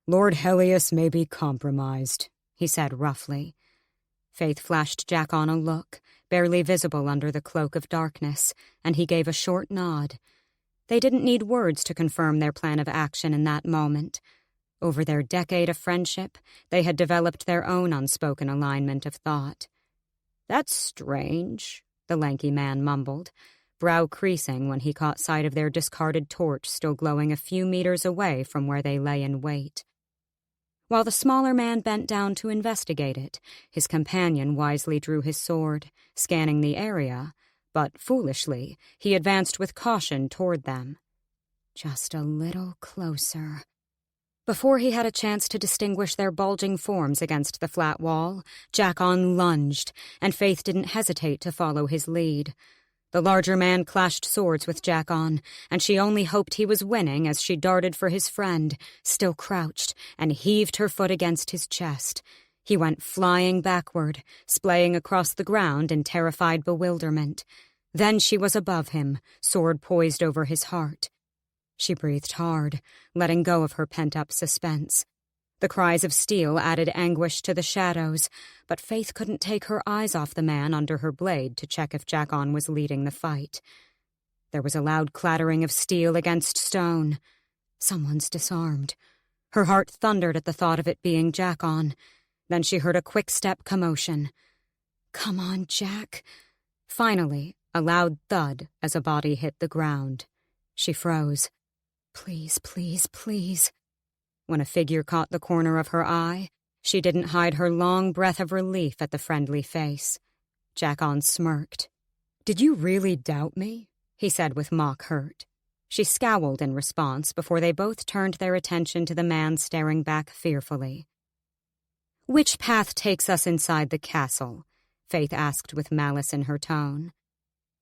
Lord Helios may be compromised, he said roughly. Faythe flashed Jackon a look, barely visible under the cloak of darkness, and he gave a short nod. They didn't need words to confirm their plan of action in that moment. Over their decade of friendship, they had developed their own unspoken alignment of thought. That's strange, the lanky man mumbled, brow creasing when he caught sight of their discarded torch still glowing a few meters away from where they lay in wait. While the smaller man bent down to investigate it, his companion wisely drew his sword, scanning the area, but, foolishly, he advanced with caution toward them. Just a little closer. Before he had a chance to distinguish their bulging forms against the flat wall, Jackon lunged, and Faythe didn't hesitate to follow his lead. The larger man clashed swords with Jackon, and she only hoped he was winning as she darted for his friend, still crouched, and heaved her foot against his chest. He went flying backward, splaying across the ground in terrified bewilderment. Then she was above him, sword poised over his heart. She breathed hard, letting go of her pent-up suspense. The cries of steel added anguish to the shadows, but Faythe couldn't take her eyes off the man under her blade to check if Jackon was leading the fight. There was a loud clattering of steel against stone. Someone's disarmed. Her heart thundered at the thought of it being Jackon. Then she heard a quick-step commotion. Come on, Jack. Finally, a loud thud as a body hit the ground. She froze. Please, please, please. When a figure caught the corner of her eye, she didn't hide her long breath of relief at the friendly face. Jackon smirked. Did you really doubt me? He said with mock hurt. She scowled in response before they both turned their attention to the man staring back fearfully. Which path takes us inside the castle? Faythe asked with malice in her tone.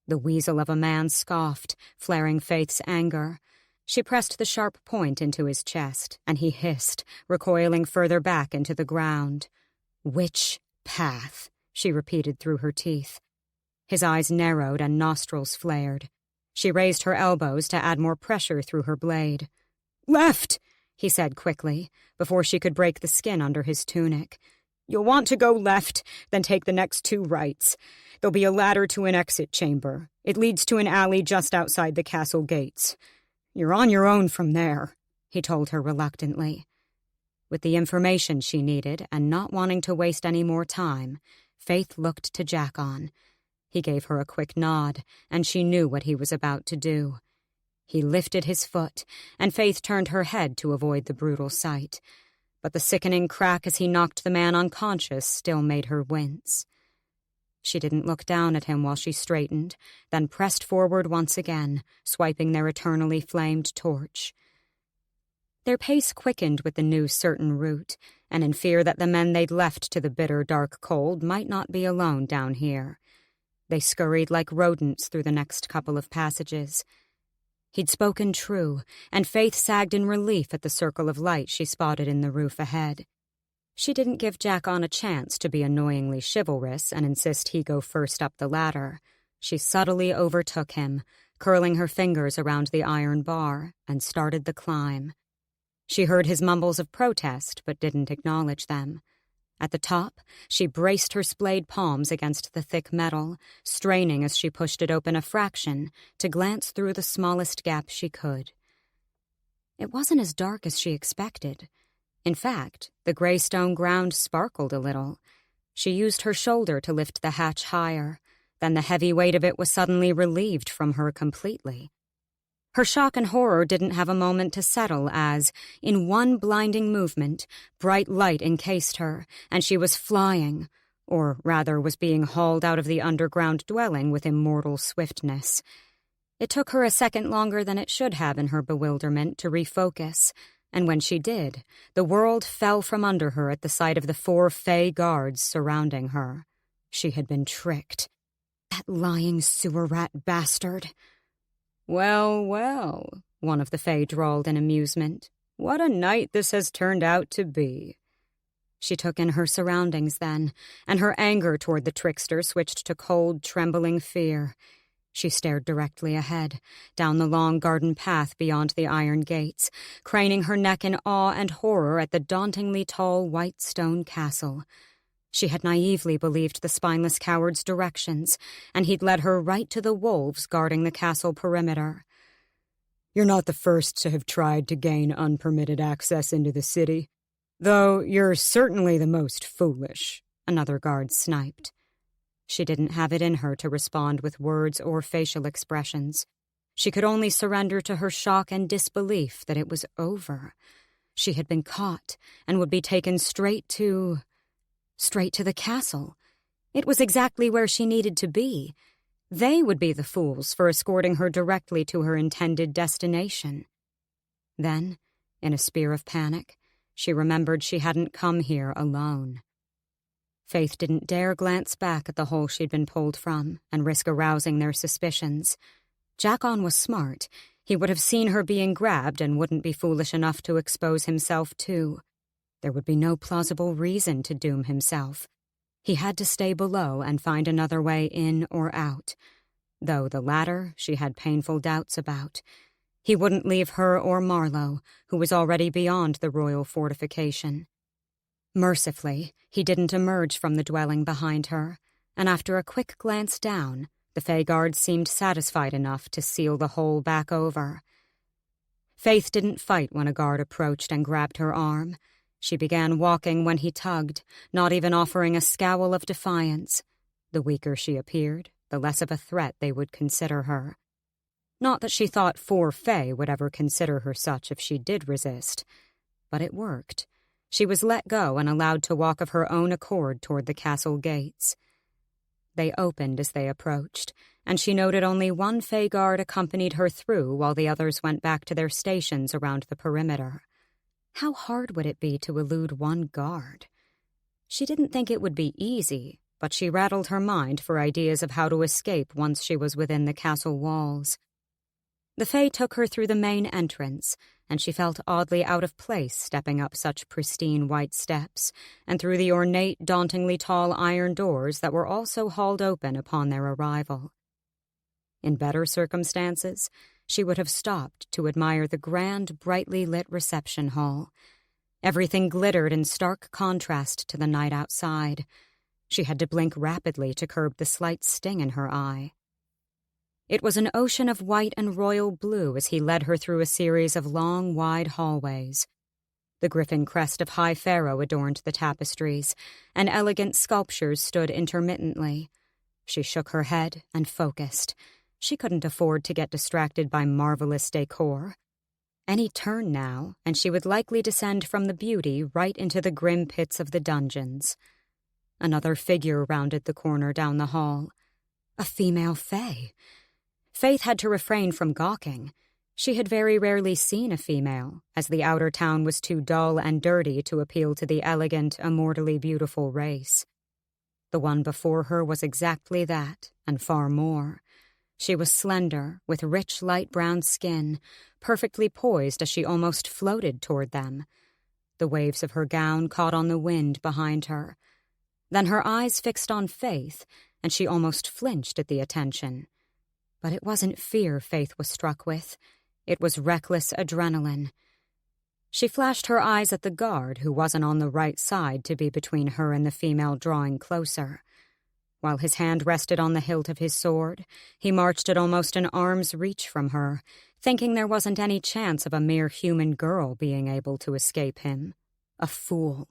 The weasel of a man scoffed, flaring Faythe's anger. She pressed the sharp point into his chest, and he hissed, recoiling further back into the ground. Which path? She repeated through her teeth. His eyes narrowed and nostrils flared. She raised her elbows to add more pressure through her blade. Left, he said quickly, before she could break the skin under his tunic. You'll want to go left, then take the next 2 rights. There'll be a ladder to an exit chamber. It leads to an alley just outside the castle gates. You're on your own from there," he told her reluctantly. With the information she needed and not wanting to waste any more time, Faythe looked to Jackon. He gave her a quick nod, and she knew what he was about to do. He lifted his foot, and Faythe turned her head to avoid the brutal sight. But the sickening crack as he knocked the man unconscious still made her wince. She didn't look down at him while she straightened, then pressed forward once again, swiping their eternally flamed torch. Their pace quickened with the new certain route, and in fear that the men they'd left to the bitter, dark cold might not be alone down here. They scurried like rodents through the next couple of passages. He'd spoken true, and Faythe sagged in relief at the circle of light she spotted in the roof ahead. She didn't give Jackon a chance to be annoyingly chivalrous and insist he go first up the ladder. She subtly overtook him, curling her fingers around the iron bar, and started the climb. She heard his mumbles of protest, but didn't acknowledge them. At the top, she braced her splayed palms against the thick metal, straining as she pushed it open a fraction to glance through the smallest gap she could. It wasn't as dark as she expected. In fact, the gray stone ground sparkled a little. She used her shoulder to lift the hatch higher. Then the heavy weight of it was suddenly relieved from her completely. Her shock and horror didn't have a moment to settle as, in one blinding movement, bright light encased her, and she was flying, or rather was being hauled out of the underground dwelling with immortal swiftness. It took her a second longer than it should have in her bewilderment to refocus, and when she did, the world fell from under her at the sight of the 4 Fae guards surrounding her. She had been tricked. That lying sewer rat bastard. "Well, well," one of the Fae drawled in amusement. "What a night this has turned out to be." She took in her surroundings then, and her anger toward the trickster switched to cold, trembling fear. She stared directly ahead, down the long garden path beyond the iron gates, craning her neck in awe and horror at the dauntingly tall white stone castle. She had naively believed the spineless coward's directions, and he'd led her right to the wolves guarding the castle perimeter. "You're not the first to have tried to gain unpermitted access into the city, though you're certainly the most foolish," another guard sniped. She didn't have it in her to respond with words or facial expressions. She could only surrender to her shock and disbelief that it was over. She had been caught and would be taken straight to the castle. It was exactly where she needed to be. They would be the fools for escorting her directly to her intended destination. Then, in a spear of panic, she remembered she hadn't come here alone. Faythe didn't dare glance back at the hole she'd been pulled from and risk arousing their suspicions. Jackon was smart. He would have seen her being grabbed and wouldn't be foolish enough to expose himself too. There would be no plausible reason to doom himself. He had to stay below and find another way in or out, though the latter she had painful doubts about. He wouldn't leave her or Marlowe, who was already beyond the royal fortification. Mercifully, he didn't emerge from the dwelling behind her, and after a quick glance down, the Fae guard seemed satisfied enough to seal the hole back over. Faythe didn't fight when a guard approached and grabbed her arm. She began walking when he tugged, not even offering a scowl of defiance. The weaker she appeared, the less of a threat they would consider her. Not that she thought 4 Fae would ever consider her such if she did resist. But it worked. She was let go and allowed to walk of her own accord toward the castle gates. They opened as they approached, and she noted only 1 Fae guard accompanied her through while the others went back to their stations around the perimeter. How hard would it be to elude 1 guard? She didn't think it would be easy, but she rattled her mind for ideas of how to escape once she was within the castle walls. The Fae took her through the main entrance, and she felt oddly out of place stepping up such pristine white steps, and through the ornate, dauntingly tall iron doors that were also hauled open upon their arrival. In better circumstances, she would have stopped to admire the grand, brightly lit reception hall. Everything glittered in stark contrast to the night outside. She had to blink rapidly to curb the slight sting in her eye. It was an ocean of white and royal blue as he led her through a series of long, wide hallways. The griffin crest of High Pharaoh adorned the tapestries, and elegant sculptures stood intermittently. She shook her head and focused. She couldn't afford to get distracted by marvelous decor. Any turn now, and she would likely descend from the beauty right into the grim pits of the dungeons. Another figure rounded the corner down the hall. A female fae. Faythe had to refrain from gawking. She had very rarely seen a female, as the outer town was too dull and dirty to appeal to the elegant, immortally beautiful race. The one before her was exactly that, and far more. She was slender, with rich light brown skin, perfectly poised as she almost floated toward them. The waves of her gown caught on the wind behind her. Then her eyes fixed on Faythe, and she almost flinched at the attention. But it wasn't fear Faythe was struck with. It was reckless adrenaline. She flashed her eyes at the guard, who wasn't on the right side to be between her and the female drawing closer. While his hand rested on the hilt of his sword, he marched at almost an arm's reach from her, thinking there wasn't any chance of a mere human girl being able to escape him. A fool.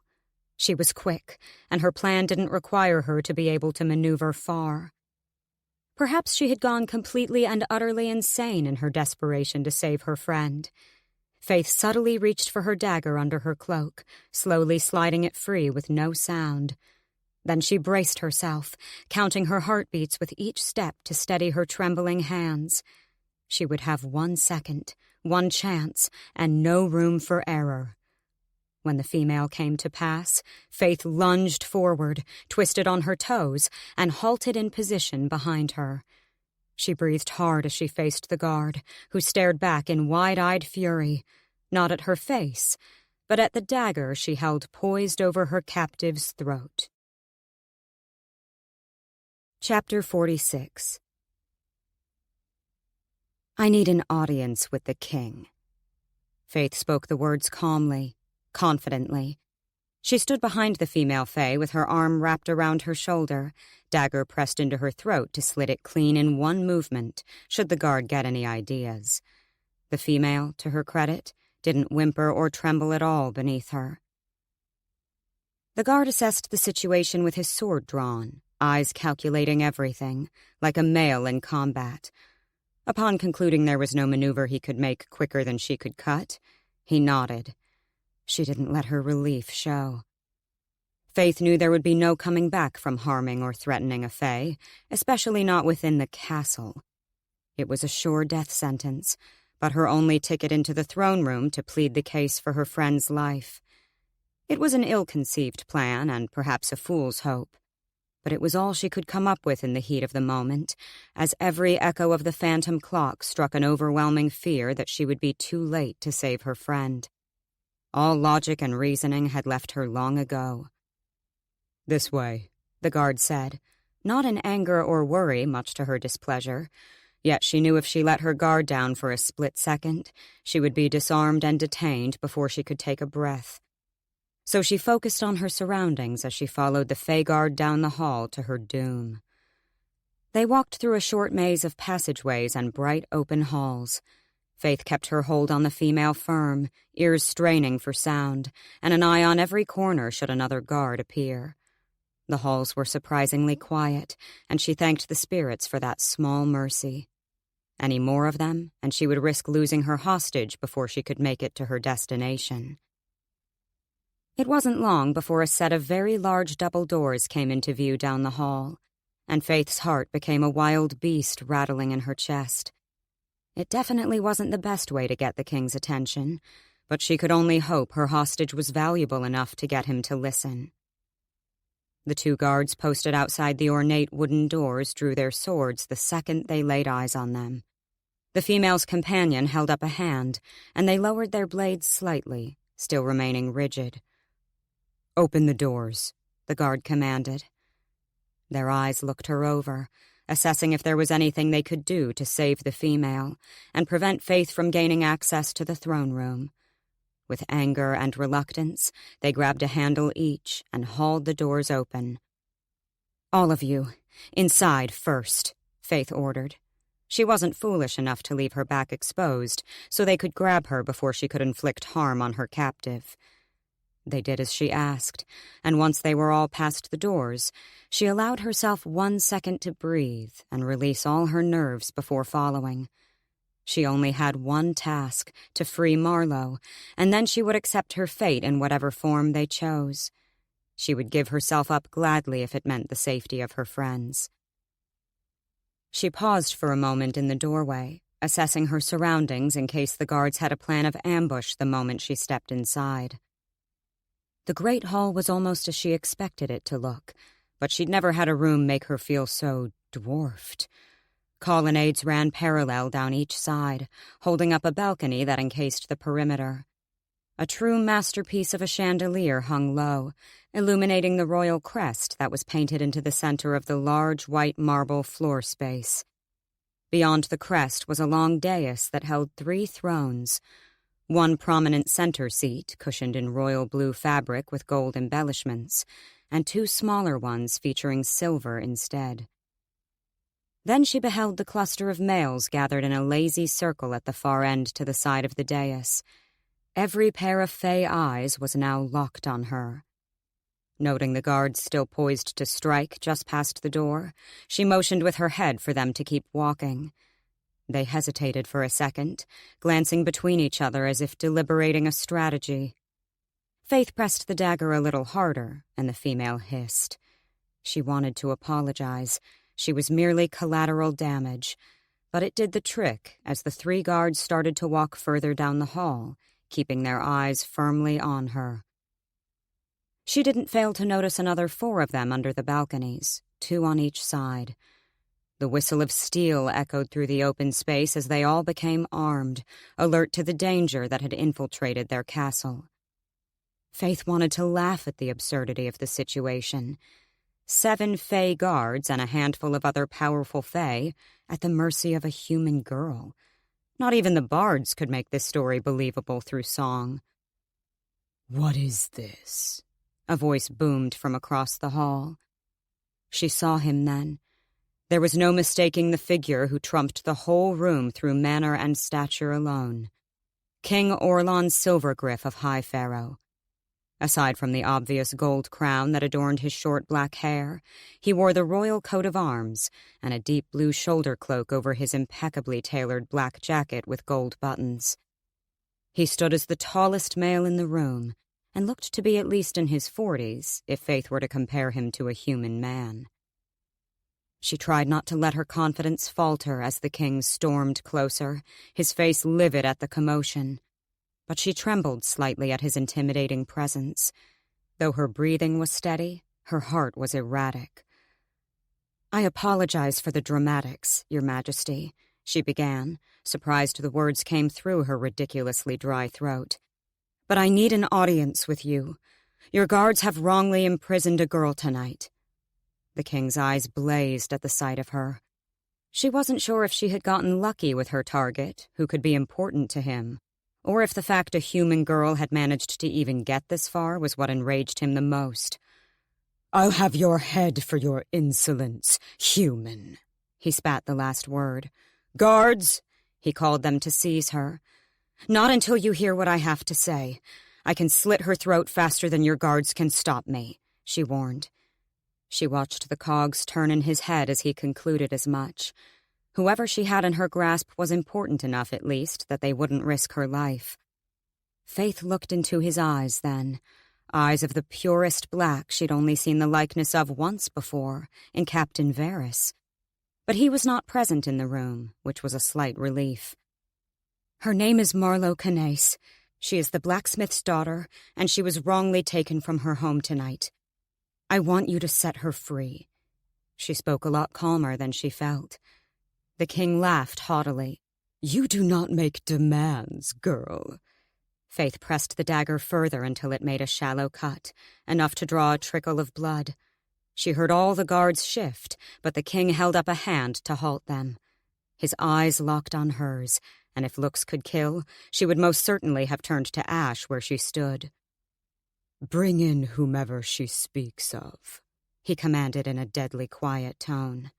She was quick, and her plan didn't require her to be able to maneuver far. Perhaps she had gone completely and utterly insane in her desperation to save her friend. Faythe subtly reached for her dagger under her cloak, slowly sliding it free with no sound. Then she braced herself, counting her heartbeats with each step to steady her trembling hands. She would have 1 second, 1 chance, and no room for error. When the female came to pass, Faythe lunged forward, twisted on her toes, and halted in position behind her. She breathed hard as she faced the guard, who stared back in wide-eyed fury, not at her face, but at the dagger she held poised over her captive's throat. Chapter 46. I need an audience with the king. Faythe spoke the words calmly, confidently. She stood behind the female fae with her arm wrapped around her shoulder, dagger pressed into her throat to slit it clean in one movement, should the guard get any ideas. The female, to her credit, didn't whimper or tremble at all beneath her. The guard assessed the situation with his sword drawn, eyes calculating everything, like a male in combat. Upon concluding there was no maneuver he could make quicker than she could cut, he nodded. She didn't let her relief show. Faythe knew there would be no coming back from harming or threatening a fae, especially not within the castle. It was a sure death sentence, but her only ticket into the throne room to plead the case for her friend's life. It was an ill-conceived plan and perhaps a fool's hope, but it was all she could come up with in the heat of the moment, as every echo of the phantom clock struck an overwhelming fear that she would be too late to save her friend. All logic and reasoning had left her long ago. "This way," the guard said, not in anger or worry, much to her displeasure. Yet she knew if she let her guard down for a split second, she would be disarmed and detained before she could take a breath. So she focused on her surroundings as she followed the fae guard down the hall to her doom. They walked through a short maze of passageways and bright open halls. Faythe kept her hold on the female firm, ears straining for sound, and an eye on every corner should another guard appear. The halls were surprisingly quiet, and she thanked the spirits for that small mercy. Any more of them, and she would risk losing her hostage before she could make it to her destination. It wasn't long before a set of very large double doors came into view down the hall, and Faythe's heart became a wild beast rattling in her chest. It definitely wasn't the best way to get the king's attention, but she could only hope her hostage was valuable enough to get him to listen. The 2 guards posted outside the ornate wooden doors drew their swords the second they laid eyes on them. The female's companion held up a hand, and they lowered their blades slightly, still remaining rigid. "Open the doors," the guard commanded. Their eyes looked her over, assessing if there was anything they could do to save the female and prevent Faythe from gaining access to the throne room. With anger and reluctance, they grabbed a handle each and hauled the doors open. "All of you, inside first," Faythe ordered. She wasn't foolish enough to leave her back exposed, so they could grab her before she could inflict harm on her captive. They did as she asked, and once they were all past the doors, she allowed herself 1 second to breathe and release all her nerves before following. She only had one task, to free Marlowe, and then she would accept her fate in whatever form they chose. She would give herself up gladly if it meant the safety of her friends. She paused for a moment in the doorway, assessing her surroundings in case the guards had a plan of ambush the moment she stepped inside. The Great Hall was almost as she expected it to look, but she'd never had a room make her feel so dwarfed. Colonnades ran parallel down each side, holding up a balcony that encased the perimeter. A true masterpiece of a chandelier hung low, illuminating the royal crest that was painted into the center of the large white marble floor space. Beyond the crest was a long dais that held 3 thrones, one prominent center seat cushioned in royal blue fabric with gold embellishments, and 2 smaller ones featuring silver instead. Then she beheld the cluster of males gathered in a lazy circle at the far end to the side of the dais. Every pair of fey eyes was now locked on her. Noting the guards still poised to strike just past the door, she motioned with her head for them to keep walking. They hesitated for a second, glancing between each other as if deliberating a strategy. Faythe pressed the dagger a little harder, and the female hissed. She wanted to apologize. She was merely collateral damage, but it did the trick as the 3 guards started to walk further down the hall, keeping their eyes firmly on her. She didn't fail to notice another 4 of them under the balconies, 2 on each side. The whistle of steel echoed through the open space as they all became armed, alert to the danger that had infiltrated their castle. Faythe wanted to laugh at the absurdity of the situation. 7 fey guards and a handful of other powerful fey at the mercy of a human girl. Not even the bards could make this story believable through song. "What is this?" A voice boomed from across the hall. She saw him then. There was no mistaking the figure who trumped the whole room through manner and stature alone. King Orlon Silvergriff of High Pharaoh. Aside from the obvious gold crown that adorned his short black hair, he wore the royal coat of arms and a deep blue shoulder cloak over his impeccably tailored black jacket with gold buttons. He stood as the tallest male in the room and looked to be at least in his 40s if Faythe were to compare him to a human man. She tried not to let her confidence falter as the king stormed closer, his face livid at the commotion. But she trembled slightly at his intimidating presence. Though her breathing was steady, her heart was erratic. "I apologize for the dramatics, Your Majesty," she began, surprised the words came through her ridiculously dry throat. "But I need an audience with you. Your guards have wrongly imprisoned a girl tonight." The king's eyes blazed at the sight of her. She wasn't sure if she had gotten lucky with her target, who could be important to him, or if the fact a human girl had managed to even get this far was what enraged him the most. "I'll have your head for your insolence, human." He spat the last word. "Guards!" He called them to seize her. "Not until you hear what I have to say. I can slit her throat faster than your guards can stop me," she warned. She watched the cogs turn in his head as he concluded as much. Whoever she had in her grasp was important enough, at least, that they wouldn't risk her life. Faythe looked into his eyes then, eyes of the purest black she'd only seen the likeness of once before, in Captain Varys. But he was not present in the room, which was a slight relief. "Her name is Marlowe Cannace. She is the blacksmith's daughter, and she was wrongly taken from her home tonight. I want you to set her free." She spoke a lot calmer than she felt. The king laughed haughtily. "You do not make demands, girl." Faythe pressed the dagger further until it made a shallow cut, enough to draw a trickle of blood. She heard all the guards shift, but the king held up a hand to halt them. His eyes locked on hers, and if looks could kill, she would most certainly have turned to ash where she stood. "Bring in whomever she speaks of," he commanded in a deadly quiet tone.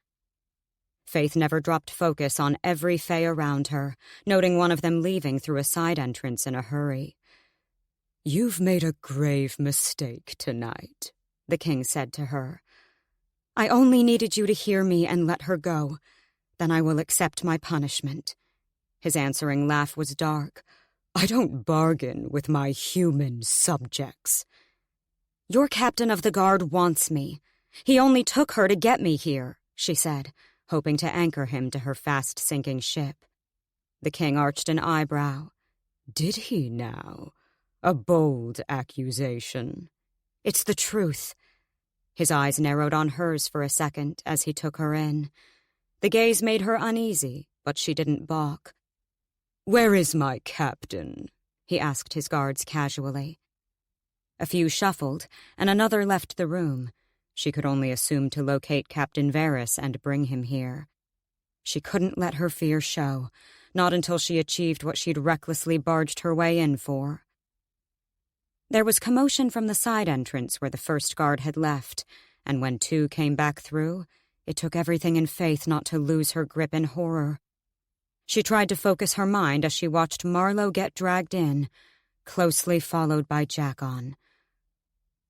Faythe never dropped focus on every fae around her, noting one of them leaving through a side entrance in a hurry. "You've made a grave mistake tonight," the king said to her. "I only needed you to hear me and let her go. Then I will accept my punishment." His answering laugh was dark. "I don't bargain with my human subjects." "Your captain of the guard wants me. He only took her to get me here," she said, hoping to anchor him to her fast-sinking ship. The king arched an eyebrow. "Did he now? A bold accusation." "It's the truth." His eyes narrowed on hers for a second as he took her in. The gaze made her uneasy, but she didn't balk. "Where is my captain?" he asked his guards casually. A few shuffled, and another left the room. She could only assume to locate Captain Varys and bring him here. She couldn't let her fear show, not until she achieved what she'd recklessly barged her way in for. There was commotion from the side entrance where the first guard had left, and when two came back through, it took everything in Faythe not to lose her grip in horror. She tried to focus her mind as she watched Marlowe get dragged in, closely followed by Jackon.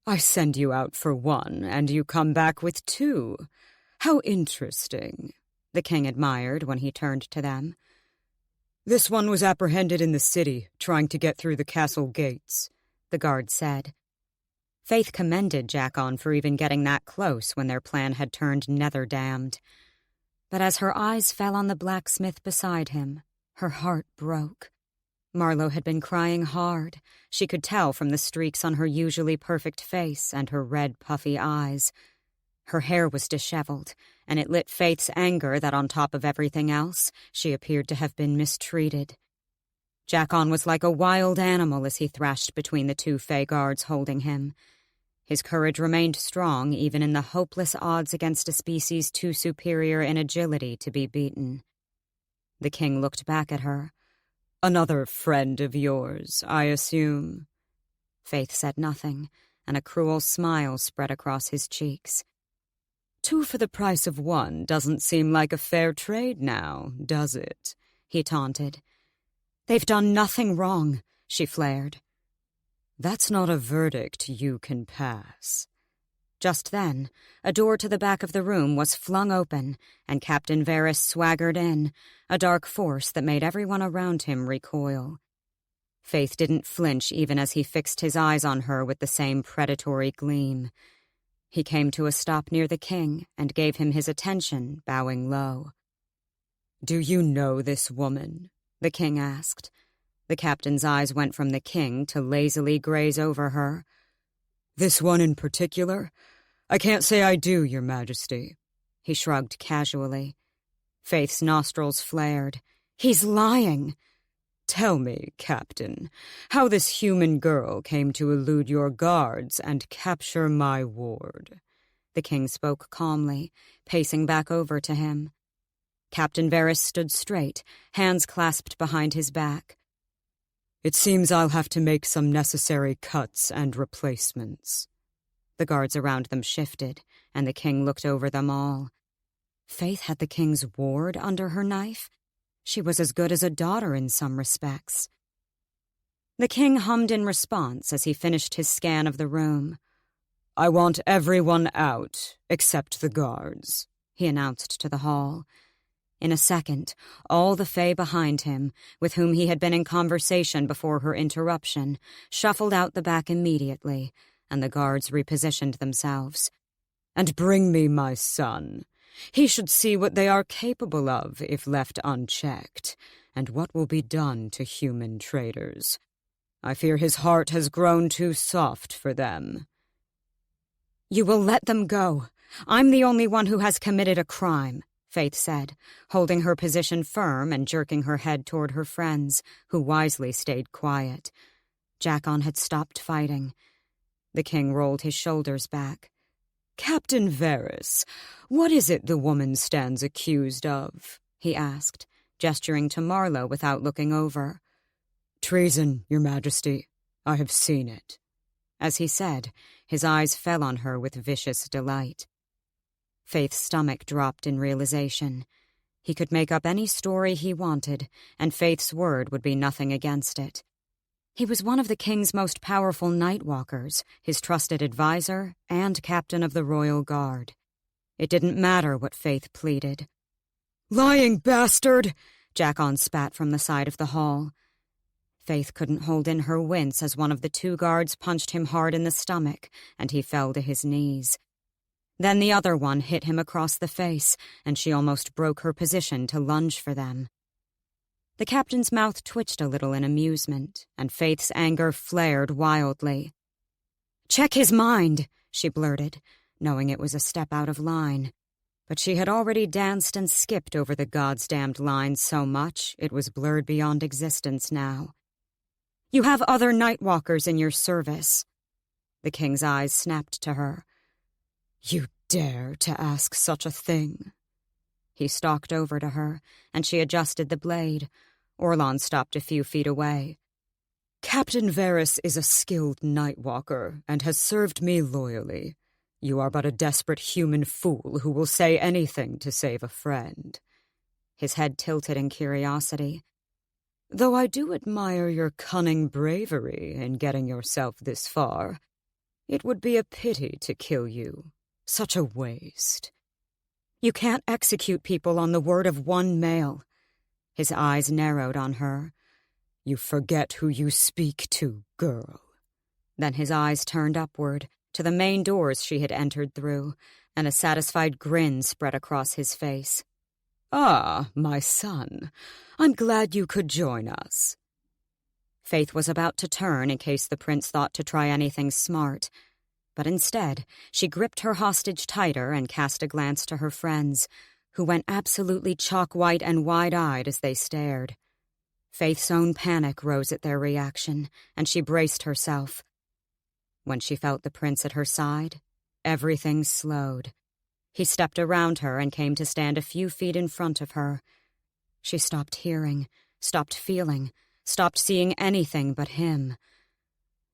"I send you out for one, and you come back with two. How interesting," the king admired when he turned to them. "This one was apprehended in the city, trying to get through the castle gates," the guard said. Faythe commended Jackon for even getting that close when their plan had turned nether-damned. But as her eyes fell on the blacksmith beside him, her heart broke. Marlowe had been crying hard. She could tell from the streaks on her usually perfect face and her red, puffy eyes. Her hair was disheveled, and it lit Faythe's anger that on top of everything else, she appeared to have been mistreated. Jackon was like a wild animal as he thrashed between the two Fae guards holding him. His courage remained strong even in the hopeless odds against a species too superior in agility to be beaten. The king looked back at her. "Another friend of yours, I assume?" Faythe said nothing, and a cruel smile spread across his cheeks. "Two for the price of one doesn't seem like a fair trade now, does it?" he taunted. "They've done nothing wrong," she flared. "That's not a verdict you can pass." Just then, a door to the back of the room was flung open, and Captain Varys swaggered in, a dark force that made everyone around him recoil. Faythe didn't flinch even as he fixed his eyes on her with the same predatory gleam. He came to a stop near the king and gave him his attention, bowing low. "Do you know this woman?" the king asked. The captain's eyes went from the king to lazily graze over her. "This one in particular? I can't say I do, Your Majesty." He shrugged casually. Faythe's nostrils flared. "He's lying." "Tell me, Captain, how this human girl came to elude your guards and capture my ward." The king spoke calmly, pacing back over to him. Captain Varys stood straight, hands clasped behind his back. "It seems I'll have to make some necessary cuts and replacements." The guards around them shifted, and the king looked over them all. Faythe had the king's ward under her knife. She was as good as a daughter in some respects. The king hummed in response as he finished his scan of the room. "I want everyone out, except the guards," he announced to the hall. In a second, all the Fae behind him, with whom he had been in conversation before her interruption, shuffled out the back immediately, and the guards repositioned themselves. "And bring me my son. He should see what they are capable of if left unchecked, and what will be done to human traitors. I fear his heart has grown too soft for them." "You will let them go. I'm the only one who has committed a crime," Faythe said, holding her position firm and jerking her head toward her friends, who wisely stayed quiet. Jackon had stopped fighting. The king rolled his shoulders back. "Captain Varys, what is it the woman stands accused of?" he asked, gesturing to Marlowe without looking over. "Treason, Your Majesty. I have seen it." As he said, his eyes fell on her with vicious delight. Faythe's stomach dropped in realization. He could make up any story he wanted, and Faythe's word would be nothing against it. He was one of the king's most powerful Nightwalkers, his trusted advisor, and captain of the royal guard. It didn't matter what Faythe pleaded. "Lying bastard!" Jackon spat from the side of the hall. Faythe couldn't hold in her wince as one of the 2 guards punched him hard in the stomach, and he fell to his knees. Then the other one hit him across the face, and she almost broke her position to lunge for them. The captain's mouth twitched a little in amusement, and Faythe's anger flared wildly. "Check his mind," she blurted, knowing it was a step out of line. But she had already danced and skipped over the godsdamned line so much it was blurred beyond existence now. "You have other Nightwalkers in your service." The king's eyes snapped to her. "You dare to ask such a thing?" He stalked over to her, and she adjusted the blade. Orlon stopped a few feet away. "Captain Varys is a skilled Nightwalker and has served me loyally. You are but a desperate human fool who will say anything to save a friend." His head tilted in curiosity. "Though I do admire your cunning bravery in getting yourself this far, it would be a pity to kill you. Such a waste." "You can't execute people on the word of one male." His eyes narrowed on her. "You forget who you speak to, girl." Then his eyes turned upward, to the main doors she had entered through, and a satisfied grin spread across his face. "Ah, my son, I'm glad you could join us." Faythe was about to turn in case the prince thought to try anything smart, but instead she gripped her hostage tighter and cast a glance to her friends, who went absolutely chalk-white and wide-eyed as they stared. Faythe's own panic rose at their reaction, and she braced herself. When she felt the prince at her side, everything slowed. He stepped around her and came to stand a few feet in front of her. She stopped hearing, stopped feeling, stopped seeing anything but him.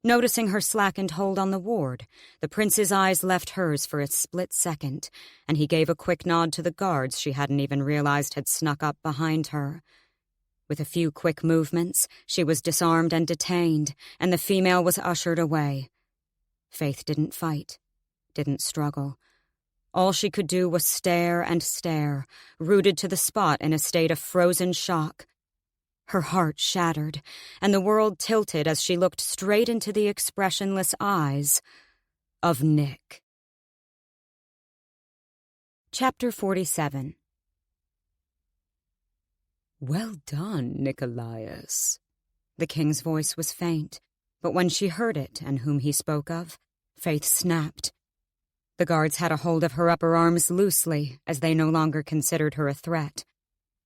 Noticing her slackened hold on the ward, the prince's eyes left hers for a split second, and he gave a quick nod to the guards she hadn't even realized had snuck up behind her. With a few quick movements, she was disarmed and detained, and the female was ushered away. Faythe didn't fight, didn't struggle. All she could do was stare and stare, rooted to the spot in a state of frozen shock. Her heart shattered, and the world tilted as she looked straight into the expressionless eyes of Nick. Chapter 47. "Well done, Nicholas." The king's voice was faint, but when she heard it and whom he spoke of, Faythe snapped. The guards had a hold of her upper arms loosely, as they no longer considered her a threat.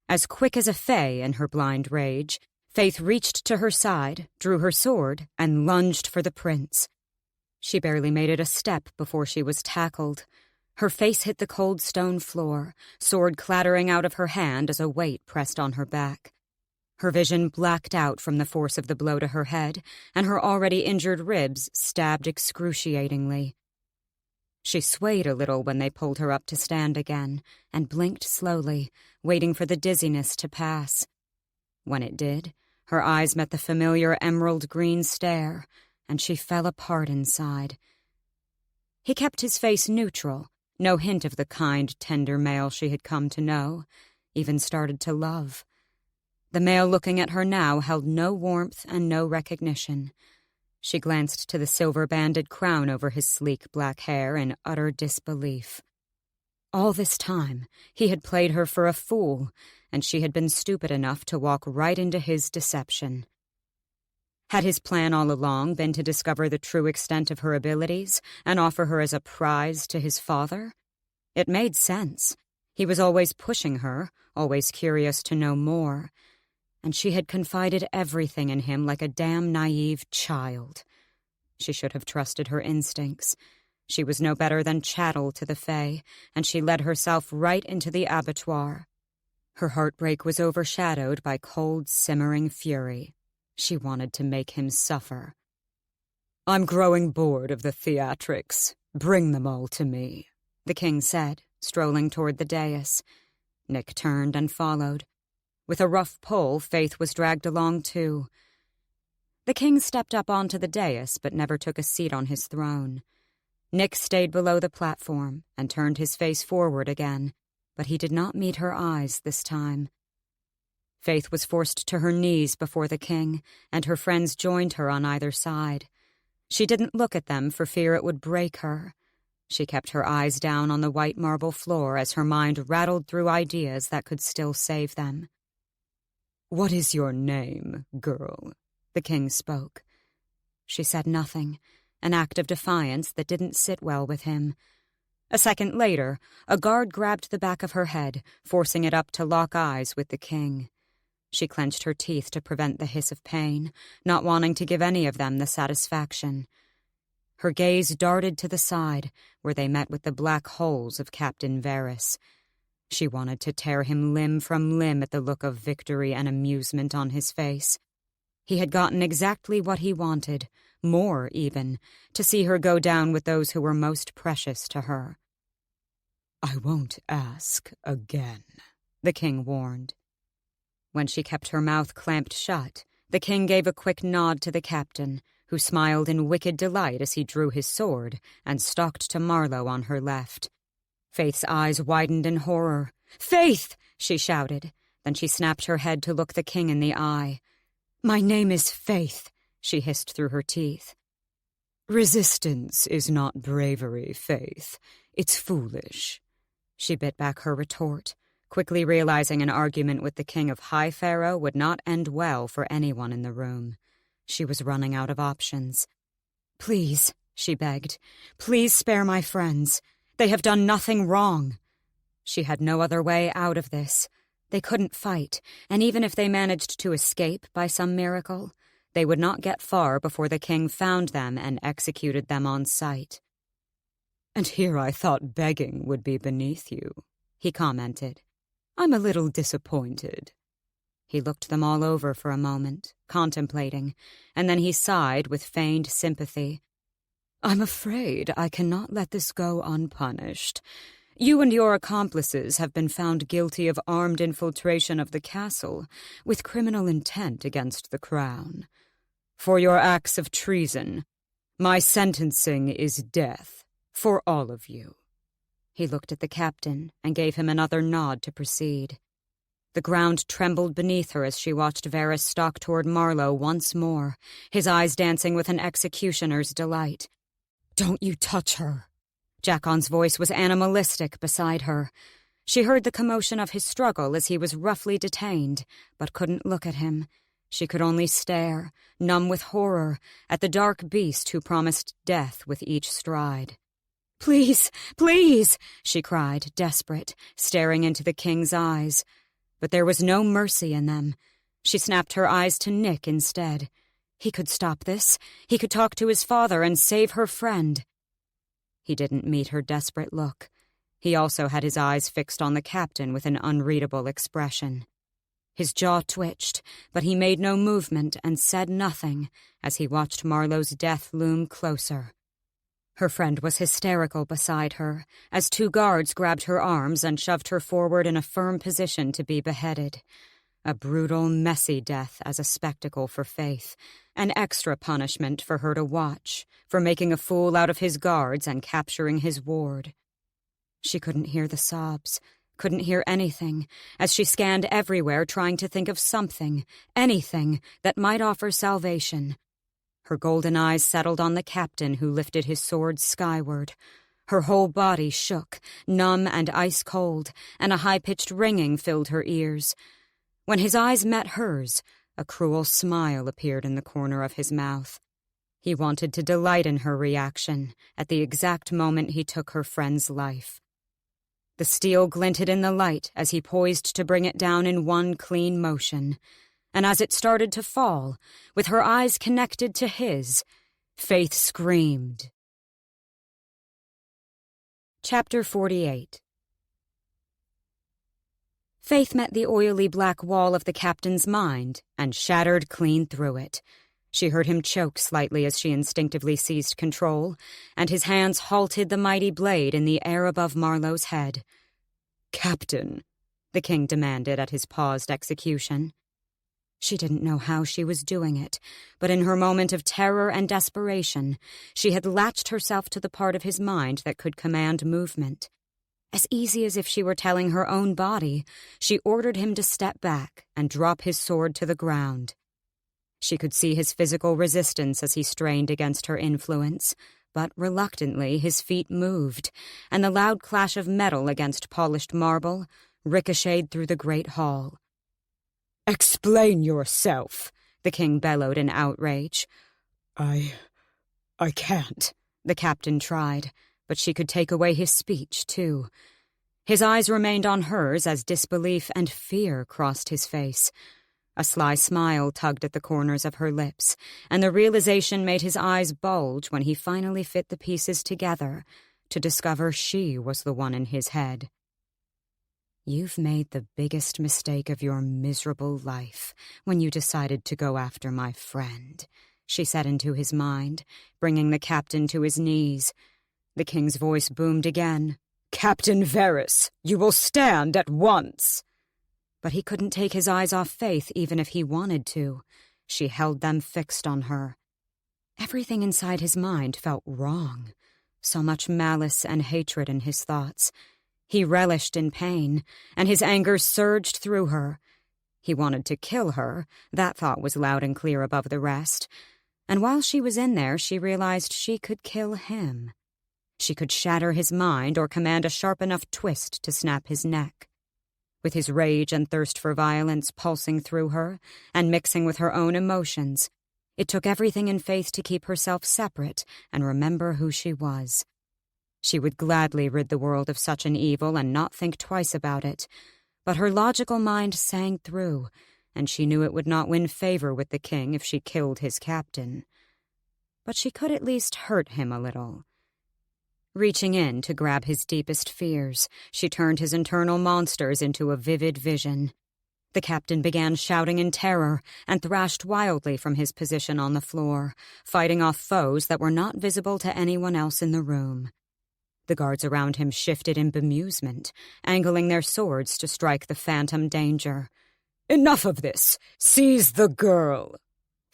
As quick as a fae in her blind rage, Faythe reached to her side, drew her sword, and lunged for the prince. She barely made it a step before she was tackled. Her face hit the cold stone floor, sword clattering out of her hand as a weight pressed on her back. Her vision blacked out from the force of the blow to her head, and her already injured ribs stabbed excruciatingly. She swayed a little when they pulled her up to stand again, and blinked slowly, waiting for the dizziness to pass. When it did, her eyes met the familiar emerald-green stare, and she fell apart inside. He kept his face neutral, no hint of the kind, tender male she had come to know, even started to love. The male looking at her now held no warmth and no recognition. She glanced to the silver-banded crown over his sleek black hair in utter disbelief. All this time, he had played her for a fool, and she had been stupid enough to walk right into his deception. Had his plan all along been to discover the true extent of her abilities and offer her as a prize to his father? It made sense. He was always pushing her, always curious to know more, and she had confided everything in him like a damn naive child. She should have trusted her instincts. She was no better than chattel to the Fae, and she led herself right into the abattoir. Her heartbreak was overshadowed by cold, simmering fury. She wanted to make him suffer. "I'm growing bored of the theatrics. Bring them all to me," the king said, strolling toward the dais. Nick turned and followed. With a rough pull, Faythe was dragged along too. The king stepped up onto the dais but never took a seat on his throne. Nick stayed below the platform and turned his face forward again, but he did not meet her eyes this time. Faythe was forced to her knees before the king, and her friends joined her on either side. She didn't look at them for fear it would break her. She kept her eyes down on the white marble floor as her mind rattled through ideas that could still save them. "What is your name, girl?" the king spoke. She said nothing, an act of defiance that didn't sit well with him. A second later, a guard grabbed the back of her head, forcing it up to lock eyes with the king. She clenched her teeth to prevent the hiss of pain, not wanting to give any of them the satisfaction. Her gaze darted to the side, where they met with the black holes of Captain Varys. She wanted to tear him limb from limb at the look of victory and amusement on his face. He had gotten exactly what he wanted, more even, to see her go down with those who were most precious to her. "I won't ask again," the king warned. When she kept her mouth clamped shut, the king gave a quick nod to the captain, who smiled in wicked delight as he drew his sword and stalked to Marlowe on her left. Faythe's eyes widened in horror. "Faythe!" she shouted. Then she snapped her head to look the king in the eye. "My name is Faythe," she hissed through her teeth. "Resistance is not bravery, Faythe. It's foolish." She bit back her retort, quickly realizing an argument with the king of High Pharaoh would not end well for anyone in the room. She was running out of options. "Please," she begged, "please spare my friends. They have done nothing wrong." She had no other way out of this. They couldn't fight, and even if they managed to escape by some miracle, they would not get far before the king found them and executed them on sight. "And here I thought begging would be beneath you," he commented. "I'm a little disappointed." He looked them all over for a moment, contemplating, and then he sighed with feigned sympathy. "I'm afraid I cannot let this go unpunished. You and your accomplices have been found guilty of armed infiltration of the castle with criminal intent against the crown. For your acts of treason, my sentencing is death for all of you." He looked at the captain and gave him another nod to proceed. The ground trembled beneath her as she watched Varys stalk toward Marlowe once more, his eyes dancing with an executioner's delight. "Don't you touch her." Jackon's voice was animalistic beside her. She heard the commotion of his struggle as he was roughly detained, but couldn't look at him. She could only stare, numb with horror, at the dark beast who promised death with each stride. "Please, please," she cried, desperate, staring into the king's eyes. But there was no mercy in them. She snapped her eyes to Nick instead. He could stop this. He could talk to his father and save her friend. He didn't meet her desperate look. He also had his eyes fixed on the captain with an unreadable expression. His jaw twitched, but he made no movement and said nothing as he watched Marlowe's death loom closer. Her friend was hysterical beside her, as two guards grabbed her arms and shoved her forward in a firm position to be beheaded. A brutal, messy death as a spectacle for Faythe, an extra punishment for her to watch, for making a fool out of his guards and capturing his ward. She couldn't hear the sobs, couldn't hear anything, as she scanned everywhere trying to think of something, anything, that might offer salvation. Her golden eyes settled on the captain who lifted his sword skyward. Her whole body shook, numb and ice-cold, and a high-pitched ringing filled her ears. When his eyes met hers, a cruel smile appeared in the corner of his mouth. He wanted to delight in her reaction at the exact moment he took her friend's life. The steel glinted in the light as he poised to bring it down in one clean motion. And as it started to fall, with her eyes connected to his, Faythe screamed. Chapter 48. Faythe met the oily black wall of the captain's mind and shattered clean through it. She heard him choke slightly as she instinctively seized control, and his hands halted the mighty blade in the air above Marlowe's head. "Captain," the king demanded at his paused execution. She didn't know how she was doing it, but in her moment of terror and desperation, she had latched herself to the part of his mind that could command movement. As easy as if she were telling her own body, she ordered him to step back and drop his sword to the ground. She could see his physical resistance as he strained against her influence, but reluctantly his feet moved, and the loud clash of metal against polished marble ricocheted through the great hall. "Explain yourself," the king bellowed in outrage. I can't," the captain tried, but she could take away his speech, too. His eyes remained on hers as disbelief and fear crossed his face. A sly smile tugged at the corners of her lips, and the realization made his eyes bulge when he finally fit the pieces together to discover she was the one in his head. "You've made the biggest mistake of your miserable life when you decided to go after my friend," she said into his mind, bringing the captain to his knees. The king's voice boomed again. "Captain Varys, you will stand at once!" But he couldn't take his eyes off Faythe even if he wanted to. She held them fixed on her. Everything inside his mind felt wrong. So much malice and hatred in his thoughts. He relished in pain, and his anger surged through her. He wanted to kill her. That thought was loud and clear above the rest. And while she was in there, she realized she could kill him. She could shatter his mind or command a sharp enough twist to snap his neck. With his rage and thirst for violence pulsing through her and mixing with her own emotions, it took everything in Faythe to keep herself separate and remember who she was. She would gladly rid the world of such an evil and not think twice about it, but her logical mind sang through, and she knew it would not win favor with the king if she killed his captain. But she could at least hurt him a little. Reaching in to grab his deepest fears, she turned his internal monsters into a vivid vision. The captain began shouting in terror and thrashed wildly from his position on the floor, fighting off foes that were not visible to anyone else in the room. The guards around him shifted in bemusement, angling their swords to strike the phantom danger. "Enough of this! Seize the girl!"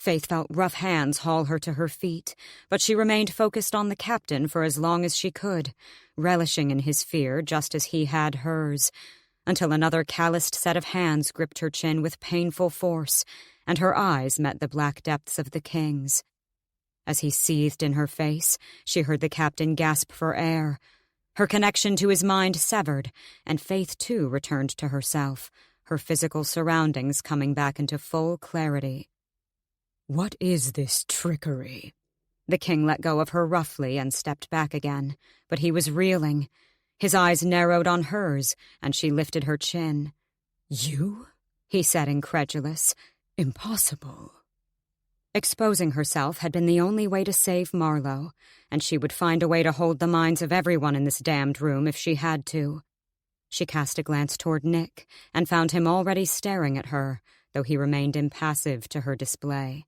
Faythe felt rough hands haul her to her feet, but she remained focused on the captain for as long as she could, relishing in his fear just as he had hers, until another calloused set of hands gripped her chin with painful force, and her eyes met the black depths of the king's. As he seethed in her face, she heard the captain gasp for air. Her connection to his mind severed, and Faythe too returned to herself, her physical surroundings coming back into full clarity. "What is this trickery?" The king let go of her roughly and stepped back again, but he was reeling. His eyes narrowed on hers, and she lifted her chin. "You?" he said, incredulous. "Impossible." Exposing herself had been the only way to save Marlowe, and she would find a way to hold the minds of everyone in this damned room if she had to. She cast a glance toward Nick and found him already staring at her, though he remained impassive to her display.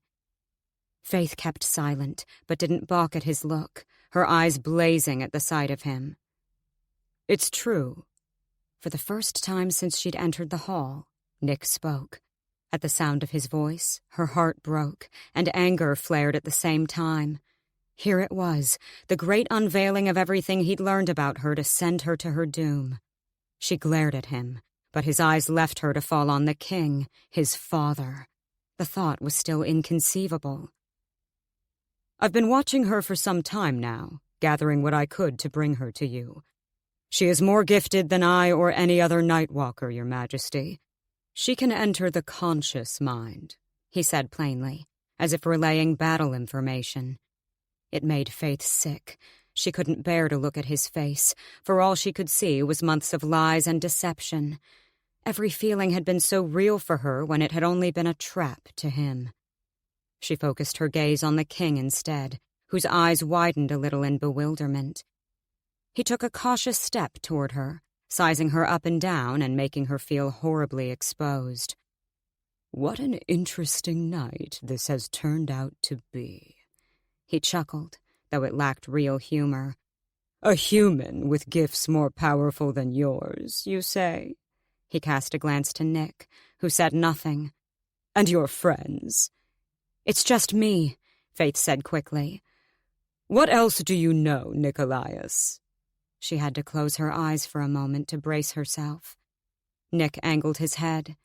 Faythe kept silent, but didn't balk at his look, her eyes blazing at the sight of him. "It's true." For the first time since she'd entered the hall, Nick spoke. At the sound of his voice, her heart broke, and anger flared at the same time. Here it was, the great unveiling of everything he'd learned about her to send her to her doom. She glared at him, but his eyes left her to fall on the king, his father. The thought was still inconceivable. "I've been watching her for some time now, gathering what I could to bring her to you. She is more gifted than I or any other Nightwalker, Your Majesty. She can enter the conscious mind," he said plainly, as if relaying battle information. It made Faythe sick. She couldn't bear to look at his face, for all she could see was months of lies and deception. Every feeling had been so real for her when it had only been a trap to him. She focused her gaze on the king instead, whose eyes widened a little in bewilderment. He took a cautious step toward her, sizing her up and down and making her feel horribly exposed. "What an interesting night this has turned out to be." He chuckled, though it lacked real humor. "A human with gifts more powerful than yours, you say?" He cast a glance to Nick, who said nothing. "And your friends?" "It's just me," Faythe said quickly. "What else do you know, Nicholas?" She had to close her eyes for a moment to brace herself. Nick angled his head.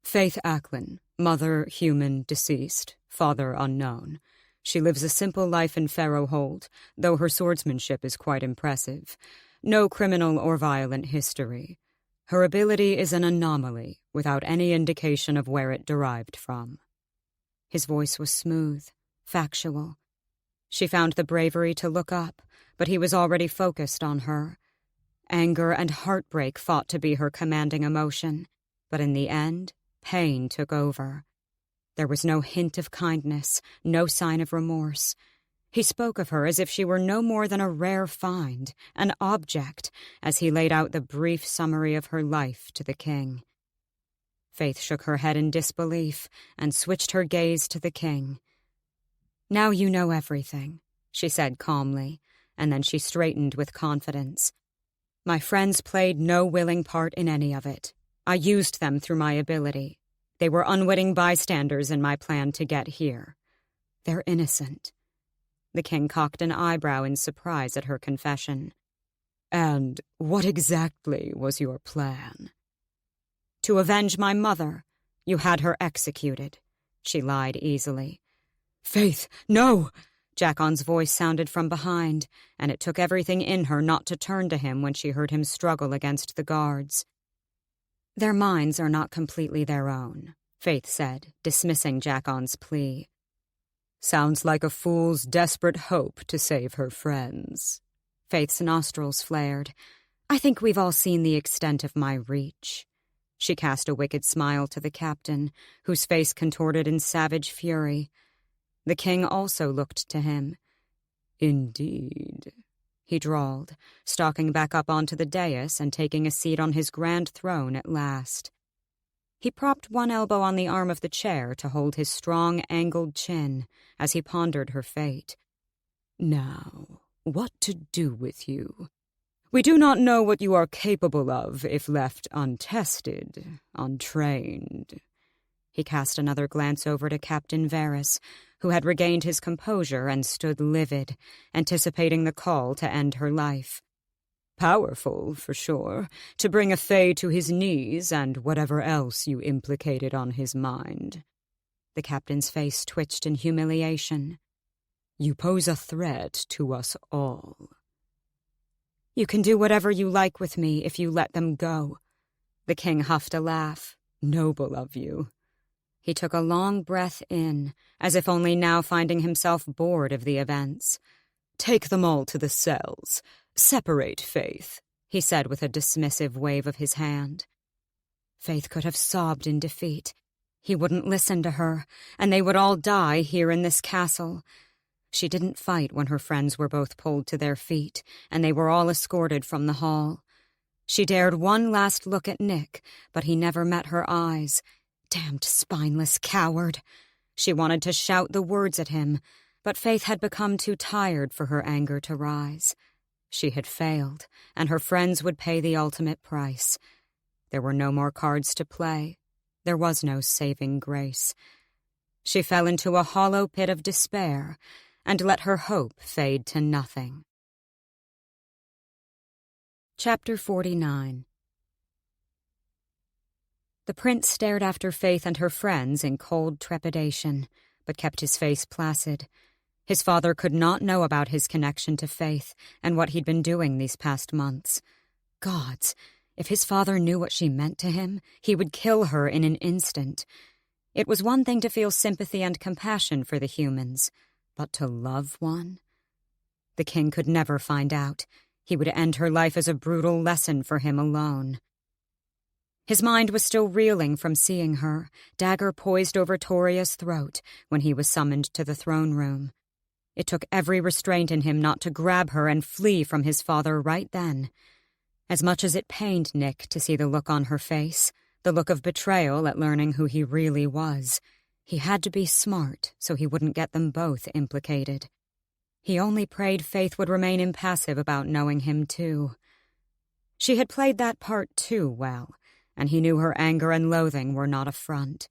"Faythe Acklin, mother human deceased, father unknown. She lives a simple life in Farrowhold, though her swordsmanship is quite impressive. No criminal or violent history. Her ability is an anomaly, without any indication of where it derived from." His voice was smooth, factual. She found the bravery to look up, but he was already focused on her. Anger and heartbreak fought to be her commanding emotion, but in the end, pain took over. There was no hint of kindness, no sign of remorse. He spoke of her as if she were no more than a rare find, an object, as he laid out the brief summary of her life to the king. Faythe shook her head in disbelief and switched her gaze to the king. "Now you know everything," she said calmly, and then she straightened with confidence. "My friends played no willing part in any of it. I used them through my ability. They were unwitting bystanders in my plan to get here. They're innocent." The king cocked an eyebrow in surprise at her confession. "And what exactly was your plan?" "To avenge my mother. You had her executed," she lied easily. "Faythe, no!" Jackon's voice sounded from behind, and it took everything in her not to turn to him when she heard him struggle against the guards. "Their minds are not completely their own," Faythe said, dismissing Jackon's plea. "Sounds like a fool's desperate hope to save her friends." Faythe's nostrils flared. "I think we've all seen the extent of my reach." She cast a wicked smile to the captain, whose face contorted in savage fury. The king also looked to him. "Indeed," he drawled, stalking back up onto the dais and taking a seat on his grand throne at last. He propped one elbow on the arm of the chair to hold his strong, angled chin as he pondered her fate. "Now, what to do with you? We do not know what you are capable of if left untested, untrained." He cast another glance over to Captain Varys, who had regained his composure and stood livid, anticipating the call to end her life. "Powerful, for sure, to bring a Fae to his knees and whatever else you implicated on his mind." The captain's face twitched in humiliation. "You pose a threat to us all." "You can do whatever you like with me if you let them go." The king huffed a laugh. "Noble of you." He took a long breath in, as if only now finding himself bored of the events. "Take them all to the cells. Separate, Faythe," he said with a dismissive wave of his hand. Faythe could have sobbed in defeat. He wouldn't listen to her, and they would all die here in this castle. She didn't fight when her friends were both pulled to their feet, and they were all escorted from the hall. She dared one last look at Nick, but he never met her eyes. Damned spineless coward. She wanted to shout the words at him, but Faythe had become too tired for her anger to rise. She had failed, and her friends would pay the ultimate price. There were no more cards to play. There was no saving grace. She fell into a hollow pit of despair and let her hope fade to nothing. Chapter 49. The prince stared after Faythe and her friends in cold trepidation, but kept his face placid. His father could not know about his connection to Faythe and what he'd been doing these past months. Gods, if his father knew what she meant to him, he would kill her in an instant. It was one thing to feel sympathy and compassion for the humans, but to love one? The king could never find out. He would end her life as a brutal lesson for him alone. His mind was still reeling from seeing her, dagger poised over Toria's throat, when he was summoned to the throne room. It took every restraint in him not to grab her and flee from his father right then. As much as it pained Nick to see the look on her face, the look of betrayal at learning who he really was, he had to be smart so he wouldn't get them both implicated. He only prayed Faythe would remain impassive about knowing him too. She had played that part too well, and he knew her anger and loathing were not a front.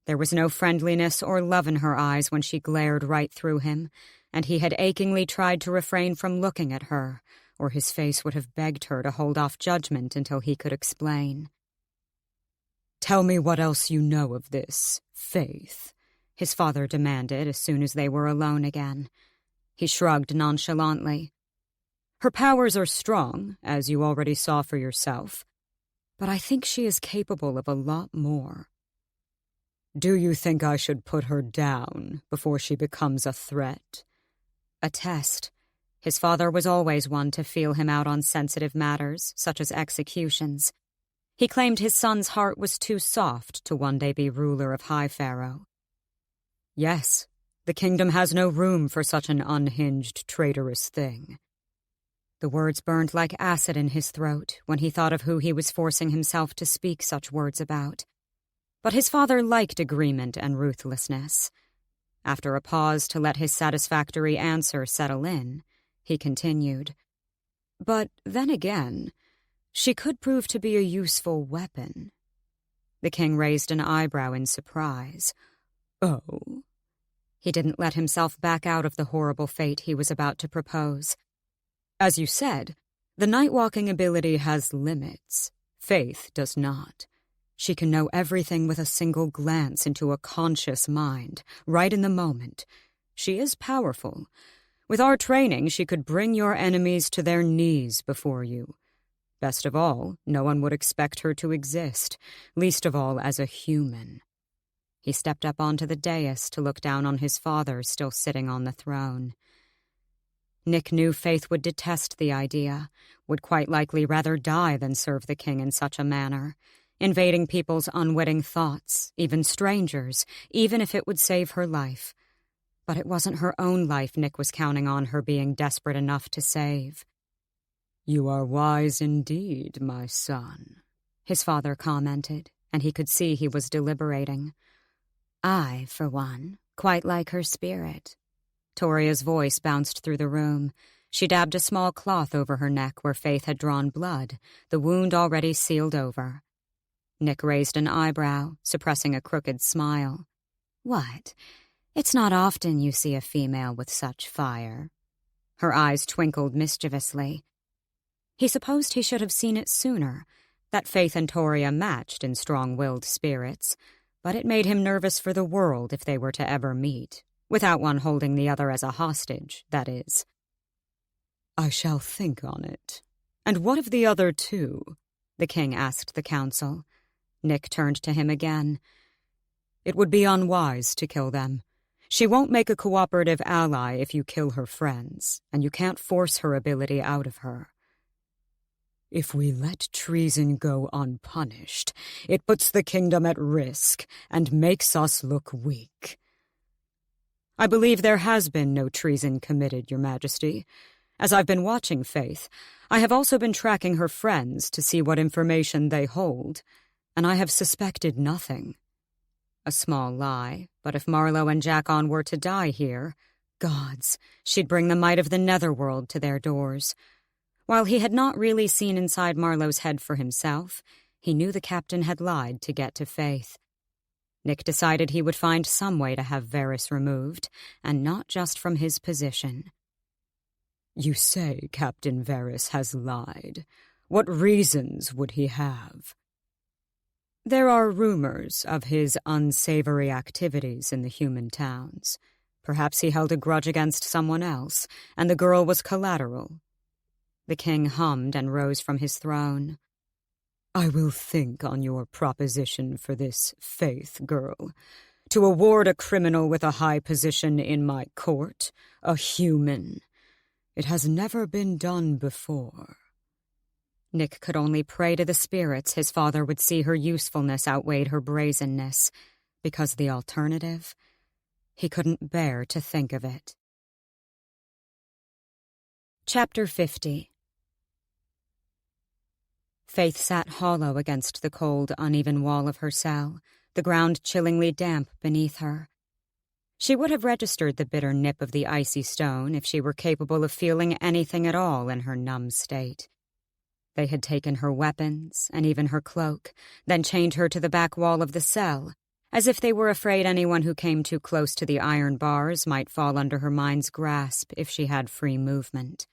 There was no friendliness or love in her eyes when she glared right through him, and he had achingly tried to refrain from looking at her, or his face would have begged her to hold off judgment until he could explain. "Tell me what else you know of this, Faythe," his father demanded as soon as they were alone again. He shrugged nonchalantly. "Her powers are strong, as you already saw for yourself, but I think she is capable of a lot more." "Do you think I should put her down before she becomes a threat?" A test. His father was always one to feel him out on sensitive matters, such as executions. He claimed his son's heart was too soft to one day be ruler of High Pharaoh. "Yes, the kingdom has no room for such an unhinged, traitorous thing." The words burned like acid in his throat when he thought of who he was forcing himself to speak such words about. But his father liked agreement and ruthlessness. After a pause to let his satisfactory answer settle in, he continued, "But then again, she could prove to be a useful weapon." The king raised an eyebrow in surprise. "Oh?" He didn't let himself back out of the horrible fate he was about to propose. "As you said, the night-walking ability has limits. Faythe does not. She can know everything with a single glance into a conscious mind, right in the moment. She is powerful. With our training, she could bring your enemies to their knees before you. Best of all, no one would expect her to exist, least of all as a human." He stepped up onto the dais to look down on his father still sitting on the throne. Nick knew Faythe would detest the idea, would quite likely rather die than serve the king in such a manner, invading people's unwitting thoughts, even strangers, even if it would save her life. But it wasn't her own life Nick was counting on her being desperate enough to save. "You are wise indeed, my son," his father commented, and he could see he was deliberating. "I, for one, quite like her spirit." Toria's voice bounced through the room. She dabbed a small cloth over her neck where Faythe had drawn blood, the wound already sealed over. Nick raised an eyebrow, suppressing a crooked smile. "What? It's not often you see a female with such fire." Her eyes twinkled mischievously. He supposed he should have seen it sooner, that Faythe and Toria matched in strong-willed spirits, but it made him nervous for the world if they were to ever meet, without one holding the other as a hostage, that is. "I shall think on it. And what of the other two?" the king asked the council. Nick turned to him again. "It would be unwise to kill them. She won't make a cooperative ally if you kill her friends, and you can't force her ability out of her. If we let treason go unpunished, it puts the kingdom at risk and makes us look weak." "I believe there has been no treason committed, Your Majesty. As I've been watching Faythe, I have also been tracking her friends to see what information they hold, and I have suspected nothing." A small lie, but if Marlowe and Jackon were to die here, gods, she'd bring the might of the netherworld to their doors. While he had not really seen inside Marlowe's head for himself, he knew the captain had lied to get to Faythe. Nick decided he would find some way to have Varys removed, and not just from his position. "You say Captain Varys has lied. What reasons would he have?" "There are rumors of his unsavory activities in the human towns. Perhaps he held a grudge against someone else, and the girl was collateral." The king hummed and rose from his throne. "I will think on your proposition for this Faythe girl. To award a criminal with a high position in my court, a human. It has never been done before." Nick could only pray to the spirits his father would see her usefulness outweighed her brazenness, because the alternative, he couldn't bear to think of it. Chapter 50. Faythe sat hollow against the cold, uneven wall of her cell, the ground chillingly damp beneath her. She would have registered the bitter nip of the icy stone if she were capable of feeling anything at all in her numb state. They had taken her weapons and even her cloak, then chained her to the back wall of the cell, as if they were afraid anyone who came too close to the iron bars might fall under her mind's grasp if she had free movement.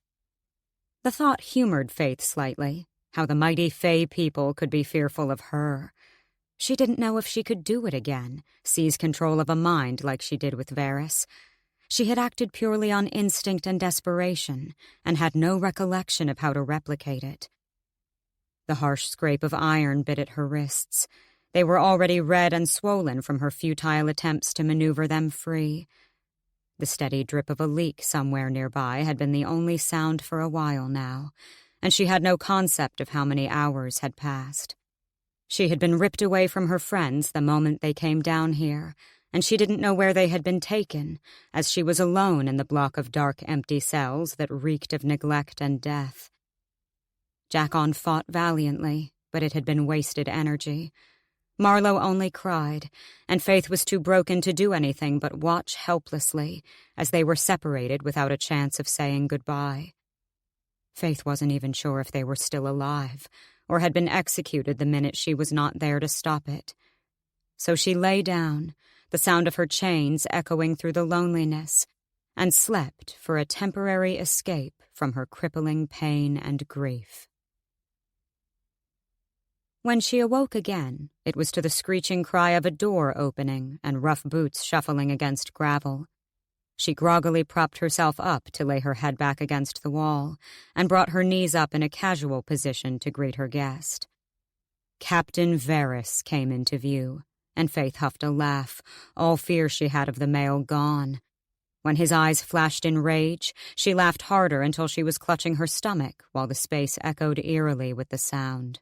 The thought humored Faythe slightly, how the mighty Fae people could be fearful of her. She didn't know if she could do it again, seize control of a mind like she did with Varys. She had acted purely on instinct and desperation, and had no recollection of how to replicate it. The harsh scrape of iron bit at her wrists. They were already red and swollen from her futile attempts to maneuver them free. The steady drip of a leak somewhere nearby had been the only sound for a while now, and she had no concept of how many hours had passed. She had been ripped away from her friends the moment they came down here, and she didn't know where they had been taken, as she was alone in the block of dark, empty cells that reeked of neglect and death. Jackon fought valiantly, but it had been wasted energy. Marlowe only cried, and Faythe was too broken to do anything but watch helplessly as they were separated without a chance of saying goodbye. Faythe wasn't even sure if they were still alive, or had been executed the minute she was not there to stop it. So she lay down, the sound of her chains echoing through the loneliness, and slept for a temporary escape from her crippling pain and grief. When she awoke again, it was to the screeching cry of a door opening and rough boots shuffling against gravel. She groggily propped herself up to lay her head back against the wall and brought her knees up in a casual position to greet her guest. Captain Varys came into view, and Faythe huffed a laugh, all fear she had of the male gone. When his eyes flashed in rage, she laughed harder until she was clutching her stomach while the space echoed eerily with the sound.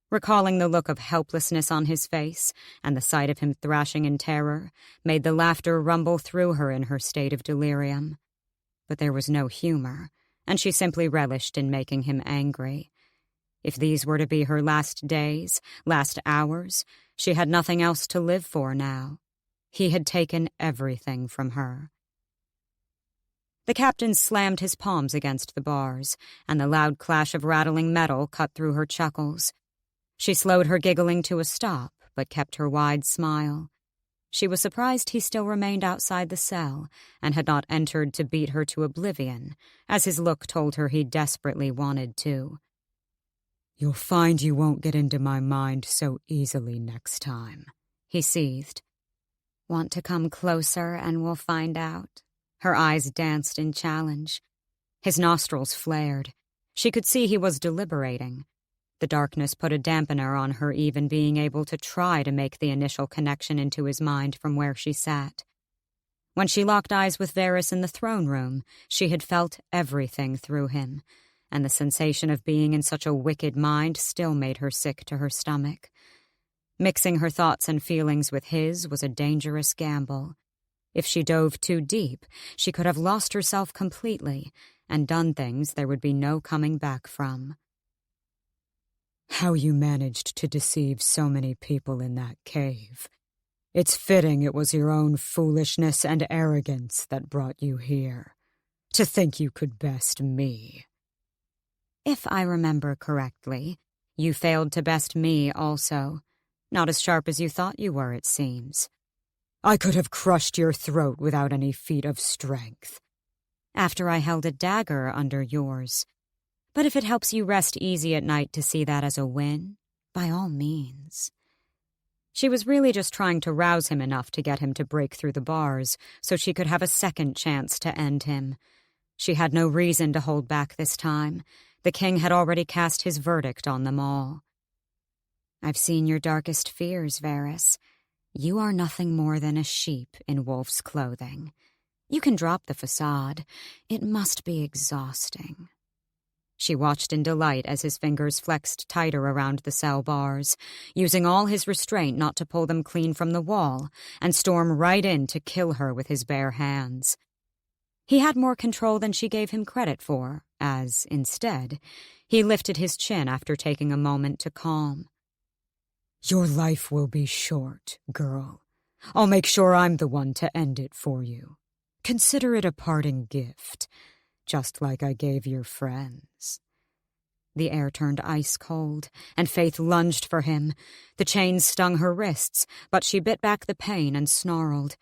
Recalling the look of helplessness on his face and the sight of him thrashing in terror made the laughter rumble through her in her state of delirium. But there was no humor, and she simply relished in making him angry. If these were to be her last days, last hours, she had nothing else to live for now. He had taken everything from her. The captain slammed his palms against the bars, and the loud clash of rattling metal cut through her chuckles. She slowed her giggling to a stop, but kept her wide smile. She was surprised he still remained outside the cell and had not entered to beat her to oblivion, as his look told her he desperately wanted to. "You'll find you won't get into my mind so easily next time," he seethed. "Want to come closer and we'll find out?" Her eyes danced in challenge. His nostrils flared. She could see he was deliberating. The darkness put a dampener on her even being able to try to make the initial connection into his mind from where she sat. When she locked eyes with Varys in the throne room, she had felt everything through him, and the sensation of being in such a wicked mind still made her sick to her stomach. Mixing her thoughts and feelings with his was a dangerous gamble. If she dove too deep, she could have lost herself completely and done things there would be no coming back from. "How you managed to deceive so many people in that cave. It's fitting it was your own foolishness and arrogance that brought you here. To think you could best me." "If I remember correctly, you failed to best me also. Not as sharp as you thought you were, it seems." "I could have crushed your throat without any feat of strength." "After I held a dagger under yours. But if it helps you rest easy at night to see that as a win, by all means." She was really just trying to rouse him enough to get him to break through the bars so she could have a second chance to end him. She had no reason to hold back this time. The king had already cast his verdict on them all. "I've seen your darkest fears, Varys. You are nothing more than a sheep in wolf's clothing. You can drop the facade. It must be exhausting." She watched in delight as his fingers flexed tighter around the cell bars, using all his restraint not to pull them clean from the wall and storm right in to kill her with his bare hands. He had more control than she gave him credit for, as, instead, he lifted his chin after taking a moment to calm. Your life will be short, girl. I'll make sure I'm the one to end it for you. Consider it a parting gift, just like I gave your friends. The air turned ice cold, and Faythe lunged for him. The chains stung her wrists, but she bit back the pain and snarled.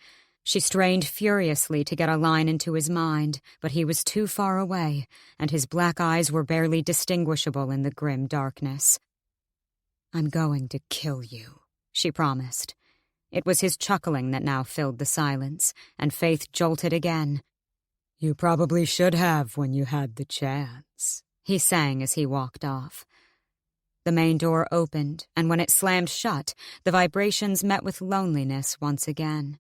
She strained furiously to get a line into his mind, but he was too far away, and his black eyes were barely distinguishable in the grim darkness. "I'm going to kill you," she promised. It was his chuckling that now filled the silence, and Faythe jolted again. "You probably should have when you had the chance," he sang as he walked off. The main door opened, and when it slammed shut, the vibrations met with loneliness once again.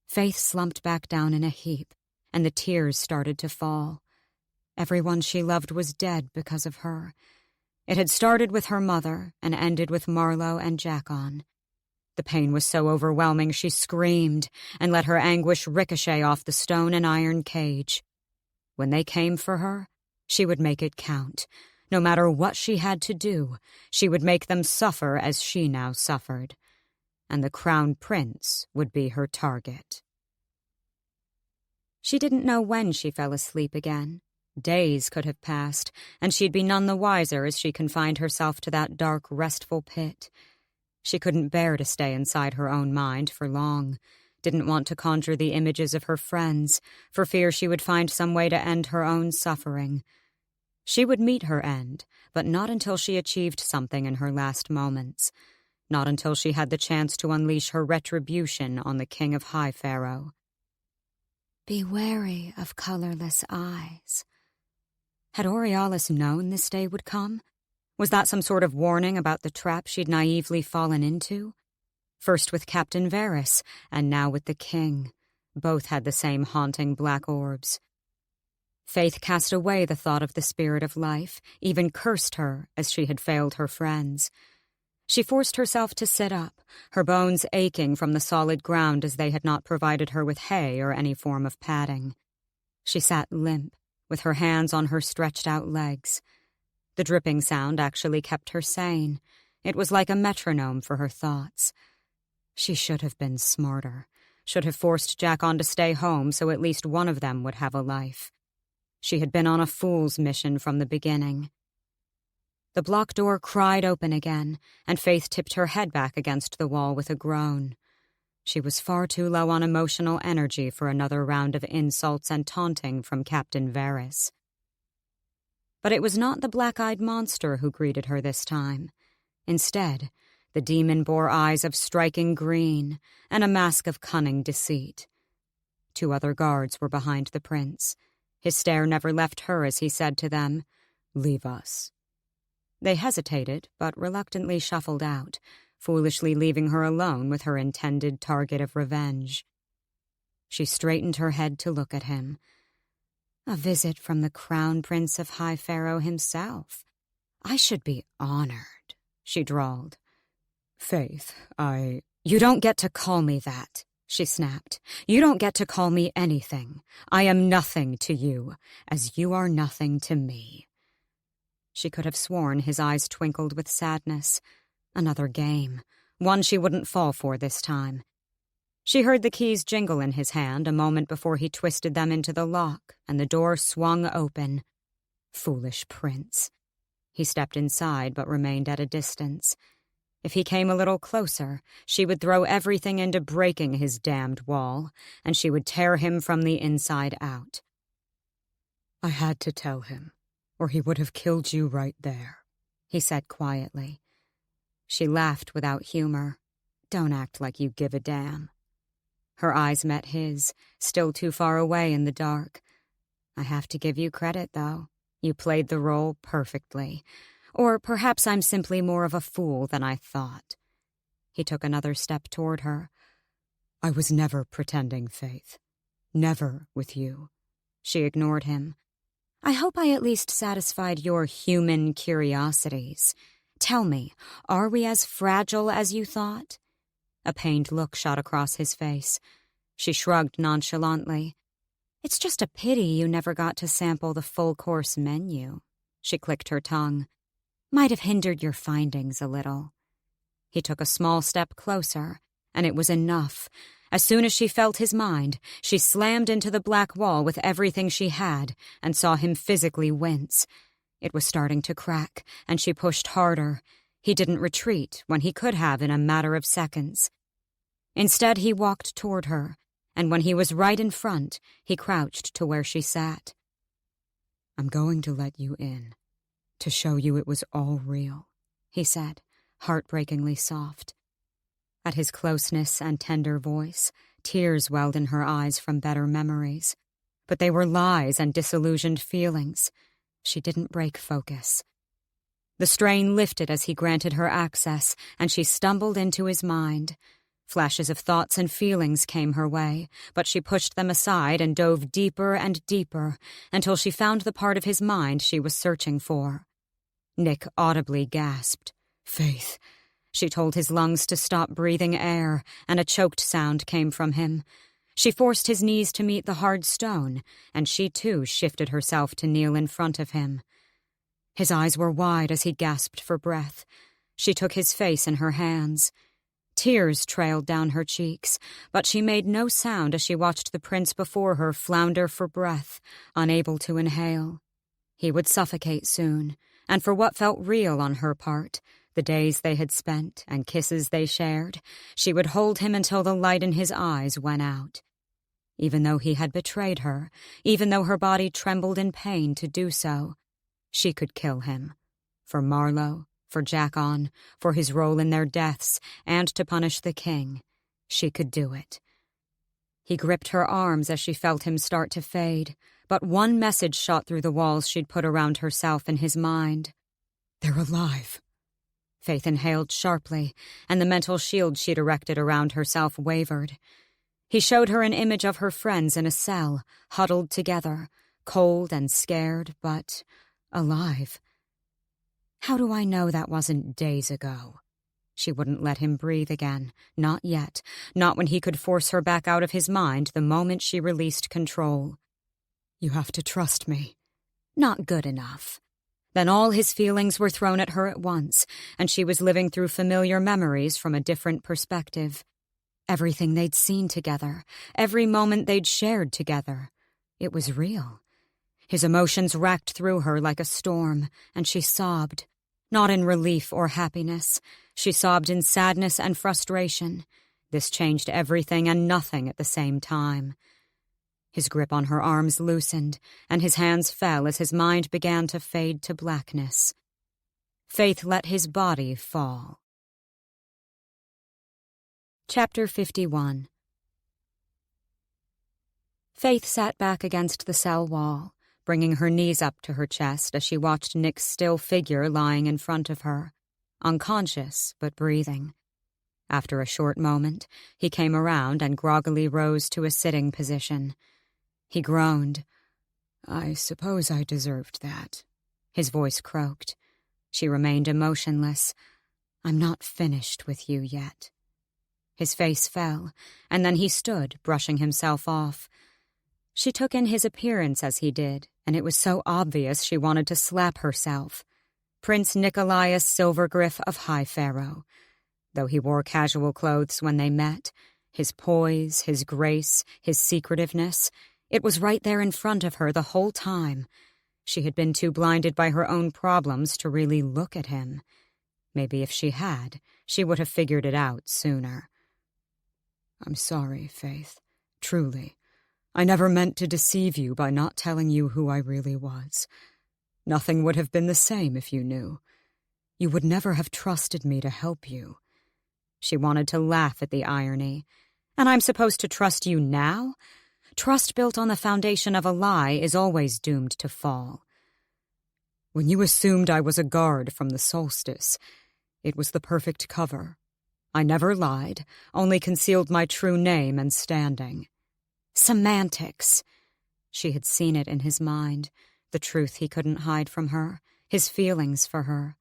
Faythe slumped back down in a heap, and the tears started to fall. Everyone she loved was dead because of her. It had started with her mother and ended with Marlowe and Jackon. The pain was so overwhelming she screamed and let her anguish ricochet off the stone and iron cage. When they came for her, she would make it count. No matter what she had to do, she would make them suffer as she now suffered. And the Crown Prince would be her target. She didn't know when she fell asleep again. Days could have passed, and she'd be none the wiser as she confined herself to that dark, restful pit. She couldn't bear to stay inside her own mind for long, didn't want to conjure the images of her friends, for fear she would find some way to end her own suffering. She would meet her end, but not until she achieved something in her last moments. Not until she had the chance to unleash her retribution on the King of High Pharaoh. Be wary of colorless eyes. Had Aurealis known this day would come? Was that some sort of warning about the trap she'd naively fallen into? First with Captain Varys, and now with the king. Both had the same haunting black orbs. Faythe cast away the thought of the spirit of life, even cursed her as she had failed her friends. She forced herself to sit up, her bones aching from the solid ground as they had not provided her with hay or any form of padding. She sat limp, with her hands on her stretched-out legs. The dripping sound actually kept her sane. It was like a metronome for her thoughts. She should have been smarter, should have forced Jackon to stay home so at least one of them would have a life. She had been on a fool's mission from the beginning. The block door cried open again, and Faythe tipped her head back against the wall with a groan. She was far too low on emotional energy for another round of insults and taunting from Captain Varys. But it was not the black-eyed monster who greeted her this time. Instead, the demon bore eyes of striking green and a mask of cunning deceit. 2 other guards were behind the prince. His stare never left her as he said to them, "Leave us." They hesitated, but reluctantly shuffled out, foolishly leaving her alone with her intended target of revenge. She straightened her head to look at him. A visit from the Crown Prince of High Pharaoh himself. I should be honored, she drawled. "Faythe, You don't get to call me that, she snapped. You don't get to call me anything. I am nothing to you, as you are nothing to me. She could have sworn his eyes twinkled with sadness. Another game, one she wouldn't fall for this time. She heard the keys jingle in his hand a moment before he twisted them into the lock, and the door swung open. Foolish prince. He stepped inside but remained at a distance. If he came a little closer, she would throw everything into breaking his damned wall, and she would tear him from the inside out. "I had to tell him, or he would have killed you right there," he said quietly. She laughed without humor. Don't act like you give a damn. Her eyes met his, still too far away in the dark. I have to give you credit, though. You played the role perfectly. Or perhaps I'm simply more of a fool than I thought. He took another step toward her. "I was never pretending, Faythe. Never with you." She ignored him. I hope I at least satisfied your human curiosities. Tell me, are we as fragile as you thought? A pained look shot across his face. She shrugged nonchalantly. It's just a pity you never got to sample the full-course menu. She clicked her tongue. Might have hindered your findings a little. He took a small step closer, and it was enough. As soon as she felt his mind, she slammed into the black wall with everything she had and saw him physically wince. It was starting to crack, and she pushed harder. He didn't retreat when he could have in a matter of seconds. Instead, he walked toward her, and when he was right in front, he crouched to where she sat. I'm going to let you in, to show you it was all real, he said, heartbreakingly soft. At his closeness and tender voice, tears welled in her eyes from better memories. But they were lies and disillusioned feelings. She didn't break focus. The strain lifted as he granted her access, and she stumbled into his mind. Flashes of thoughts and feelings came her way, but she pushed them aside and dove deeper and deeper until she found the part of his mind she was searching for. Nick audibly gasped. Faythe. She told his lungs to stop breathing air, and a choked sound came from him. She forced his knees to meet the hard stone, and she too shifted herself to kneel in front of him. His eyes were wide as he gasped for breath. She took his face in her hands. Tears trailed down her cheeks, but she made no sound as she watched the prince before her flounder for breath, unable to inhale. He would suffocate soon, and for what felt real on her part, the days they had spent and kisses they shared, she would hold him until the light in his eyes went out. Even though he had betrayed her, even though her body trembled in pain to do so, she could kill him. For Marlowe, for Jackon, for his role in their deaths, and to punish the king. She could do it. He gripped her arms as she felt him start to fade, but one message shot through the walls she'd put around herself and his mind. They're alive. Faythe inhaled sharply, and the mental shield she'd erected around herself wavered. He showed her an image of her friends in a cell, huddled together, cold and scared, but alive. How do I know that wasn't days ago? She wouldn't let him breathe again, not yet, not when he could force her back out of his mind the moment she released control. You have to trust me. Not good enough. Then all his feelings were thrown at her at once, and she was living through familiar memories from a different perspective. Everything they'd seen together, every moment they'd shared together. It was real. His emotions racked through her like a storm, and she sobbed. Not in relief or happiness. She sobbed in sadness and frustration. This changed everything and nothing at the same time. His grip on her arms loosened, and his hands fell as his mind began to fade to blackness. Faythe let his body fall. Chapter 51. Faythe sat back against the cell wall, bringing her knees up to her chest as she watched Nick's still figure lying in front of her, unconscious but breathing. After a short moment, he came around and groggily rose to a sitting position. He groaned. I suppose I deserved that. His voice croaked. She remained emotionless. I'm not finished with you yet. His face fell, and then he stood, brushing himself off. She took in his appearance as he did, and it was so obvious she wanted to slap herself. Prince Nicolaus Silvergriff of High Pharaoh. Though he wore casual clothes when they met, his poise, his grace, his secretiveness, it was right there in front of her the whole time. She had been too blinded by her own problems to really look at him. Maybe if she had, she would have figured it out sooner. I'm sorry, Faythe. Truly. I never meant to deceive you by not telling you who I really was. Nothing would have been the same if you knew. You would never have trusted me to help you. She wanted to laugh at the irony. And I'm supposed to trust you now? Trust built on the foundation of a lie is always doomed to fall. When you assumed I was a guard from the solstice, it was the perfect cover. I never lied, only concealed my true name and standing. Semantics. She had seen it in his mind, the truth he couldn't hide from her, his feelings for her.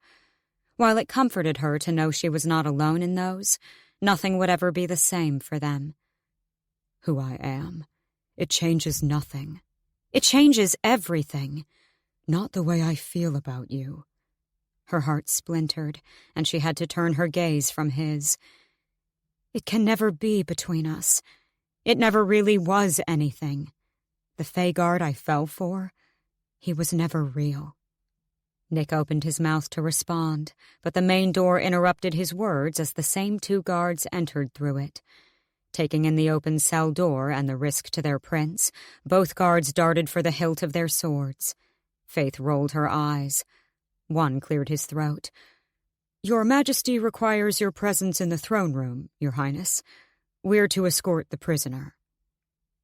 While it comforted her to know she was not alone in those, nothing would ever be the same for them. Who I am. It changes nothing. It changes everything. Not the way I feel about you. Her heart splintered, and she had to turn her gaze from his. It can never be between us. It never really was anything. The Fayguard I fell for, he was never real. Nick opened his mouth to respond, but the main door interrupted his words as the same 2 guards entered through it. Taking in the open cell door and the risk to their prince, both guards darted for the hilt of their swords. Faythe rolled her eyes. One cleared his throat. "Your Majesty requires your presence in the throne room, Your Highness. We're to escort the prisoner."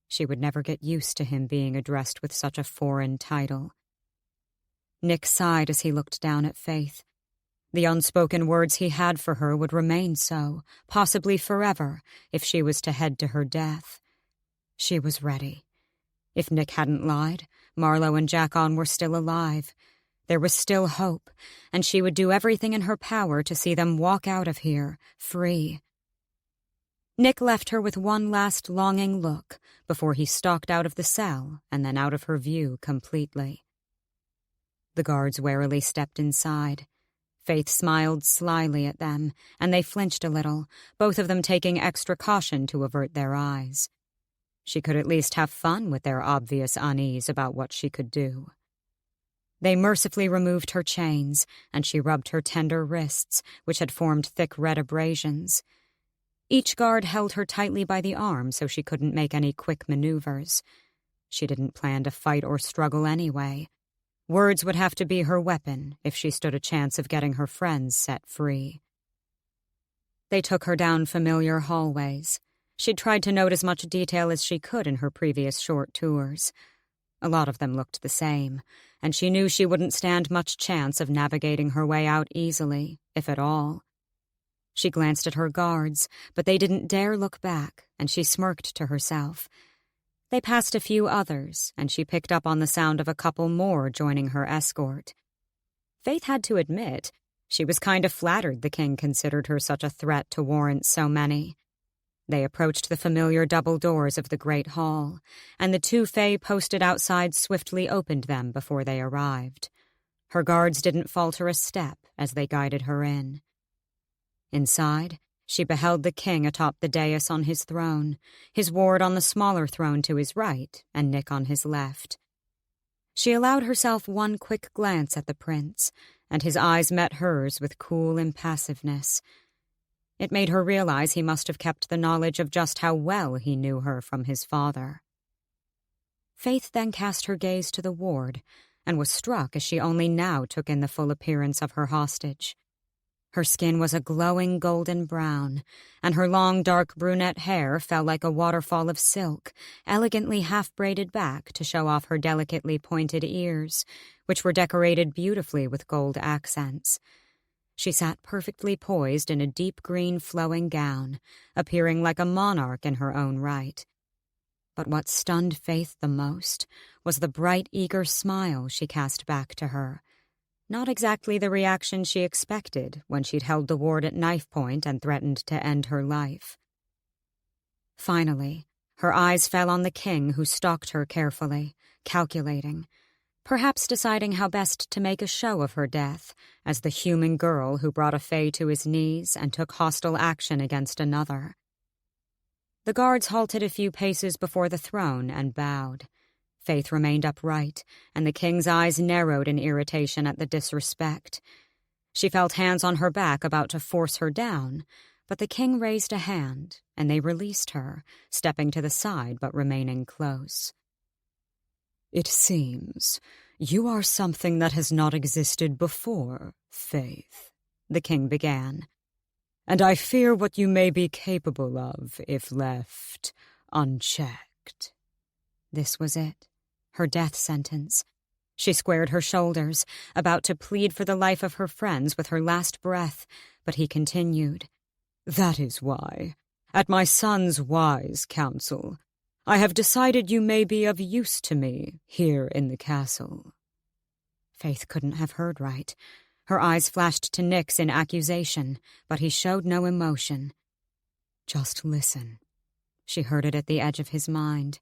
She would never get used to him being addressed with such a foreign title. Nick sighed as he looked down at Faythe. The unspoken words he had for her would remain so, possibly forever, if she was to head to her death. She was ready. If Nick hadn't lied, Marlowe and Jackon were still alive. There was still hope, and she would do everything in her power to see them walk out of here, free. Nick left her with one last longing look before he stalked out of the cell and then out of her view completely. The guards warily stepped inside. Faythe smiled slyly at them, and they flinched a little, both of them taking extra caution to avert their eyes. She could at least have fun with their obvious unease about what she could do. They mercifully removed her chains, and she rubbed her tender wrists, which had formed thick red abrasions. Each guard held her tightly by the arm so she couldn't make any quick maneuvers. She didn't plan to fight or struggle anyway. Words would have to be her weapon if she stood a chance of getting her friends set free. They took her down familiar hallways. She'd tried to note as much detail as she could in her previous short tours. A lot of them looked the same, and she knew she wouldn't stand much chance of navigating her way out easily, if at all. She glanced at her guards, but they didn't dare look back, and she smirked to herself. They passed a few others, and she picked up on the sound of a couple more joining her escort. Faythe had to admit, she was kind of flattered the king considered her such a threat to warrant so many. They approached the familiar double doors of the great hall, and the 2 Fae posted outside swiftly opened them before they arrived. Her guards didn't falter a step as they guided her in. Inside, she beheld the king atop the dais on his throne, his ward on the smaller throne to his right, and Nick on his left. She allowed herself one quick glance at the prince, and his eyes met hers with cool impassiveness. It made her realize he must have kept the knowledge of just how well he knew her from his father. Faythe then cast her gaze to the ward, and was struck as she only now took in the full appearance of her hostage. Her skin was a glowing golden brown, and her long dark brunette hair fell like a waterfall of silk, elegantly half-braided back to show off her delicately pointed ears, which were decorated beautifully with gold accents. She sat perfectly poised in a deep green flowing gown, appearing like a monarch in her own right. But what stunned Faythe the most was the bright, eager smile she cast back to her. Not exactly the reaction she expected when she'd held the ward at knife point and threatened to end her life. Finally, her eyes fell on the king, who stalked her carefully, calculating, perhaps deciding how best to make a show of her death as the human girl who brought a Fae to his knees and took hostile action against another. The guards halted a few paces before the throne and bowed. Faythe remained upright, and the king's eyes narrowed in irritation at the disrespect. She felt hands on her back about to force her down, but the king raised a hand, and they released her, stepping to the side but remaining close. "It seems you are something that has not existed before, Faythe," the king began, "and I fear what you may be capable of if left unchecked." This was it. Her death sentence. She squared her shoulders, about to plead for the life of her friends with her last breath, but he continued. "That is why, at my son's wise counsel, I have decided you may be of use to me here in the castle." Faythe couldn't have heard right. Her eyes flashed to Nick's in accusation, but he showed no emotion. "Just listen." She heard it at the edge of his mind.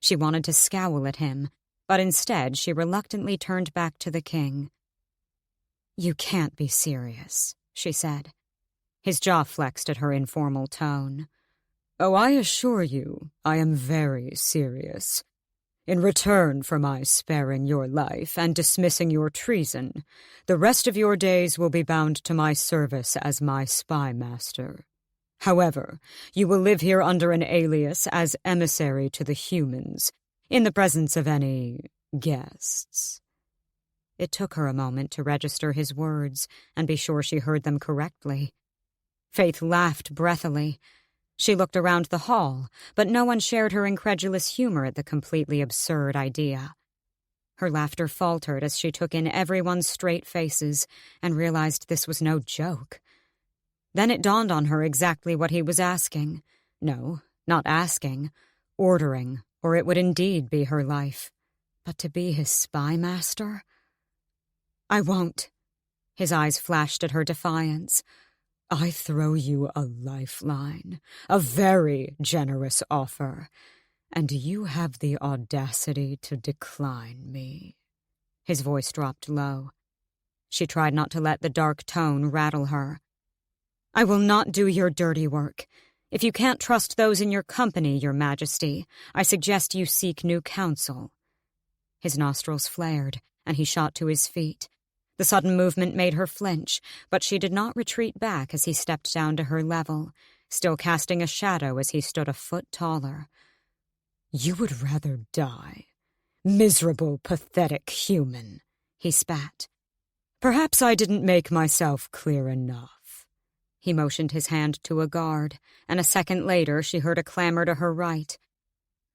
She wanted to scowl at him, but instead she reluctantly turned back to the king. "You can't be serious," she said. His jaw flexed at her informal tone. "Oh, I assure you, I am very serious. In return for my sparing your life and dismissing your treason, the rest of your days will be bound to my service as my spy master. However, you will live here under an alias as emissary to the humans, in the presence of any guests." It took her a moment to register his words and be sure she heard them correctly. Faythe laughed breathily. She looked around the hall, but no one shared her incredulous humor at the completely absurd idea. Her laughter faltered as she took in everyone's straight faces and realized this was no joke. Then it dawned on her exactly what he was asking. No, not asking. Ordering, or it would indeed be her life. But to be his spy master? "I won't." His eyes flashed at her defiance. "I throw you a lifeline, a very generous offer, and you have the audacity to decline me." His voice dropped low. She tried not to let the dark tone rattle her. "I will not do your dirty work. If you can't trust those in your company, Your Majesty, I suggest you seek new counsel." His nostrils flared, and he shot to his feet. The sudden movement made her flinch, but she did not retreat back as he stepped down to her level, still casting a shadow as he stood a foot taller. "You would rather die? Miserable, pathetic human," he spat. "Perhaps I didn't make myself clear enough." He motioned his hand to a guard, and a second later she heard a clamor to her right.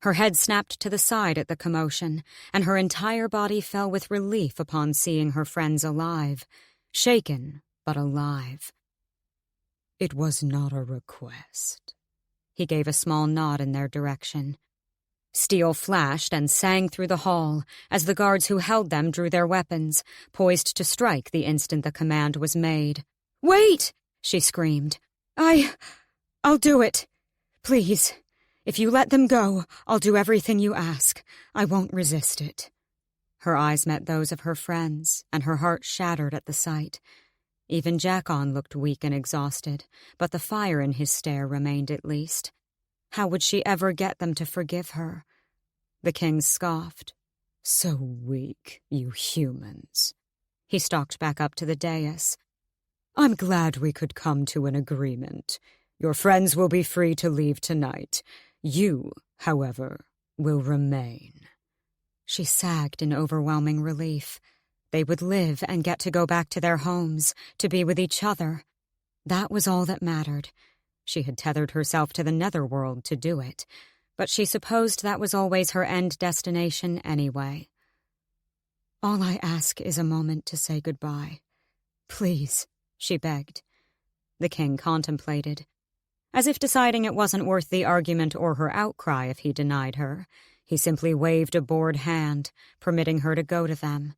Her head snapped to the side at the commotion, and her entire body fell with relief upon seeing her friends alive. Shaken, but alive. "It was not a request." He gave a small nod in their direction. Steel flashed and sang through the hall as the guards who held them drew their weapons, poised to strike the instant the command was made. "Wait!" she screamed. I'll do it. Please. If you let them go, I'll do everything you ask. I won't resist it." Her eyes met those of her friends, and her heart shattered at the sight. Even Jackon looked weak and exhausted, but the fire in his stare remained at least. How would she ever get them to forgive her? The king scoffed. "So weak, you humans." He stalked back up to the dais. "I'm glad we could come to an agreement. Your friends will be free to leave tonight. You, however, will remain." She sagged in overwhelming relief. They would live and get to go back to their homes, to be with each other. That was all that mattered. She had tethered herself to the netherworld to do it, but she supposed that was always her end destination anyway. "All I ask is a moment to say goodbye. Please," she begged. The king contemplated. As if deciding it wasn't worth the argument or her outcry if he denied her, he simply waved a bored hand, permitting her to go to them.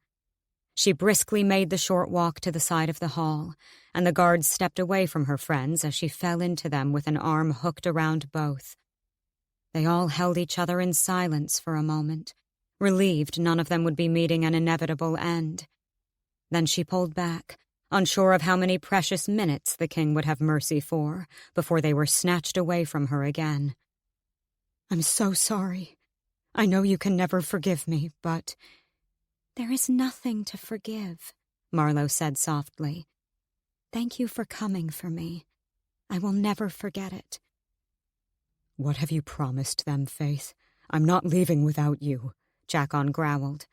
She briskly made the short walk to the side of the hall, and the guards stepped away from her friends as she fell into them with an arm hooked around both. They all held each other in silence for a moment, relieved none of them would be meeting an inevitable end. Then she pulled back, unsure of how many precious minutes the king would have mercy for before they were snatched away from her again. "I'm so sorry. I know you can never forgive me, but—" "There is nothing to forgive," Marlowe said softly. "Thank you for coming for me. I will never forget it." "What have you promised them, Faythe? I'm not leaving without you," Jackon growled.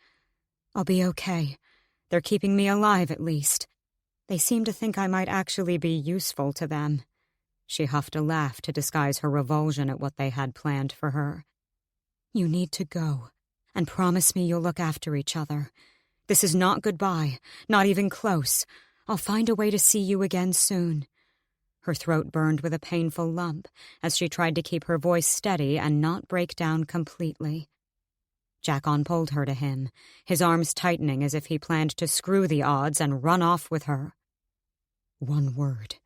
"I'll be okay. They're keeping me alive, at least. They seem to think I might actually be useful to them." She huffed a laugh to disguise her revulsion at what they had planned for her. "You need to go, and promise me you'll look after each other. This is not goodbye, not even close. I'll find a way to see you again soon." Her throat burned with a painful lump as she tried to keep her voice steady and not break down completely. Jackon pulled her to him, his arms tightening as if he planned to screw the odds and run off with her. "One word.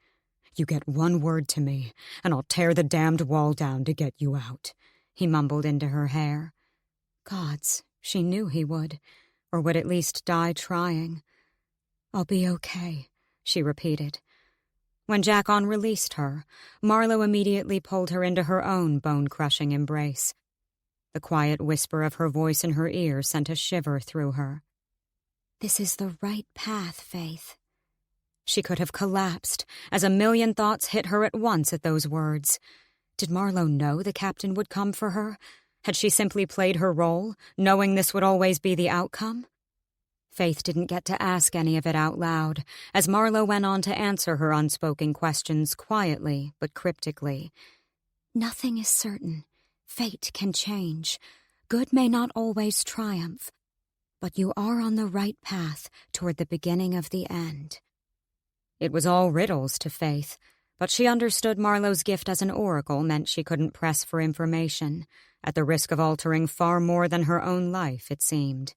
You get one word to me, and I'll tear the damned wall down to get you out," he mumbled into her hair. Gods, she knew he would, or would at least die trying. "I'll be okay," she repeated. When Jackon released her, Marlowe immediately pulled her into her own bone-crushing embrace. The quiet whisper of her voice in her ear sent a shiver through her. "This is the right path, Faythe." She could have collapsed, as a million thoughts hit her at once at those words. Did Marlowe know the captain would come for her? Had she simply played her role, knowing this would always be the outcome? Faythe didn't get to ask any of it out loud, as Marlowe went on to answer her unspoken questions quietly but cryptically. "Nothing is certain. Fate can change. Good may not always triumph. But you are on the right path toward the beginning of the end." It was all riddles to Faythe, but she understood Marlowe's gift as an oracle meant she couldn't press for information, at the risk of altering far more than her own life, it seemed.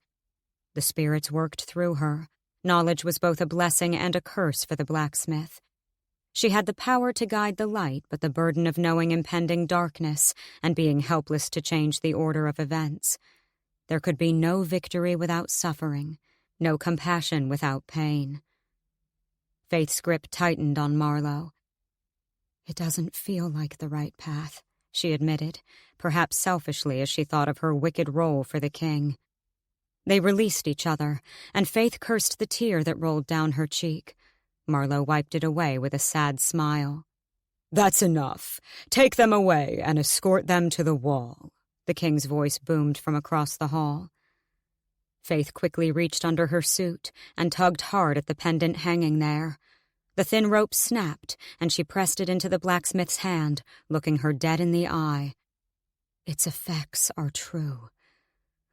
The spirits worked through her. Knowledge was both a blessing and a curse for the blacksmith. She had the power to guide the light, but the burden of knowing impending darkness and being helpless to change the order of events. There could be no victory without suffering, no compassion without pain. Faythe's grip tightened on Marlowe. "It doesn't feel like the right path," she admitted, perhaps selfishly as she thought of her wicked role for the king. They released each other, and Faythe cursed the tear that rolled down her cheek. Marlowe wiped it away with a sad smile. "That's enough. Take them away and escort them to the wall," the king's voice boomed from across the hall. Faythe quickly reached under her suit and tugged hard at the pendant hanging there. The thin rope snapped, and she pressed it into the blacksmith's hand, looking her dead in the eye. Its effects are true.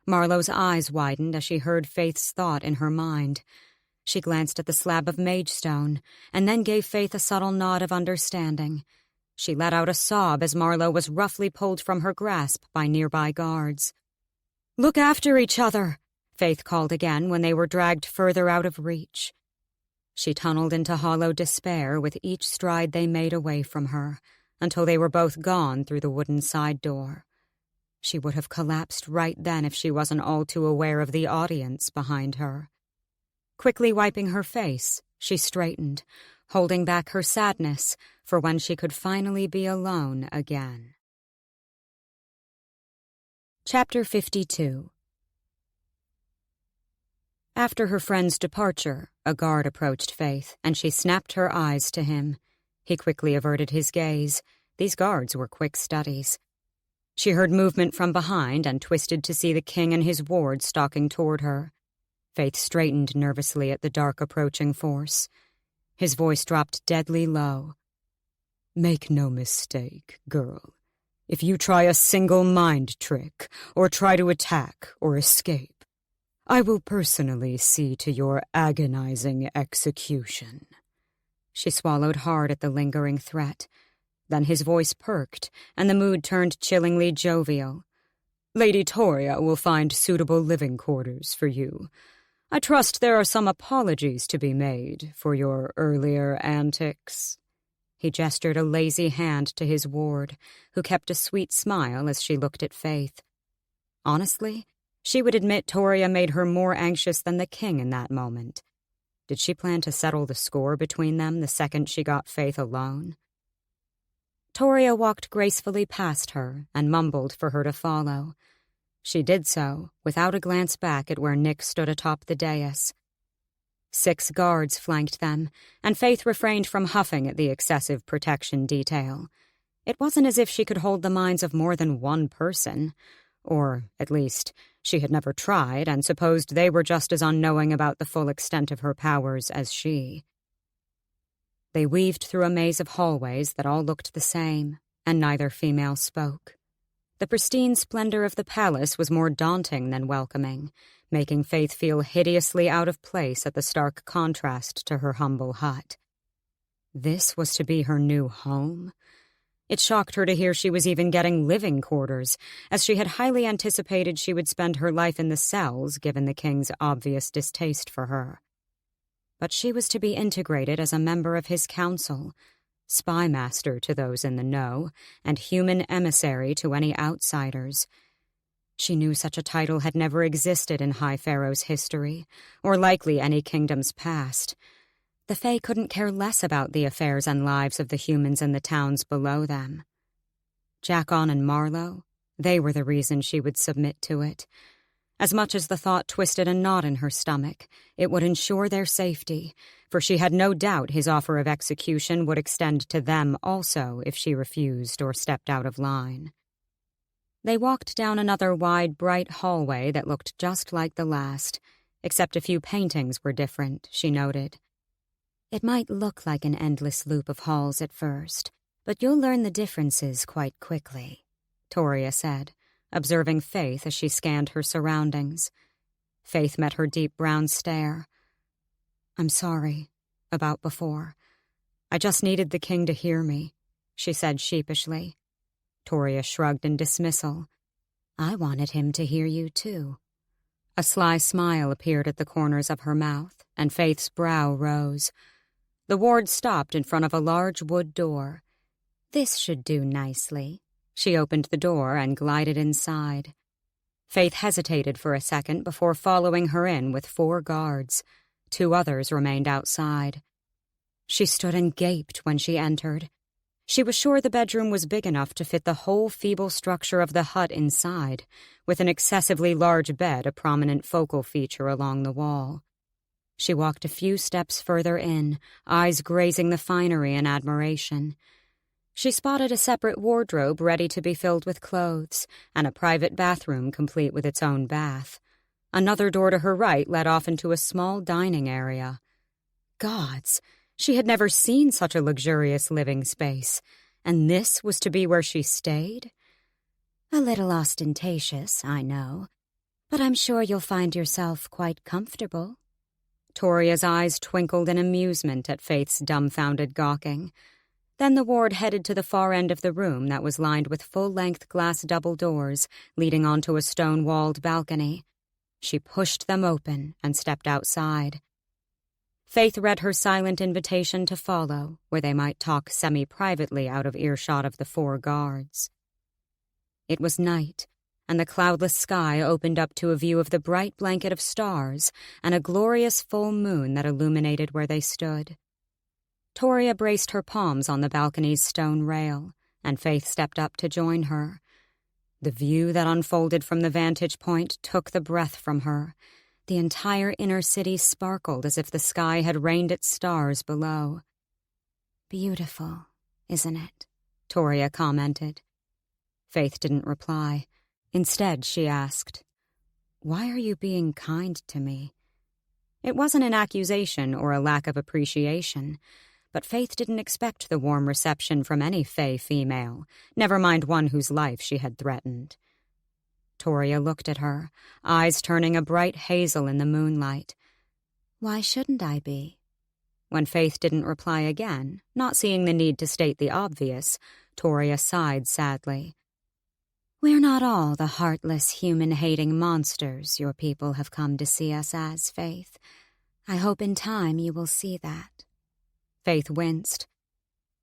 Marlowe's eyes widened as she heard Faythe's thought in her mind. She glanced at the slab of magestone, and then gave Faythe a subtle nod of understanding. She let out a sob as Marlowe was roughly pulled from her grasp by nearby guards. "Look after each other," Faythe called again when they were dragged further out of reach. She tunneled into hollow despair with each stride they made away from her, until they were both gone through the wooden side door. She would have collapsed right then if she wasn't all too aware of the audience behind her. Quickly wiping her face, she straightened, holding back her sadness for when she could finally be alone again. Chapter 52. After her friend's departure, a guard approached Faythe, and she snapped her eyes to him. He quickly averted his gaze. These guards were quick studies. She heard movement from behind and twisted to see the king and his ward stalking toward her. Faythe straightened nervously at the dark approaching force. His voice dropped deadly low. "Make no mistake, girl. If you try a single mind trick, or try to attack or escape, I will personally see to your agonizing execution." She swallowed hard at the lingering threat. Then his voice perked, and the mood turned chillingly jovial. "Lady Toria will find suitable living quarters for you. I trust there are some apologies to be made for your earlier antics." He gestured a lazy hand to his ward, who kept a sweet smile as she looked at Faythe. Honestly, she would admit Toria made her more anxious than the king in that moment. Did she plan to settle the score between them the second she got Faythe alone? Toria walked gracefully past her and mumbled for her to follow. She did so, without a glance back at where Nick stood atop the dais. 6 guards flanked them, and Faythe refrained from huffing at the excessive protection detail. It wasn't as if she could hold the minds of more than one person. Or, at least, she had never tried and supposed they were just as unknowing about the full extent of her powers as she. They weaved through a maze of hallways that all looked the same, and neither female spoke. The pristine splendor of the palace was more daunting than welcoming, making Faythe feel hideously out of place at the stark contrast to her humble hut. This was to be her new home? It shocked her to hear she was even getting living quarters, as she had highly anticipated she would spend her life in the cells given the king's obvious distaste for her. But she was to be integrated as a member of his council, spy master to those in the know, and human emissary to any outsiders. She knew such a title had never existed in High Pharaoh's history, or likely any kingdom's past. The Fae couldn't care less about the affairs and lives of the humans in the towns below them. Jackon and Marlowe, they were the reason she would submit to it. As much as the thought twisted a knot in her stomach, it would ensure their safety, for she had no doubt his offer of execution would extend to them also if she refused or stepped out of line. They walked down another wide, bright hallway that looked just like the last, except a few paintings were different, she noted. It might look like an endless loop of halls at first, but you'll learn the differences quite quickly, Toria said, observing Faythe as she scanned her surroundings. Faythe met her deep brown stare. "I'm sorry about before. I just needed the king to hear me," she said sheepishly. Toria shrugged in dismissal. "I wanted him to hear you, too." A sly smile appeared at the corners of her mouth, and Faythe's brow rose. The ward stopped in front of a large wood door. "This should do nicely." She opened the door and glided inside. Faythe hesitated for a second before following her in with 4 guards. 2 others remained outside. She stood and gaped when she entered. She was sure the bedroom was big enough to fit the whole feeble structure of the hut inside, with an excessively large bed a prominent focal feature along the wall. She walked a few steps further in, eyes grazing the finery in admiration. She spotted a separate wardrobe ready to be filled with clothes, and a private bathroom complete with its own bath. Another door to her right led off into a small dining area. Gods! She had never seen such a luxurious living space, and this was to be where she stayed? "A little ostentatious, I know, but I'm sure you'll find yourself quite comfortable." Toria's eyes twinkled in amusement at Faythe's dumbfounded gawking. Then the ward headed to the far end of the room that was lined with full-length glass double doors leading onto a stone-walled balcony. She pushed them open and stepped outside. Faythe read her silent invitation to follow, where they might talk semi-privately out of earshot of the 4 guards. It was night, and the cloudless sky opened up to a view of the bright blanket of stars and a glorious full moon that illuminated where they stood. Toria braced her palms on the balcony's stone rail, and Faythe stepped up to join her. The view that unfolded from the vantage point took the breath from her. The entire inner city sparkled as if the sky had rained its stars below. "Beautiful, isn't it?" Toria commented. Faythe didn't reply. Instead, she asked, "Why are you being kind to me?" It wasn't an accusation or a lack of appreciation, but Faythe didn't expect the warm reception from any Fae female, never mind one whose life she had threatened. Toria looked at her, eyes turning a bright hazel in the moonlight. "Why shouldn't I be?" When Faythe didn't reply again, not seeing the need to state the obvious, Toria sighed sadly. "We're not all the heartless, human-hating monsters your people have come to see us as, Faythe. I hope in time you will see that." Faythe winced.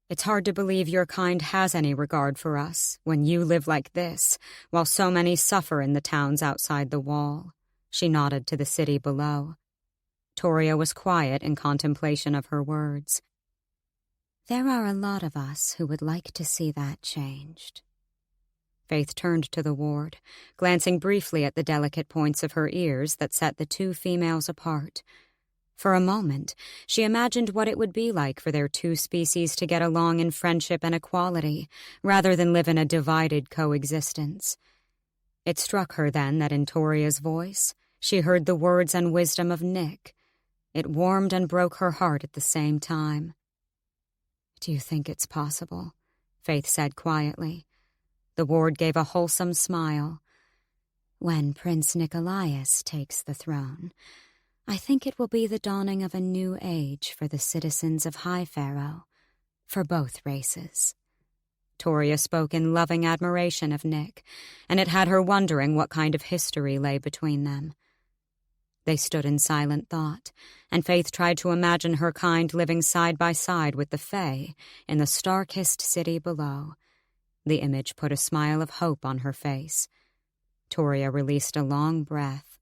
"It's hard to believe your kind has any regard for us when you live like this, while so many suffer in the towns outside the wall." She nodded to the city below. Toria was quiet in contemplation of her words. "There are a lot of us who would like to see that changed." Faythe turned to the ward, glancing briefly at the delicate points of her ears that set the 2 females apart. For a moment, she imagined what it would be like for their 2 species to get along in friendship and equality, rather than live in a divided coexistence. It struck her then that in Toria's voice, she heard the words and wisdom of Nick. It warmed and broke her heart at the same time. "Do you think it's possible?" Faythe said quietly. The ward gave a wholesome smile. "When Prince Nicolaus takes the throne, I think it will be the dawning of a new age for the citizens of High Pharaoh, for both races." Toria spoke in loving admiration of Nick, and it had her wondering what kind of history lay between them. They stood in silent thought, and Faythe tried to imagine her kind living side by side with the Fae in the star-kissed city below. The image put a smile of hope on her face. Toria released a long breath.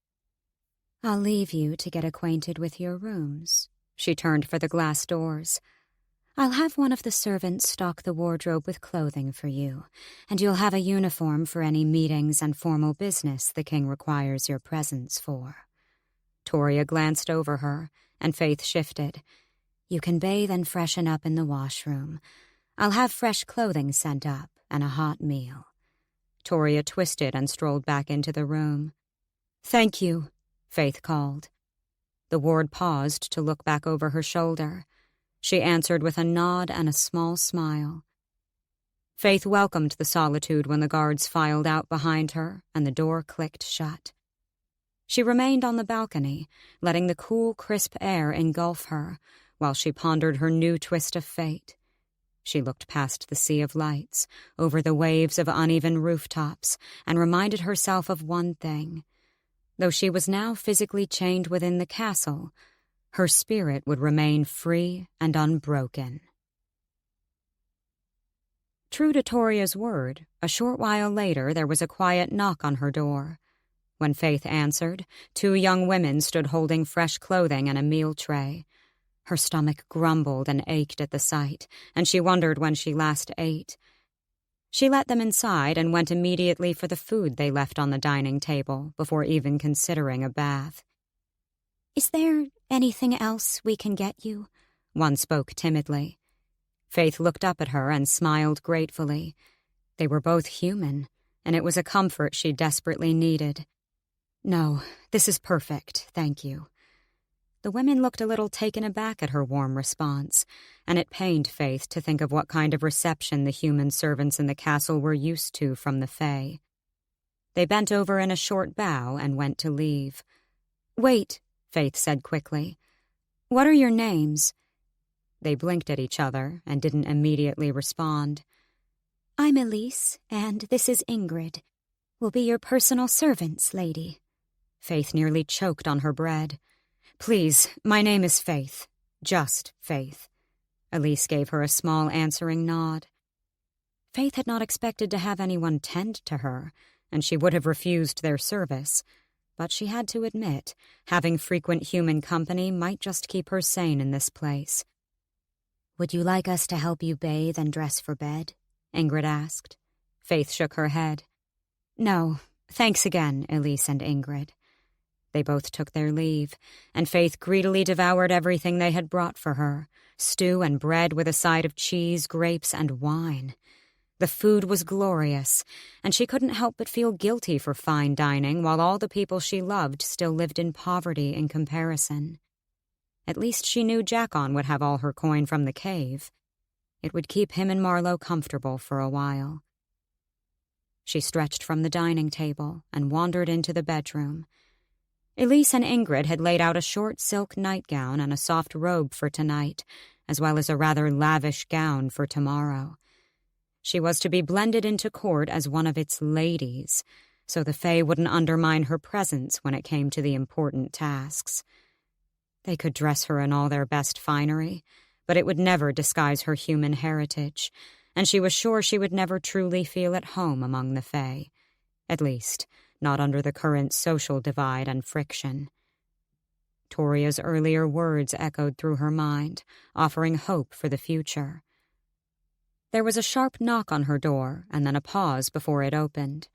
I'll leave you to get acquainted with your rooms. She turned for the glass doors. I'll have one of the servants stock the wardrobe with clothing for you, and you'll have a uniform for any meetings and formal business the king requires your presence for. Toria glanced over her, and Faythe shifted. You can bathe and freshen up in the washroom. I'll have fresh clothing sent up and a hot meal. Toria twisted and strolled back into the room. Thank you, Faythe called. The ward paused to look back over her shoulder. She answered with a nod and a small smile. Faythe welcomed the solitude when the guards filed out behind her and the door clicked shut. She remained on the balcony, letting the cool, crisp air engulf her, while she pondered her new twist of fate. She looked past the sea of lights, over the waves of uneven rooftops, and reminded herself of one thing. Though she was now physically chained within the castle, her spirit would remain free and unbroken. True to Toria's word, a short while later there was a quiet knock on her door. When Faythe answered, 2 young women stood holding fresh clothing and a meal tray. Her stomach grumbled and ached at the sight, and she wondered when she last ate. She let them inside and went immediately for the food they left on the dining table before even considering a bath. Is there anything else we can get you? One spoke timidly. Faythe looked up at her and smiled gratefully. They were both human, and it was a comfort she desperately needed. No, this is perfect, thank you. The women looked a little taken aback at her warm response, and it pained Faythe to think of what kind of reception the human servants in the castle were used to from the Fae. They bent over in a short bow and went to leave. Wait, Faythe said quickly. What are your names? They blinked at each other and didn't immediately respond. I'm Elise, and this is Ingrid. We'll be your personal servants, lady. Faythe nearly choked on her bread. Please, my name is Faythe. Just Faythe. Elise gave her a small answering nod. Faythe had not expected to have anyone tend to her, and she would have refused their service. But she had to admit, having frequent human company might just keep her sane in this place. Would you like us to help you bathe and dress for bed? Ingrid asked. Faythe shook her head. No, thanks again, Elise and Ingrid. They both took their leave, and Faythe greedily devoured everything they had brought for her, stew and bread with a side of cheese, grapes, and wine. The food was glorious, and she couldn't help but feel guilty for fine dining while all the people she loved still lived in poverty in comparison. At least she knew Jackon would have all her coin from the cave. It would keep him and Marlowe comfortable for a while. She stretched from the dining table and wandered into the bedroom. Elise and Ingrid had laid out a short silk nightgown and a soft robe for tonight, as well as a rather lavish gown for tomorrow. She was to be blended into court as one of its ladies, so the Fae wouldn't undermine her presence when it came to the important tasks. They could dress her in all their best finery, but it would never disguise her human heritage, and she was sure she would never truly feel at home among the Fae. At least, not under the current social divide and friction. Toria's earlier words echoed through her mind, offering hope for the future. There was a sharp knock on her door, and then a pause before it opened.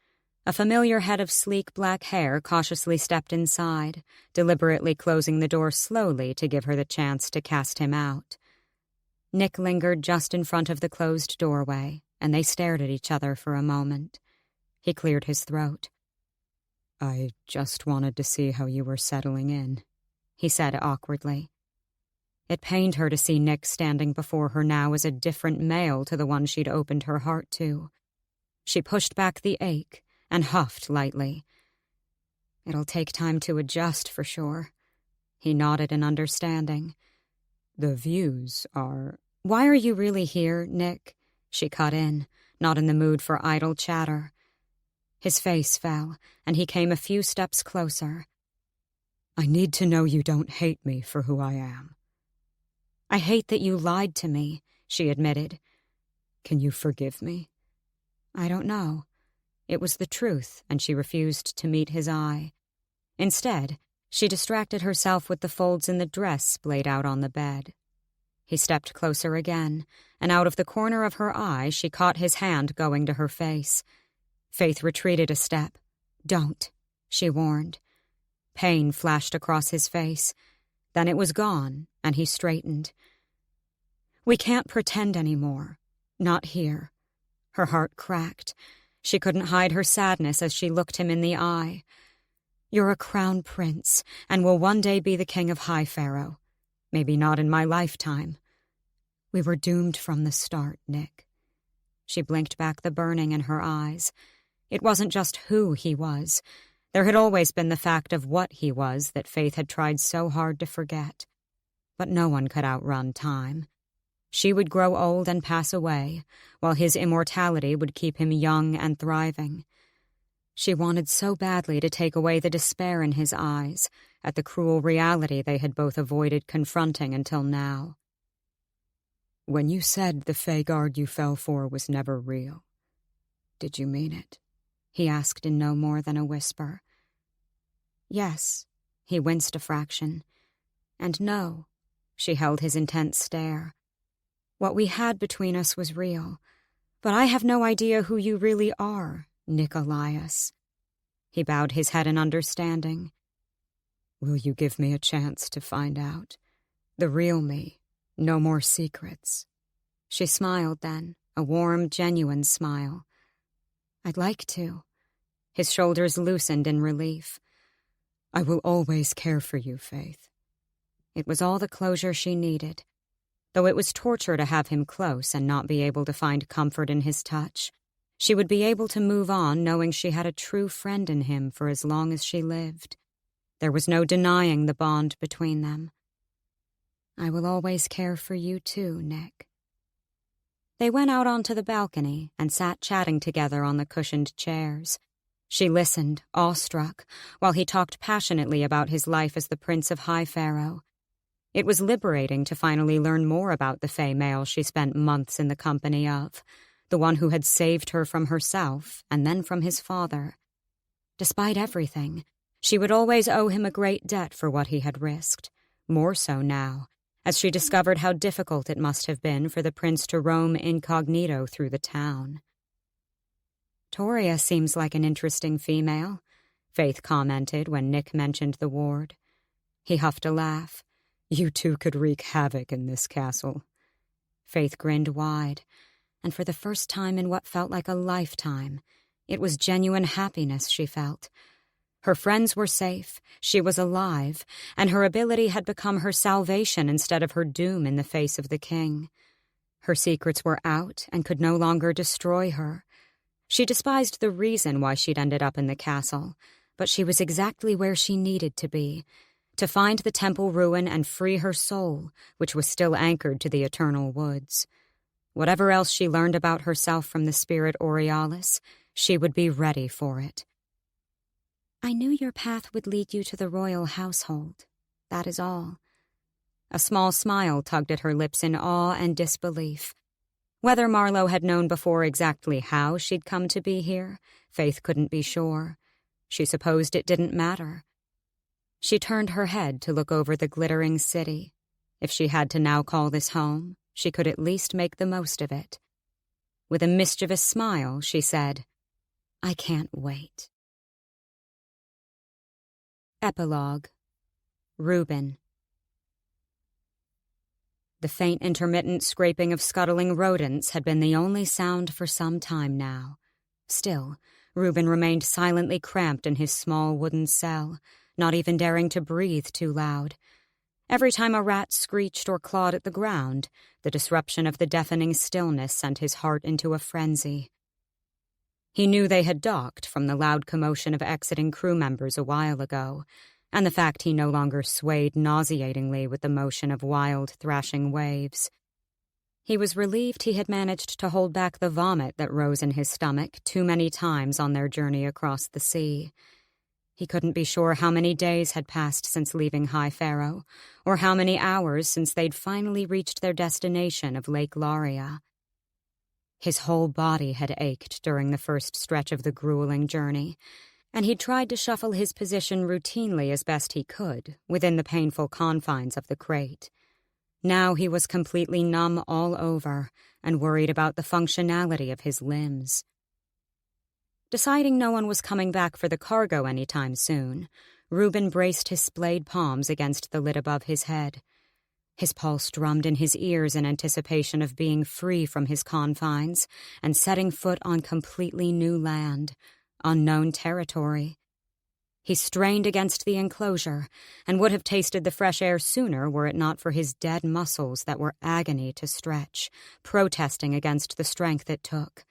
A familiar head of sleek black hair cautiously stepped inside, deliberately closing the door slowly to give her the chance to cast him out. Nick lingered just in front of the closed doorway, and they stared at each other for a moment. He cleared his throat. I just wanted to see how you were settling in, he said awkwardly. It pained her to see Nick standing before her now as a different male to the one she'd opened her heart to. She pushed back the ache and huffed lightly. It'll take time to adjust, for sure. He nodded in understanding. The views are... Why are you really here, Nick? She cut in, not in the mood for idle chatter. His face fell, and he came a few steps closer. I need to know you don't hate me for who I am. I hate that you lied to me, she admitted. Can you forgive me? I don't know. It was the truth, and she refused to meet his eye. Instead, she distracted herself with the folds in the dress splayed out on the bed. He stepped closer again, and out of the corner of her eye she caught his hand going to her face. Faythe retreated a step. "Don't," she warned. Pain flashed across his face. Then it was gone, and he straightened. "We can't pretend anymore. Not here." Her heart cracked. She couldn't hide her sadness as she looked him in the eye. "You're a crown prince, and will one day be the king of High Pharaoh. Maybe not in my lifetime. We were doomed from the start, Nick." She blinked back the burning in her eyes. It wasn't just who he was. There had always been the fact of what he was that Faythe had tried so hard to forget. But no one could outrun time. She would grow old and pass away, while his immortality would keep him young and thriving. She wanted so badly to take away the despair in his eyes at the cruel reality they had both avoided confronting until now. "When you said the Fae guard you fell for was never real, did you mean it?" he asked in no more than a whisper. "Yes," he winced a fraction. "And no," she held his intense stare. "What we had between us was real, but I have no idea who you really are, Nick Elias." He bowed his head in understanding. "Will you give me a chance to find out? The real me, no more secrets." She smiled then, a warm, genuine smile. "I'd like to." His shoulders loosened in relief. "I will always care for you, Faythe." It was all the closure she needed. Though it was torture to have him close and not be able to find comfort in his touch, she would be able to move on knowing she had a true friend in him for as long as she lived. There was no denying the bond between them. "I will always care for you too, Nick." They went out onto the balcony and sat chatting together on the cushioned chairs. She listened, awestruck, while he talked passionately about his life as the Prince of High Pharaoh. It was liberating to finally learn more about the Fae male she spent months in the company of, the one who had saved her from herself and then from his father. Despite everything, she would always owe him a great debt for what he had risked, more so now, as she discovered how difficult it must have been for the prince to roam incognito through the town. "Toria seems like an interesting female," Faythe commented when Nick mentioned the ward. He huffed a laugh. "You two could wreak havoc in this castle." Faythe grinned wide, and for the first time in what felt like a lifetime, it was genuine happiness she felt. Her friends were safe, she was alive, and her ability had become her salvation instead of her doom in the face of the king. Her secrets were out and could no longer destroy her. She despised the reason why she'd ended up in the castle, but she was exactly where she needed to be, to find the temple ruin and free her soul, which was still anchored to the eternal woods. Whatever else she learned about herself from the spirit Aurealis, she would be ready for it. "I knew your path would lead you to the royal household. That is all." A small smile tugged at her lips in awe and disbelief. Whether Marlowe had known before exactly how she'd come to be here, Faythe couldn't be sure. She supposed it didn't matter. She turned her head to look over the glittering city. If she had to now call this home, she could at least make the most of it. With a mischievous smile, she said, "I can't wait." Epilogue. Reuben. The faint intermittent scraping of scuttling rodents had been the only sound for some time now. Still, Reuben remained silently cramped in his small wooden cell, not even daring to breathe too loud. Every time a rat screeched or clawed at the ground, the disruption of the deafening stillness sent his heart into a frenzy. He knew they had docked from the loud commotion of exiting crew members a while ago, and the fact he no longer swayed nauseatingly with the motion of wild, thrashing waves. He was relieved he had managed to hold back the vomit that rose in his stomach too many times on their journey across the sea. He couldn't be sure how many days had passed since leaving High Pharaoh, or how many hours since they'd finally reached their destination of Lake Laria. His whole body had ached during the first stretch of the grueling journey, and he'd tried to shuffle his position routinely as best he could within the painful confines of the crate. Now he was completely numb all over and worried about the functionality of his limbs. Deciding no one was coming back for the cargo anytime soon, Reuben braced his splayed palms against the lid above his head. His pulse drummed in his ears in anticipation of being free from his confines and setting foot on completely new land, unknown territory. He strained against the enclosure and would have tasted the fresh air sooner were it not for his dead muscles that were agony to stretch, protesting against the strength it took.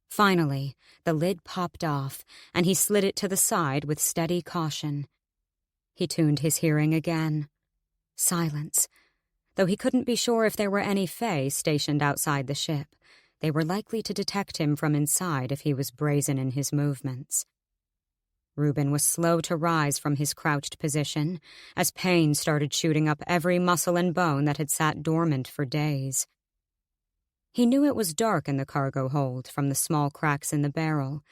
Finally, the lid popped off, and he slid it to the side with steady caution. He tuned his hearing again. Silence. Though he couldn't be sure if there were any Fae stationed outside the ship, they were likely to detect him from inside if he was brazen in his movements. Reuben was slow to rise from his crouched position as pain started shooting up every muscle and bone that had sat dormant for days. He knew it was dark in the cargo hold from the small cracks in the barrel,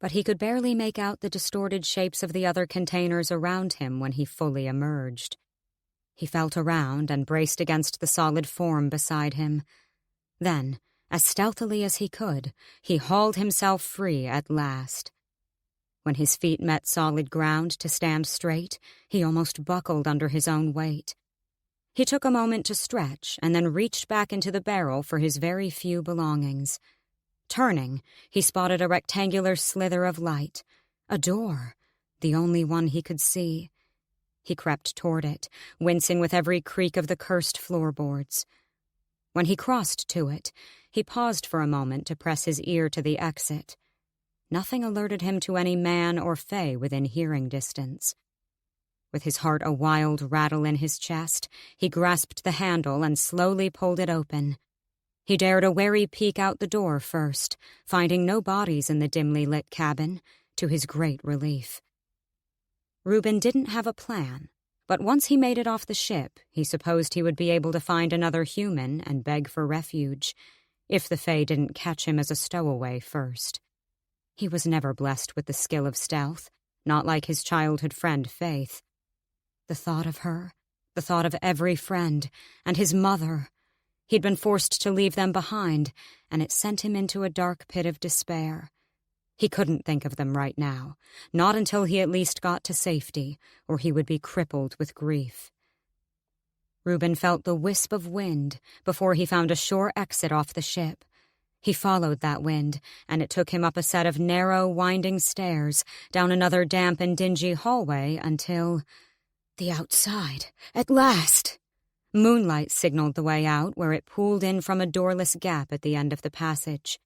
but he could barely make out the distorted shapes of the other containers around him when he fully emerged. He felt around and braced against the solid form beside him. Then, as stealthily as he could, he hauled himself free at last. When his feet met solid ground to stand straight, he almost buckled under his own weight. He took a moment to stretch and then reached back into the barrel for his very few belongings. Turning, he spotted a rectangular slither of light, a door, the only one he could see. He crept toward it, wincing with every creak of the cursed floorboards. When he crossed to it, he paused for a moment to press his ear to the exit. Nothing alerted him to any man or Fae within hearing distance. With his heart a wild rattle in his chest, he grasped the handle and slowly pulled it open. He dared a wary peek out the door first, finding no bodies in the dimly lit cabin, to his great relief. Reuben didn't have a plan, but once he made it off the ship, he supposed he would be able to find another human and beg for refuge, if the Fae didn't catch him as a stowaway first. He was never blessed with the skill of stealth, not like his childhood friend Faythe. The thought of her, the thought of every friend, and his mother. He'd been forced to leave them behind, and it sent him into a dark pit of despair. He couldn't think of them right now, not until he at least got to safety, or he would be crippled with grief. Reuben felt the wisp of wind before he found a sure exit off the ship. He followed that wind, and it took him up a set of narrow, winding stairs, down another damp and dingy hallway until... the outside, at last! Moonlight signaled the way out where it pooled in from a doorless gap at the end of the passage.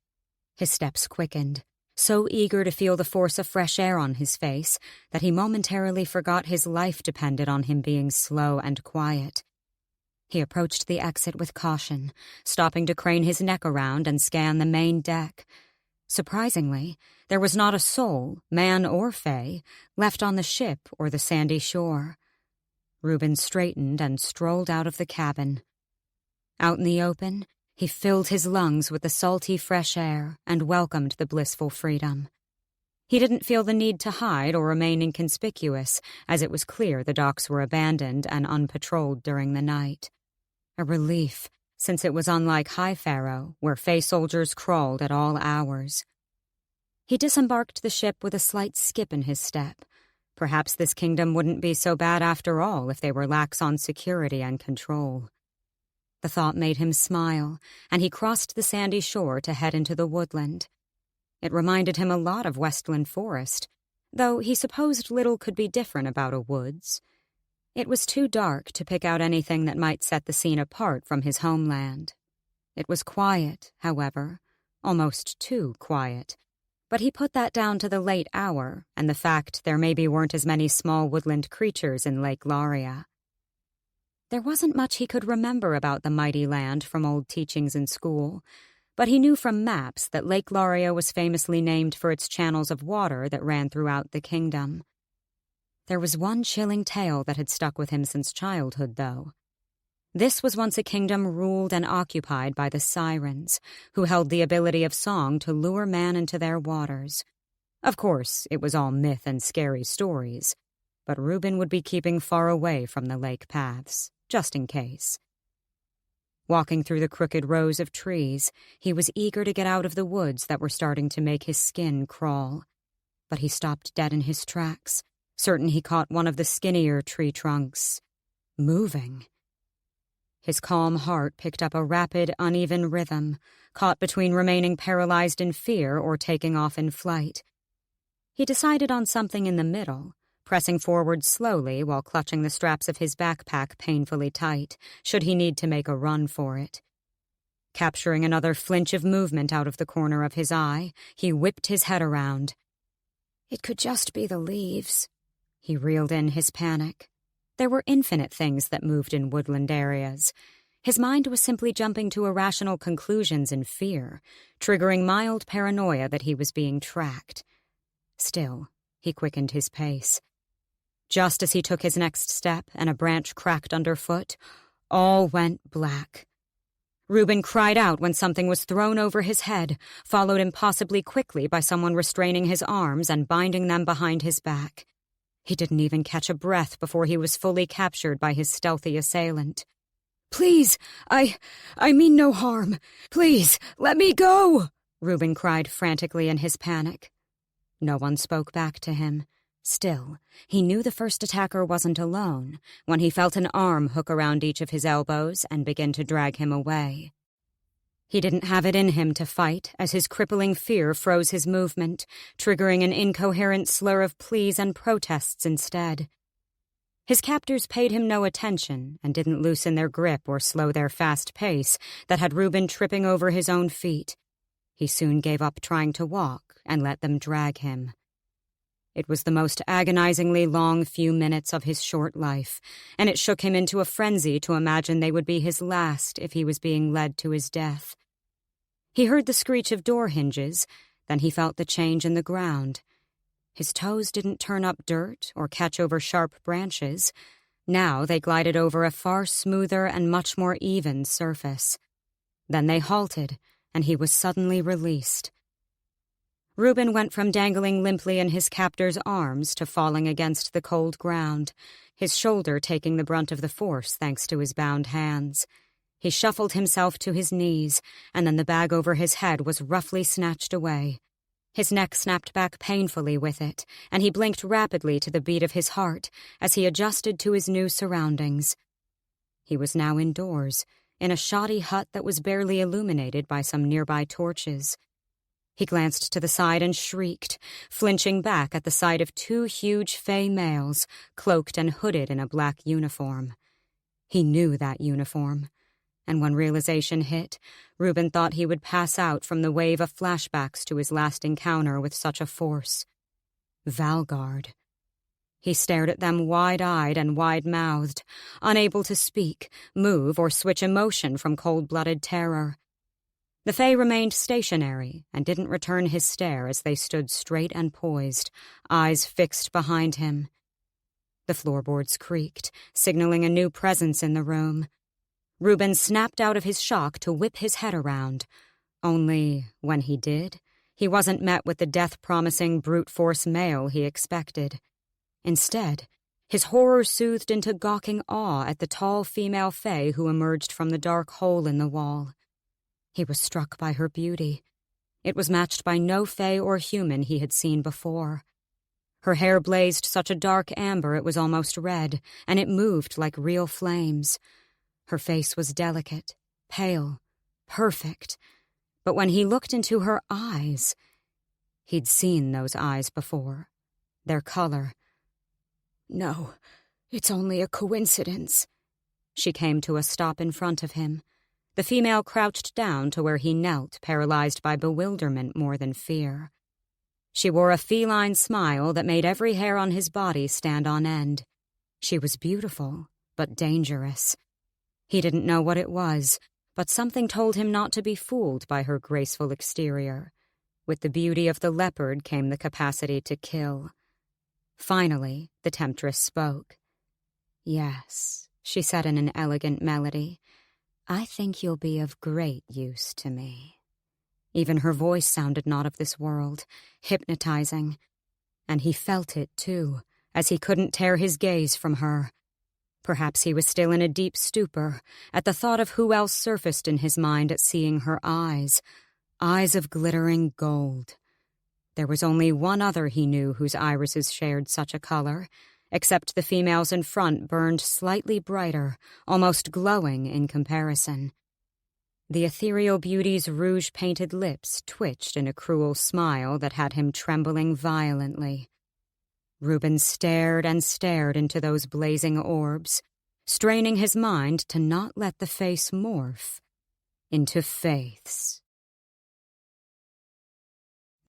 His steps quickened, so eager to feel the force of fresh air on his face that he momentarily forgot his life depended on him being slow and quiet. He approached the exit with caution, stopping to crane his neck around and scan the main deck. Surprisingly, there was not a soul, man or Fae, left on the ship or the sandy shore. Reuben straightened and strolled out of the cabin. Out in the open, he filled his lungs with the salty fresh air and welcomed the blissful freedom. He didn't feel the need to hide or remain inconspicuous, as it was clear the docks were abandoned and unpatrolled during the night. A relief, since it was unlike High Pharaoh, where Fae soldiers crawled at all hours. He disembarked the ship with a slight skip in his step. Perhaps this kingdom wouldn't be so bad after all if they were lax on security and control. The thought made him smile, and he crossed the sandy shore to head into the woodland. It reminded him a lot of Westland Forest, though he supposed little could be different about a woods. It was too dark to pick out anything that might set the scene apart from his homeland. It was quiet, however, almost too quiet, but he put that down to the late hour and the fact there maybe weren't as many small woodland creatures in Lake Laria. There wasn't much he could remember about the mighty land from old teachings in school, but he knew from maps that Lake Laria was famously named for its channels of water that ran throughout the kingdom. There was one chilling tale that had stuck with him since childhood, though. This was once a kingdom ruled and occupied by the sirens, who held the ability of song to lure man into their waters. Of course, it was all myth and scary stories, but Reuben would be keeping far away from the lake paths, just in case. Walking through the crooked rows of trees, he was eager to get out of the woods that were starting to make his skin crawl. But he stopped dead in his tracks, certain he caught one of the skinnier tree trunks, moving. His calm heart picked up a rapid, uneven rhythm, caught between remaining paralyzed in fear or taking off in flight. He decided on something in the middle, pressing forward slowly while clutching the straps of his backpack painfully tight, should he need to make a run for it. Capturing another flinch of movement out of the corner of his eye, he whipped his head around. It could just be the leaves. He reeled in his panic. There were infinite things that moved in woodland areas. His mind was simply jumping to irrational conclusions in fear, triggering mild paranoia that he was being tracked. Still, he quickened his pace. Just as he took his next step and a branch cracked underfoot, all went black. Reuben cried out when something was thrown over his head, followed impossibly quickly by someone restraining his arms and binding them behind his back. He didn't even catch a breath before he was fully captured by his stealthy assailant. "Please, I mean no harm. Please, let me go!" Reuben cried frantically in his panic. No one spoke back to him. Still, he knew the first attacker wasn't alone when he felt an arm hook around each of his elbows and begin to drag him away. He didn't have it in him to fight as his crippling fear froze his movement, triggering an incoherent slur of pleas and protests instead. His captors paid him no attention and didn't loosen their grip or slow their fast pace that had Reuben tripping over his own feet. He soon gave up trying to walk and let them drag him. It was the most agonizingly long few minutes of his short life, and it shook him into a frenzy to imagine they would be his last if he was being led to his death. He heard the screech of door hinges, then he felt the change in the ground. His toes didn't turn up dirt or catch over sharp branches. Now they glided over a far smoother and much more even surface. Then they halted, and he was suddenly released. Reuben went from dangling limply in his captor's arms to falling against the cold ground, his shoulder taking the brunt of the force thanks to his bound hands. He shuffled himself to his knees, and then the bag over his head was roughly snatched away. His neck snapped back painfully with it, and he blinked rapidly to the beat of his heart as he adjusted to his new surroundings. He was now indoors, in a shoddy hut that was barely illuminated by some nearby torches. He glanced to the side and shrieked, flinching back at the sight of two huge Fay males, cloaked and hooded in a black uniform. He knew that uniform, and when realization hit, Reuben thought he would pass out from the wave of flashbacks to his last encounter with such a force. Valgard. He stared at them wide-eyed and wide-mouthed, unable to speak, move, or switch emotion from cold-blooded terror. The Fae remained stationary and didn't return his stare as they stood straight and poised, eyes fixed behind him. The floorboards creaked, signaling a new presence in the room. Reuben snapped out of his shock to whip his head around. Only, when he did, he wasn't met with the death-promising brute-force male he expected. Instead, his horror soothed into gawking awe at the tall female Fae who emerged from the dark hole in the wall. He was struck by her beauty. It was matched by no Fae or human he had seen before. Her hair blazed such a dark amber it was almost red, and it moved like real flames. Her face was delicate, pale, perfect. But when he looked into her eyes, he'd seen those eyes before. Their color. "No, it's only a coincidence." She came to a stop in front of him. The female crouched down to where he knelt, paralyzed by bewilderment more than fear. She wore a feline smile that made every hair on his body stand on end. She was beautiful, but dangerous. He didn't know what it was, but something told him not to be fooled by her graceful exterior. With the beauty of the leopard came the capacity to kill. Finally, the temptress spoke. Yes, she said in an elegant melody. "I think you'll be of great use to me." Even her voice sounded not of this world, hypnotizing. And he felt it, too, as he couldn't tear his gaze from her. Perhaps he was still in a deep stupor at the thought of who else surfaced in his mind at seeing her eyes of glittering gold. There was only one other he knew whose irises shared such a color, except the females in front burned slightly brighter, almost glowing in comparison. The ethereal beauty's rouge-painted lips twitched in a cruel smile that had him trembling violently. Reuben stared and stared into those blazing orbs, straining his mind to not let the face morph into Faythe's.